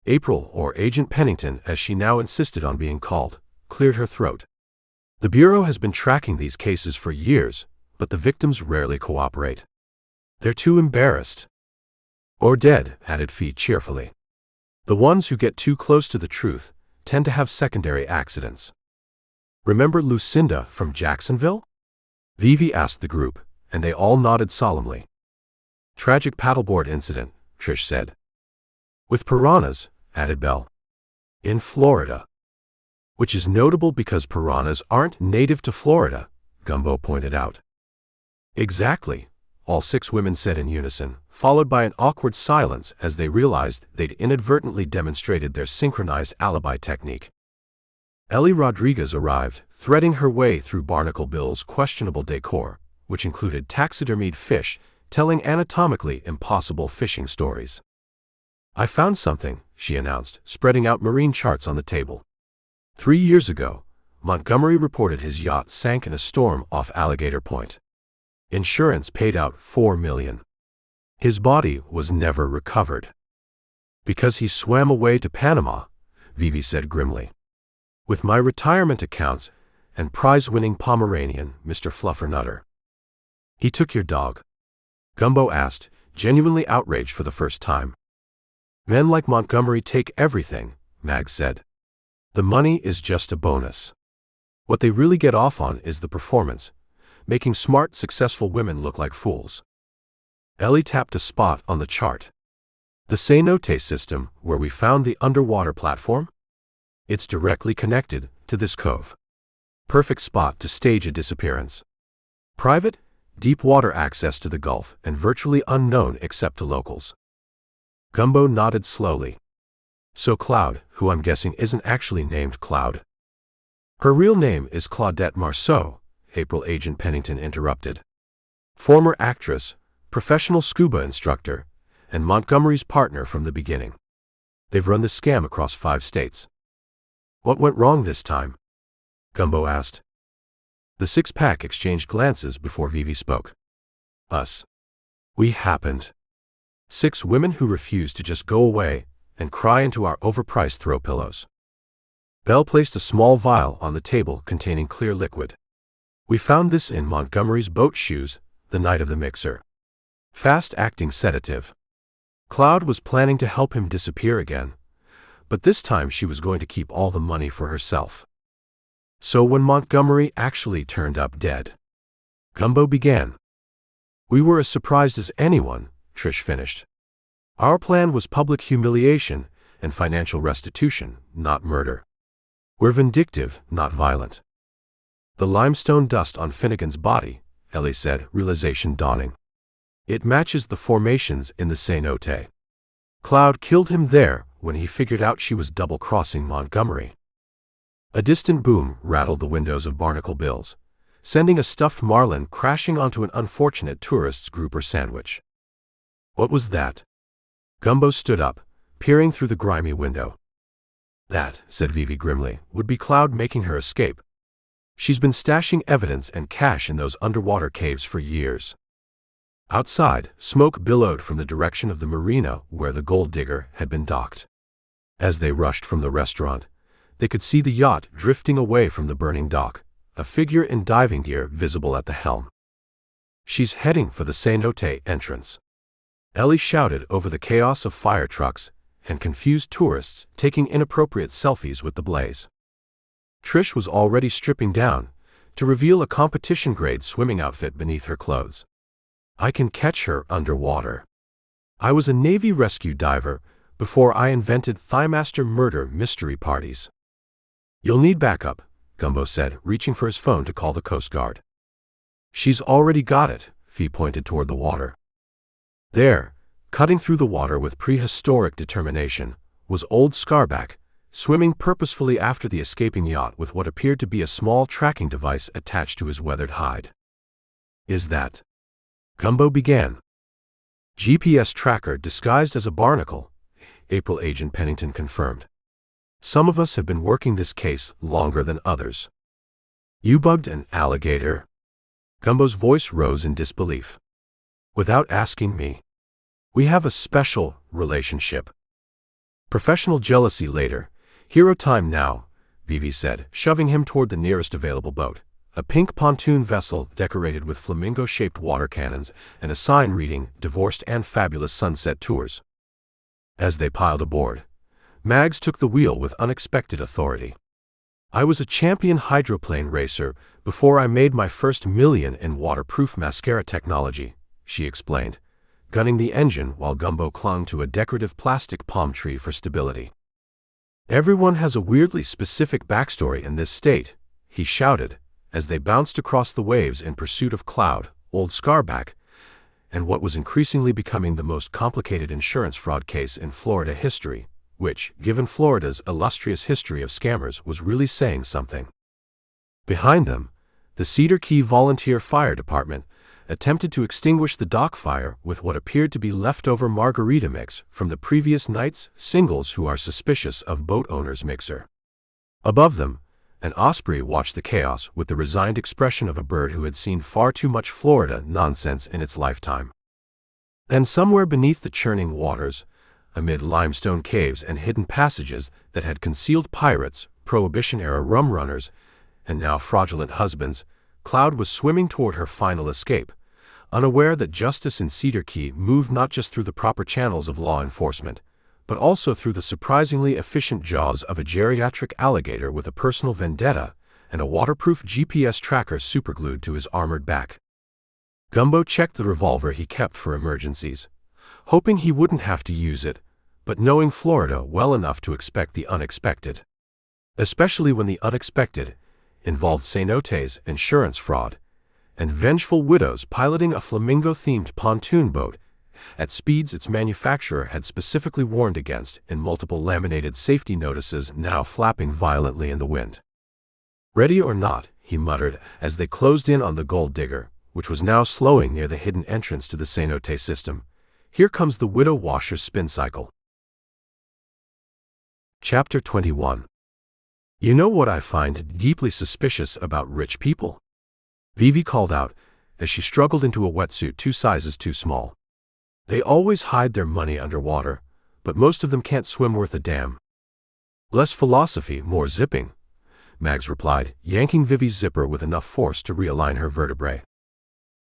April, or Agent Pennington as she now insisted on being called, cleared her throat. The Bureau has been tracking these cases for years, but the victims rarely cooperate. They're too embarrassed. Or dead, added Fee cheerfully. The ones who get too close to the truth tend to have secondary accidents. Remember Lucinda from Jacksonville? Vivi asked the group, and they all nodded solemnly. Tragic paddleboard incident, Trish said. With piranhas, added Bell. In Florida. Which is notable because piranhas aren't native to Florida, Gumbo pointed out. Exactly, all 6 women said in unison, followed by an awkward silence as they realized they'd inadvertently demonstrated their synchronized alibi technique. Ellie Rodriguez arrived, threading her way through Barnacle Bill's questionable decor, which included taxidermied fish telling anatomically impossible fishing stories. I found something, she announced, spreading out marine charts on the table. 3 years ago, Montgomery reported his yacht sank in a storm off Alligator Point. Insurance paid out $4 million. His body was never recovered. Because he swam away to Panama, Vivi said grimly. With my retirement accounts and prize-winning Pomeranian, Mr. Fluffernutter. He took your dog. Gumbo asked, genuinely outraged for the first time. Men like Montgomery take everything, Mags said. The money is just a bonus. What they really get off on is the performance, making smart, successful women look like fools. Ellie tapped a spot on the chart. The cenote system, where we found the underwater platform? It's directly connected to this cove. Perfect spot to stage a disappearance. Private, deep water access to the Gulf and virtually unknown except to locals. Gumbo nodded slowly. So Cloud, who I'm guessing isn't actually named Cloud. Her real name is Claudette Marceau, April Agent Pennington interrupted. Former actress, professional scuba instructor, and Montgomery's partner from the beginning. They've run the scam across 5 states. What went wrong this time? Gumbo asked. The six-pack exchanged glances before Vivi spoke. Us. We happened. 6 women who refused to just go away and cry into our overpriced throw pillows. Belle placed a small vial on the table containing clear liquid. We found this in Montgomery's boat shoes the night of the mixer. Fast-acting sedative. Cloud was planning to help him disappear again, but this time she was going to keep all the money for herself. So when Montgomery actually turned up dead, Gumbo began. We were as surprised as anyone, Trish finished. Our plan was public humiliation and financial restitution, not murder. We're vindictive, not violent. The limestone dust on Finnegan's body, Ellie said, realization dawning. It matches the formations in the cenote. Cloud killed him there when he figured out she was double-crossing Montgomery. A distant boom rattled the windows of Barnacle Bill's, sending a stuffed marlin crashing onto an unfortunate tourist's grouper sandwich. What was that? Gumbo stood up, peering through the grimy window. That, said Vivi grimly, would be Cloud making her escape. She's been stashing evidence and cash in those underwater caves for years. Outside, smoke billowed from the direction of the marina where the gold digger had been docked. As they rushed from the restaurant, they could see the yacht drifting away from the burning dock, a figure in diving gear visible at the helm. She's heading for the cenote entrance. Ellie shouted over the chaos of fire trucks and confused tourists taking inappropriate selfies with the blaze. Trish was already stripping down to reveal a competition-grade swimming outfit beneath her clothes. I can catch her underwater. I was a Navy rescue diver before I invented Thighmaster murder mystery parties. You'll need backup, Gumbo said, reaching for his phone to call the Coast Guard. She's already got it, Fee pointed toward the water. There, cutting through the water with prehistoric determination, was old Scarback, swimming purposefully after the escaping yacht with what appeared to be a small tracking device attached to his weathered hide. Is that? Gumbo began. GPS tracker disguised as a barnacle, April Agent Pennington confirmed. Some of us have been working this case longer than others. You bugged an alligator? Gumbo's voice rose in disbelief. Without asking me. We have a special relationship. Professional jealousy later, hero time now, Vivi said, shoving him toward the nearest available boat, a pink pontoon vessel decorated with flamingo-shaped water cannons and a sign reading Divorced and Fabulous Sunset Tours. As they piled aboard, Mags took the wheel with unexpected authority. I was a champion hydroplane racer before I made my first million in waterproof mascara technology, she explained, gunning the engine while Gumbo clung to a decorative plastic palm tree for stability. Everyone has a weirdly specific backstory in this state, he shouted, as they bounced across the waves in pursuit of Cloud, old Scarback, and what was increasingly becoming the most complicated insurance fraud case in Florida history, which, given Florida's illustrious history of scammers, was really saying something. Behind them, the Cedar Key Volunteer Fire Department attempted to extinguish the dock fire with what appeared to be leftover margarita mix from the previous night's singles who are suspicious of boat owner's mixer. Above them, an osprey watched the chaos with the resigned expression of a bird who had seen far too much Florida nonsense in its lifetime. And somewhere beneath the churning waters, amid limestone caves and hidden passages that had concealed pirates, Prohibition-era rum runners, and now fraudulent husbands, Cloud was swimming toward her final escape, unaware that justice in Cedar Key moved not just through the proper channels of law enforcement, but also through the surprisingly efficient jaws of a geriatric alligator with a personal vendetta and a waterproof GPS tracker superglued to his armored back. Gumbo checked the revolver he kept for emergencies, hoping he wouldn't have to use it, but knowing Florida well enough to expect the unexpected. Especially when the unexpected involved cenotes, insurance fraud, and vengeful widows piloting a flamingo-themed pontoon boat at speeds its manufacturer had specifically warned against in multiple laminated safety notices now flapping violently in the wind. "Ready or not," he muttered as they closed in on the gold digger, which was now slowing near the hidden entrance to the cenote system. "Here comes the widow washer spin cycle." Chapter 21. "You know what I find deeply suspicious about rich people?" Vivi called out as she struggled into a wetsuit 2 sizes too small. "They always hide their money underwater, but most of them can't swim worth a damn." "Less philosophy, more zipping," Mags replied, yanking Vivi's zipper with enough force to realign her vertebrae.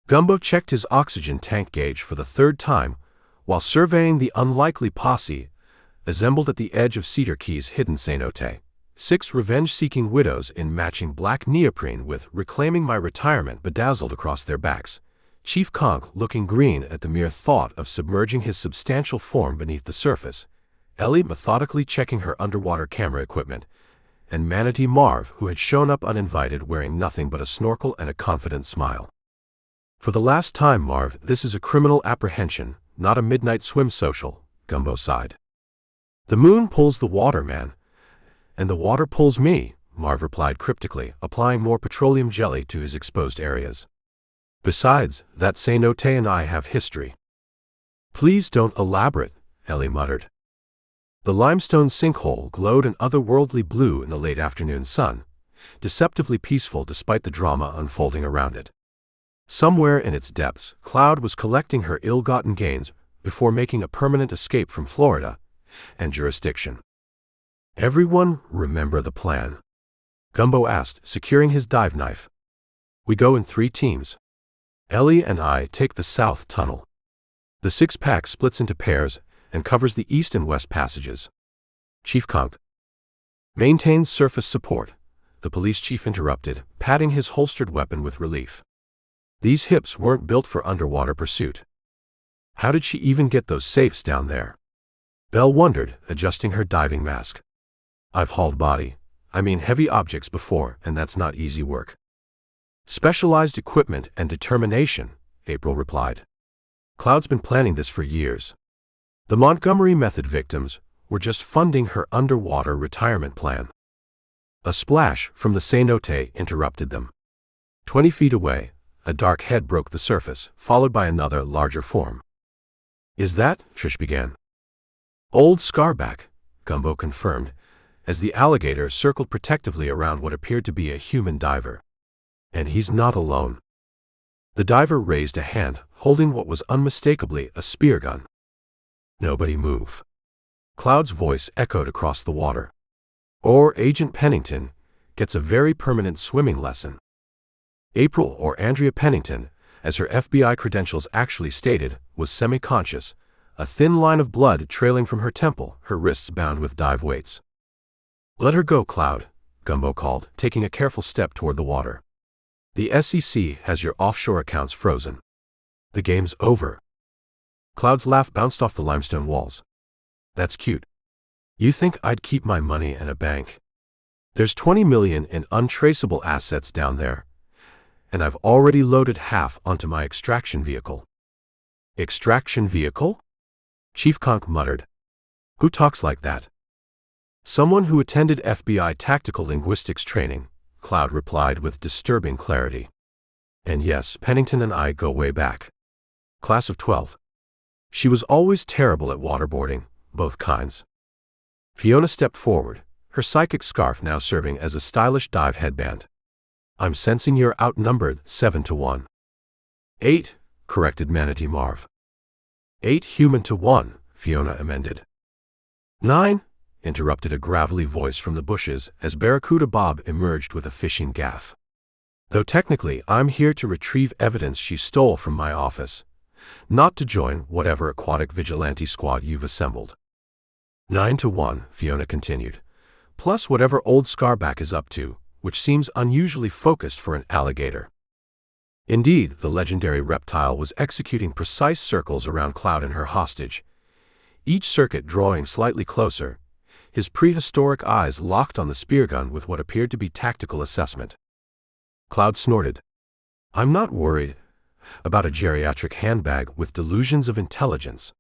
Gumbo checked his oxygen tank gauge for the 3rd time while surveying the unlikely posse assembled at the edge of Cedar Key's hidden cenote. 6 revenge-seeking widows in matching black neoprene with "Reclaiming My Retirement" bedazzled across their backs, Chief Conk looking green at the mere thought of submerging his substantial form beneath the surface, Ellie methodically checking her underwater camera equipment, and Manatee Marv, who had shown up uninvited wearing nothing but a snorkel and a confident smile. "For the last time, Marv, this is a criminal apprehension, not a midnight swim social," Gumbo sighed. "The moon pulls the water, man. And the water pulls me," Marv replied cryptically, applying more petroleum jelly to his exposed areas. "Besides, that cenote and I have history." "Please don't elaborate," Ellie muttered. The limestone sinkhole glowed an otherworldly blue in the late afternoon sun, deceptively peaceful despite the drama unfolding around it. Somewhere in its depths, Cloud was collecting her ill-gotten gains before making a permanent escape from Florida and jurisdiction. "Everyone remember the plan?" Gumbo asked, securing his dive knife. "We go in 3 teams. Ellie and I take the south tunnel. The 6-pack splits into pairs and covers the east and west passages. Chief Conk maintains surface support," the police chief interrupted, patting his holstered weapon with relief. These hips weren't built for underwater pursuit. "How did she even get those safes down there?" Belle wondered, adjusting her diving mask. "I've hauled heavy objects before, and that's not easy work." "Specialized equipment and determination," April replied. "Cloud's been planning this for years. The Montgomery method victims were just funding her underwater retirement plan." A splash from the cenote interrupted them. 20 feet away, a dark head broke the surface, followed by another, larger form. "Is that?" Trish began. "Old Scarback," Gumbo confirmed, as the alligator circled protectively around what appeared to be a human diver. "And he's not alone." The diver raised a hand, holding what was unmistakably a spear gun. "Nobody move." Cloud's voice echoed across the water. "Or Agent Pennington gets a very permanent swimming lesson." April, or Andrea Pennington, as her FBI credentials actually stated, was semi-conscious, a thin line of blood trailing from her temple, her wrists bound with dive weights. "Let her go, Cloud," Gumbo called, taking a careful step toward the water. "The SEC has your offshore accounts frozen. The game's over." Cloud's laugh bounced off the limestone walls. "That's cute. You think I'd keep my money in a bank? There's 20 million in untraceable assets down there, and I've already loaded half onto my extraction vehicle." "Extraction vehicle?" Chief Conk muttered. "Who talks like that?" "Someone who attended FBI tactical linguistics training," Cloud replied with disturbing clarity. "And yes, Pennington and I go way back. Class of 12. She was always terrible at waterboarding, both kinds." Fiona stepped forward, her psychic scarf now serving as a stylish dive headband. "I'm sensing you're outnumbered 7-1. 8, corrected Manatee Marv. 8 human to 1, Fiona amended. 9, interrupted a gravelly voice from the bushes as Barracuda Bob emerged with a fishing gaff. Though technically I'm here to retrieve evidence she stole from my office, not to join whatever aquatic vigilante squad you've assembled. 9-1, Fiona continued, plus whatever old Scarback is up to, which seems unusually focused for an alligator. Indeed, the legendary reptile was executing precise circles around Cloud and her hostage, each circuit drawing slightly closer, his prehistoric eyes locked on the spear gun with what appeared to be tactical assessment. Cloud snorted. I'm not worried about a geriatric handbag with delusions of intelligence.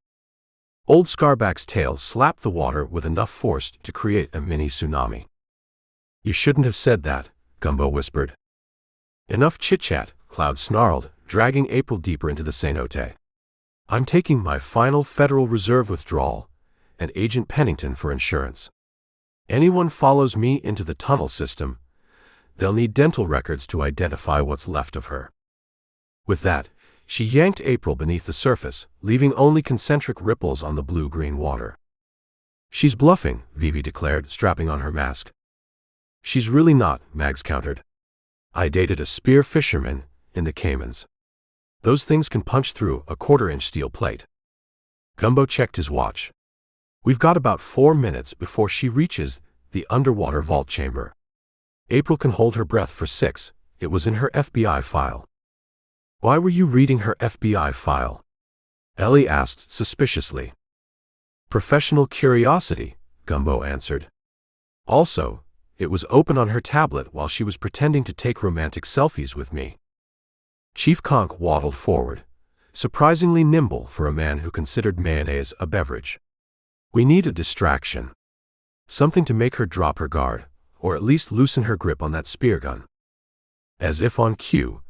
Old Scarback's tail slapped the water with enough force to create a mini tsunami. You shouldn't have said that, Gumbo whispered. Enough chit-chat, Cloud snarled, dragging April deeper into the cenote. I'm taking my final Federal Reserve withdrawal and Agent Pennington for insurance. Anyone follows me into the tunnel system, they'll need dental records to identify what's left of her. With that, she yanked April beneath the surface, leaving only concentric ripples on the blue-green water. She's bluffing, Vivi declared, strapping on her mask. She's really not, Mags countered. I dated a spear fisherman in the Caymans. Those things can punch through a quarter-inch steel plate. Gumbo checked his watch. We've got about 4 minutes before she reaches the underwater vault chamber. April can hold her breath for 6. It was in her FBI file. Why were you reading her FBI file? Ellie asked suspiciously. Professional curiosity, Gumbo answered. Also, it was open on her tablet while she was pretending to take romantic selfies with me. Chief Conk waddled forward, surprisingly nimble for a man who considered mayonnaise a beverage. We need a distraction. Something to make her drop her guard, or at least loosen her grip on that spear gun. As if on cue,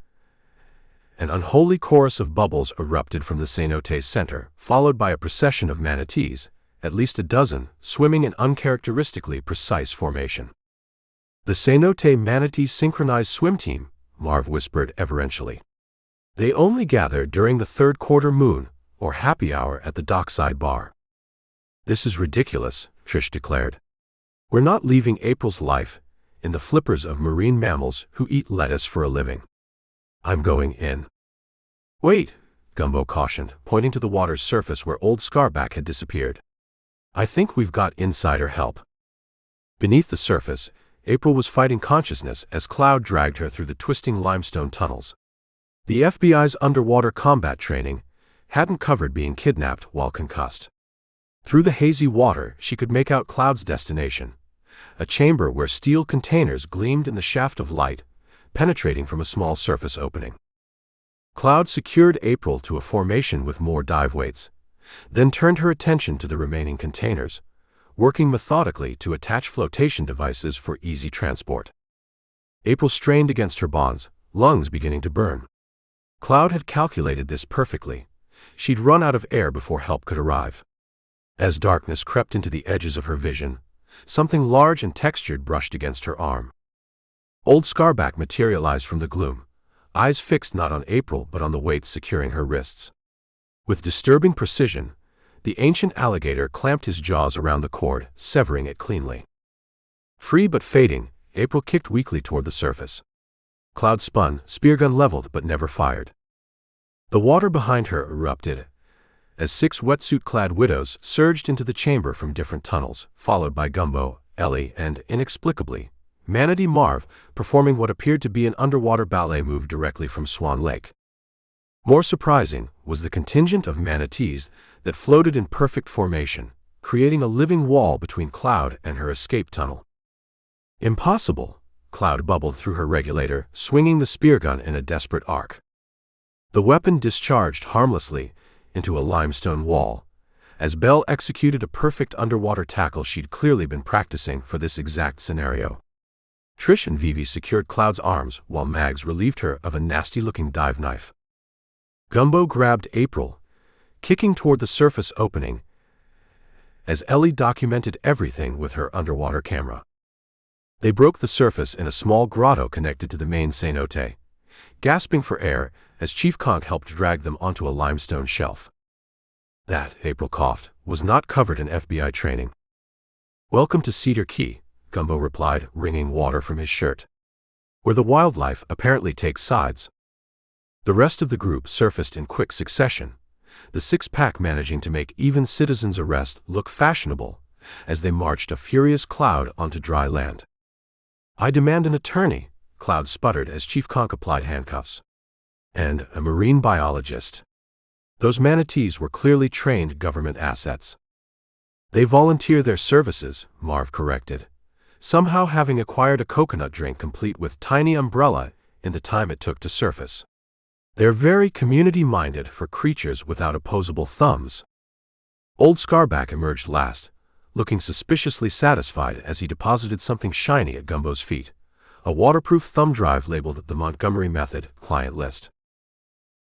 an unholy chorus of bubbles erupted from the cenote's center, followed by a procession of manatees, at least a dozen, swimming in uncharacteristically precise formation. The cenote manatee synchronized swim team, Marv whispered everentially. They only gather during the third quarter moon, or happy hour at the dockside bar. This is ridiculous, Trish declared. We're not leaving April's life in the flippers of marine mammals who eat lettuce for a living. I'm going in. Wait, Gumbo cautioned, pointing to the water's surface where old Scarback had disappeared. I think we've got insider help. Beneath the surface, April was fighting consciousness as Cloud dragged her through the twisting limestone tunnels. The FBI's underwater combat training hadn't covered being kidnapped while concussed. Through the hazy water, she could make out Cloud's destination, a chamber where steel containers gleamed in the shaft of light, penetrating from a small surface opening. Cloud secured April to a formation with more dive weights, then turned her attention to the remaining containers, working methodically to attach flotation devices for easy transport. April strained against her bonds, lungs beginning to burn. Cloud had calculated this perfectly. She'd run out of air before help could arrive. As darkness crept into the edges of her vision, something large and textured brushed against her arm. Old Scarback materialized from the gloom, eyes fixed not on April but on the weights securing her wrists. With disturbing precision, the ancient alligator clamped his jaws around the cord, severing it cleanly. Free but fading, April kicked weakly toward the surface. Cloud spun, speargun leveled but never fired. The water behind her erupted as 6 wetsuit-clad widows surged into the chamber from different tunnels, followed by Gumbo, Ellie, and, inexplicably, Manatee Marv, performing what appeared to be an underwater ballet move directly from Swan Lake. More surprising was the contingent of manatees that floated in perfect formation, creating a living wall between Cloud and her escape tunnel. Impossible, Cloud bubbled through her regulator, swinging the speargun in a desperate arc. The weapon discharged harmlessly into a limestone wall, as Belle executed a perfect underwater tackle she'd clearly been practicing for this exact scenario. Trish and Vivi secured Cloud's arms while Mags relieved her of a nasty-looking dive knife. Gumbo grabbed April, kicking toward the surface opening, as Ellie documented everything with her underwater camera. They broke the surface in a small grotto connected to the main cenote, gasping for air as Chief Conk helped drag them onto a limestone shelf. That, April coughed, was not covered in FBI training. Welcome to Cedar Key, Gumbo replied, wringing water from his shirt. where the wildlife apparently takes sides. The rest of the group surfaced in quick succession, the six-pack managing to make even citizens' arrest look fashionable as they marched a furious Cloud onto dry land. "I demand an attorney," Cloud sputtered as Chief Conk applied handcuffs. "And a marine biologist." Those manatees were clearly trained government assets. "They volunteer their services," Marv corrected, somehow having acquired a coconut drink complete with tiny umbrella in the time it took to surface. "They're very community-minded for creatures without opposable thumbs." Old Scarback emerged last, looking suspiciously satisfied as he deposited something shiny at Gumbo's feet, a waterproof thumb drive labeled the Montgomery Method client list.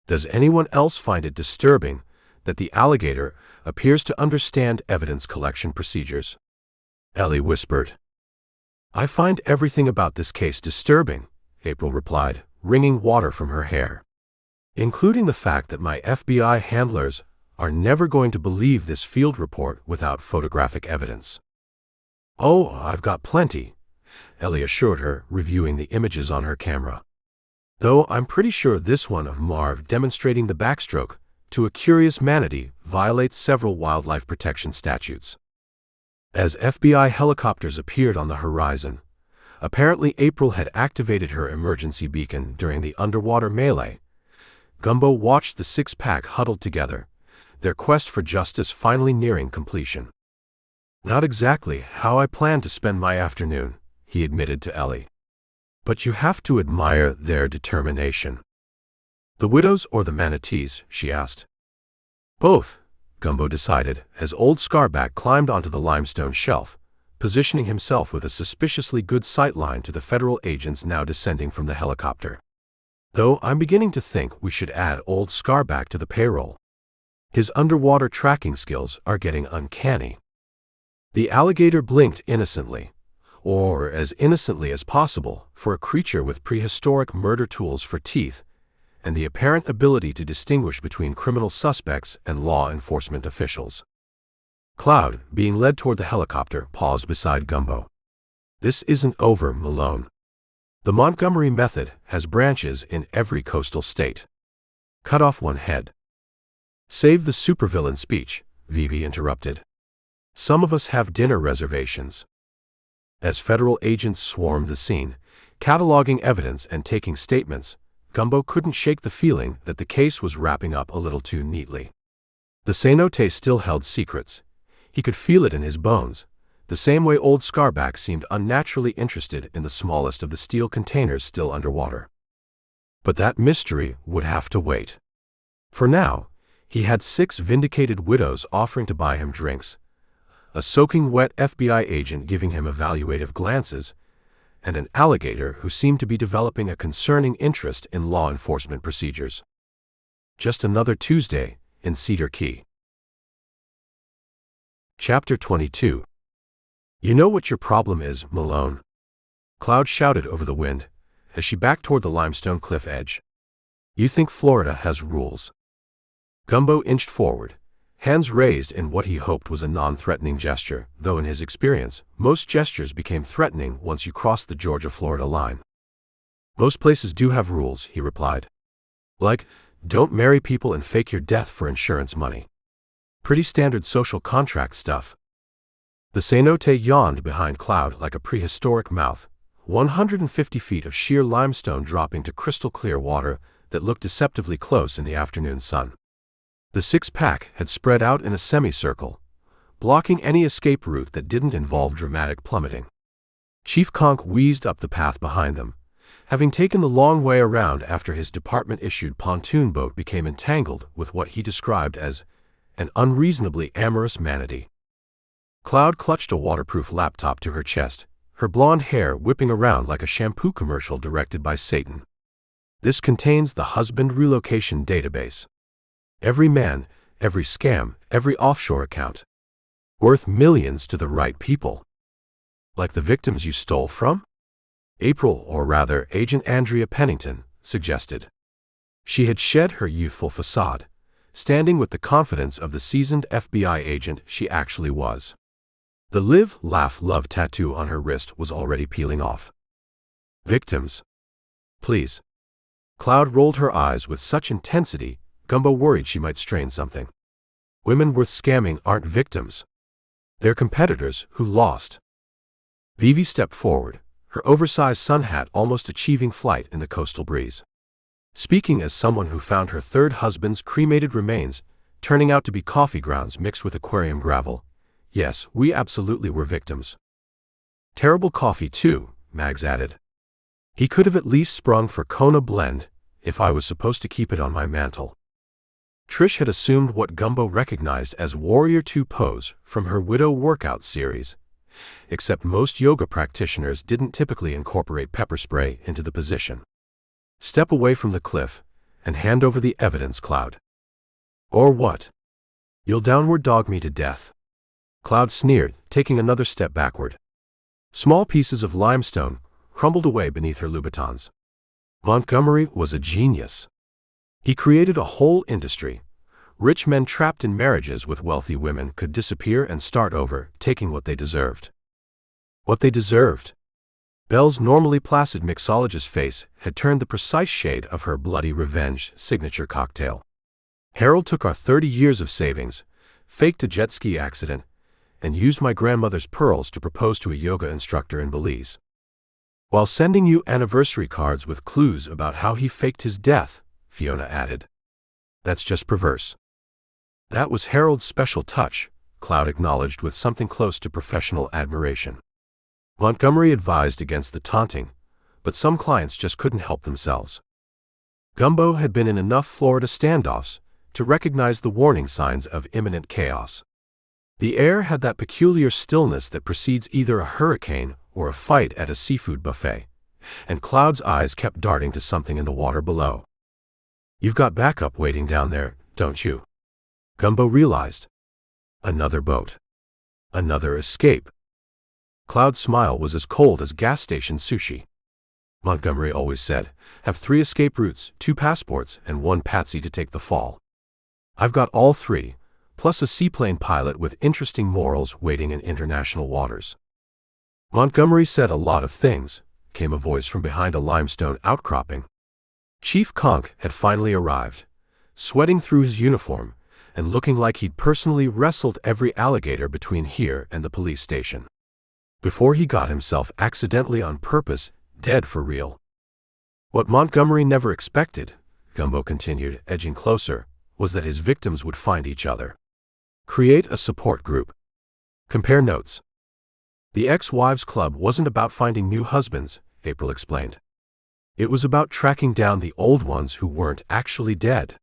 "Does anyone else find it disturbing that the alligator appears to understand evidence collection procedures?" Ellie whispered. "I find everything about this case disturbing," April replied, wringing water from her hair. "Including the fact that my FBI handlers are never going to believe this field report without photographic evidence." "Oh, I've got plenty," Ellie assured her, reviewing the images on her camera. "Though I'm pretty sure this one of Marv demonstrating the backstroke to a curious manatee violates several wildlife protection statutes." As FBI helicopters appeared on the horizon, apparently April had activated her emergency beacon during the underwater melee, Gumbo watched the six-pack huddled together, their quest for justice finally nearing completion. "Not exactly how I plan to spend my afternoon," he admitted to Ellie. "But you have to admire their determination." "The widows or the manatees?" she asked. "Both," Gumbo decided, as Old Scarback climbed onto the limestone shelf, positioning himself with a suspiciously good sightline to the federal agents now descending from the helicopter. "Though I'm beginning to think we should add Old Scarback to the payroll. His underwater tracking skills are getting uncanny." The alligator blinked innocently, or as innocently as possible for a creature with prehistoric murder tools for teeth and the apparent ability to distinguish between criminal suspects and law enforcement officials. Cloud, being led toward the helicopter, paused beside Gumbo. "This isn't over, Malone. The Montgomery Method has branches in every coastal state. Cut off one head." "Save the supervillain speech," Vivi interrupted. "Some of us have dinner reservations." As federal agents swarmed the scene, cataloging evidence and taking statements, Gumbo couldn't shake the feeling that the case was wrapping up a little too neatly. The cenote still held secrets. He could feel it in his bones, the same way Old Scarback seemed unnaturally interested in the smallest of the steel containers still underwater. But that mystery would have to wait. For now, he had 6 vindicated widows offering to buy him drinks, a soaking wet FBI agent giving him evaluative glances, and an alligator who seemed to be developing a concerning interest in law enforcement procedures. Just another Tuesday in Cedar Key. Chapter 22. "You know what your problem is, Malone?" Cloud shouted over the wind as she backed toward the limestone cliff edge. "You think Florida has rules." Gumbo inched forward, hands raised in what he hoped was a non-threatening gesture, though in his experience, most gestures became threatening once you crossed the Georgia-Florida line. "Most places do have rules," he replied. "Like, don't marry people and fake your death for insurance money. Pretty standard social contract stuff." The cenote yawned behind Cloud like a prehistoric mouth, 150 feet of sheer limestone dropping to crystal-clear water that looked deceptively close in the afternoon sun. The six-pack had spread out in a semicircle, blocking any escape route that didn't involve dramatic plummeting. Chief Conk wheezed up the path behind them, having taken the long way around after his department-issued pontoon boat became entangled with what he described as an unreasonably amorous manatee. Cloud clutched a waterproof laptop to her chest, her blonde hair whipping around like a shampoo commercial directed by Satan. "This contains the husband relocation database. Every man, every scam, every offshore account. Worth millions to the right people. Like the victims you stole from?" April, or rather Agent Andrea Pennington, suggested. She had shed her youthful facade, standing with the confidence of the seasoned FBI agent she actually was. The live, laugh, love tattoo on her wrist was already peeling off. "Victims," Please. Cloud rolled her eyes with such intensity, Gumbo worried she might strain something. Women worth scamming aren't victims. They're competitors who lost. Vivi stepped forward, her oversized sun hat almost achieving flight in the coastal breeze. Speaking as someone who found her third husband's cremated remains, turning out to be coffee grounds mixed with aquarium gravel, yes, we absolutely were victims. Terrible coffee too, Mags added. He could have at least sprung for Kona blend, if I was supposed to keep it on my mantle. Trish had assumed what Gumbo recognized as Warrior 2 pose from her Widow workout series, except most yoga practitioners didn't typically incorporate pepper spray into the position. Step away from the cliff and hand over the evidence, Cloud. Or what? You'll downward dog me to death. Cloud sneered, taking another step backward. Small pieces of limestone crumbled away beneath her Louboutins. Montgomery was a genius. He created a whole industry. Rich men trapped in marriages with wealthy women could disappear and start over, taking what they deserved. What they deserved? Belle's normally placid mixologist face had turned the precise shade of her bloody revenge signature cocktail. Harold took our 30 years of savings, faked a jet ski accident, and used my grandmother's pearls to propose to a yoga instructor in Belize. While sending you anniversary cards with clues about how he faked his death, Fiona added. That's just perverse. That was Harold's special touch, Cloud acknowledged with something close to professional admiration. Montgomery advised against the taunting, but some clients just couldn't help themselves. Gumbo had been in enough Florida standoffs to recognize the warning signs of imminent chaos. The air had that peculiar stillness that precedes either a hurricane or a fight at a seafood buffet, and Cloud's eyes kept darting to something in the water below. You've got backup waiting down there, don't you? Gumbo realized. Another boat. Another escape. Cloud's smile was as cold as gas station sushi. Montgomery always said, have 3 escape routes, 2 passports, and 1 patsy to take the fall. I've got all 3, plus a seaplane pilot with interesting morals waiting in international waters. Montgomery said a lot of things, came a voice from behind a limestone outcropping. Chief Conk had finally arrived, sweating through his uniform and looking like he'd personally wrestled every alligator between here and the police station. Before he got himself accidentally on purpose, dead for real. What Montgomery never expected, Gumbo continued, edging closer, was that his victims would find each other. Create a support group. Compare notes. The Ex-Wives Club wasn't about finding new husbands, April explained. It was about tracking down the old ones who weren't actually dead.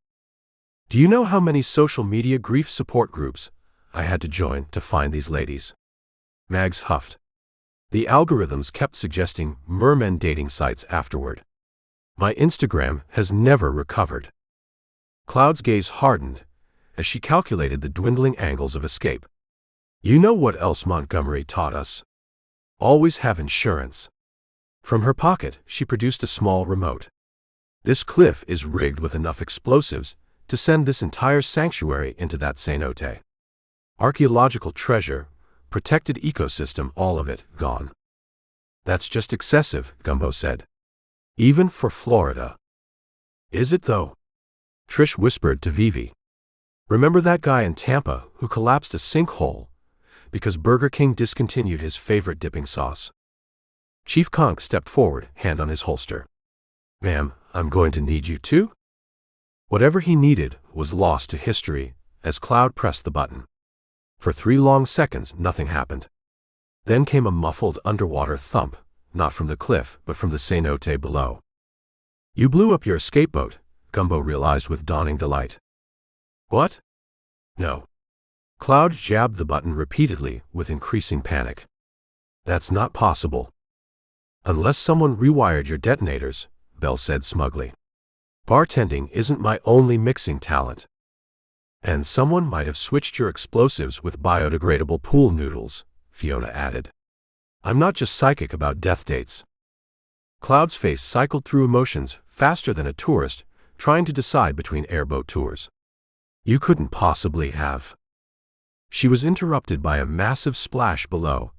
Do you know how many social media grief support groups I had to join to find these ladies? Mags huffed. The algorithms kept suggesting mermen dating sites afterward. My Instagram has never recovered. Cloud's gaze hardened as she calculated the dwindling angles of escape. You know what else Montgomery taught us? Always have insurance. From her pocket, she produced a small remote. This cliff is rigged with enough explosives to send this entire sanctuary into that cenote. Archaeological treasure, protected ecosystem, all of it, gone. That's just excessive, Gumbo said. Even for Florida. Is it though? Trish whispered to Vivi. Remember that guy in Tampa who collapsed a sinkhole because Burger King discontinued his favorite dipping sauce? Chief Conk stepped forward, hand on his holster. Ma'am, I'm going to need you too? Whatever he needed was lost to history as Cloud pressed the button. For 3 long seconds, nothing happened. Then came a muffled underwater thump, not from the cliff, but from the cenote below. You blew up your escape boat, Gumbo realized with dawning delight. What? No. Cloud jabbed the button repeatedly with increasing panic. That's not possible. Unless someone rewired your detonators, Belle said smugly. Bartending isn't my only mixing talent. And someone might have switched your explosives with biodegradable pool noodles, Fiona added. I'm not just psychic about death dates. Cloud's face cycled through emotions faster than a tourist trying to decide between airboat tours. You couldn't possibly have. She was interrupted by a massive splash below,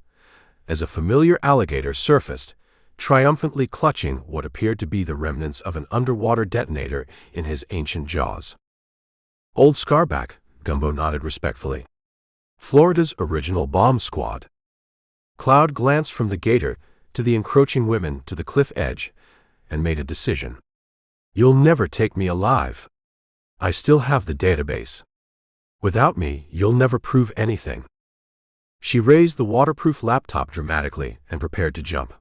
as a familiar alligator surfaced, triumphantly clutching what appeared to be the remnants of an underwater detonator in his ancient jaws. "Old Scarback," Gumbo nodded respectfully. "Florida's original bomb squad." Cloud glanced from the gator to the encroaching women to the cliff edge and made a decision. "You'll never take me alive. I still have the database. Without me, you'll never prove anything." She raised the waterproof laptop dramatically and prepared to jump.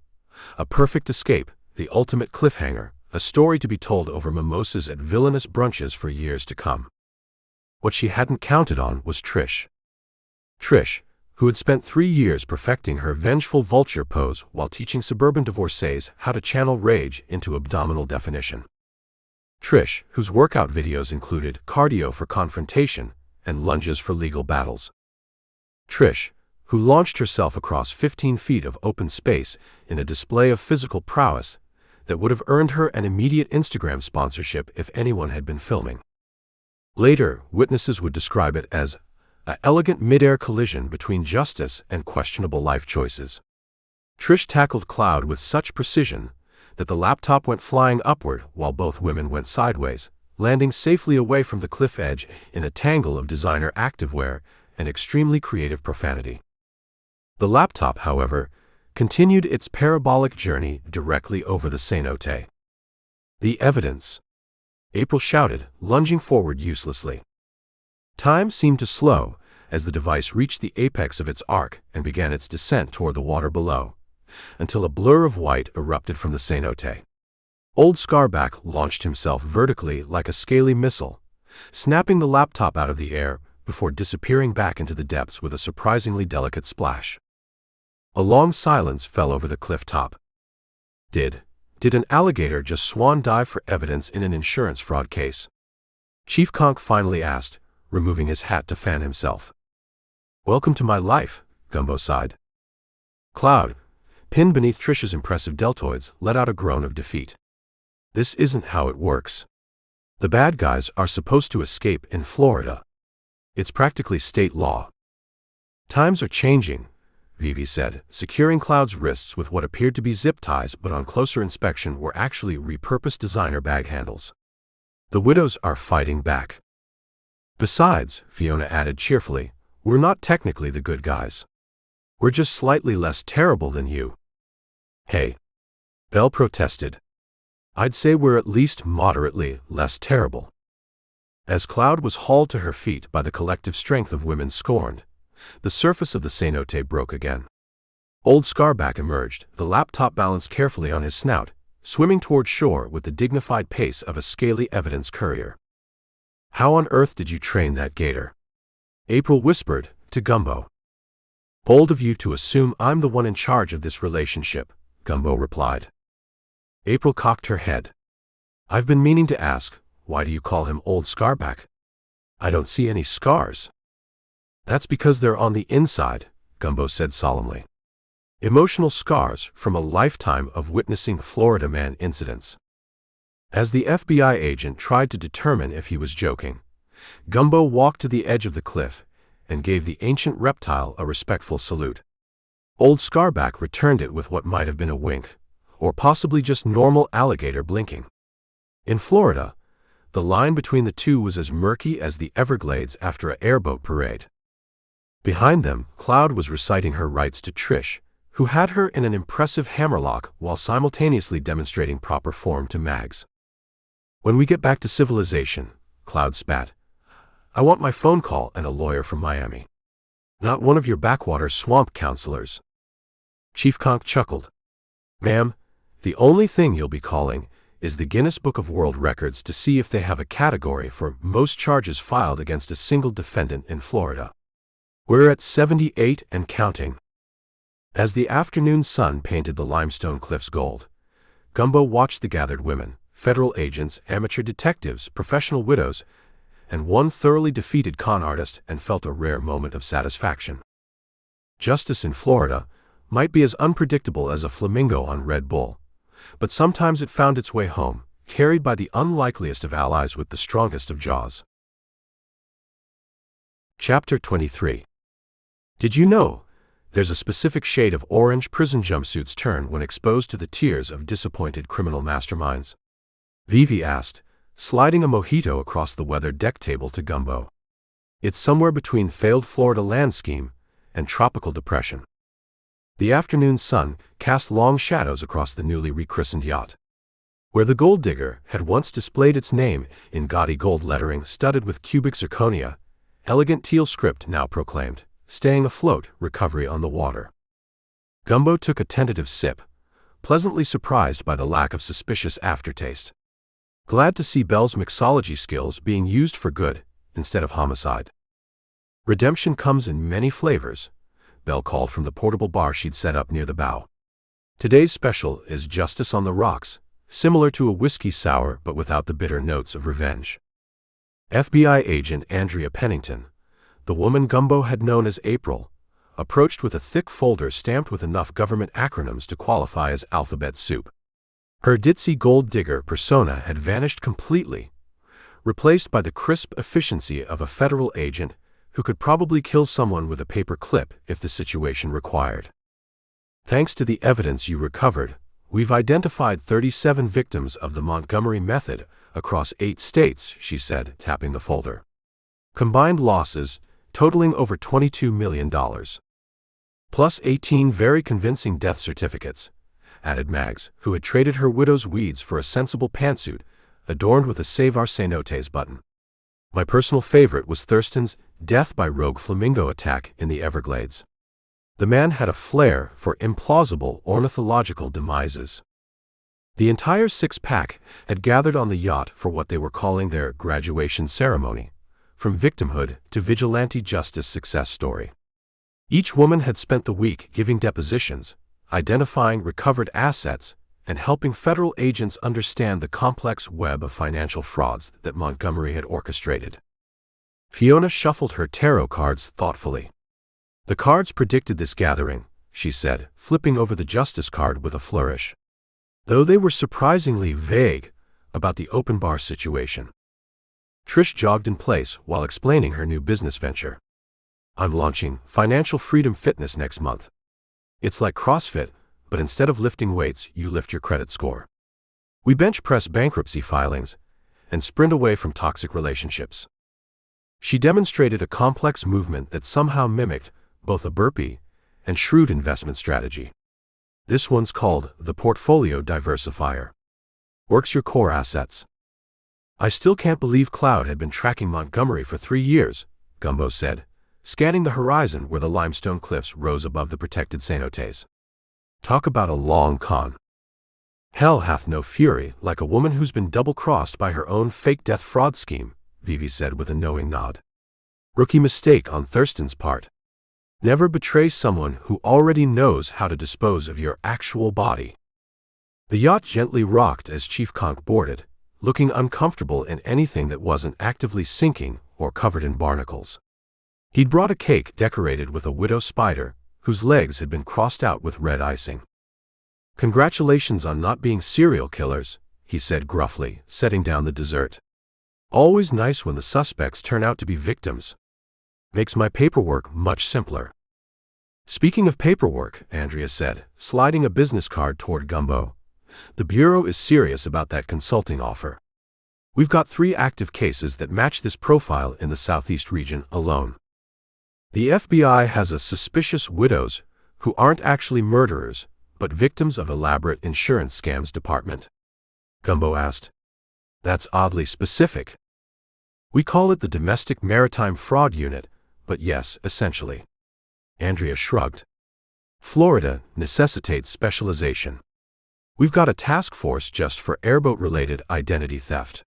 A perfect escape, the ultimate cliffhanger, a story to be told over mimosas at villainous brunches for years to come. What she hadn't counted on was Trish. Trish, who had spent 3 years perfecting her vengeful vulture pose while teaching suburban divorcees how to channel rage into abdominal definition. Trish, whose workout videos included cardio for confrontation and lunges for legal battles. Trish, who launched herself across 15 feet of open space in a display of physical prowess that would have earned her an immediate Instagram sponsorship if anyone had been filming. Later, witnesses would describe it as an elegant mid-air collision between justice and questionable life choices. Trish tackled Cloud with such precision that the laptop went flying upward while both women went sideways, landing safely away from the cliff edge in a tangle of designer activewear and extremely creative profanity. The laptop, however, continued its parabolic journey directly over the cenote. "The evidence!" April shouted, lunging forward uselessly. Time seemed to slow as the device reached the apex of its arc and began its descent toward the water below, until a blur of white erupted from the cenote. Old Scarback launched himself vertically like a scaly missile, snapping the laptop out of the air before disappearing back into the depths with a surprisingly delicate splash. A long silence fell over the cliff top. Did an alligator just swan dive for evidence in an insurance fraud case? Chief Conk finally asked, removing his hat to fan himself. "Welcome to my life," Gumbo sighed. Cloud, pinned beneath Trish's impressive deltoids, let out a groan of defeat. "This isn't how it works. The bad guys are supposed to escape in Florida. It's practically state law." "Times are changing," Vivi said, securing Cloud's wrists with what appeared to be zip ties but on closer inspection were actually repurposed designer bag handles. "The Widows are fighting back. Besides," Fiona added cheerfully, "we're not technically the good guys. We're just slightly less terrible than you." "Hey," Belle protested. "I'd say we're at least moderately less terrible." As Cloud was hauled to her feet by the collective strength of women scorned, the surface of the cenote broke again. Old Scarback emerged, the laptop balanced carefully on his snout, swimming toward shore with the dignified pace of a scaly evidence courier. "How on earth did you train that gator?" April whispered to Gumbo. "Bold of you to assume I'm the one in charge of this relationship," Gumbo replied. April cocked her head. "I've been meaning to ask, why do you call him Old Scarback? I don't see any scars." "That's because they're on the inside," Gumbo said solemnly. "Emotional scars from a lifetime of witnessing Florida man incidents." As the FBI agent tried to determine if he was joking, Gumbo walked to the edge of the cliff and gave the ancient reptile a respectful salute. Old Scarback returned it with what might have been a wink, or possibly just normal alligator blinking. In Florida, the line between the two was as murky as the Everglades after an airboat parade. Behind them, Cloud was reciting her rights to Trish, who had her in an impressive hammerlock while simultaneously demonstrating proper form to Mags. "When we get back to civilization," Cloud spat, "I want my phone call and a lawyer from Miami. Not one of your backwater swamp counselors." Chief Conk chuckled. "Ma'am, the only thing you'll be calling is the Guinness Book of World Records to see if they have a category for most charges filed against a single defendant in Florida. We're at 78 and counting." As the afternoon sun painted the limestone cliffs gold, Gumbo watched the gathered women, federal agents, amateur detectives, professional widows, and one thoroughly defeated con artist, and felt a rare moment of satisfaction. Justice in Florida might be as unpredictable as a flamingo on Red Bull, but sometimes it found its way home, carried by the unlikeliest of allies with the strongest of jaws. Chapter 23. Did you know There's a specific shade of orange prison jumpsuits turn when exposed to the tears of disappointed criminal masterminds. Vivi asked, sliding a mojito across the weathered deck table to Gumbo. It's somewhere between failed Florida land scheme and tropical depression. The afternoon sun cast long shadows across the newly rechristened yacht. Where the gold digger had once displayed its name in gaudy gold lettering studded with cubic zirconia, elegant teal script now proclaimed, "Staying afloat, recovery on the water." Gumbo took a tentative sip, pleasantly surprised by the lack of suspicious aftertaste. Glad to see Belle's mixology skills being used for good instead of homicide. Redemption comes in many flavors, Belle called from the portable bar she'd set up near the bow. Today's special is Justice on the Rocks, similar to a whiskey sour but without the bitter notes of revenge. FBI agent Andrea Pennington, the woman Gumbo had known as April, approached with a thick folder stamped with enough government acronyms to qualify as alphabet soup. Her ditzy gold digger persona had vanished completely, replaced by the crisp efficiency of a federal agent who could probably kill someone with a paper clip if the situation required. Thanks to the evidence you recovered, we've identified 37 victims of the Montgomery method across 8 states, she said, tapping the folder. Combined losses totaling over $22 million. Plus 18 very convincing death certificates, added Mags, who had traded her widow's weeds for a sensible pantsuit adorned with a Save Our Cenotes button. My personal favorite was Thurston's death by rogue flamingo attack in the Everglades. The man had a flair for implausible ornithological demises. The entire 6-pack had gathered on the yacht for what they were calling their graduation ceremony, from victimhood to vigilante justice success story. Each woman had spent the week giving depositions, identifying recovered assets, and helping federal agents understand the complex web of financial frauds that Montgomery had orchestrated. Fiona shuffled her tarot cards thoughtfully. The cards predicted this gathering, she said, flipping over the justice card with a flourish. Though they were surprisingly vague about the open bar situation. Trish jogged in place while explaining her new business venture. I'm launching Financial Freedom Fitness next month. It's like CrossFit, but instead of lifting weights, you lift your credit score. We bench press bankruptcy filings and sprint away from toxic relationships. She demonstrated a complex movement that somehow mimicked both a burpee and shrewd investment strategy. This one's called the Portfolio Diversifier. Works your core assets. I still can't believe Cloud had been tracking Montgomery for 3 years, Gumbo said, scanning the horizon where the limestone cliffs rose above the protected cenotes. Talk about a long con. Hell hath no fury like a woman who's been double-crossed by her own fake death fraud scheme, Vivi said with a knowing nod. Rookie mistake on Thurston's part. Never betray someone who already knows how to dispose of your actual body. The yacht gently rocked as Chief Conk boarded, looking uncomfortable in anything that wasn't actively sinking or covered in barnacles. He'd brought a cake decorated with a widow spider, whose legs had been crossed out with red icing. Congratulations on not being serial killers, he said gruffly, setting down the dessert. Always nice when the suspects turn out to be victims. Makes my paperwork much simpler. Speaking of paperwork, Andrea said, sliding a business card toward Gumbo, the Bureau is serious about that consulting offer. We've got 3 active cases that match this profile in the Southeast region alone. The FBI has a suspicious widows who aren't actually murderers, but victims of elaborate insurance scams department. Gumbo asked. That's oddly specific. We call it the Domestic Maritime Fraud Unit, but yes, essentially. Andrea shrugged. Florida necessitates specialization. We've got a task force just for airboat-related identity theft.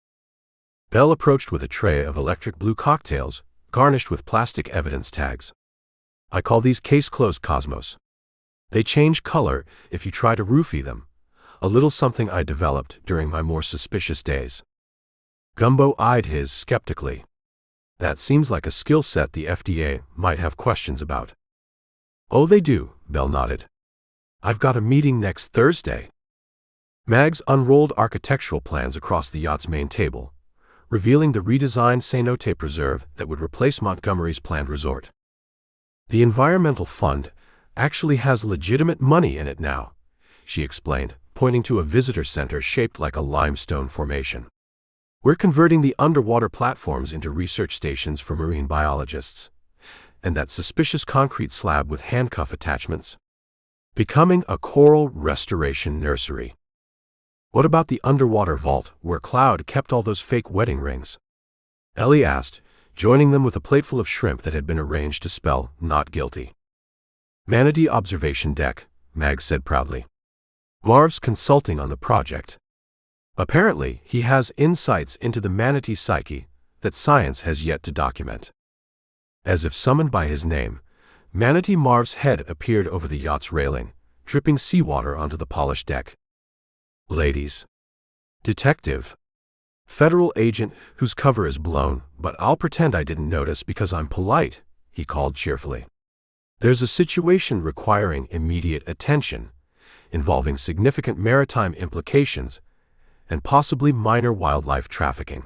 Belle approached with a tray of electric blue cocktails, garnished with plastic evidence tags. I call these case closed, Cosmos. They change color if you try to roofie them, a little something I developed during my more suspicious days. Gumbo eyed his skeptically. That seems like a skill set the FDA might have questions about. Oh, they do, Belle nodded. I've got a meeting next Thursday. Mags unrolled architectural plans across the yacht's main table, revealing the redesigned cenote preserve that would replace Montgomery's planned resort. The Environmental Fund actually has legitimate money in it now," she explained, pointing to a visitor center shaped like a limestone formation. "We're converting the underwater platforms into research stations for marine biologists. And that suspicious concrete slab with handcuff attachments? Becoming a coral restoration nursery. What about the underwater vault where Cloud kept all those fake wedding rings?" Ellie asked, joining them with a plateful of shrimp that had been arranged to spell "not guilty." "Manatee observation deck," Mag said proudly. "Marv's consulting on the project. Apparently, he has insights into the manatee psyche that science has yet to document." As if summoned by his name, Manatee Marv's head appeared over the yacht's railing, dripping seawater onto the polished deck. "Ladies. Detective. Federal agent whose cover is blown, but I'll pretend I didn't notice because I'm polite," he called cheerfully. "There's a situation requiring immediate attention, involving significant maritime implications and possibly minor wildlife trafficking."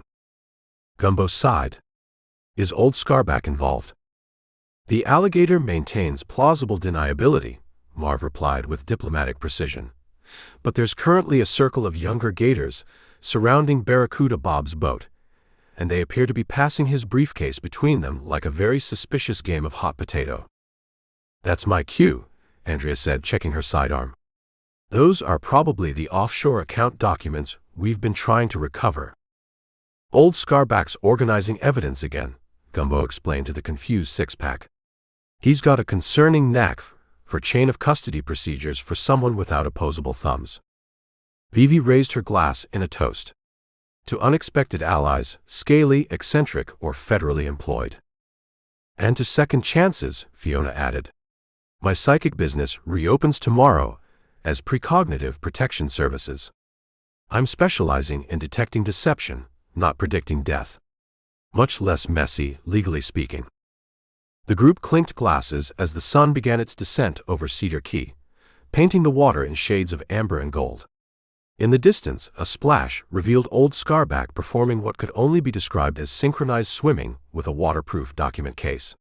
Gumbo sighed. "Is old Scarback involved?" "The alligator maintains plausible deniability," Marv replied with diplomatic precision. "But there's currently a circle of younger gators surrounding Barracuda Bob's boat, and they appear to be passing his briefcase between them like a very suspicious game of hot potato." "That's my cue," Andrea said, checking her sidearm. "Those are probably the offshore account documents we've been trying to recover." "Old Scarback's organizing evidence again," Gumbo explained to the confused six-pack. "He's got a concerning knack for chain of custody procedures for someone without opposable thumbs." Vivi raised her glass in a toast. "To unexpected allies, scaly, eccentric, or federally employed." "And to second chances," Fiona added. "My psychic business reopens tomorrow as Precognitive Protection Services. I'm specializing in detecting deception, not predicting death. Much less messy, legally speaking." The group clinked glasses as the sun began its descent over Cedar Key, painting the water in shades of amber and gold. In the distance, a splash revealed old Scarback performing what could only be described as synchronized swimming with a waterproof document case.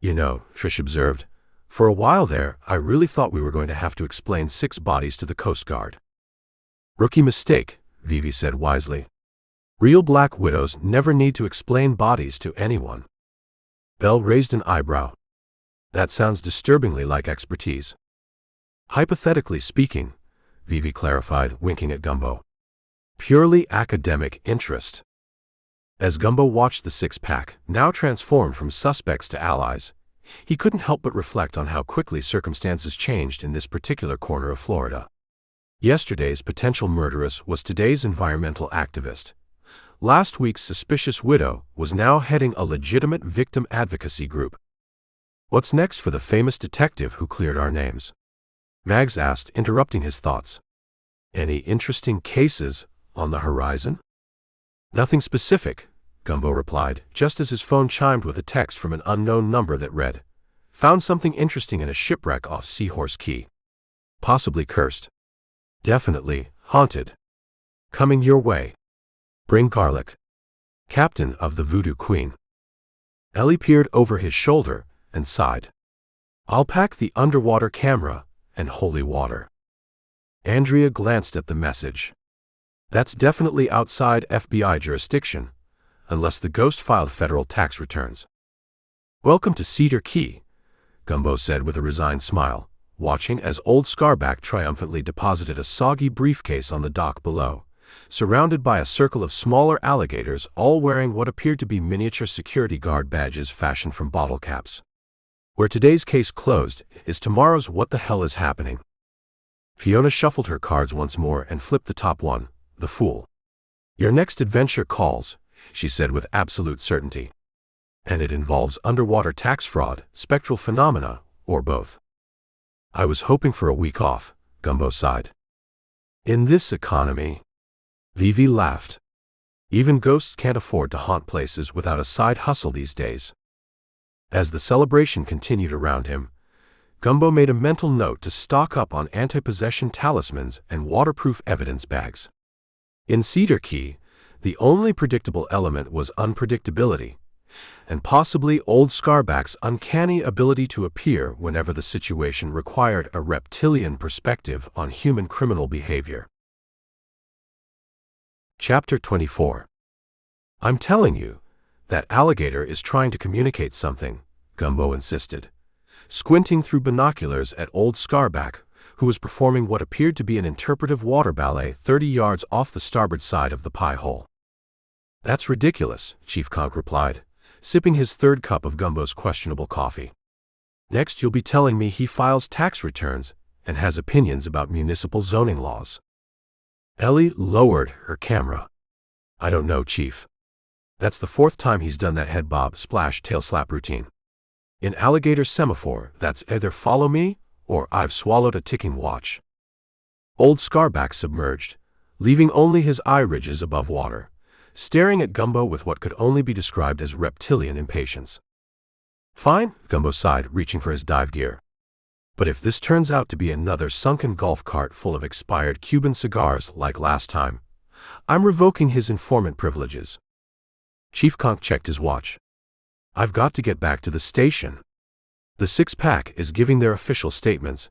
"You know," Trish observed, "for a while there, I really thought we were going to have to explain 6 bodies to the Coast Guard." "Rookie mistake," Vivi said wisely. "Real black widows never need to explain bodies to anyone." Belle raised an eyebrow. "That sounds disturbingly like expertise." "Hypothetically speaking," Vivi clarified, winking at Gumbo. "Purely academic interest." As Gumbo watched the six-pack, now transformed from suspects to allies, he couldn't help but reflect on how quickly circumstances changed in this particular corner of Florida. Yesterday's potential murderess was today's environmental activist. Last week's suspicious widow was now heading a legitimate victim advocacy group. "What's next for the famous detective who cleared our names?" Mags asked, interrupting his thoughts. "Any interesting cases on the horizon?" "Nothing specific," Gumbo replied, just as his phone chimed with a text from an unknown number that read, "Found something interesting in a shipwreck off Seahorse Key. Possibly cursed. Definitely haunted. Coming your way. Bring garlic. Captain of the Voodoo Queen." Ellie peered over his shoulder and sighed. "I'll pack the underwater camera and holy water." Andrea glanced at the message. "That's definitely outside FBI jurisdiction, unless the ghost filed federal tax returns." "Welcome to Cedar Key," Gumbo said with a resigned smile, watching as old Scarback triumphantly deposited a soggy briefcase on the dock below, surrounded by a circle of smaller alligators all wearing what appeared to be miniature security guard badges fashioned from bottle caps. "Where today's case closed is tomorrow's what the hell is happening." Fiona shuffled her cards once more and flipped the top one, the Fool. "Your next adventure calls," she said with absolute certainty. "And it involves underwater tax fraud, spectral phenomena, or both." "I was hoping for a week off," Gumbo sighed. "In this economy?" Vivi laughed. "Even ghosts can't afford to haunt places without a side hustle these days." As the celebration continued around him, Gumbo made a mental note to stock up on anti-possession talismans and waterproof evidence bags. In Cedar Key, the only predictable element was unpredictability, and possibly Old Scarback's uncanny ability to appear whenever the situation required a reptilian perspective on human criminal behavior. Chapter 24. "I'm telling you, that alligator is trying to communicate something," Gumbo insisted, squinting through binoculars at Old Scarback, who was performing what appeared to be an interpretive water ballet 30 yards off the starboard side of the pie hole. "That's ridiculous," Chief Conk replied, sipping his third cup of Gumbo's questionable coffee. "Next you'll be telling me he files tax returns and has opinions about municipal zoning laws." Ellie lowered her camera. "I don't know, Chief. That's the 4th time he's done that head bob, splash, tail slap routine. In alligator semaphore, that's either follow me or I've swallowed a ticking watch." Old Scarback submerged, leaving only his eye ridges above water, staring at Gumbo with what could only be described as reptilian impatience. "Fine," Gumbo sighed, reaching for his dive gear. "But if this turns out to be another sunken golf cart full of expired Cuban cigars like last time, I'm revoking his informant privileges." Chief Conk checked his watch. "I've got to get back to the station. The six-pack is giving their official statements,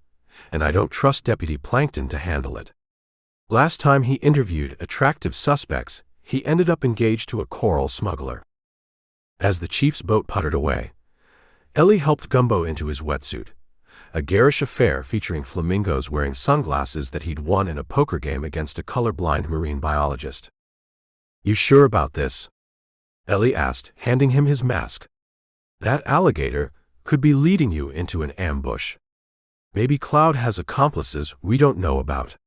and I don't trust Deputy Plankton to handle it. Last time he interviewed attractive suspects, he ended up engaged to a coral smuggler." As the chief's boat puttered away, Ellie helped Gumbo into his wetsuit, a garish affair featuring flamingos wearing sunglasses that he'd won in a poker game against a colorblind marine biologist. "You sure about this?" Ellie asked, handing him his mask. "That alligator could be leading you into an ambush. Maybe Cloud has accomplices we don't know about."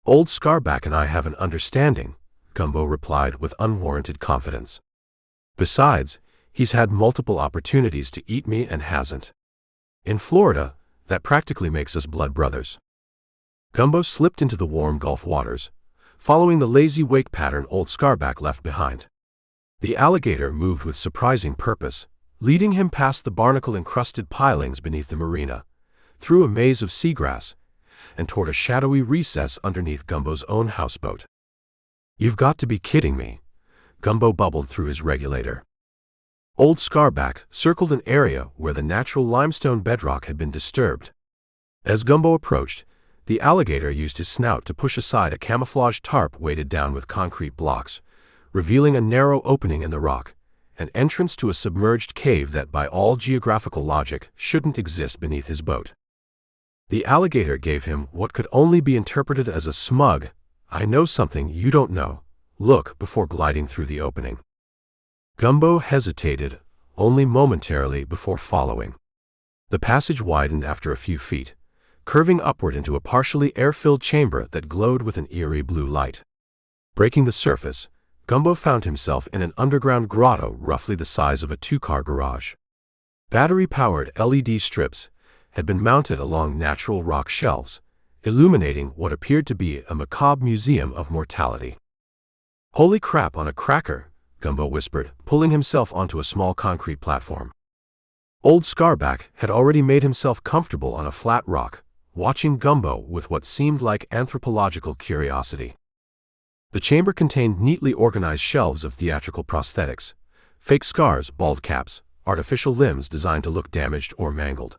"Old Scarback and I have an understanding," Gumbo replied with unwarranted confidence. "Besides, he's had multiple opportunities to eat me and hasn't. In Florida, that practically makes us blood brothers." Gumbo slipped into the warm Gulf waters, following the lazy wake pattern Old Scarback left behind. The alligator moved with surprising purpose, leading him past the barnacle-encrusted pilings beneath the marina, through a maze of seagrass, and toward a shadowy recess underneath Gumbo's own houseboat. "You've got to be kidding me," Gumbo bubbled through his regulator. Old Scarback circled an area where the natural limestone bedrock had been disturbed. As Gumbo approached, the alligator used his snout to push aside a camouflage tarp weighted down with concrete blocks, revealing a narrow opening in the rock, an entrance to a submerged cave that by all geographical logic shouldn't exist beneath his boat. The alligator gave him what could only be interpreted as a smug, "I know something you don't know," look before gliding through the opening. Gumbo hesitated, only momentarily before following. The passage widened after a few feet, curving upward into a partially air-filled chamber that glowed with an eerie blue light. Breaking the surface, Gumbo found himself in an underground grotto roughly the size of a 2-car garage. Battery-powered LED strips had been mounted along natural rock shelves, illuminating what appeared to be a macabre museum of mortality. "Holy crap on a cracker," Gumbo whispered, pulling himself onto a small concrete platform. Old Scarback had already made himself comfortable on a flat rock, watching Gumbo with what seemed like anthropological curiosity. The chamber contained neatly organized shelves of theatrical prosthetics, fake scars, bald caps, artificial limbs designed to look damaged or mangled.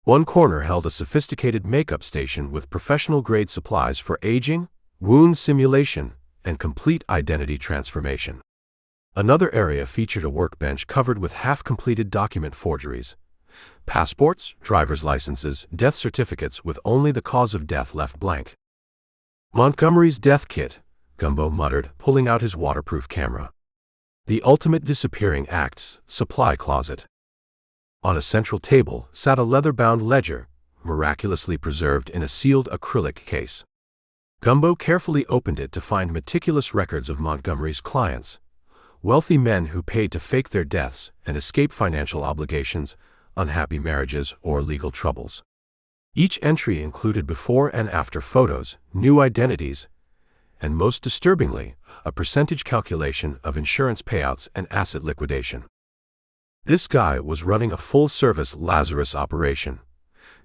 One corner held a sophisticated makeup station with professional-grade supplies for aging, wound simulation, and complete identity transformation. Another area featured a workbench covered with half-completed document forgeries, passports, driver's licenses, death certificates with only the cause of death left blank. "Montgomery's death kit," Gumbo muttered, pulling out his waterproof camera. "The ultimate disappearing acts supply closet." On a central table sat a leather-bound ledger, miraculously preserved in a sealed acrylic case. Gumbo carefully opened it to find meticulous records of Montgomery's clients, wealthy men who paid to fake their deaths and escape financial obligations, unhappy marriages, or legal troubles. Each entry included before and after photos, new identities, and most disturbingly, a percentage calculation of insurance payouts and asset liquidation. This guy was running a full-service Lazarus operation,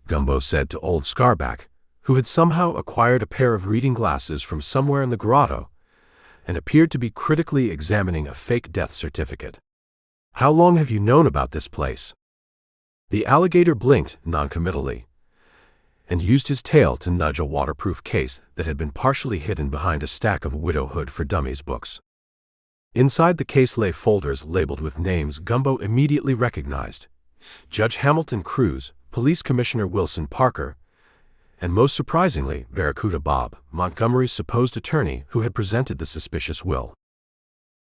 Gumbo said to Old Scarback, who had somehow acquired a pair of reading glasses from somewhere in the grotto and appeared to be critically examining a fake death certificate. How long have you known about this place? The alligator blinked noncommittally and used his tail to nudge a waterproof case that had been partially hidden behind a stack of Widowhood for Dummies books. Inside the case lay folders labeled with names Gumbo immediately recognized: Judge Hamilton Cruz, Police Commissioner Wilson Parker, and most surprisingly, Barracuda Bob, Montgomery's supposed attorney who had presented the suspicious will.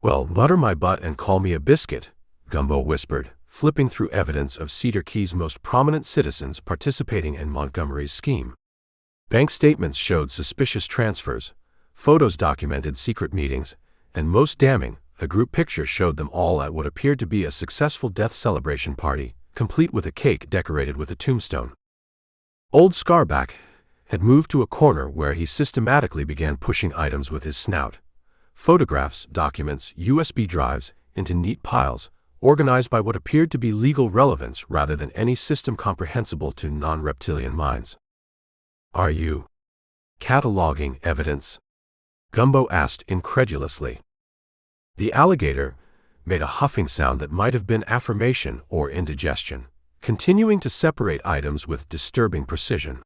"Well, butter my butt and call me a biscuit," Gumbo whispered, flipping through evidence of Cedar Key's most prominent citizens participating in Montgomery's scheme. Bank statements showed suspicious transfers, photos documented secret meetings, and most damning, a group picture showed them all at what appeared to be a successful death celebration party, complete with a cake decorated with a tombstone. Old Scarback had moved to a corner where he systematically began pushing items with his snout: photographs, documents, USB drives, into neat piles, organized by what appeared to be legal relevance rather than any system comprehensible to non-reptilian minds. "Are you cataloging evidence?" Gumbo asked incredulously. The alligator made a huffing sound that might have been affirmation or indigestion, continuing to separate items with disturbing precision.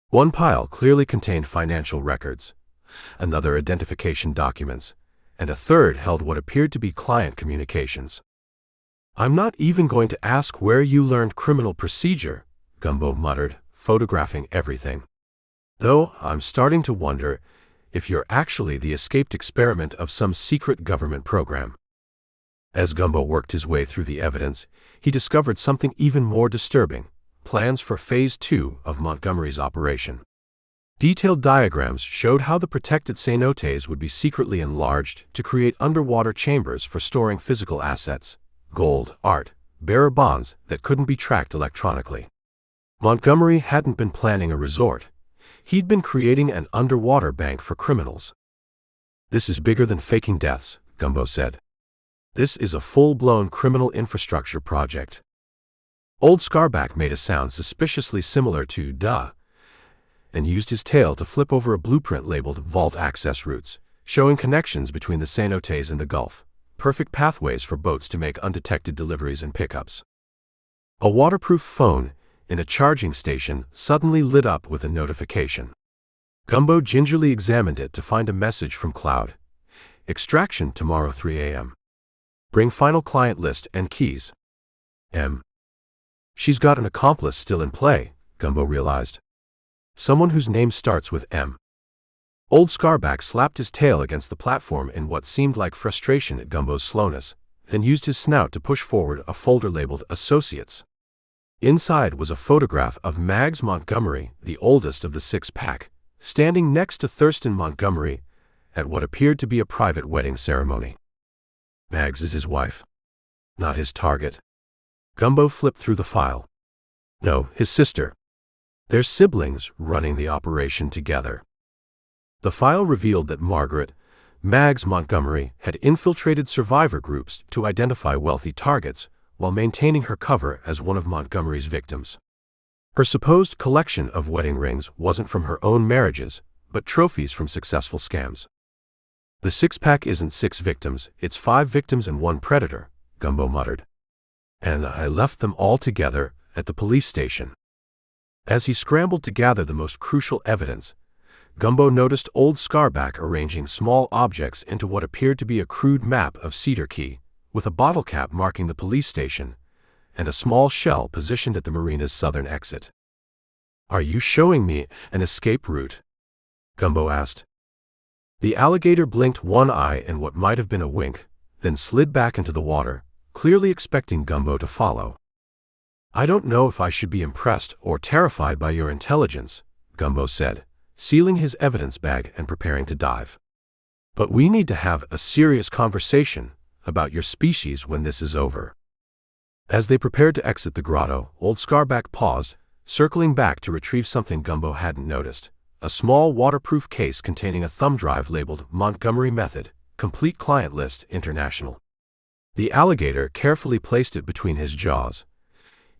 One pile clearly contained financial records, another identification documents, and a third held what appeared to be client communications. "I'm not even going to ask where you learned criminal procedure," Gumbo muttered, photographing everything. "Though I'm starting to wonder if you're actually the escaped experiment of some secret government program." As Gumbo worked his way through the evidence, he discovered something even more disturbing: plans for Phase 2 of Montgomery's operation. Detailed diagrams showed how the protected cenotes would be secretly enlarged to create underwater chambers for storing physical assets: gold, art, bearer bonds that couldn't be tracked electronically. Montgomery hadn't been planning a resort. He'd been creating an underwater bank for criminals. "This is bigger than faking deaths," Gumbo said. "This is a full-blown criminal infrastructure project." Old Scarback made a sound suspiciously similar to "duh," and used his tail to flip over a blueprint labeled Vault Access Routes, showing connections between the cenotes and the Gulf, perfect pathways for boats to make undetected deliveries and pickups. A waterproof phone in a charging station suddenly lit up with a notification. Gumbo gingerly examined it to find a message from Cloud: "Extraction tomorrow 3 a.m. Bring final client list and keys." She's got an accomplice still in play, Gumbo realized. Someone whose name starts with M. Old Scarback slapped his tail against the platform in what seemed like frustration at Gumbo's slowness, then used his snout to push forward a folder labeled Associates. Inside was a photograph of Mags Montgomery, the oldest of the six-pack, standing next to Thurston Montgomery at what appeared to be a private wedding ceremony. Mags is his wife, not his target. Gumbo flipped through the file. No, his sister. They're siblings running the operation together. The file revealed that Margaret, Mags Montgomery, had infiltrated survivor groups to identify wealthy targets while maintaining her cover as one of Montgomery's victims. Her supposed collection of wedding rings wasn't from her own marriages, but trophies from successful scams. "The six-pack isn't 6 victims, it's 5 victims and 1 predator," Gumbo muttered. "And I left them all together at the police station." As he scrambled to gather the most crucial evidence, Gumbo noticed Old Scarback arranging small objects into what appeared to be a crude map of Cedar Key, with a bottle cap marking the police station, and a small shell positioned at the marina's southern exit. "Are you showing me an escape route?" Gumbo asked. The alligator blinked one eye in what might have been a wink, then slid back into the water, clearly expecting Gumbo to follow. "I don't know if I should be impressed or terrified by your intelligence," Gumbo said, sealing his evidence bag and preparing to dive. "But we need to have a serious conversation about your species when this is over." As they prepared to exit the grotto, Old Scarback paused, circling back to retrieve something Gumbo hadn't noticed: a small waterproof case containing a thumb drive labeled Montgomery Method, Complete Client List International. The alligator carefully placed it between his jaws,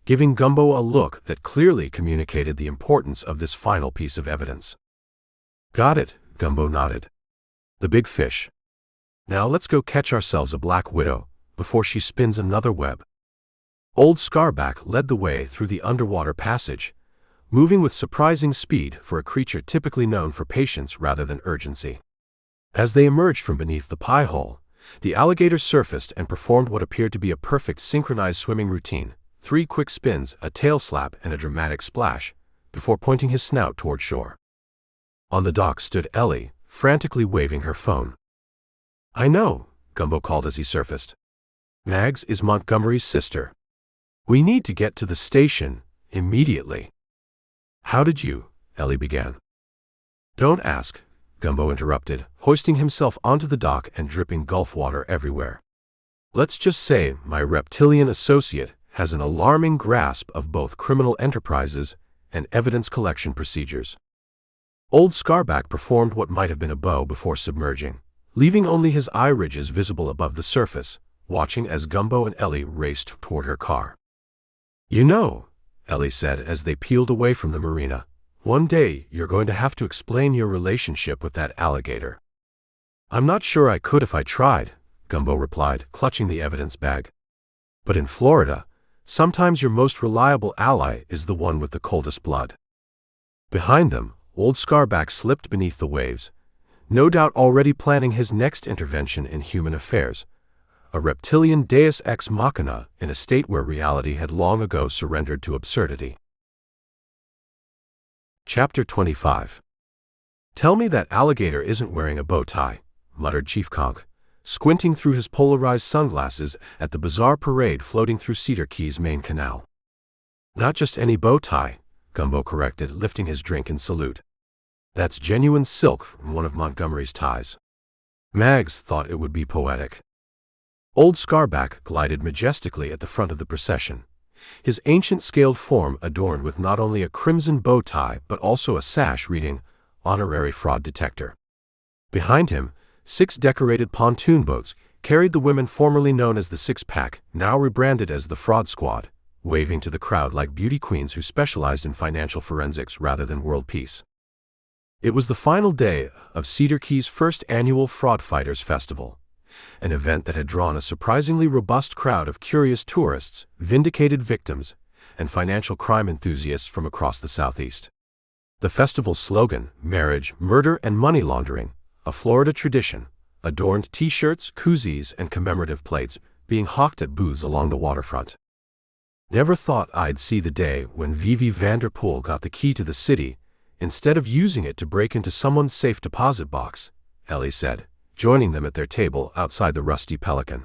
giving Gumbo a look that clearly communicated the importance of this final piece of evidence. "Got it," Gumbo nodded. "The big fish. Now let's go catch ourselves a black widow, before she spins another web. Old Scarback led the way through the underwater passage, moving with surprising speed for a creature typically known for patience rather than urgency. As they emerged from beneath the pie hole, the alligator surfaced and performed what appeared to be a perfect synchronized swimming routine: 3 quick spins, a tail slap, and a dramatic splash, before pointing his snout toward shore. On the dock stood Ellie, frantically waving her phone. "I know," Gumbo called as he surfaced. "Mags is Montgomery's sister. We need to get to the station immediately." "How did you?" Ellie began. "Don't ask," Gumbo interrupted, hoisting himself onto the dock and dripping Gulf water everywhere. "Let's just say my reptilian associate has an alarming grasp of both criminal enterprises and evidence collection procedures." Old Scarback performed what might have been a bow before submerging, leaving only his eye ridges visible above the surface, watching as Gumbo and Ellie raced toward her car. "You know," Ellie said as they peeled away from the marina, "one day you're going to have to explain your relationship with that alligator." "I'm not sure I could if I tried," Gumbo replied, clutching the evidence bag. "But in Florida, sometimes your most reliable ally is the one with the coldest blood." Behind them, Old Scarback slipped beneath the waves, no doubt already planning his next intervention in human affairs, a reptilian deus ex machina in a state where reality had long ago surrendered to absurdity. Chapter 25. "Tell me that alligator isn't wearing a bow tie," muttered Chief Conk, squinting through his polarized sunglasses at the bizarre parade floating through Cedar Key's main canal. "Not just any bow tie," Gumbo corrected, lifting his drink in salute. "That's genuine silk from one of Montgomery's ties." Mags thought it would be poetic. Old Scarback glided majestically at the front of the procession, his ancient scaled form adorned with not only a crimson bow tie but also a sash reading, "Honorary Fraud Detector." Behind him, 6 decorated pontoon boats carried the women formerly known as the Six Pack, now rebranded as the Fraud Squad, waving to the crowd like beauty queens who specialized in financial forensics rather than world peace. It was the final day of Cedar Key's first annual Fraud Fighters Festival, an event that had drawn a surprisingly robust crowd of curious tourists, vindicated victims, and financial crime enthusiasts from across the Southeast. The festival's slogan, "Marriage, Murder, and Money Laundering, a Florida Tradition," adorned T-shirts, koozies, and commemorative plates being hawked at booths along the waterfront. "Never thought I'd see the day when Vivi Vanderpool got the key to the city instead of using it to break into someone's safe deposit box," Ellie said, joining them at their table outside the Rusty Pelican.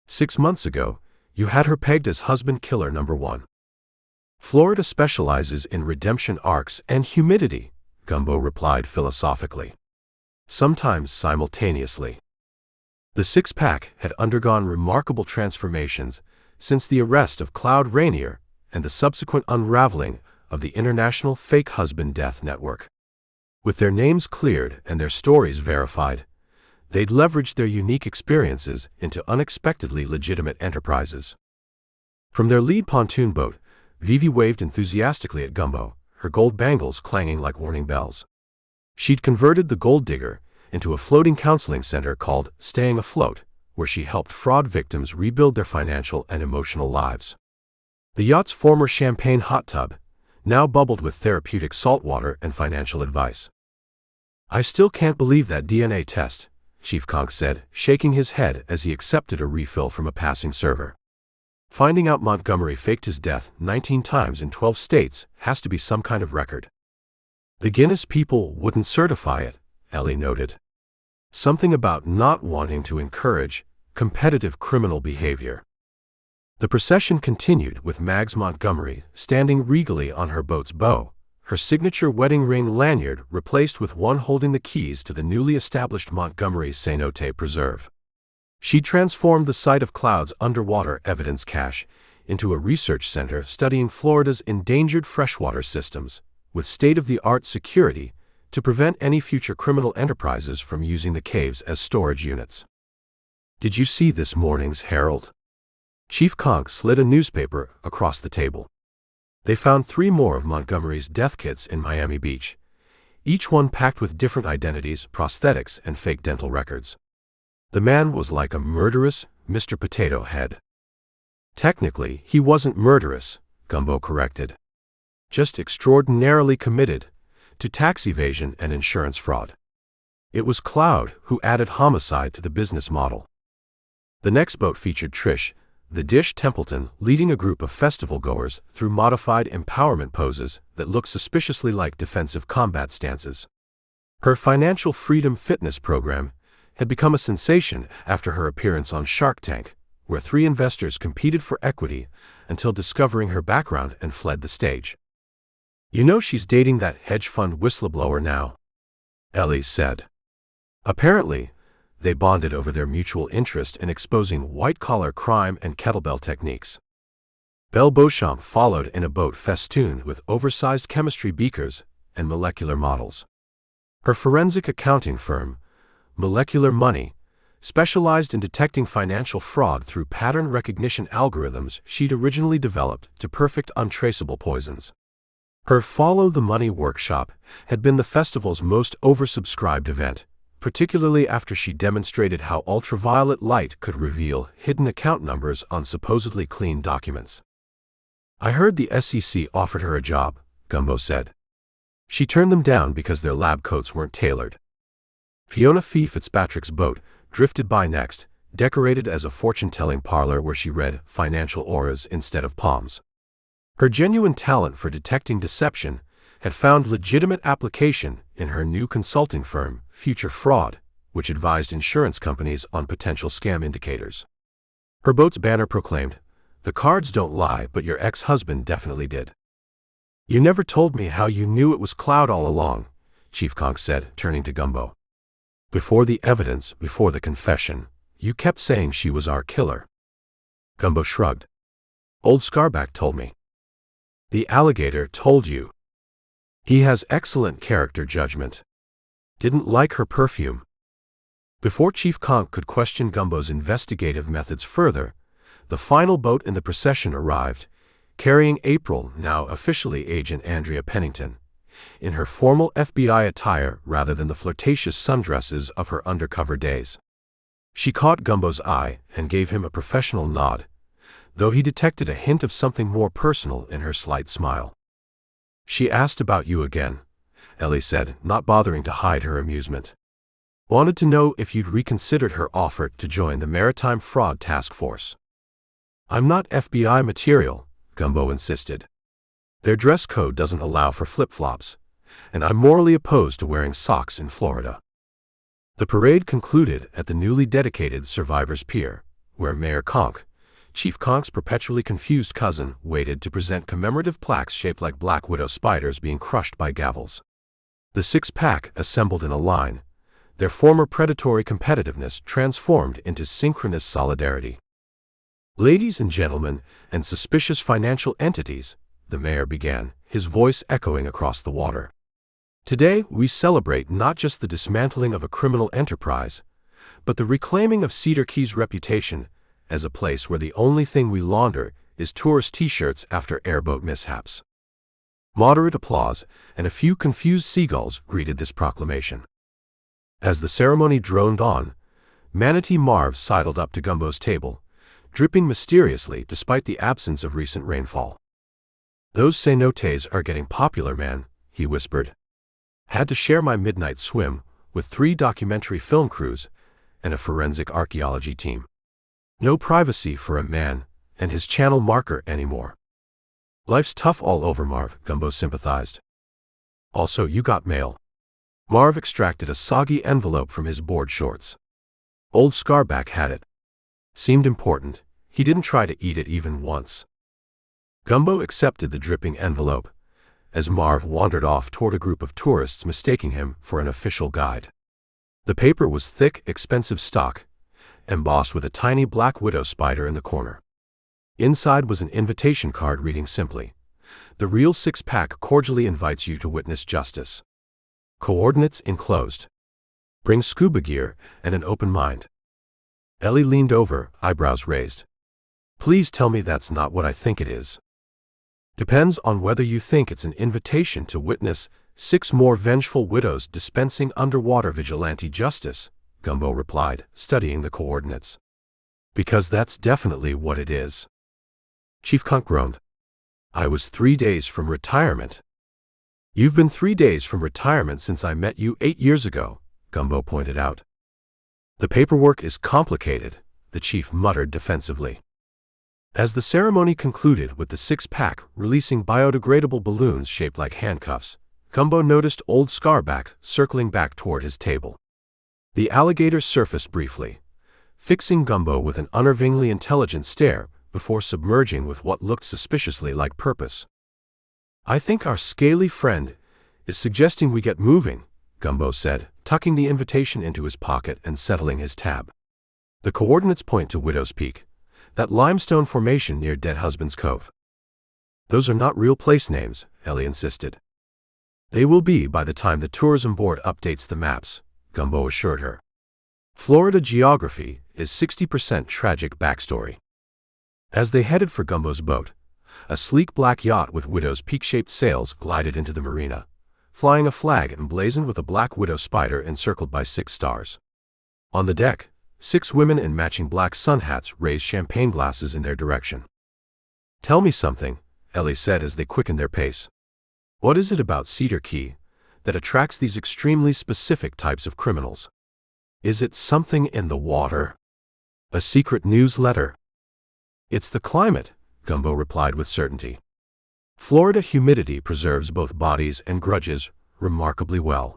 "6 months ago, you had her pegged as husband killer number 1. Florida specializes in redemption arcs and humidity," Gumbo replied philosophically. "Sometimes simultaneously." The Six Pack had undergone remarkable transformations since the arrest of Cloud Rainier and the subsequent unraveling of the International Fake Husband Death Network. With their names cleared and their stories verified, they'd leveraged their unique experiences into unexpectedly legitimate enterprises. From their lead pontoon boat, Vivi waved enthusiastically at Gumbo, her gold bangles clanging like warning bells. She'd converted the Gold Digger into a floating counseling center called Staying Afloat, where she helped fraud victims rebuild their financial and emotional lives. The yacht's former champagne hot tub now bubbled with therapeutic saltwater and financial advice. "I still can't believe that DNA test," Chief Conk said, shaking his head as he accepted a refill from a passing server. "Finding out Montgomery faked his death 19 times in 12 states has to be some kind of record." "The Guinness people wouldn't certify it," Ellie noted. "Something about not wanting to encourage competitive criminal behavior." The procession continued with Mags Montgomery standing regally on her boat's bow, her signature wedding ring lanyard replaced with one holding the keys to the newly established Montgomery Cenote Preserve. She transformed the site of Cloud's underwater evidence cache into a research center studying Florida's endangered freshwater systems, with state-of-the-art security to prevent any future criminal enterprises from using the caves as storage units. "Did you see this morning's Herald?" Chief Conk slid a newspaper across the table. They found 3 more of Montgomery's death kits in Miami Beach, each one packed with different identities, prosthetics, and fake dental records. The man was like a murderous, Mr. Potato Head. Technically, he wasn't murderous, Gumbo corrected. Just extraordinarily committed to tax evasion and insurance fraud. It was Cloud who added homicide to the business model. The next boat featured Trish, the Dish Templeton, leading a group of festival-goers through modified empowerment poses that looked suspiciously like defensive combat stances. Her financial freedom fitness program had become a sensation after her appearance on Shark Tank, where 3 investors competed for equity until discovering her background and fled the stage. "You know she's dating that hedge fund whistleblower now," Ellie said. Apparently, they bonded over their mutual interest in exposing white-collar crime and kettlebell techniques. Belle Beauchamp followed in a boat festooned with oversized chemistry beakers and molecular models. Her forensic accounting firm, Molecular Money, specialized in detecting financial fraud through pattern recognition algorithms she'd originally developed to perfect untraceable poisons. Her Follow the Money workshop had been the festival's most oversubscribed event, particularly after she demonstrated how ultraviolet light could reveal hidden account numbers on supposedly clean documents. "I heard the SEC offered her a job," Gumbo said. "She turned them down because their lab coats weren't tailored." Fiona Fee Fitzpatrick's boat drifted by next, decorated as a fortune-telling parlor where she read financial auras instead of palms. Her genuine talent for detecting deception had found legitimate application in her new consulting firm, Future Fraud, which advised insurance companies on potential scam indicators. Her boat's banner proclaimed, "The cards don't lie, but your ex-husband definitely did." "You never told me how you knew it was Cloud all along," Chief Conk said, turning to Gumbo. "Before the evidence, before the confession, you kept saying she was our killer." Gumbo shrugged. "Old Scarback told me." "The alligator told you." "He has excellent character judgment." "Didn't like her perfume." Before Chief Conk could question Gumbo's investigative methods further, the final boat in the procession arrived, carrying April, now officially Agent Andrea Pennington, in her formal FBI attire rather than the flirtatious sundresses of her undercover days. She caught Gumbo's eye and gave him a professional nod, though he detected a hint of something more personal in her slight smile. "She asked about you again," Ellie said, not bothering to hide her amusement. "Wanted to know if you'd reconsidered her offer to join the Maritime Fraud Task Force." "I'm not FBI material," Gumbo insisted. "Their dress code doesn't allow for flip-flops, and I'm morally opposed to wearing socks in Florida." The parade concluded at the newly dedicated Survivors Pier, where Mayor Conk, Chief Conk's perpetually confused cousin, waited to present commemorative plaques shaped like black widow spiders being crushed by gavels. The 6-pack assembled in a line, their former predatory competitiveness transformed into synchronized solidarity. "Ladies and gentlemen, and suspicious financial entities," the mayor began, his voice echoing across the water. "Today we celebrate not just the dismantling of a criminal enterprise, but the reclaiming of Cedar Key's reputation as a place where the only thing we launder is tourist t-shirts after airboat mishaps." Moderate applause and a few confused seagulls greeted this proclamation. As the ceremony droned on, Manatee Marv sidled up to Gumbo's table, dripping mysteriously despite the absence of recent rainfall. "Those cenotes are getting popular, man," he whispered. "Had to share my midnight swim with 3 documentary film crews and a forensic archaeology team. No privacy for a man and his channel marker anymore." "Life's tough all over, Marv," Gumbo sympathized. "Also, you got mail." Marv extracted a soggy envelope from his board shorts. "Old Scarback had it. Seemed important. He didn't try to eat it even once." Gumbo accepted the dripping envelope, as Marv wandered off toward a group of tourists mistaking him for an official guide. The paper was thick, expensive stock, embossed with a tiny black widow spider in the corner. Inside was an invitation card reading simply, "The real 6-pack cordially invites you to witness justice. Coordinates enclosed. Bring scuba gear and an open mind." Ellie leaned over, eyebrows raised. "Please tell me that's not what I think it is." "Depends on whether you think it's an invitation to witness 6 more vengeful widows dispensing underwater vigilante justice," Gumbo replied, studying the coordinates. Because that's definitely what it is. Chief Conk groaned. I was 3 days from retirement. You've been 3 days from retirement since I met you 8 years ago, Gumbo pointed out. The paperwork is complicated, the chief muttered defensively. As the ceremony concluded with the six-pack releasing biodegradable balloons shaped like handcuffs, Gumbo noticed old Scarback circling back toward his table. The alligator surfaced briefly, fixing Gumbo with an unnervingly intelligent stare before submerging with what looked suspiciously like purpose. I think our scaly friend is suggesting we get moving, Gumbo said, tucking the invitation into his pocket and settling his tab. The coordinates point to Widow's Peak, that limestone formation near Dead Husband's Cove. Those are not real place names, Ellie insisted. They will be by the time the tourism board updates the maps, Gumbo assured her. Florida geography is 60% tragic backstory. As they headed for Gumbo's boat, a sleek black yacht with Widow's Peak-shaped sails glided into the marina, flying a flag emblazoned with a black widow spider encircled by 6 stars. On the deck, 6 women in matching black sun hats raised champagne glasses in their direction. Tell me something, Ellie said as they quickened their pace. What is it about Cedar Key that attracts these extremely specific types of criminals? Is it something in the water? A secret newsletter? It's the climate, Gumbo replied with certainty. Florida humidity preserves both bodies and grudges remarkably well.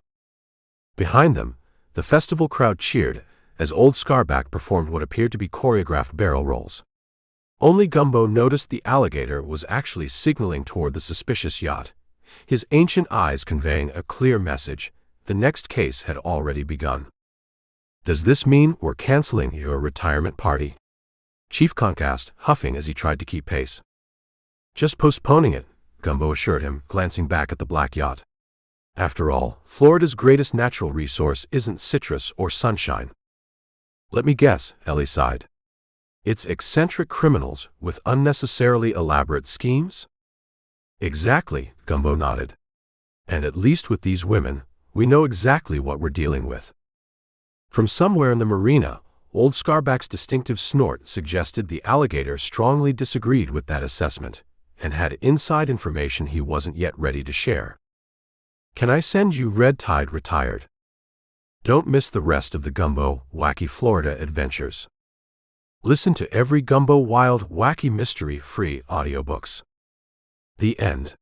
Behind them, the festival crowd cheered as old Scarback performed what appeared to be choreographed barrel rolls. Only Gumbo noticed the alligator was actually signaling toward the suspicious yacht, his ancient eyes conveying a clear message: the next case had already begun. Does this mean we're canceling your retirement party? Chief Conk asked, huffing as he tried to keep pace. Just postponing it, Gumbo assured him, glancing back at the black yacht. After all, Florida's greatest natural resource isn't citrus or sunshine. Let me guess, Ellie sighed. It's eccentric criminals with unnecessarily elaborate schemes? Exactly, Gumbo nodded. And at least with these women, we know exactly what we're dealing with. From somewhere in the marina, old Scarback's distinctive snort suggested the alligator strongly disagreed with that assessment and had inside information he wasn't yet ready to share. Can I send you Red Tide Retired? Don't miss the rest of the Gumbo Wacky Florida adventures. Listen to every Gumbo Wild Wacky Mystery free audiobooks. The end.